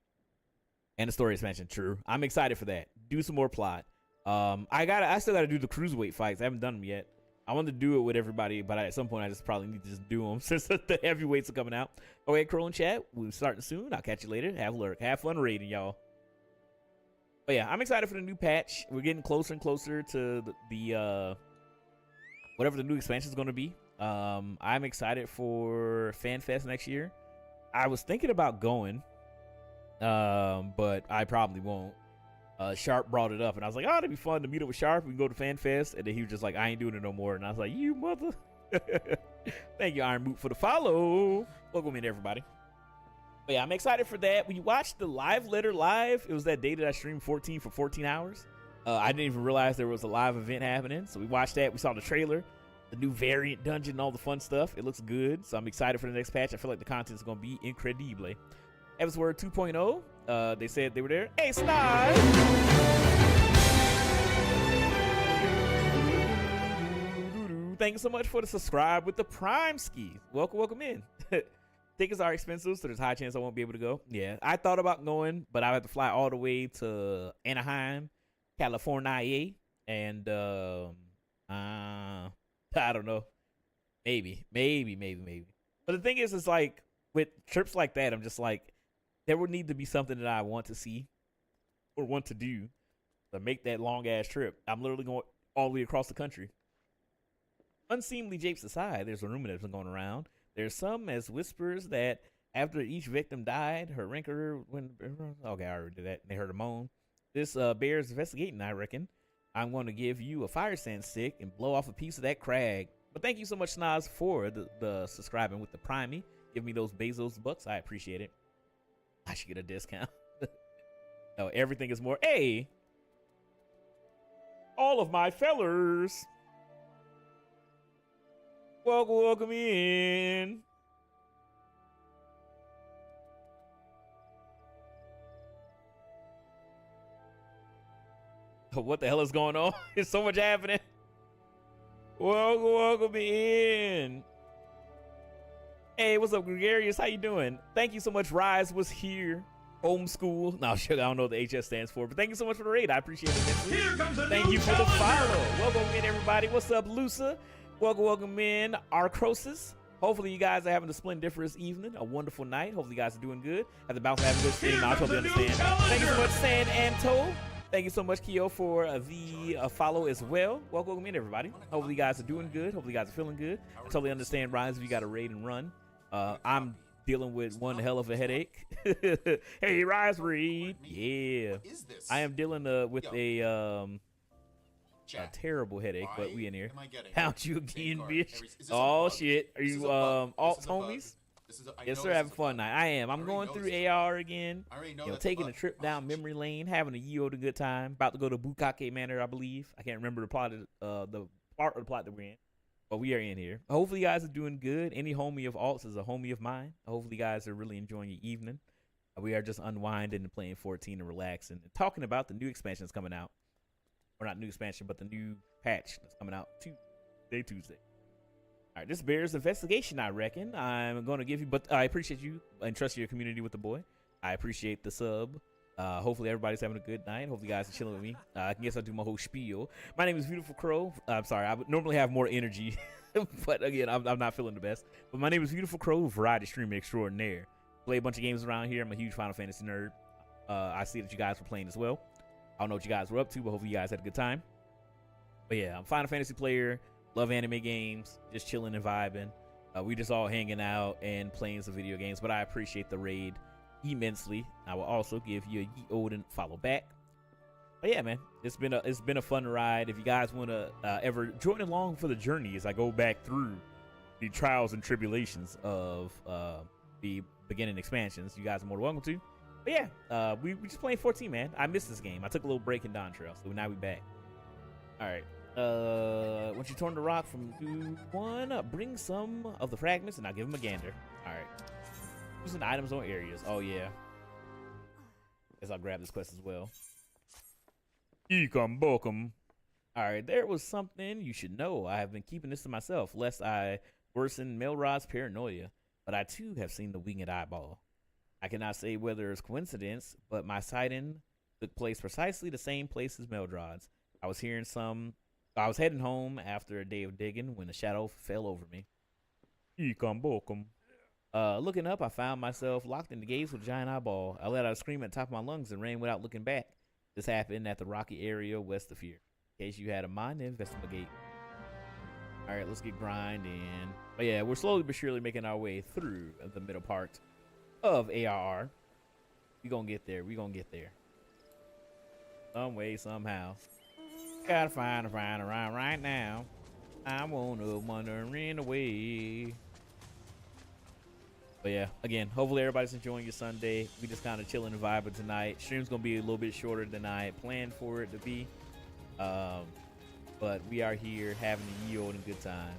And the story expansion, true. I'm excited for that. Do some more plot. I still gotta do the cruiserweight fights. I haven't done them yet. I want to do it with everybody, but at some point I just probably need to just do them since the heavyweights are coming out. Okay, Crow and chat. We're starting soon. I'll catch you later. Have a lurk. Have fun raiding, y'all. But yeah, I'm excited for the new patch. We're getting closer and closer to the whatever the new expansion is going to be. I'm excited for FanFest next year. I was thinking about going, but I probably won't. Sharp brought it up, and I was like, oh, it'd be fun to meet up with Sharp. We can go to FanFest. And then he was just like, I ain't doing it no more. And I was like, you mother. Thank you, Iron Boot, for the follow. Welcome in, everybody. But yeah, I'm excited for that. When you watch the live letter live, it was that day that I streamed 14 for 14 hours. I didn't even realize there was a live event happening. So we watched that. We saw the trailer, the new variant dungeon, and all the fun stuff. It looks good. So I'm excited for the next patch. I feel like the content is going to be incredible. Evans Word 2.0. They said they were there. Hey, Snide! Thank you so much for the subscribe with the Prime Ski. Welcome in. Tickets are expensive, so there's a high chance I won't be able to go. Yeah, I thought about going, but I had to fly all the way to Anaheim, California, and I don't know. Maybe. But the thing is, it's like with trips like that, I'm just like, there would need to be something that I want to see or want to do to make that long ass trip. I'm literally going all the way across the country. Unseemly japes aside, there's a rumor that's been going around. There's some as whispers that after each victim died, her rancor when okay, I already did that. They heard a moan. This bears investigating, I reckon. I'm going to give you a fire sand stick and blow off a piece of that crag. But thank you so much, Snaz, for the subscribing with the Primey. Give me those Bezos bucks. I appreciate it. I should get a discount. No, everything is more. Hey, all of my fellers. Welcome in. What the hell is going on? There's so much happening. Welcome in. Hey, what's up, Gregarious? How you doing? Thank you so much. Rise was here. Homeschool. No, sugar, I don't know what the HS stands for, but thank you so much for the raid. I appreciate it. Thank you for the follow. Welcome in, everybody. What's up, Lusa? Welcome in, Arcrosis. Hopefully you guys are having a splendiferous evening, a wonderful night. Hopefully you guys are doing good. At the bounce having a good stream. I totally understand. Thank you so much, San Anto. Thank you so much, Keo, for the follow as well. Welcome in, everybody. Hopefully you guys are doing good. Hopefully you guys are feeling good. I totally understand, Rise, if you got to raid and run. I'm dealing with one hell of a headache. Hey, Rise Reed. Yeah. I am dealing with a terrible headache, but we in here. Pound you again, bitch. Oh, shit. Are you alt homies? Yes, sir. Having fun night. I am. I'm going through AR again. You know, taking a trip down memory lane, having a yield a good time. About to go to Bukake Manor, I believe. I can't remember the plot of the part of the plot that we're in, but we are in here. Hopefully, you guys are doing good. Any homie of alts is a homie of mine. Hopefully, you guys are really enjoying your evening. We are just unwinding and playing 14 and relaxing and talking about the new expansions coming out. Or not new expansion, but the new patch that's coming out Tuesday. All right, this bears investigation, I reckon. I'm going to give you, but I appreciate you and trust your community with the boy. I appreciate the sub. Hopefully everybody's having a good night. Hopefully you guys are chilling with me. I guess I'll do my whole spiel. My name is Beautiful Crow. I'm sorry, I would normally have more energy, but again, I'm not feeling the best. But my name is Beautiful Crow, variety streamer extraordinaire. Play a bunch of games around here. I'm a huge Final Fantasy nerd. I see that you guys were playing as well. I don't know what you guys were up to, but hopefully you guys had a good time. But yeah, I'm a Final Fantasy player. Love anime games, just chilling and vibing. We just all hanging out and playing some video games, but I appreciate the raid immensely. I will also give you a Ye Odin follow back. But yeah, man, it's been a fun ride. If you guys want to ever join along for the journey as I go back through the trials and tribulations of the beginning expansions, you guys are more than welcome to. But yeah, we just playing 14, man. I missed this game. I took a little break in Dawn Trail, so now we back. All right. Once you turn the rock from 2-1, bring some of the fragments and I'll give them a gander. All right. Using items on areas. Oh, yeah. Guess I'll grab this quest as well. Ekom bokum. All right. There was something you should know. I have been keeping this to myself, lest I worsen Melrod's paranoia. But I, too, have seen the winged eyeball. I cannot say whether it's coincidence, but my sighting took place precisely the same place as Meldrod's. I was heading home after a day of digging when a shadow fell over me. Looking up, I found myself locked in the gaze with a giant eyeball. I let out a scream at the top of my lungs and ran without looking back. This happened at the rocky area west of here. In case you had a mind to investigate. All right, let's get grinding. But yeah, we're slowly but surely making our way through the middle part of ARR. We gonna get there. Some way, somehow. Gotta find around right now. I wanna wandering away. But yeah, again, hopefully everybody's enjoying your Sunday. We just kind of chilling and vibing tonight. Stream's gonna be a little bit shorter than I had planned for it to be. But we are here having a yield and good time.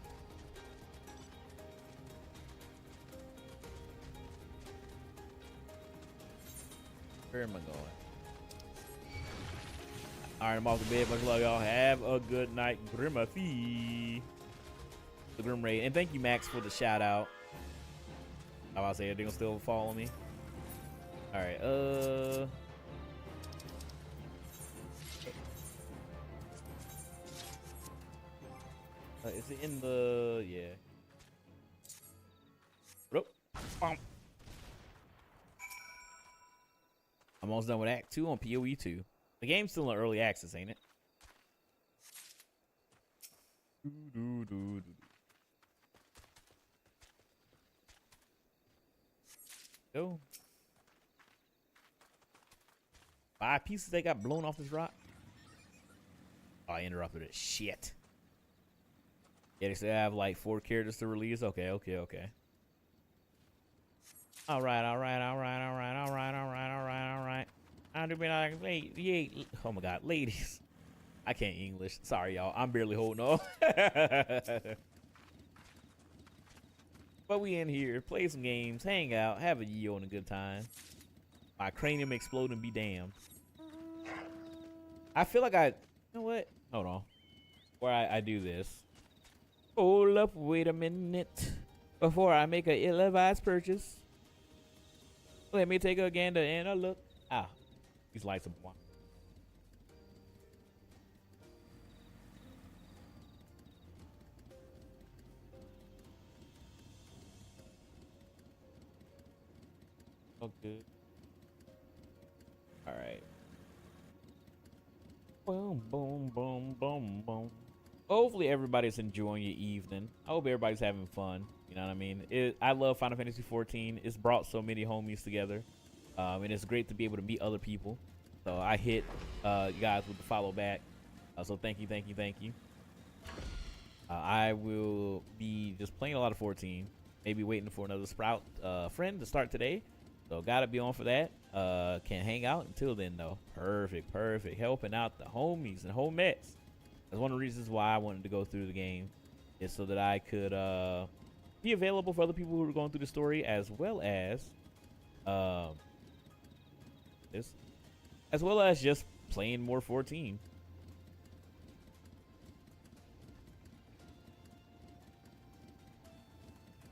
Where am I going? All right, I'm off the bed. Much love, y'all. Have a good night, Grimothy. The Grim Raid. And thank you, Max, for the shout out. I was about to say, they're gonna still follow me. All right, is it in the, yeah. I'm almost done with Act 2 on PoE 2. The game's still in early access, ain't it? Go. 5 pieces they got blown off this rock. Oh, I interrupted it. Shit. Yeah, they say I have like 4 characters to release. Okay. All right. I do be like, yeah. Oh my God, ladies. I can't English. Sorry, y'all. I'm barely holding on. But we in here, play some games, hang out, have a yee on a good time. My cranium explode and be damned. I feel like you know what? Hold on. Where I do this. Hold up, wait a minute. Before I make a ill-advised purchase, let me take a gander and a look. Ah, these lights are blind. Oh, good. All right. Boom, boom, boom, boom, boom. Hopefully everybody's enjoying your evening. I hope everybody's having fun. You know what I mean? I love Final Fantasy 14. It's brought so many homies together. And it's great to be able to meet other people. So I hit you guys with the follow back. So thank you. I will be just playing a lot of 14. Maybe waiting for another Sprout friend to start today. So gotta be on for that. Can't hang out until then though. Perfect. Helping out the homies and homettes. That's one of the reasons why I wanted to go through the game, is so that I could be available for other people who are going through the story, as well as just playing more 14.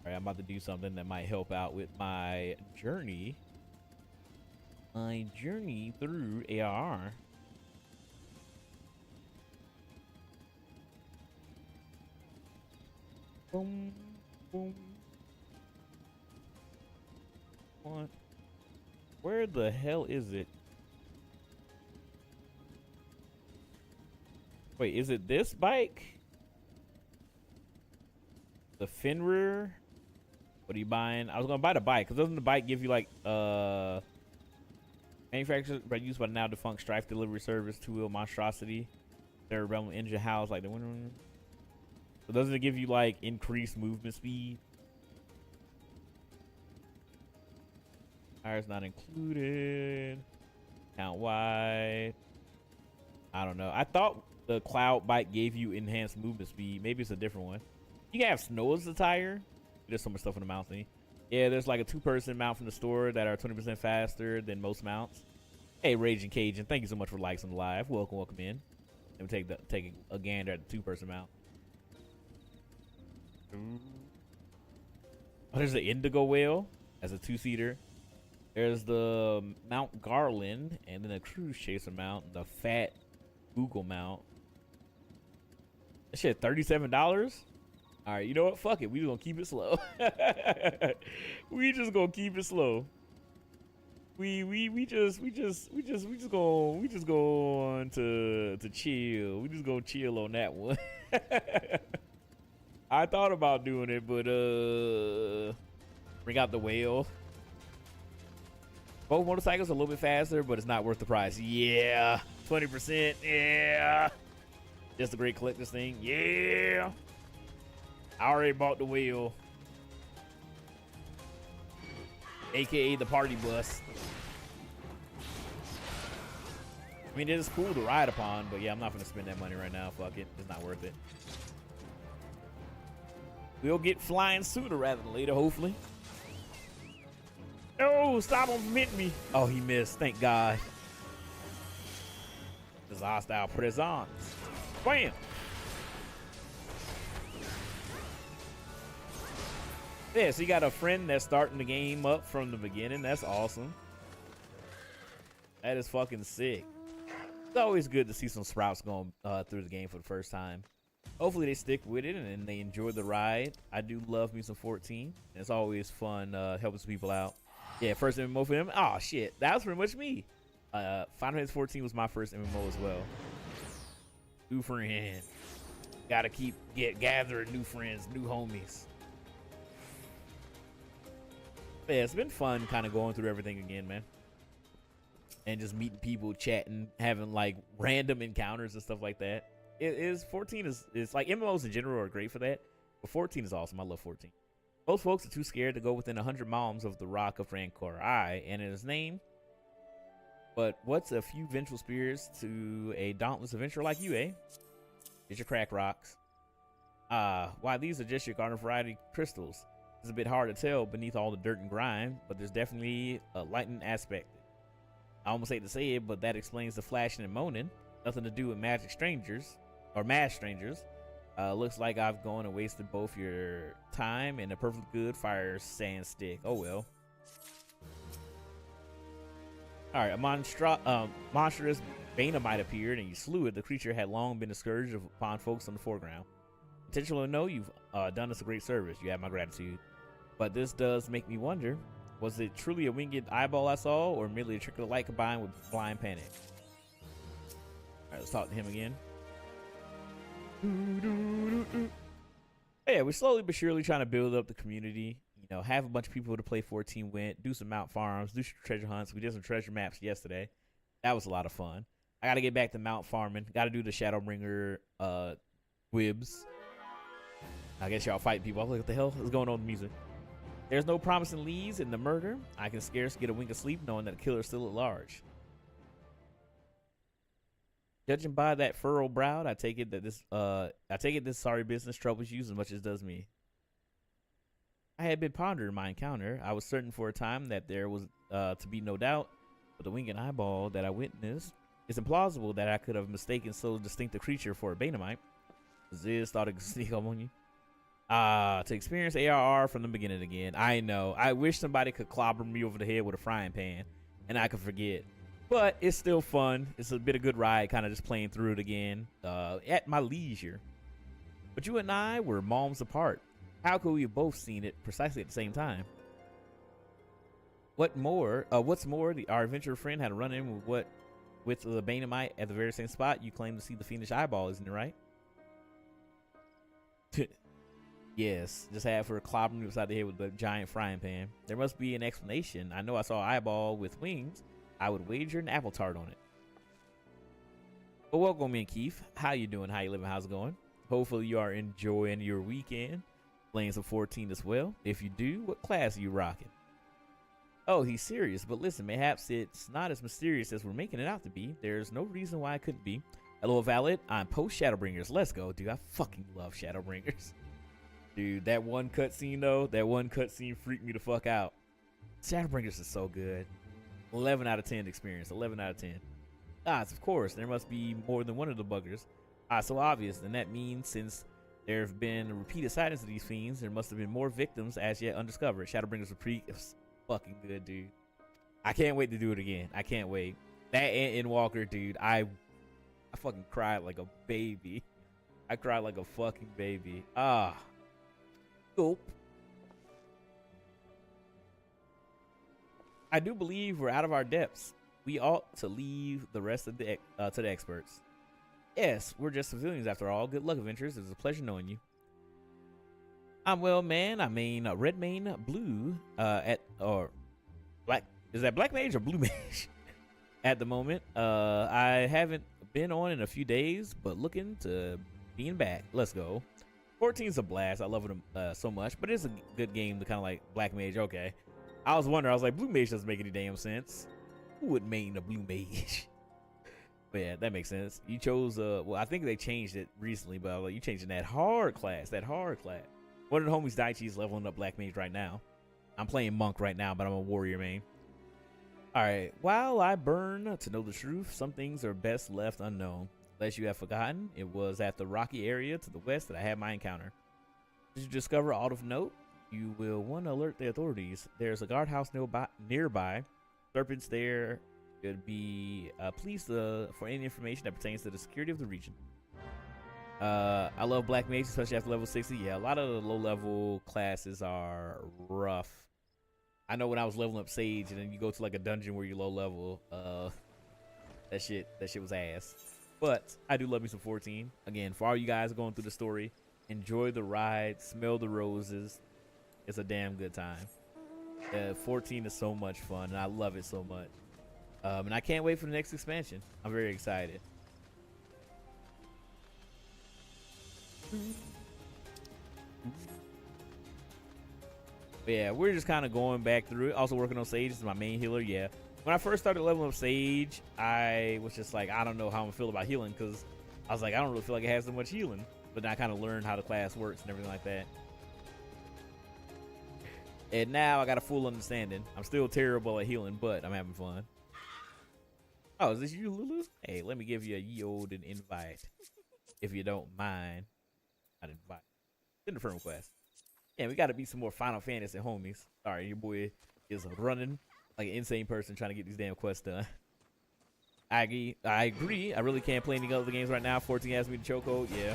All right, I'm about to do something that might help out with my journey. My journey through ARR. Boom, boom. What? Where the hell is it? Wait, is it this bike? The Fenrir? What are you buying? I was gonna buy the bike, because doesn't the bike give you like manufactured but used by now defunct Strife delivery service, two-wheel monstrosity, their realm engine house, like the winter one? So doesn't it give you like increased movement speed? Tires not included. Count wide. I don't know. I thought the cloud bike gave you enhanced movement speed. Maybe it's a different one. You can have snow as the tire. There's so much stuff in the mount thing. Yeah, there's like a 2-person mount from the store that are 20% faster than most mounts. Hey, Raging Cajun, thank you so much for likes on the live. Welcome in. Let me take a gander at the 2-person mount. Oh, there's the Indigo Whale as a 2-seater. There's the Mount Garland, and then the Cruise Chaser mount, the Fat Google mount. That shit, $37? All right, you know what? Fuck it. We just gonna keep it slow. We just gonna keep it slow. We just going to chill. We just gonna chill on that one. I thought about doing it, but bring out the whale. Both motorcycles are a little bit faster, but it's not worth the price. Yeah, 20%. Yeah, just a great collector's thing. Yeah, I already bought the wheel, aka the party bus. I mean, it is cool to ride upon, but yeah, I'm not gonna spend that money right now. Fuck it, it's not worth it. We'll get flying sooner rather than later, hopefully. Oh, stop him from hitting me. Oh, he missed. Thank God. This is hostile presence. Bam. Yeah, so you got a friend that's starting the game up from the beginning. That's awesome. That is fucking sick. It's always good to see some sprouts going through the game for the first time. Hopefully they stick with it and they enjoy the ride. I do love me some 14. It's always fun helping some people out. Yeah, first MMO for him. Oh shit, that was pretty much me. Final Fantasy 14 was my first MMO as well. New friend. Gotta keep gathering new friends, new homies. But yeah, it's been fun kind of going through everything again, man. And just meeting people, chatting, having like random encounters and stuff like that. 14 is like MMOs in general are great for that. But 14 is awesome. I love 14. Most folks are too scared to go within 100 miles of the Rock of Rancor I and its name. But what's a few vengeful spirits to a dauntless adventurer like you, eh? It's your crack rocks. Why these are just your garden variety crystals. It's a bit hard to tell beneath all the dirt and grime, but there's definitely a lightning aspect. I almost hate to say it, but that explains the flashing and moaning. Nothing to do with magic strangers or masked strangers. Looks like I've gone and wasted both your time and a perfectly good fire sand stick. Oh well. Alright, a monstrous Banamite appeared and you slew it. The creature had long been a scourge upon folks on the foreground. Intentional or no, you've done us a great service. You have my gratitude. But this does make me wonder, was it truly a winged eyeball I saw or merely a trick of the light combined with blind panic? Alright, let's talk to him again. Yeah, we're slowly but surely trying to build up the community. You know, have a bunch of people to play 14 with, do some mount farms, do some treasure hunts. We did some treasure maps yesterday. That was a lot of fun. I got to get back to mount farming. Got to do the Shadowbringer wibs. I guess y'all fight people. I was like, what the hell is going on with music? There's no promising leads in the murder. I can scarce get a wink of sleep knowing that the killer is still at large. Judging by that furrowed brow, I take it this sorry business troubles you as much as it does me. I had been pondering my encounter. I was certain for a time that there was to be no doubt, but the winged eyeball that I witnessed, it's implausible that I could have mistaken so distinct a creature for a Banamite. Ziz thought it could sneak up on you. To experience ARR from the beginning again. I know. I wish somebody could clobber me over the head with a frying pan and I could forget. But it's still fun. It's a bit of good ride, kind of just playing through it again at my leisure. But you and I were moms apart. How could we have both seen it precisely at the same time? What's more, our adventurer friend had a run-in with the Banamite at the very same spot you claim to see the fiendish eyeball, isn't it right? Yes, just had for clobbering me upside the head with a giant frying pan. There must be an explanation. I know I saw an eyeball with wings. I would wager an apple tart on it. But welcome in, Keith. How you doing? How you living? How's it going? Hopefully you are enjoying your weekend. Playing some 14 as well. If you do, what class are you rocking? Oh, he's serious. But listen, perhaps it's not as mysterious as we're making it out to be. There's no reason why it couldn't be. Hello, Valid. I'm post Shadowbringers. Let's go, dude. I fucking love Shadowbringers. Dude, that one cutscene though, that one cutscene freaked me the fuck out. Shadowbringers is so good. 11 out of 10 experience. 11 out of 10. Of course, there must be more than one of the buggers. So obvious. And that means since there have been repeated sightings of these fiends, there must have been more victims as yet undiscovered. Shadowbringers repeat is fucking good, dude. I can't wait to do it again. I can't wait. That and Walker, dude. I fucking cried like a baby. I cried like a fucking baby. Gulp. I do believe we're out of our depths. We ought to leave the rest of the to the experts. Yes, we're just civilians after all. Good luck, adventurers. It was a pleasure knowing you. I'm well, man. I mean, red mane, blue, or black. Is that black mage or blue mage? At the moment, I haven't been on in a few days, but looking to being back. Let's go. 14's a blast. I love it so much, but it's a good game to kind of like black mage. Okay. I was wondering, I was like, blue mage doesn't make any damn sense. Who would main a blue mage? But yeah, that makes sense. You chose, well, I think they changed it recently, but like, you changed in that hard class, One of the homies, Daichi, is leveling up black mage right now. I'm playing monk right now, but I'm a warrior main. All right, while I burn to know the truth, some things are best left unknown. Unless you have forgotten, it was at the rocky area to the west that I had my encounter. Did you discover aught of note? You will want to alert the authorities. There's a guardhouse nearby. Serpents there. Should be pleased for any information that pertains to the security of the region. I love black mage, especially after level 60. Yeah, a lot of the low level classes are rough. I know when I was leveling up Sage, and then you go to like a dungeon where you're low level. That shit was ass. But I do love me some 14. Again, for all you guys going through the story, enjoy the ride, smell the roses. It's a damn good time. 14 is so much fun, and I love it so much. And I can't wait for the next expansion. I'm very excited. But yeah, we're just kind of going back through it. Also working on Sage. This is my main healer. Yeah. When I first started leveling up Sage, I was just like, I don't know how I'm gonna feel about healing, because I was like, I don't really feel like it has so much healing. But then I kind of learned how the class works and everything like that. And now I got a full understanding. I'm still terrible at healing, but I'm having fun. Oh, is this you, Lulu? Hey, let me give you a ye olden invite, if you don't mind. I'd invite. Send a friend request. Yeah, we got to be some more Final Fantasy homies. Sorry, your boy is running like an insane person trying to get these damn quests done. I agree. I really can't play any other games right now. 14 has me to chokehold. Yeah.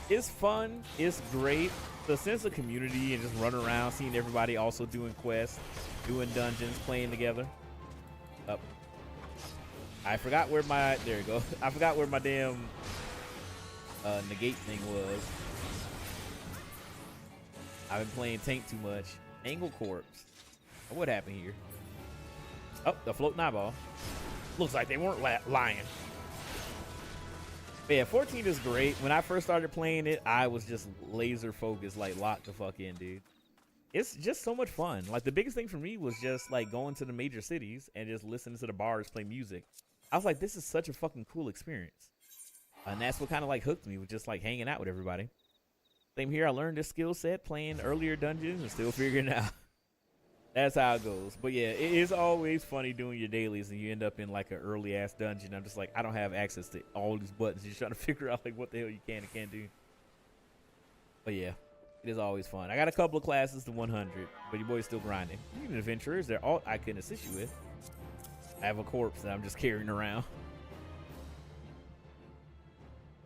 It's fun. It's great. The sense of community and just running around, seeing everybody also doing quests, doing dungeons, playing together. Up. I forgot where my, there you go. I forgot where my damn negate thing was. I've been playing tank too much. Angle Corpse. What happened here? Oh, the floating eyeball. Looks like they weren't lying. But yeah, 14 is great. When I first started playing it, I was just laser focused, like locked the fuck in, dude. It's just so much fun. Like the biggest thing for me was just like going to the major cities and just listening to the bars play music. I was like, this is such a fucking cool experience. And that's what kind of like hooked me, with just like hanging out with everybody. Same here. I learned this skill set playing earlier dungeons and still figuring it out. That's how it goes. But yeah, it is always funny doing your dailies and you end up in like an early ass dungeon. I'm just like, I don't have access to all these buttons. You're trying to figure out like what the hell you can and can't do. But yeah, it is always fun. I got a couple of classes to 100, but your boy's still grinding. You need an adventurer. Is there alt I can assist you with? I have a corpse that I'm just carrying around.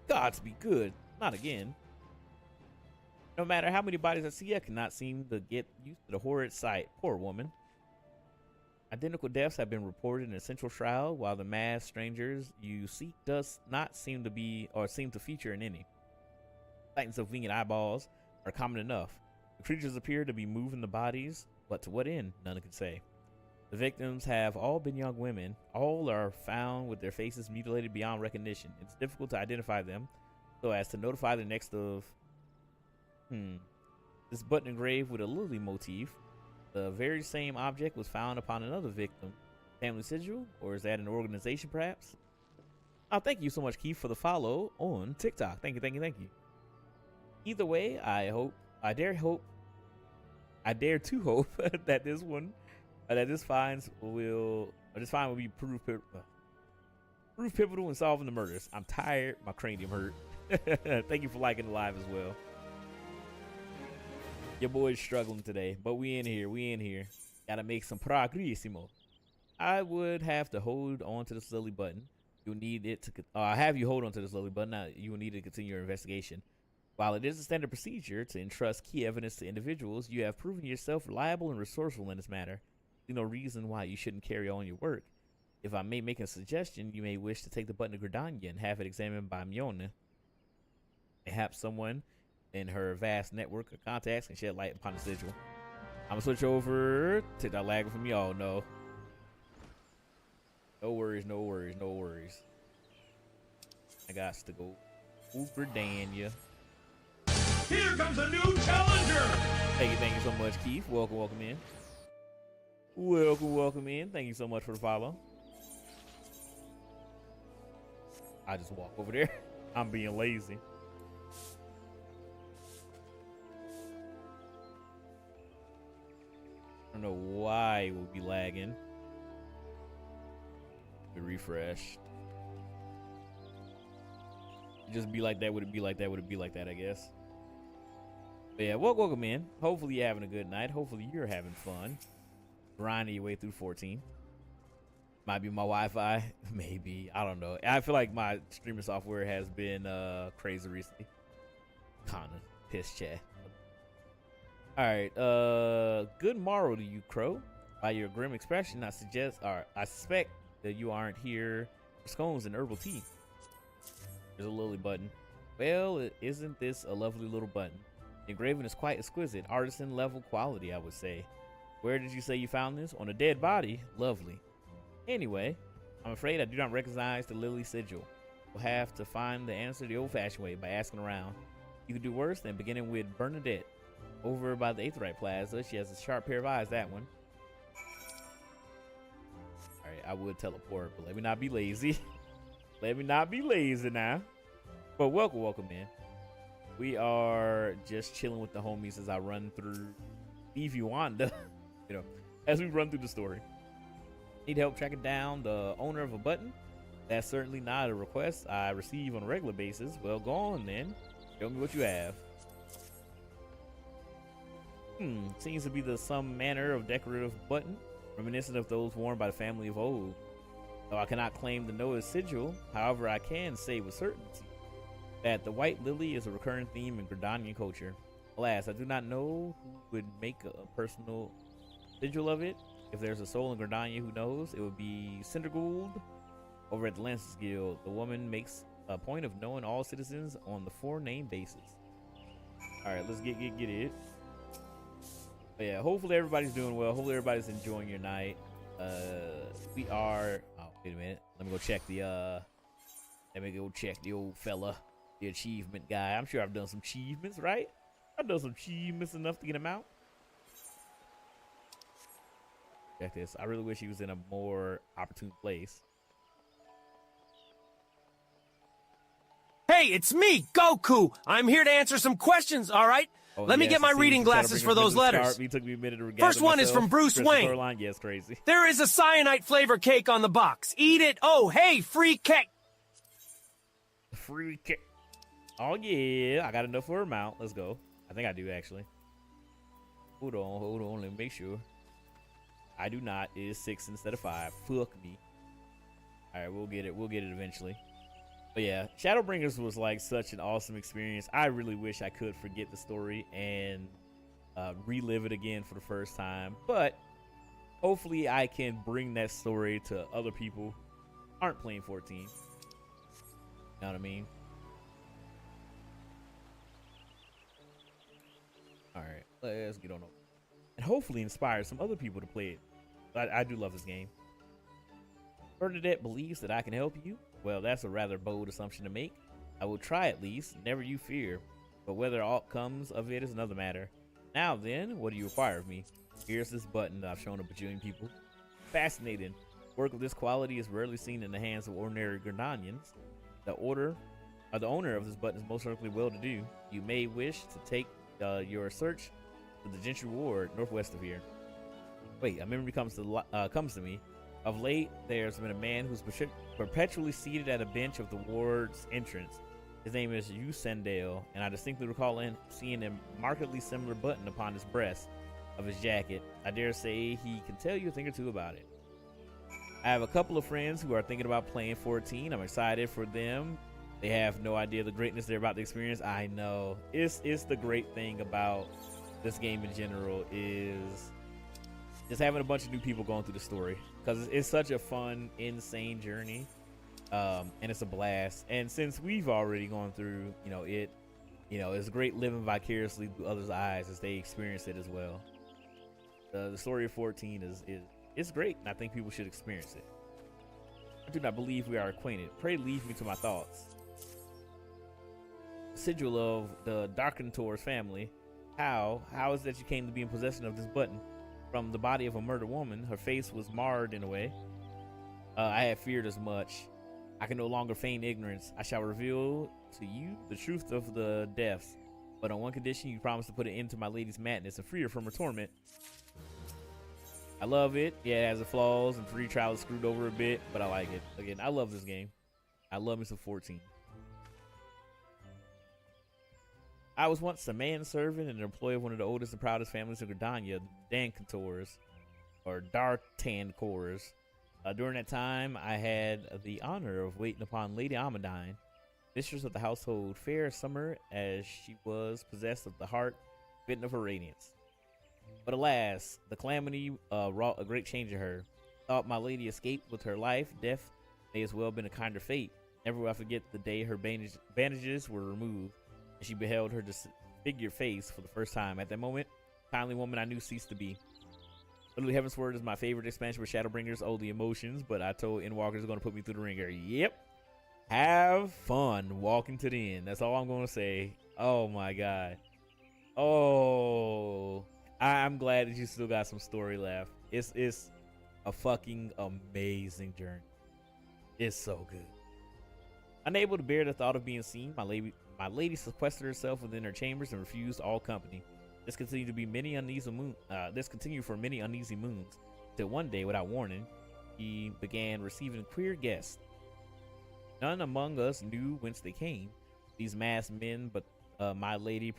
Gods be good. Not again. No matter how many bodies I see, I cannot seem to get used to the horrid sight. Poor woman. Identical deaths have been reported in a central shroud, while the masked strangers you seek does not seem to be, or seem to feature in any. Sightings of winged eyeballs are common enough. The creatures appear to be moving the bodies, but to what end? None can say. The victims have all been young women. All are found with their faces mutilated beyond recognition. It's difficult to identify them, so as to notify the next of... This button engraved with a lily motif. The very same object was found upon another victim. Family sigil? Or is that an organization, perhaps? Oh, thank you so much, Keith, for the follow on TikTok. Thank you, thank you, thank you. Either way, I dare to hope that this find will be proof pivotal in solving the murders. I'm tired. My cranium hurt. Thank you for liking the live as well. Your boy's struggling today, but we in here. Gotta make some progressimo. I would have to hold on to this lily button. You'll need it to have you hold on to this lily button. Now you will need to continue your investigation. While it is a standard procedure to entrust key evidence to individuals, you have proven yourself reliable and resourceful in this matter. There's no reason why you shouldn't carry on your work. If I may make a suggestion, you may wish to take the button to Gridania and have it examined by Mione. Perhaps someone in her vast network of contacts can shed light upon the sigil. I'm gonna switch over. Take that lag from y'all. No. No worries, no worries, no worries. I got to go over Dania. Here comes a new challenger! Thank you so much, Keith. Welcome in. Welcome in. Thank you so much for the follow. I just walk over there. I'm being lazy. I don't know why it would be lagging. The refresh. It'd just be like that. Would it be like that? Would it be like that? I guess. But yeah, welcome in. Hopefully you're having a good night. Hopefully you're having fun. Grinding your way through 14. Might be my Wi-Fi. Maybe. I don't know. I feel like my streaming software has been crazy recently. Kinda piss chat. Alright, good morrow to you, Crow. By your grim expression, I suspect that you aren't here scones and herbal tea. There's a lily button. Well, isn't this a lovely little button? The engraving is quite exquisite, artisan level quality, I would say. Where did you say you found this? On a dead body? Lovely. Anyway, I'm afraid I do not recognize the lily sigil. We'll have to find the answer the old-fashioned way by asking around. You could do worse than beginning with Bernadette. Over by the Aetherite Plaza, she has a sharp pair of eyes, that one. Alright, I would teleport, but let me not be lazy. Let me not be lazy now. But welcome in. We are just chilling with the homies as I run through Stevie Wanda, you know, as we run through the story. Need help tracking down the owner of a button? That's certainly not a request I receive on a regular basis. Well, go on then. Show me what you have. Seems to be some manner of decorative button, reminiscent of those worn by the family of old. Though I cannot claim to know its sigil, however, I can say with certainty that the white lily is a recurring theme in Gridanian culture. Alas, I do not know who would make a personal sigil of it. If there's a soul in Gridania who knows, it would be Cindergold over at the Lancers Guild. The woman makes a point of knowing all citizens on the 4-name basis. Alright, let's get it. But yeah, hopefully everybody's doing well. Hopefully everybody's enjoying your night. We are... Oh, wait a minute. Let me go check the old fella. The achievement guy. I'm sure I've done some achievements, right? I've done some achievements enough to get him out. Check this. I really wish he was in a more opportune place. Hey, it's me, Goku. I'm here to answer some questions, all right? Oh, Let me get my reading glasses for those letters. It took me a minute to First one is from Bruce Wayne. Yes, crazy. There is a cyanide flavor cake on the box. Eat it. Oh, hey, free cake. Free cake. Oh, yeah. I got enough for a mount. Let's go. I think I do, actually. Hold on. Let me make sure. I do not. It is 6 instead of 5. Fuck me. All right, we'll get it. We'll get it eventually. But yeah, Shadowbringers was like such an awesome experience. I really wish I could forget the story and relive it again for the first time. But hopefully I can bring that story to other people who aren't playing 14. You know what I mean? All right, let's get on over. And hopefully inspire some other people to play it. I do love this game. Bernadette believes that I can help you. Well, that's a rather bold assumption to make. I will try at least, never you fear. But whether aught comes of it is another matter. Now then, what do you require of me? Here's this button that I've shown a bajillion people. Fascinating. Work of this quality is rarely seen in the hands of ordinary Gridanians. The owner of this button is most certainly well-to-do. You may wish to take your search to the Gentry Ward, northwest of here. Wait, a memory comes to me. Of late, there's been a man who's perpetually seated at a bench of the ward's entrance. His name is Hugh Sendale, and I distinctly recall seeing a markedly similar button upon his breast of his jacket. I dare say he can tell you a thing or two about it. I have a couple of friends who are thinking about playing 14. I'm excited for them. They have no idea the greatness they're about to experience. I know. It's the great thing about this game in general is just having a bunch of new people going through the story, because it's such a fun, insane journey, and it's a blast. And since we've already gone through, it's great living vicariously through others' eyes as they experience it as well. The story of 14 is great, and I think people should experience it. I do not believe we are acquainted. Pray leave me to my thoughts. Sigil of the Darkentor's family. How is it that you came to be in possession of this button? From the body of a murdered woman, her face was marred in a way. I had feared as much. I can no longer feign ignorance. I shall reveal to you the truth of the deaths, but on one condition: you promise to put an end to my lady's madness and free her from her torment. I love it. Yeah, it has its flaws, and free trial is screwed over a bit, but I like it. Again, I love this game. I love me some 14. I was once a manservant and an employee of one of the oldest and proudest families in Gridania, the Dancantors, or Dartancors. During that time, I had the honor of waiting upon Lady Amadine, mistress of the household, fair as summer as she was, possessed of the heart fitting of her radiance. But alas, the calamity wrought a great change in her. Thought my lady escaped with her life, death May as well have been a kinder fate. Never will I forget the day her bandages were removed, and she beheld her disfigured face for the first time. At that moment, the kindly woman I knew ceased to be. Literally, Heaven's Word is my favorite expansion with Shadowbringers. Oh, the emotions, but I told Endwalker is going to put me through the ringer. Yep. Have fun walking to the end. That's all I'm going to say. Oh, my God. Oh, I'm glad that you still got some story left. It's a fucking amazing journey. It's so good. Unable to bear the thought of being seen, my lady sequestered herself within her chambers and refused all company. This continued for many uneasy moons, till one day, without warning, he began receiving queer guests. None among us knew whence they came, these masked men, but my lady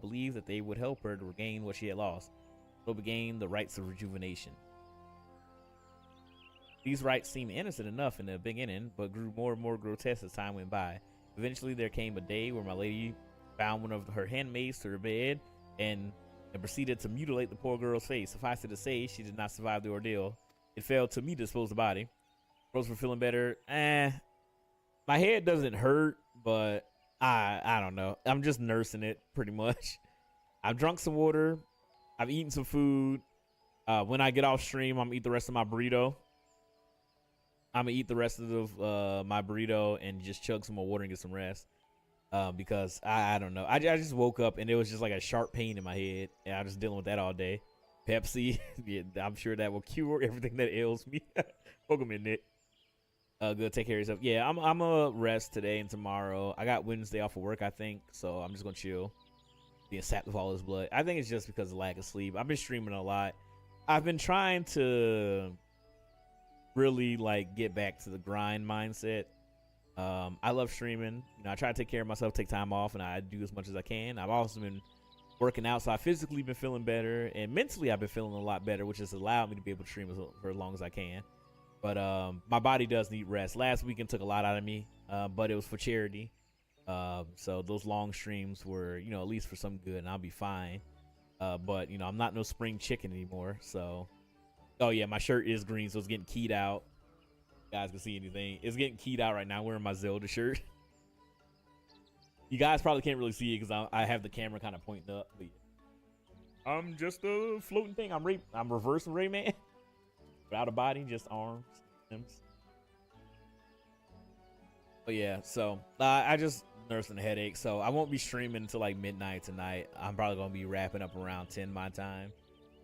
believed that they would help her to regain what she had lost. So began the rites of rejuvenation. These rites seemed innocent enough in the beginning, but grew more and more grotesque as time went by. Eventually, there came a day where my lady bound one of her handmaids to her bed and proceeded to mutilate the poor girl's face. Suffice it to say, she did not survive the ordeal. It fell to me to dispose the body. Girls were feeling better. My head doesn't hurt, but I don't know. I'm just nursing it pretty much. I've drunk some water. I've eaten some food. When I get off stream, I'm gonna eat the rest of my burrito. I'm gonna eat the rest of my burrito and just chug some more water and get some rest. Because I don't know. I just woke up and it was just like a sharp pain in my head, and I'm just dealing with that all day. Pepsi, yeah, I'm sure that will cure everything that ails me. Welcome in, Nick. Good, take care of yourself. Yeah, I'm gonna rest today and tomorrow. I got Wednesday off of work, I think, so I'm just gonna chill. Being sapped with all this blood. I think it's just because of lack of sleep. I've been streaming a lot. I've been trying to really like get back to the grind mindset. I love streaming. You know, I try to take care of myself, take time off, and I do as much as I can. I've also been working out, so I've physically been feeling better, and mentally I've been feeling a lot better, which has allowed me to be able to stream for as long as I can. But my body does need rest. Last weekend took a lot out of me, but it was for charity. So those long streams were, you know, at least for some good, and I'll be fine. But, you know, I'm not no spring chicken anymore, so. Oh, yeah, my shirt is green, so it's getting keyed out. You guys can see anything. It's getting keyed out right now. I'm wearing my Zelda shirt. You guys probably can't really see it because I have the camera kind of pointing up. But yeah. I'm just a floating thing. I'm reverse Rayman. Without a body, just arms. Limbs. But yeah, so I just nursing a headache. So I won't be streaming until like midnight tonight. I'm probably going to be wrapping up around 10 my time.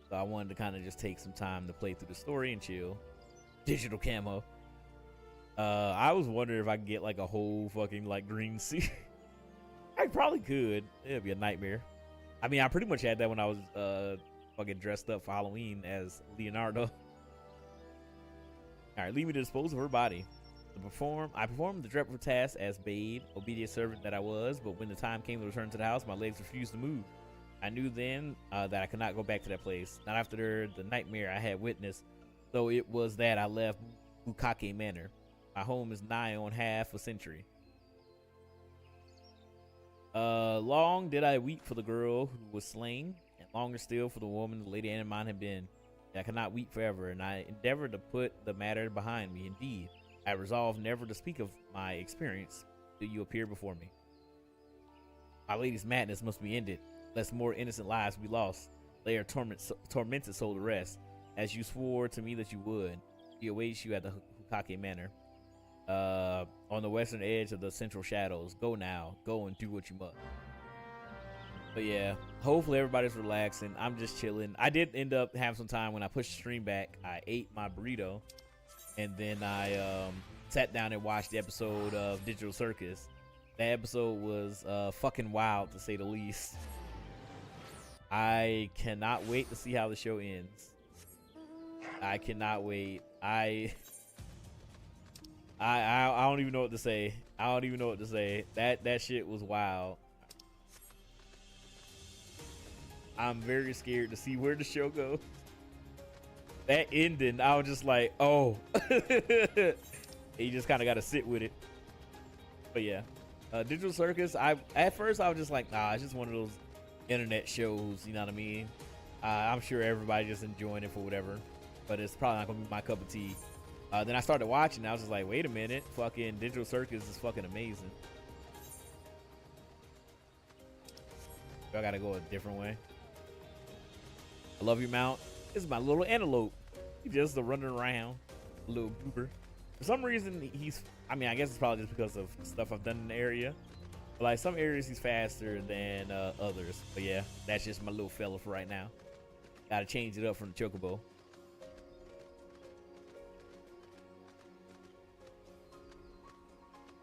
So I wanted to kind of just take some time to play through the story and chill. Digital camo. I was wondering if I could get like a whole fucking like green suit. I probably could. It'd be a nightmare. I mean, I pretty much had that when I was fucking dressed up for Halloween as Leonardo. All right, leave me to dispose of her body. I performed the dreadful task as babe, obedient servant that I was, but when the time came to return to the house, my legs refused to move. I knew then that I could not go back to that place, not after the nightmare I had witnessed. So it was that I left Bukake Manor. My home is nigh on half a century. Long did I weep for the girl who was slain, and longer still for the woman the Lady Anamon had been. I could not weep forever, and I endeavored to put the matter behind me. Indeed, I resolved never to speak of my experience till you appear before me. My lady's madness must be ended, lest more innocent lives be lost. Lay her tormented soul to rest, as you swore to me that you would. She awaits you at the Hukake Manor, on the western edge of the central shadows. Go now, go and do what you must. But yeah, hopefully everybody's relaxing. I'm just chilling. I did end up having some time when I pushed the stream back. I ate my burrito, and then I sat down and watched the episode of Digital Circus. That episode was fucking wild, to say the least. I cannot wait to see how the show ends. I cannot wait. I don't even know what to say. I don't even know what to say. That shit was wild. I'm very scared to see where the show goes. That ending, I was just like, oh. You just kind of got to sit with it. But yeah, Digital Circus. At first I was just like, nah, it's just one of those internet shows. You know what I mean? I'm sure everybody just enjoying it for whatever. But it's probably not gonna be my cup of tea. Then I started watching. I was just like, wait a minute, fucking Digital Circus is fucking amazing. I gotta go a different way. I love your mount. This is my little antelope. He just running around, a little boober. For some reason, I mean, I guess it's probably just because of stuff I've done in the area. But like some areas, he's faster than others. But yeah, that's just my little fella for right now. Gotta change it up from the Chocobo.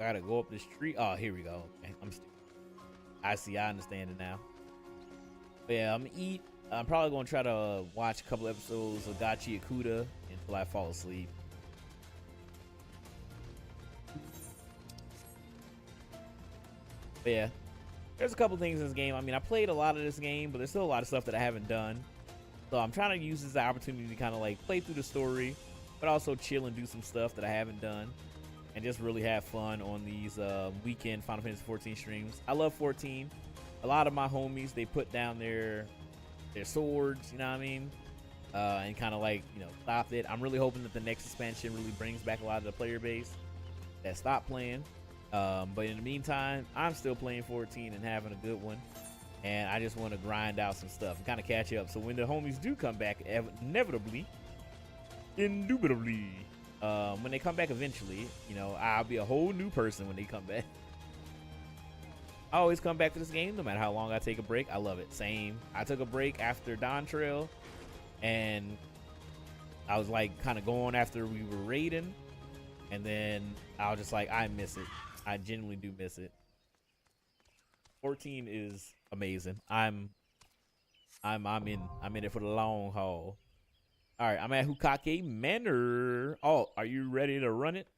Gotta go up this tree. Oh, here we go. Okay, I see. I understand it now. But yeah, I'm gonna eat. I'm probably gonna try to watch a couple episodes of Gachi Akuda until I fall asleep. But yeah, there's a couple things in this game. I mean, I played a lot of this game, but there's still a lot of stuff that I haven't done. So I'm trying to use this opportunity to kind of like play through the story, but also chill and do some stuff that I haven't done, and just really have fun on these weekend Final Fantasy 14 streams. I love 14. A lot of my homies, they put down their swords, you know what I mean, and kind of like, you know, stopped it. I'm really hoping that the next expansion really brings back a lot of the player base that stopped playing. But in the meantime, I'm still playing 14 and having a good one, and I just want to grind out some stuff and kind of catch up. So when the homies do come back, inevitably, indubitably, when they come back eventually, you know, I'll be a whole new person when they come back. I always come back to this game no matter how long I take a break. I love it. Same. I took a break after Dawn Trail, and I was like kind of going after we were raiding, and then I was just like, I miss it. I genuinely do miss it. 14 is amazing. I'm in it for the long haul. All right, I'm at Hukake Manor. Oh, are you ready to run it?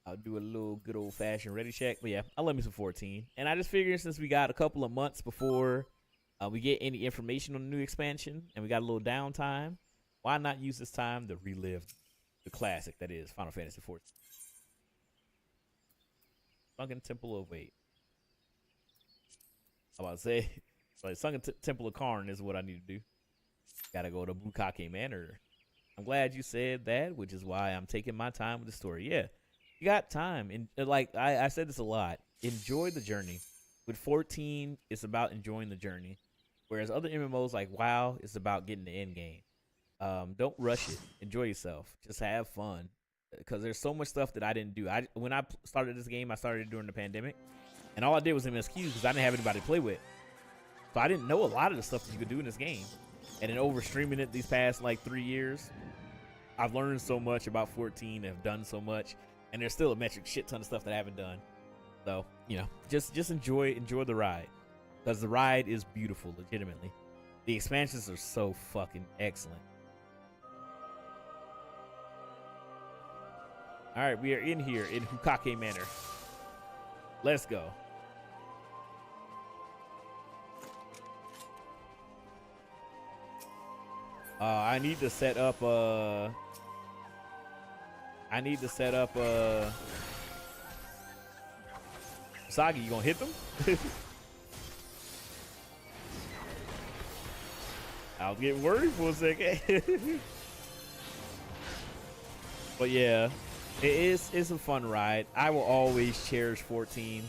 I'll do a little good old fashioned ready check. But yeah, I love me some 14. And I just figured since we got a couple of months before we get any information on the new expansion, and we got a little downtime, why not use this time to relive the classic that is Final Fantasy 14. Sunken Temple of Wait. I was about to say, like, Sunken Temple of Karn is what I need to do. Gotta go to Bukake Manor. I'm glad you said that, which is why I'm taking my time with the story. Yeah, you got time. And like I said this a lot, enjoy the journey. With 14, it's about enjoying the journey. Whereas other MMOs like WoW, it's about getting the end game. Don't rush it. Enjoy yourself. Just have fun. Because there's so much stuff that I didn't do. When I started this game, I started during the pandemic. And all I did was MSQ because I didn't have anybody to play with. So I didn't know a lot of the stuff that you could do in this game. And then over streaming it these past like 3 years, I've learned so much about 14, have done so much. And there's still a metric shit ton of stuff that I haven't done. So, you know, just enjoy the ride. Because the ride is beautiful, legitimately. The expansions are so fucking excellent. All right, we are in here in Hukake Manor. Let's go. I need to set up Sagi, you gonna hit them? I was getting worried for a second. But yeah, it's a fun ride. I will always cherish 14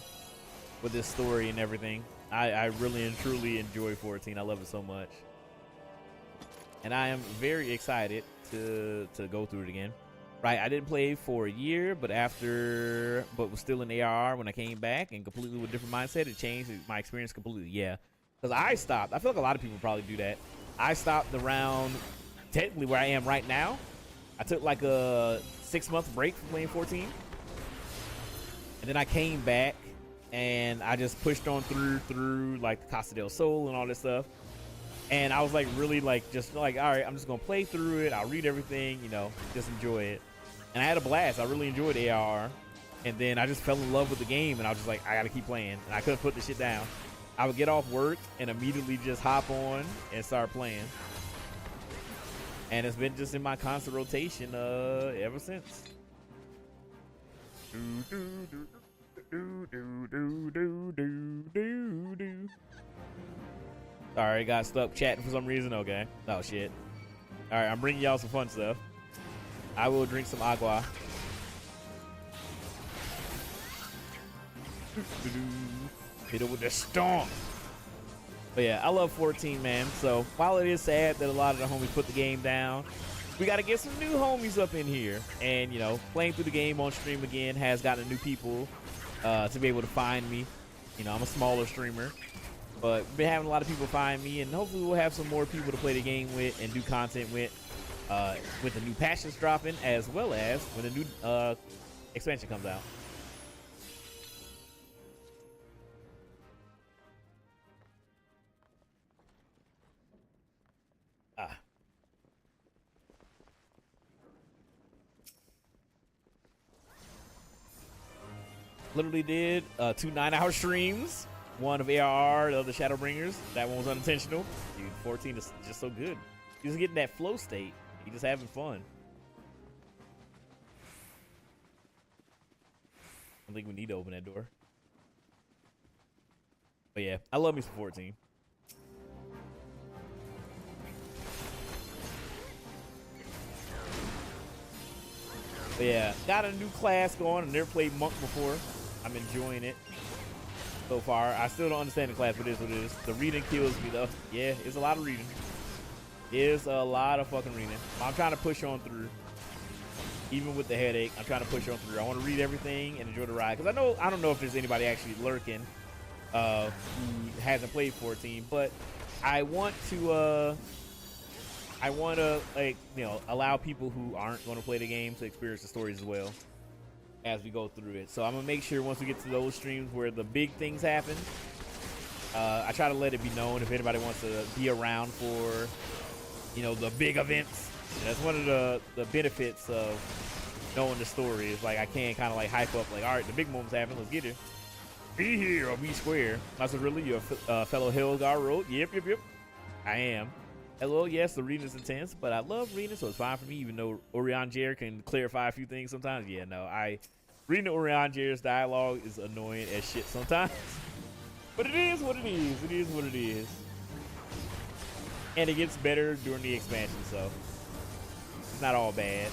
with this story and everything. I really and truly enjoy 14. I love it so much. And I am very excited to go through it again. Right, I didn't play for a year, but was still in ARR when I came back, and completely with a different mindset. It changed my experience completely. Yeah, because I stopped. I feel like a lot of people probably do that. I stopped around technically where I am right now. I took like a 6-month break from playing 14, and then I came back and I just pushed on through like the Casa del Sol and all this stuff. And I was like really like just like, all right, I'm just gonna play through it. I'll read everything, you know, just enjoy it. And I had a blast. I really enjoyed AR. And then I just fell in love with the game, and I was just like, I gotta keep playing. And I couldn't put the shit down. I would get off work and immediately just hop on and start playing. And it's been just in my constant rotation ever since. Sorry, got stuck chatting for some reason. Okay. Oh, shit. All right, I'm bringing y'all some fun stuff. I will drink some agua. Hit it with the stomp. But yeah, I love 14, man. So while it is sad that a lot of the homies put the game down, we got to get some new homies up in here. And, you know, playing through the game on stream again has gotten new people to be able to find me. You know, I'm a smaller streamer, but been having a lot of people find me, and hopefully we'll have some more people to play the game with and do content with the new patches dropping, as well as when the new expansion comes out. Literally did 2 9-hour streams, one of ARR, the other Shadowbringers. That one was unintentional. Dude, 14 is just so good. He's just getting that flow state. He's just having fun. I think we need to open that door. But yeah, I love me some 14. But yeah, got a new class going. I've never played Monk before. I'm enjoying it so far. I still don't understand the class, but it is what it is. The reading kills me though. Yeah, it's a lot of reading. It's a lot of fucking reading. I'm trying to push on through. Even with the headache, I'm trying to push on through. I want to read everything and enjoy the ride. Because I don't know if there's anybody actually lurking who hasn't played 14, but I want to like, you know, allow people who aren't going to play the game to experience the stories as well as we go through it. So I'm gonna make sure once we get to those streams where the big things happen, I try to let it be known if anybody wants to be around for, you know, the big events. And that's one of the benefits of knowing the story. Is like I can kind of like hype up, like, all right, the big moments happen, let's get it. Be here or be square. I said, really, you're a fellow Hillgar Road? Yep. I am. Hello, yes, the reading is intense, but I love reading, so it's fine for me, even though Orion Jer can clarify a few things sometimes. Yeah, no, reading Orion Jer's dialogue is annoying as shit sometimes. But it is what it is. It is what it is. And it gets better during the expansion, so it's not all bad.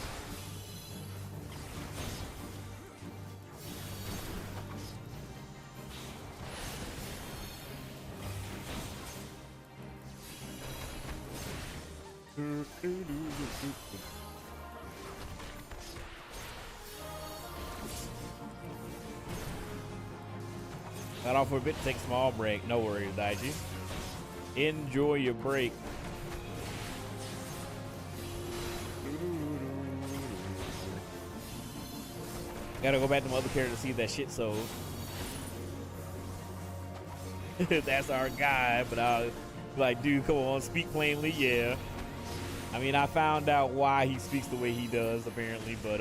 Got off for a bit to take a small break. No worries, Daiji. Enjoy your break. Gotta go back to my other character to see if that shit sold. That's our guy, but I was like, dude, come on, speak plainly, yeah. I mean, I found out why he speaks the way he does, apparently, but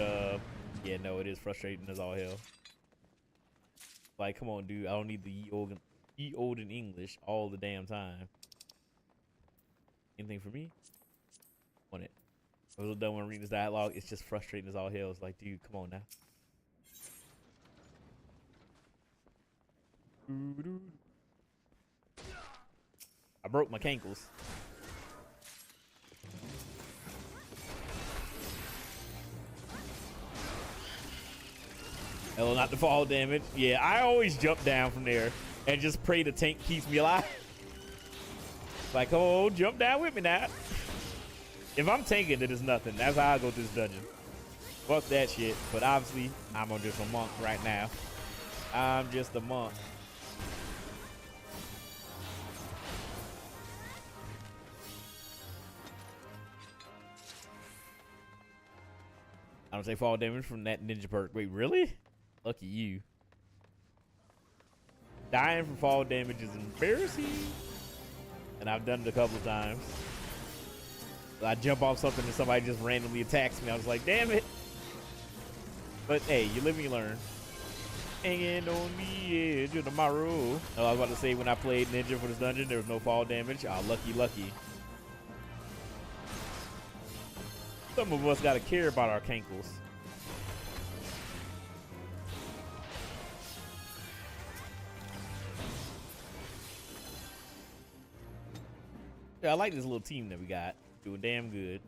yeah, no, it is frustrating as all hell. Like, come on, dude, I don't need the ye olden English all the damn time. Anything for me? Want it? I was done when reading this dialogue. It's just frustrating as all hell. It's like, dude, come on now. I broke my cankles. Hell, not the fall damage. Yeah, I always jump down from there and just pray the tank keeps me alive. Like, oh, jump down with me now. If I'm tanking, it is nothing. That's how I go through this dungeon. Fuck that shit. But obviously, I'm just a monk right now. I'm just a monk. I don't say fall damage from that ninja perk. Wait, really? Lucky you. Dying from fall damage is embarrassing. And I've done it a couple of times. I jump off something and somebody just randomly attacks me. I was like, damn it. But hey, you live and you learn. Hanging on the edge of tomorrow. Oh, I was about to say, when I played ninja for this dungeon, there was no fall damage. Ah, lucky. Some of us gotta care about our cankles. Yeah, I like this little team that we got. Doing damn good.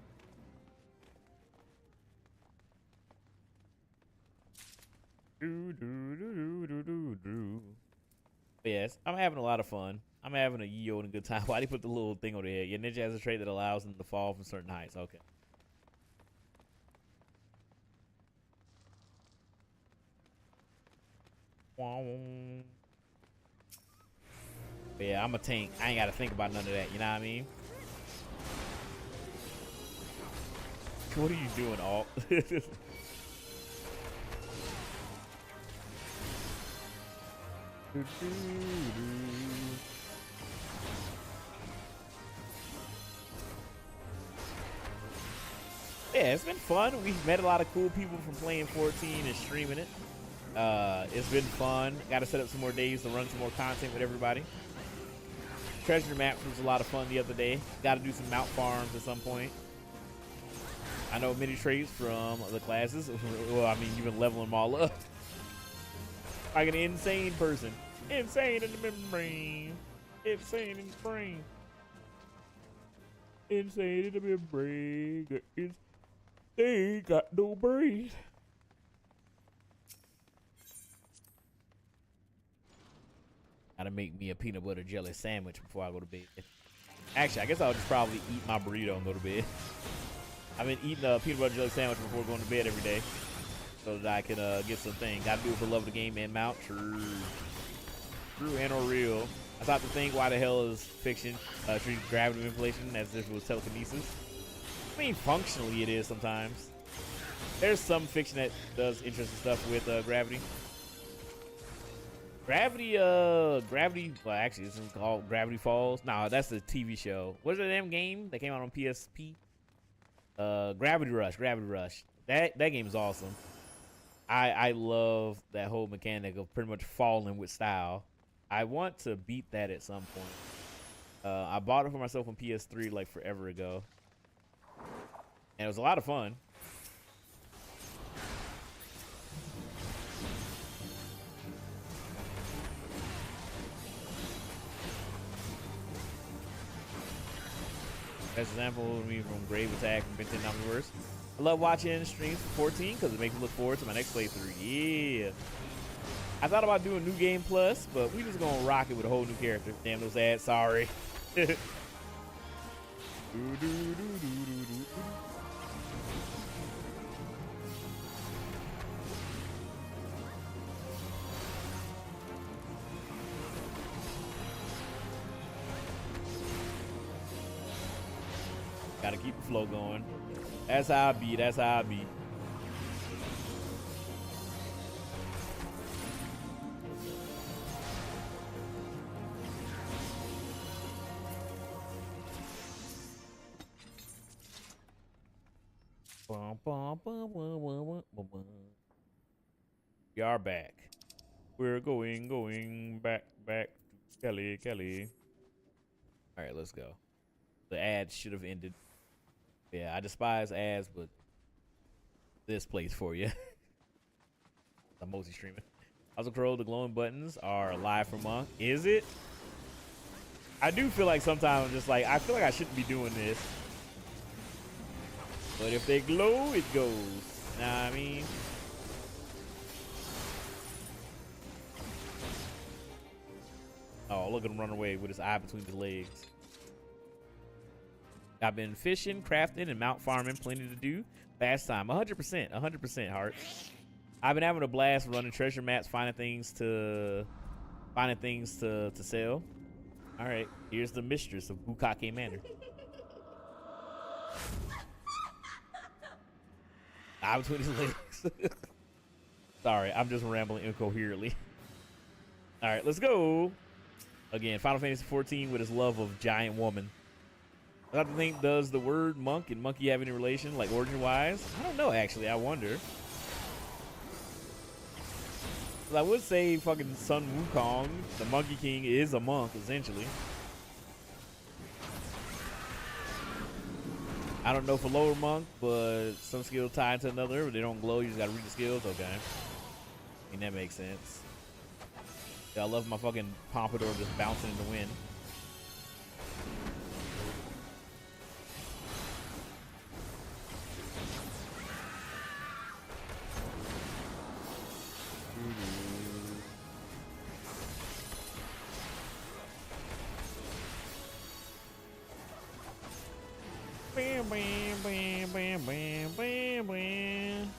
Yes, I'm having a lot of fun. I'm having a yo and a good time. Why do you put the little thing on the head? Your ninja has a trait that allows them to fall from certain heights. Okay. But yeah, I'm a tank. I ain't got to think about none of that. You know what I mean? What are you doing, Alt? Yeah, it's been fun. We've met a lot of cool people from playing 14 and streaming it. It's been fun. Got to set up some more days to run some more content with everybody. Treasure maps was a lot of fun the other day. Got to do some mount farms at some point. I know many traits from the classes. Well, I mean, you've been leveling them all up. Like an insane person. Insane in the membrane. Insane in the brain. Insane in the membrane. They ain't got no brain. Gotta make me a peanut butter jelly sandwich before I go to bed. Actually, I guess I'll just probably eat my burrito and go to bed. I've been eating a peanut butter jelly sandwich before going to bed every day, so that I can get some things. Gotta do it for love of the game and mount. True and or real. I thought the thing, why the hell is fiction treating gravity manipulation as if it was telekinesis? I mean, functionally it is sometimes. There's some fiction that does interesting stuff with gravity. Gravity, well, actually, this is called Gravity Falls. No, that's the TV show. What's the damn game that came out on PSP? Gravity Rush. That game is awesome. I love that whole mechanic of pretty much falling with style. I want to beat that at some point. I bought it for myself on PS3 like forever ago, and it was a lot of fun. Best example would be from Grave Attack and Benton Omniverse. I love watching streams for 14 because it makes me look forward to my next playthrough. Yeah. I thought about doing New Game Plus, but we just gonna rock it with a whole new character. Damn those ads, sorry. Gotta keep the flow going. That's how I be. That's how I be. We are back. We're going back to Kelly. All right, let's go. The ads should have ended. Yeah, I despise ads, but this plays for you. I'm multi-streaming. Also, Crow, the glowing buttons are live for Monk. Is it? I do feel like sometimes I'm just like, I feel like I shouldn't be doing this. But if they glow, it goes. Know what I mean? Oh, look at him run away with his eye between his legs. I've been fishing, crafting, and mount farming. Plenty to do. Fast time. 100%. 100%, Heart. I've been having a blast running treasure maps, finding things to sell. All right. Here's the mistress of Bukake Manor. Eye between his legs. Sorry, I'm just rambling incoherently. All right, let's go. Again, Final Fantasy 14 with his love of giant woman. I have to think, does the word monk and monkey have any relation, like origin-wise? I don't know, actually. I wonder. Well, I would say fucking Sun Wukong, the Monkey King, is a monk, essentially. I don't know for lower monk, but some skills tied to another, but they don't glow. You just gotta read the skills. Okay. I mean, that makes sense. Yeah, I love my fucking pompadour just bouncing in the wind. Bam, bam, bam, bam, bam, bam, bam.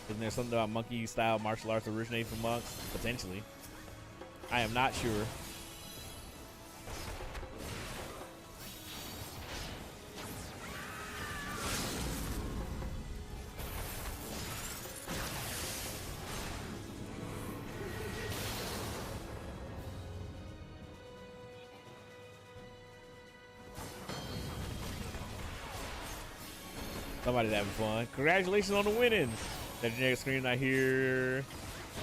Isn't there something about monkey style martial arts originate from monks? Potentially. I am not sure. Somebody's having fun. Congratulations on the winnings. That generic scream I hear.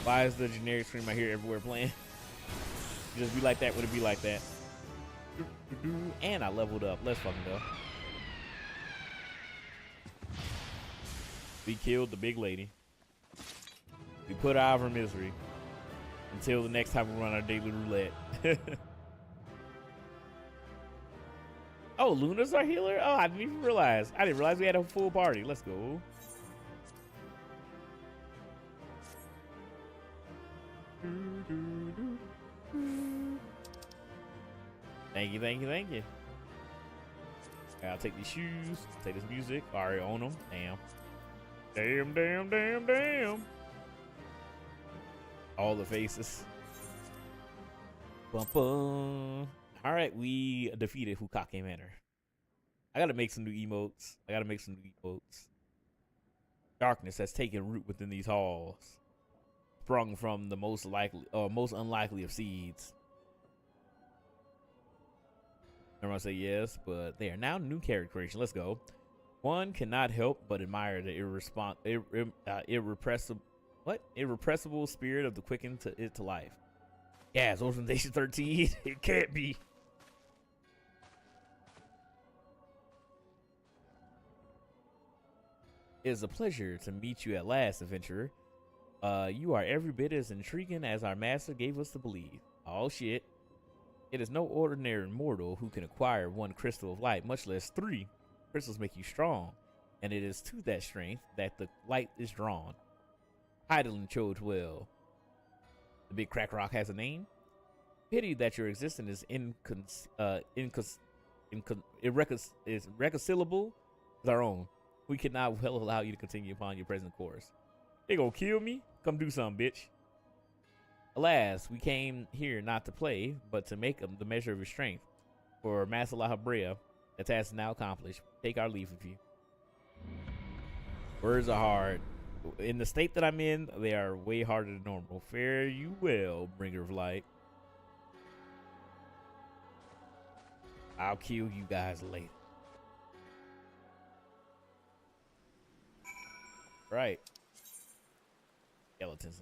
Why is the generic scream I hear everywhere playing? Just be like that when it be like that. And I leveled up. Let's fucking go. We killed the big lady. We put her out of her misery. Until the next time we run our daily roulette. Oh, Luna's our healer? Oh, I didn't even realize. I didn't realize we had a full party. Let's go. Thank you, thank you, thank you. I'll take these shoes, take this music. Already own them. Damn. Damn, damn, damn, damn. All the faces. Bum, bum. All right, we defeated Hukake Manor. I gotta make some new emotes. Darkness has taken root within these halls, sprung from the most unlikely of seeds. Everyone say yes, but they are now new character creation. Let's go. One cannot help but admire the irrepressible spirit of the quickened to life. Yeah, it's Organization 13. It can't be. It is a pleasure to meet you at last, adventurer. You are every bit as intriguing as our master gave us to believe. Oh shit. It is no ordinary mortal who can acquire one crystal of light, much less 3. Crystals make you strong, and it is to that strength that the light is drawn. Heidelin chose well. The big crack rock has a name. Pity that your existence is irreconcilable with our own. We cannot well allow you to continue upon your present course. They gonna kill me? Come do something, bitch. Alas, we came here not to play, but to make the measure of your strength. For Masala Habrea, the task is now accomplished. Take our leave of you. Words are hard. In the state that I'm in, they are way harder than normal. Fare you well, bringer of light. I'll kill you guys later. Right. Skeletons.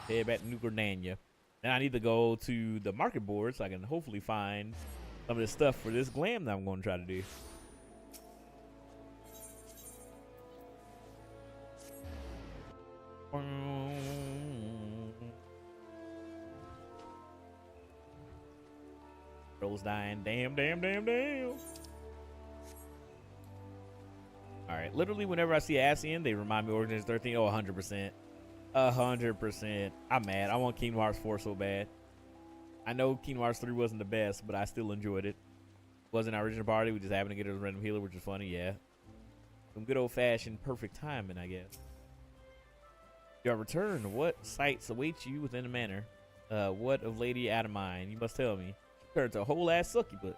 Head back to New Grenania. Now I need to go to the market board so I can hopefully find some of this stuff for this glam that I'm going to try to do. Girl's dying. Damn, damn, damn, damn. Alright, literally whenever I see Asian, they remind me of Organization 13. Oh, 100%. 100%. I'm mad. I want Kingdom Hearts 4 so bad. I know Kingdom Hearts 3 wasn't the best, but I still enjoyed it. Wasn't our original party. We just happened to get a random healer, which is funny, yeah. Some good old-fashioned perfect timing, I guess. Your return. What sights await you within the manor? What of Lady Adamine? You must tell me. She turned to a whole-ass succubus.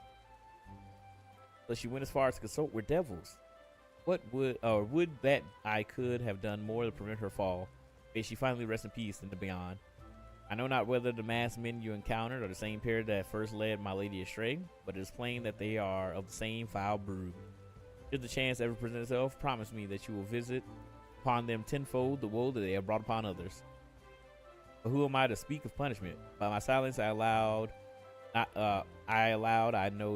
So she went as far as to consult with devils. What would that I could have done more to prevent her fall? May she finally rest in peace in the beyond. I know not whether the masked men you encountered are the same pair that first led my lady astray, but it is plain that they are of the same foul brood. Should the chance ever present itself, promise me that you will visit upon them tenfold the woe that they have brought upon others. But who am I to speak of punishment? By my silence I know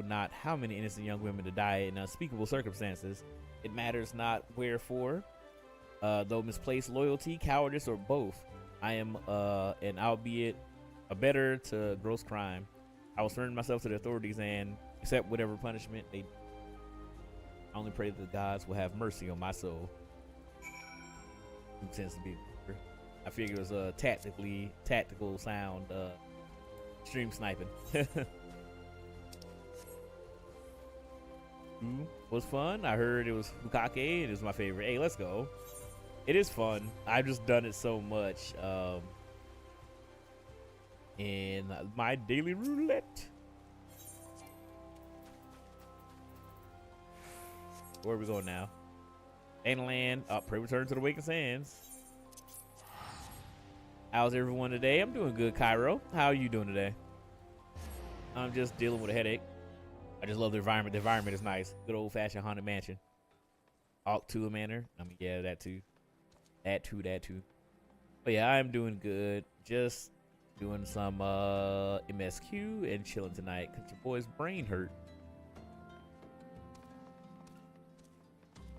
not how many innocent young women to die in unspeakable circumstances. It matters not wherefore, though misplaced loyalty, cowardice, or both. I am, and albeit a better to gross crime. I will surrender myself to the authorities and accept whatever punishment they. I only pray that the gods will have mercy on my soul. Who tends to be. I figured it was a tactical sound stream sniping. Was fun. I heard it was Bukake and it was my favorite. Hey, let's go. It is fun. I've just done it so much in my daily roulette. Where are we going now? Land. Pray return to the Waking Sands. How's everyone today? I'm doing good, Cairo. How are you doing today? I'm just dealing with a headache. I just love the environment. The environment is nice. Good old-fashioned haunted mansion. Alctua Manor. I mean, yeah, that too. That too. But yeah, I'm doing good. Just doing some MSQ and chilling tonight because your boy's brain hurt.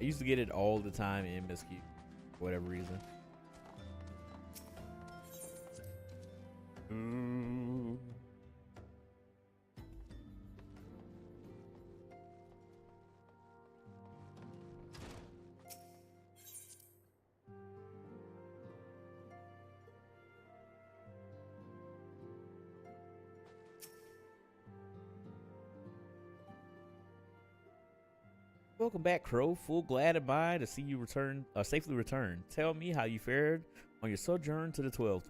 I used to get it all the time in MSQ for whatever reason. Welcome back, Crow. Full glad am I to see you return, safely return. Tell me how you fared on your sojourn to the 12th.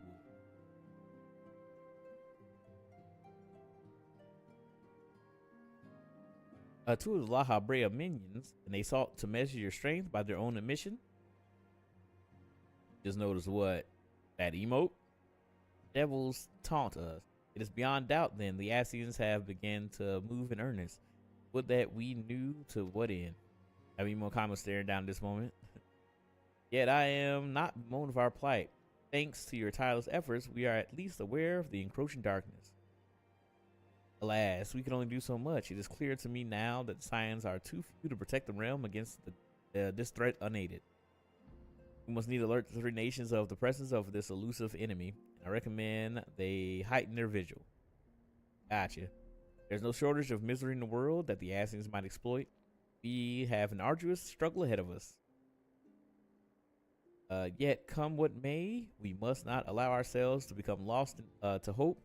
Two of the La Habrea minions, and they sought to measure your strength by their own admission. Just notice what? That emote? Devils taunt us. It is beyond doubt then the Asians have begun to move in earnest. Would that we knew to what end. I mean, more comments staring down this moment. Yet I am not bemoaned of our plight. Thanks to your tireless efforts, we are at least aware of the encroaching darkness. Alas, we can only do so much. It is clear to me now that the Scions are too few to protect the realm against this threat unaided. We must need alert the three nations of the presence of this elusive enemy. I recommend they heighten their vigil. Gotcha. There's no shortage of misery in the world that the Asians might exploit. We have an arduous struggle ahead of us. Yet, come what may, we must not allow ourselves to become lost to hope,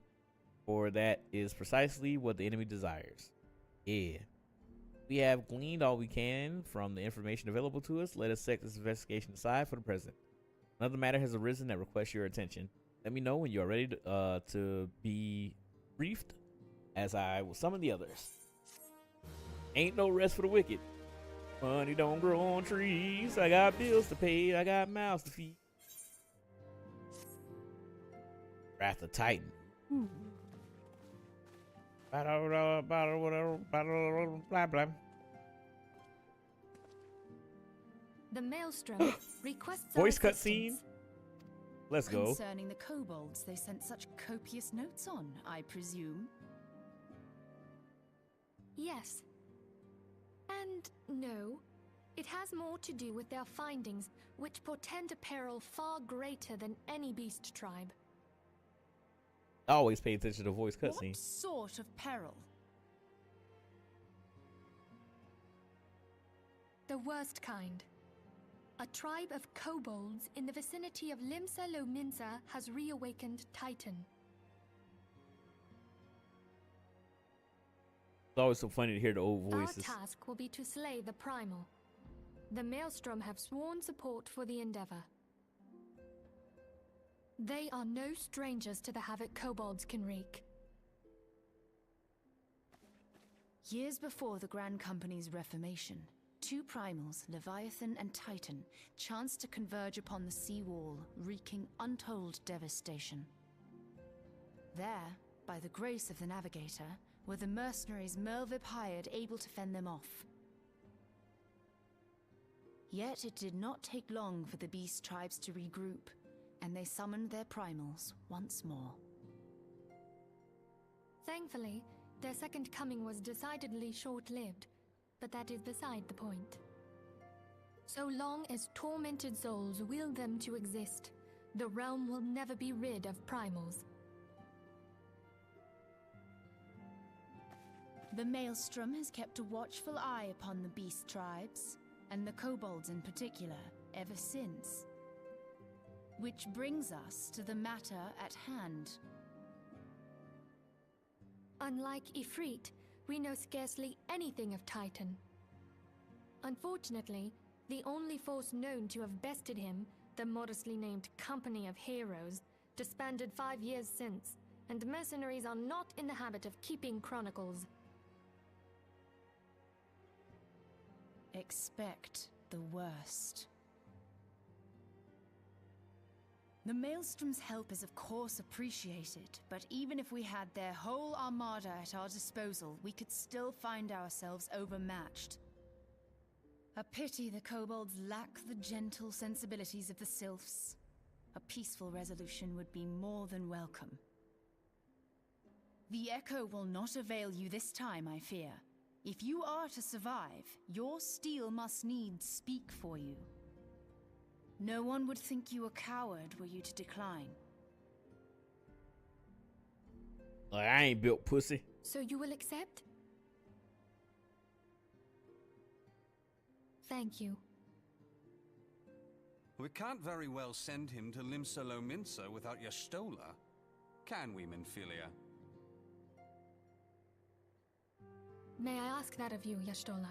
for that is precisely what the enemy desires. Yeah. We have gleaned all we can from the information available to us. Let us set this investigation aside for the present. Another matter has arisen that requests your attention. Let me know when you are ready to be briefed, as I will summon the others. Ain't no rest for the wicked. Money don't grow on trees. I got bills to pay. I got mouths to feed. Wrath of Titan. Blah, blah. The Maelstrom requests Voice our cutscene. assistance. Let's go. Concerning the kobolds they sent such copious notes on, I presume? Yes. And no. It has more to do with their findings, which portend a peril far greater than any beast tribe. I always pay attention to voice cutscene. What sort of peril? The worst kind. A tribe of kobolds in the vicinity of Limsa Lominsa has reawakened Titan. It's always so funny to hear the old voices. Our task will be to slay the Primal. The Maelstrom have sworn support for the endeavor. They are no strangers to the havoc kobolds can wreak. Years before the Grand Company's reformation, two primals, Leviathan and Titan, chanced to converge upon the sea wall, wreaking untold devastation. There, by the grace of the Navigator, were the mercenaries Merlvib hired able to fend them off. Yet it did not take long for the beast tribes to regroup, and they summoned their primals once more. Thankfully, their second coming was decidedly short-lived, but that is beside the point. So long as tormented souls will them to exist, the realm will never be rid of primals. The Maelstrom has kept a watchful eye upon the beast tribes, and the kobolds in particular, ever since. Which brings us to the matter at hand. Unlike Ifrit, we know scarcely anything of Titan. Unfortunately, the only force known to have bested him, the modestly named Company of Heroes, disbanded 5 years since, and mercenaries are not in the habit of keeping chronicles. Expect the worst. The Maelstrom's help is of course appreciated, but even if we had their whole armada at our disposal, we could still find ourselves overmatched. A pity the kobolds lack the gentle sensibilities of the sylphs. A peaceful resolution would be more than welcome. The echo will not avail you this time, I fear. If you are to survive, your steel must needs speak for you. No one would think you a coward were you to decline. Like, I ain't built pussy. So you will accept? Thank you. We can't very well send him to Limsa Lominsa without Y'shtola, can we, Minfilia? May I ask that of you, Y'shtola?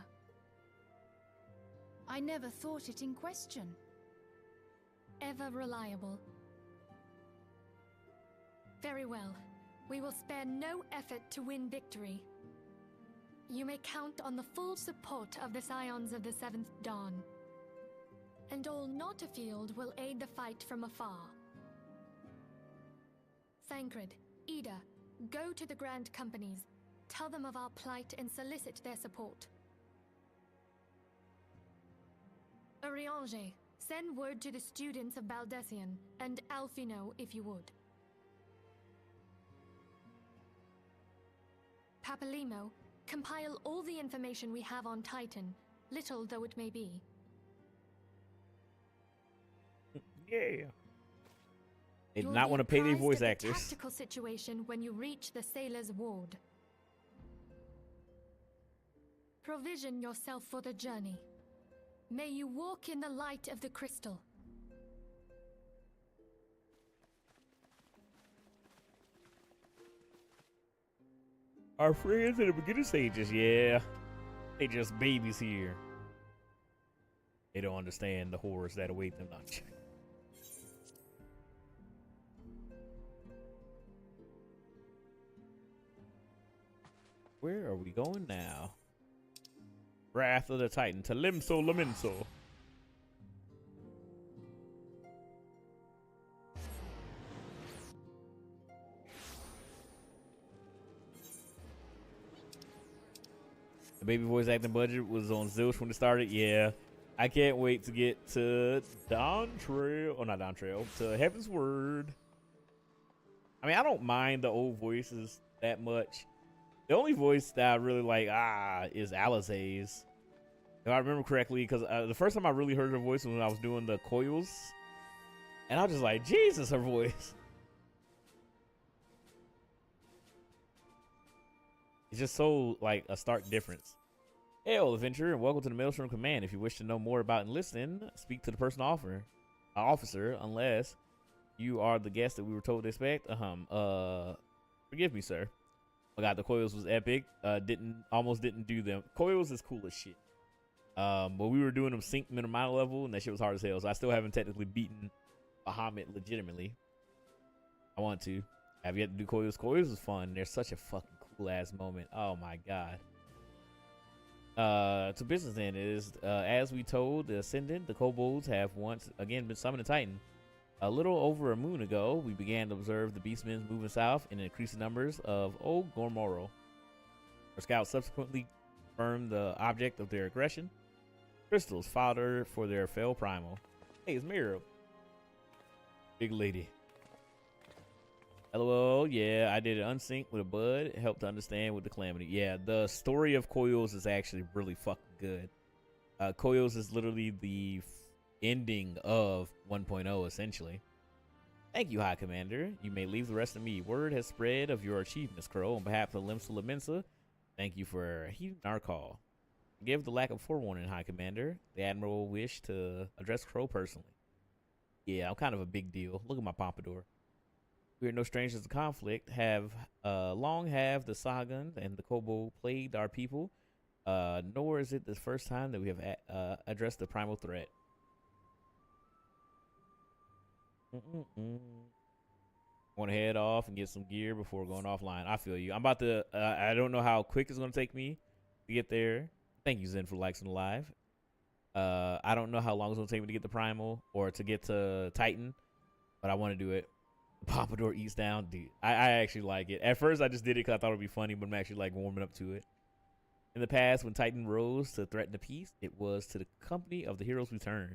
I never thought it in question. Ever reliable. Very well. We will spare no effort to win victory. You may count on the full support of the Scions of the Seventh Dawn. And all not afield will aid the fight from afar. Thancred, Ida, go to the Grand Companies. Tell them of our plight and solicit their support. Urianger, send word to the students of Baldessian, and Alfino if you would. Papalimo, compile all the information we have on Titan, little though it may be. Yeah. They do You'll not be want to pay their apprised voice of the actors. tactical situation when you reach the sailor's ward. Provision yourself for the journey. May you walk in the light of the crystal. Our friends in the beginning stages, yeah. They just babies here. They don't understand the horrors that await them. Not. Where are we going now? Wrath of the Titan to Limso Laminso. The baby voice acting budget was on zilch when it started. Yeah, I can't wait to get to Dawn Trail. Oh, not Dawn Trail. To Heaven's Word. I mean, I don't mind the old voices that much. The only voice that I really like, is Alizé's. If I remember correctly, because the first time I really heard her voice was when I was doing the coils. And I was just like, Jesus, her voice. It's just so, like, a stark difference. Hail, adventurer, and welcome to the Maelstrom Command. If you wish to know more about enlisting, speak to the person officer, unless you are the guest that we were told to expect. Forgive me, sir. Oh god, the coils was epic. Almost didn't do them. Coils is cool as shit. But we were doing them sync minimum level, and that shit was hard as hell. So I still haven't technically beaten Bahamut legitimately. I want to. Have yet to do coils. Coils is fun. They're such a fucking cool ass moment. Oh my god. To business then is as we told the Ascendant, the kobolds have once again been summoned to Titan. A little over a moon ago, we began to observe the beastmen moving south in increasing numbers of Old Gormoro. Our scouts subsequently confirmed the object of their aggression. Crystals, fodder for their fell primal. Hey, it's Mira. Big lady. LOL, yeah, I did an unsync with a bud. It helped to understand with the calamity. Yeah, the story of Coils is actually really fucking good. Coils is literally the ending of 1.0, essentially. Thank you, High Commander. You may leave the rest of me. Word has spread of your achievements, Crow. On behalf of Limsa Laminsa, thank you for heeding our call. Forgive the lack of forewarning, High Commander. The Admiral wished to address Crow personally. Yeah, I'm kind of a big deal. Look at my pompadour. We are no strangers to conflict. Long have the Sagan and the Kobold plagued our people. Nor is it the first time that we have addressed the primal threat. Want to head off and get some gear before going offline. I feel you. I'm about to. I don't know how quick it's going to take me to get there. Thank you, Zen, for likes and live. I don't know how long it's going to take me to get the primal or to get to Titan, but I want to do it. The Pompadour eats down, dude. I actually like it. At first, I just did it because I thought it would be funny, but I'm actually like warming up to it. In the past, when Titan rose to threaten the peace, it was to the company of the heroes we turned.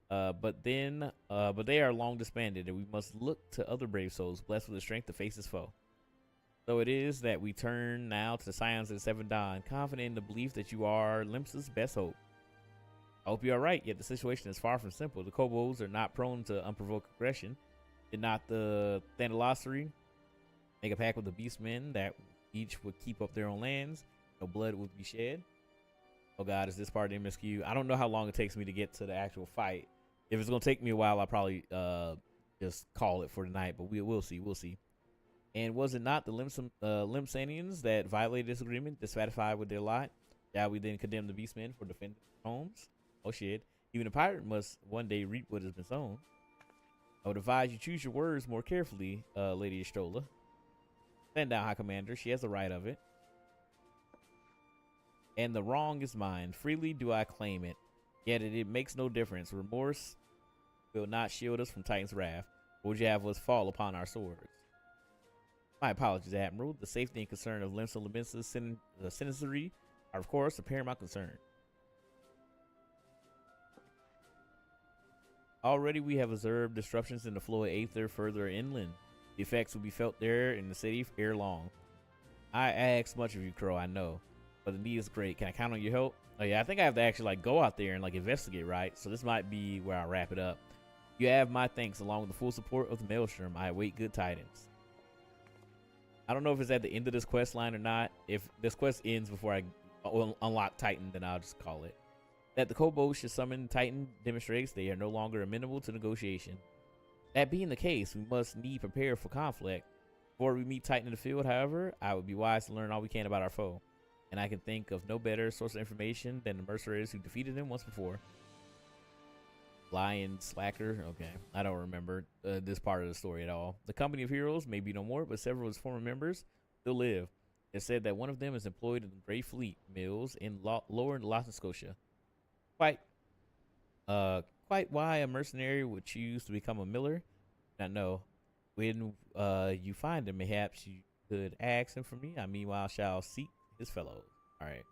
But they are long disbanded, and we must look to other brave souls blessed with the strength to face this foe. So it is that we turn now to the Scions of the Seven Dawn, confident in the belief that you are Limps's best hope. I hope you are right, yet the situation is far from simple. The kobolds are not prone to unprovoked aggression. Did not the Thanalossery make a pact with the beastmen that each would keep up their own lands? No blood would be shed. Oh god, is this part of the MSQ? I don't know how long it takes me to get to the actual fight. If it's gonna take me a while, I'll probably just call it for tonight, but we'll see. We'll see. And was it not the Limpsanians that violated this agreement, dissatisfied with their lot? Shall we then condemn the beastmen for defending their homes? Oh shit. Even a pirate must one day reap what has been sown. I would advise you choose your words more carefully, Lady Estola. Stand down, High Commander. She has the right of it. And the wrong is mine. Freely do I claim it. Yet it makes no difference. Remorse will not shield us from Titan's wrath. Or would you have us fall upon our swords? My apologies, Admiral. The safety and concern of Limsa Leminsa's citizenry are, of course, a paramount concern. Already we have observed disruptions in the flow of Aether further inland. The effects will be felt there in the city ere long. I ask much of you, Crow, I know. But the need is great. Can I count on your help? Oh yeah, I think I have to actually like go out there and like investigate, right? So this might be where I wrap it up. You have my thanks along with the full support of the Maelstrom. I await good tidings. I don't know if it's at the end of this quest line or not. If this quest ends before I unlock Titan, then I'll just call it. That the kobolds should summon Titan demonstrates they are no longer amenable to negotiation. That being the case, we must prepare for conflict. Before we meet Titan in the field, however, I would be wise to learn all we can about our foe. And I can think of no better source of information than the mercenaries who defeated him once before. Lion Slacker? Okay, I don't remember this part of the story at all. The company of heroes may be no more, but several of its former members still live. It said that one of them is employed in the Grey Fleet Mills in Lower Nova Scotia. Quite why a mercenary would choose to become a miller? I know. When you find him, perhaps you could ask him for me. I meanwhile shall seek his fellows. All right.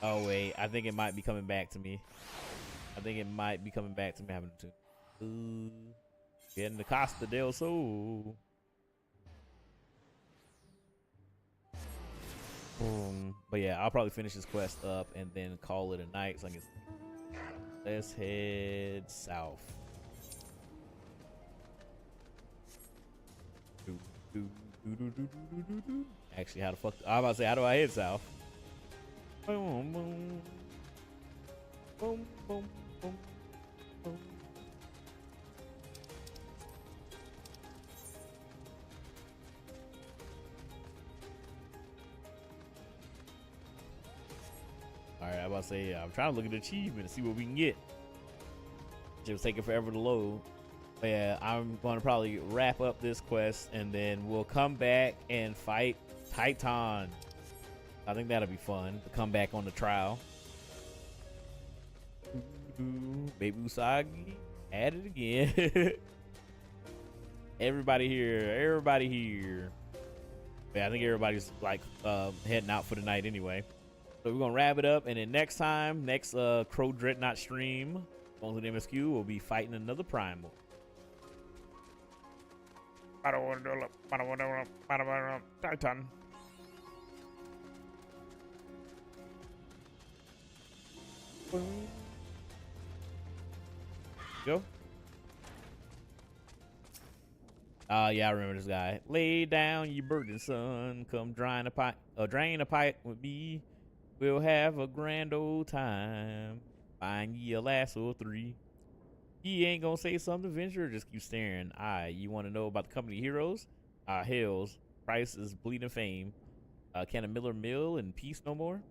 Oh wait, I think it might be coming back to me. Having to getting the Costa del Sol. Boom. But yeah, I'll probably finish this quest up and then call it a night. So I guess let's head south. Actually, how the fuck? I'm about to say, how do I head south? Boom, boom, boom, boom, boom, boom. All right, I'm about to say, I'm trying to look at the achievement and see what we can get. It was taking forever to load. But yeah, I'm going to probably wrap up this quest and then we'll come back and fight Titan. I think that'll be fun to come back on the trial. Baby Usagi at it again. Everybody here. Yeah, I think everybody's like heading out for the night anyway. So we're gonna wrap it up, and then next Crow Dreadnought stream on the MSQ, we'll be fighting another primal. Titan. Go. Yeah, I remember this guy. Lay down your burden, son. Come drain a pipe with me. We'll have a grand old time. Find ye a lass or three. He ain't gonna say something, Venture, or just keep staring. You want to know about the company heroes? Hells, Price is bleeding fame. Can a Miller mill in peace no more?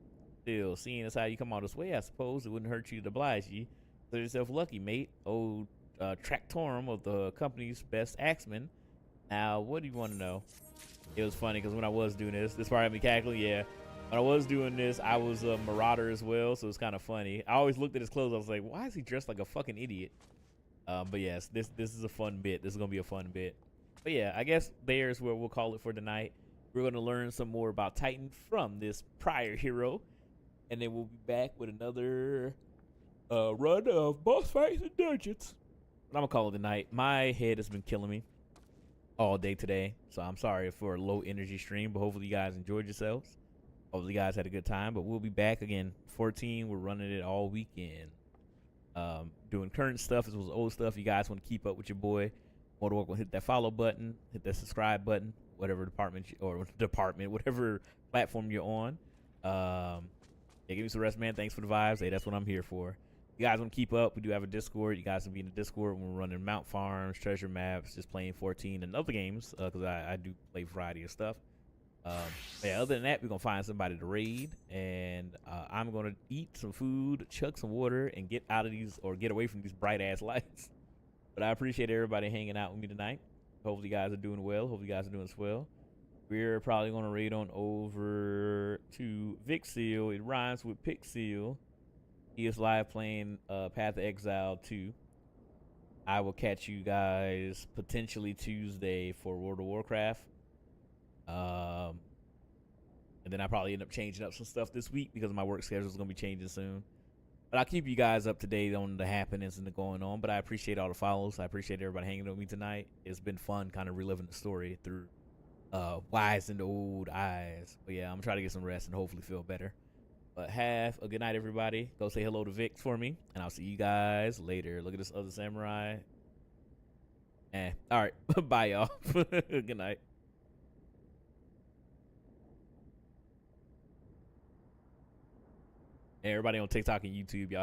Still, seeing as how you come all this way, I suppose it wouldn't hurt you to oblige ye. Consider yourself lucky, mate. Old Tractorum of the company's best axeman. Now, what do you want to know? It was funny because when I was doing this part had me cackling, yeah. When I was doing this, I was a marauder as well, so it's kind of funny. I always looked at his clothes, I was like, why is he dressed like a fucking idiot? But yes, this is a fun bit. This is going to be a fun bit. But yeah, I guess there's where we'll call it for tonight. We're going to learn some more about Titan from this prior hero. And then we'll be back with another run of boss fights and dungeons. But I'm going to call it tonight. My head has been killing me all day today. So I'm sorry for a low energy stream, but hopefully you guys enjoyed yourselves. Hopefully you guys had a good time. But we'll be back again. 14, we're running it all weekend. Doing current stuff as well as old stuff. You guys want to keep up with your boy, more to work with, hit that follow button, hit that subscribe button, whatever whatever platform you're on. Yeah, give me some rest, man. Thanks for the vibes. Hey, that's what I'm here for. You guys want to keep up? We do have a Discord. You guys can be in the Discord when we're running Mount Farms, treasure maps, just playing 14 and other games, because I do play a variety of stuff. Yeah, other than that, we're going to find somebody to raid, and I'm going to eat some food, chug some water, and get out of these, or get away from these bright-ass lights. But I appreciate everybody hanging out with me tonight. Hopefully you guys are doing well. Hopefully you guys are doing swell. We're probably going to raid on over to Vixil. It rhymes with Pixil. He is live playing Path of Exile 2. I will catch you guys potentially Tuesday for World of Warcraft. And then I probably end up changing up some stuff this week because my work schedule is going to be changing soon. But I'll keep you guys up to date on the happenings and the going on. But I appreciate all the follows. I appreciate everybody hanging with me tonight. It's been fun kind of reliving the story through wise and old eyes. But yeah, I'm trying to get some rest and hopefully feel better. But have a good night, everybody. Go say hello to Vic for me, and I'll see you guys later. Look at this other samurai. All right. Bye, y'all. Good night. Hey, everybody on TikTok and YouTube, y'all.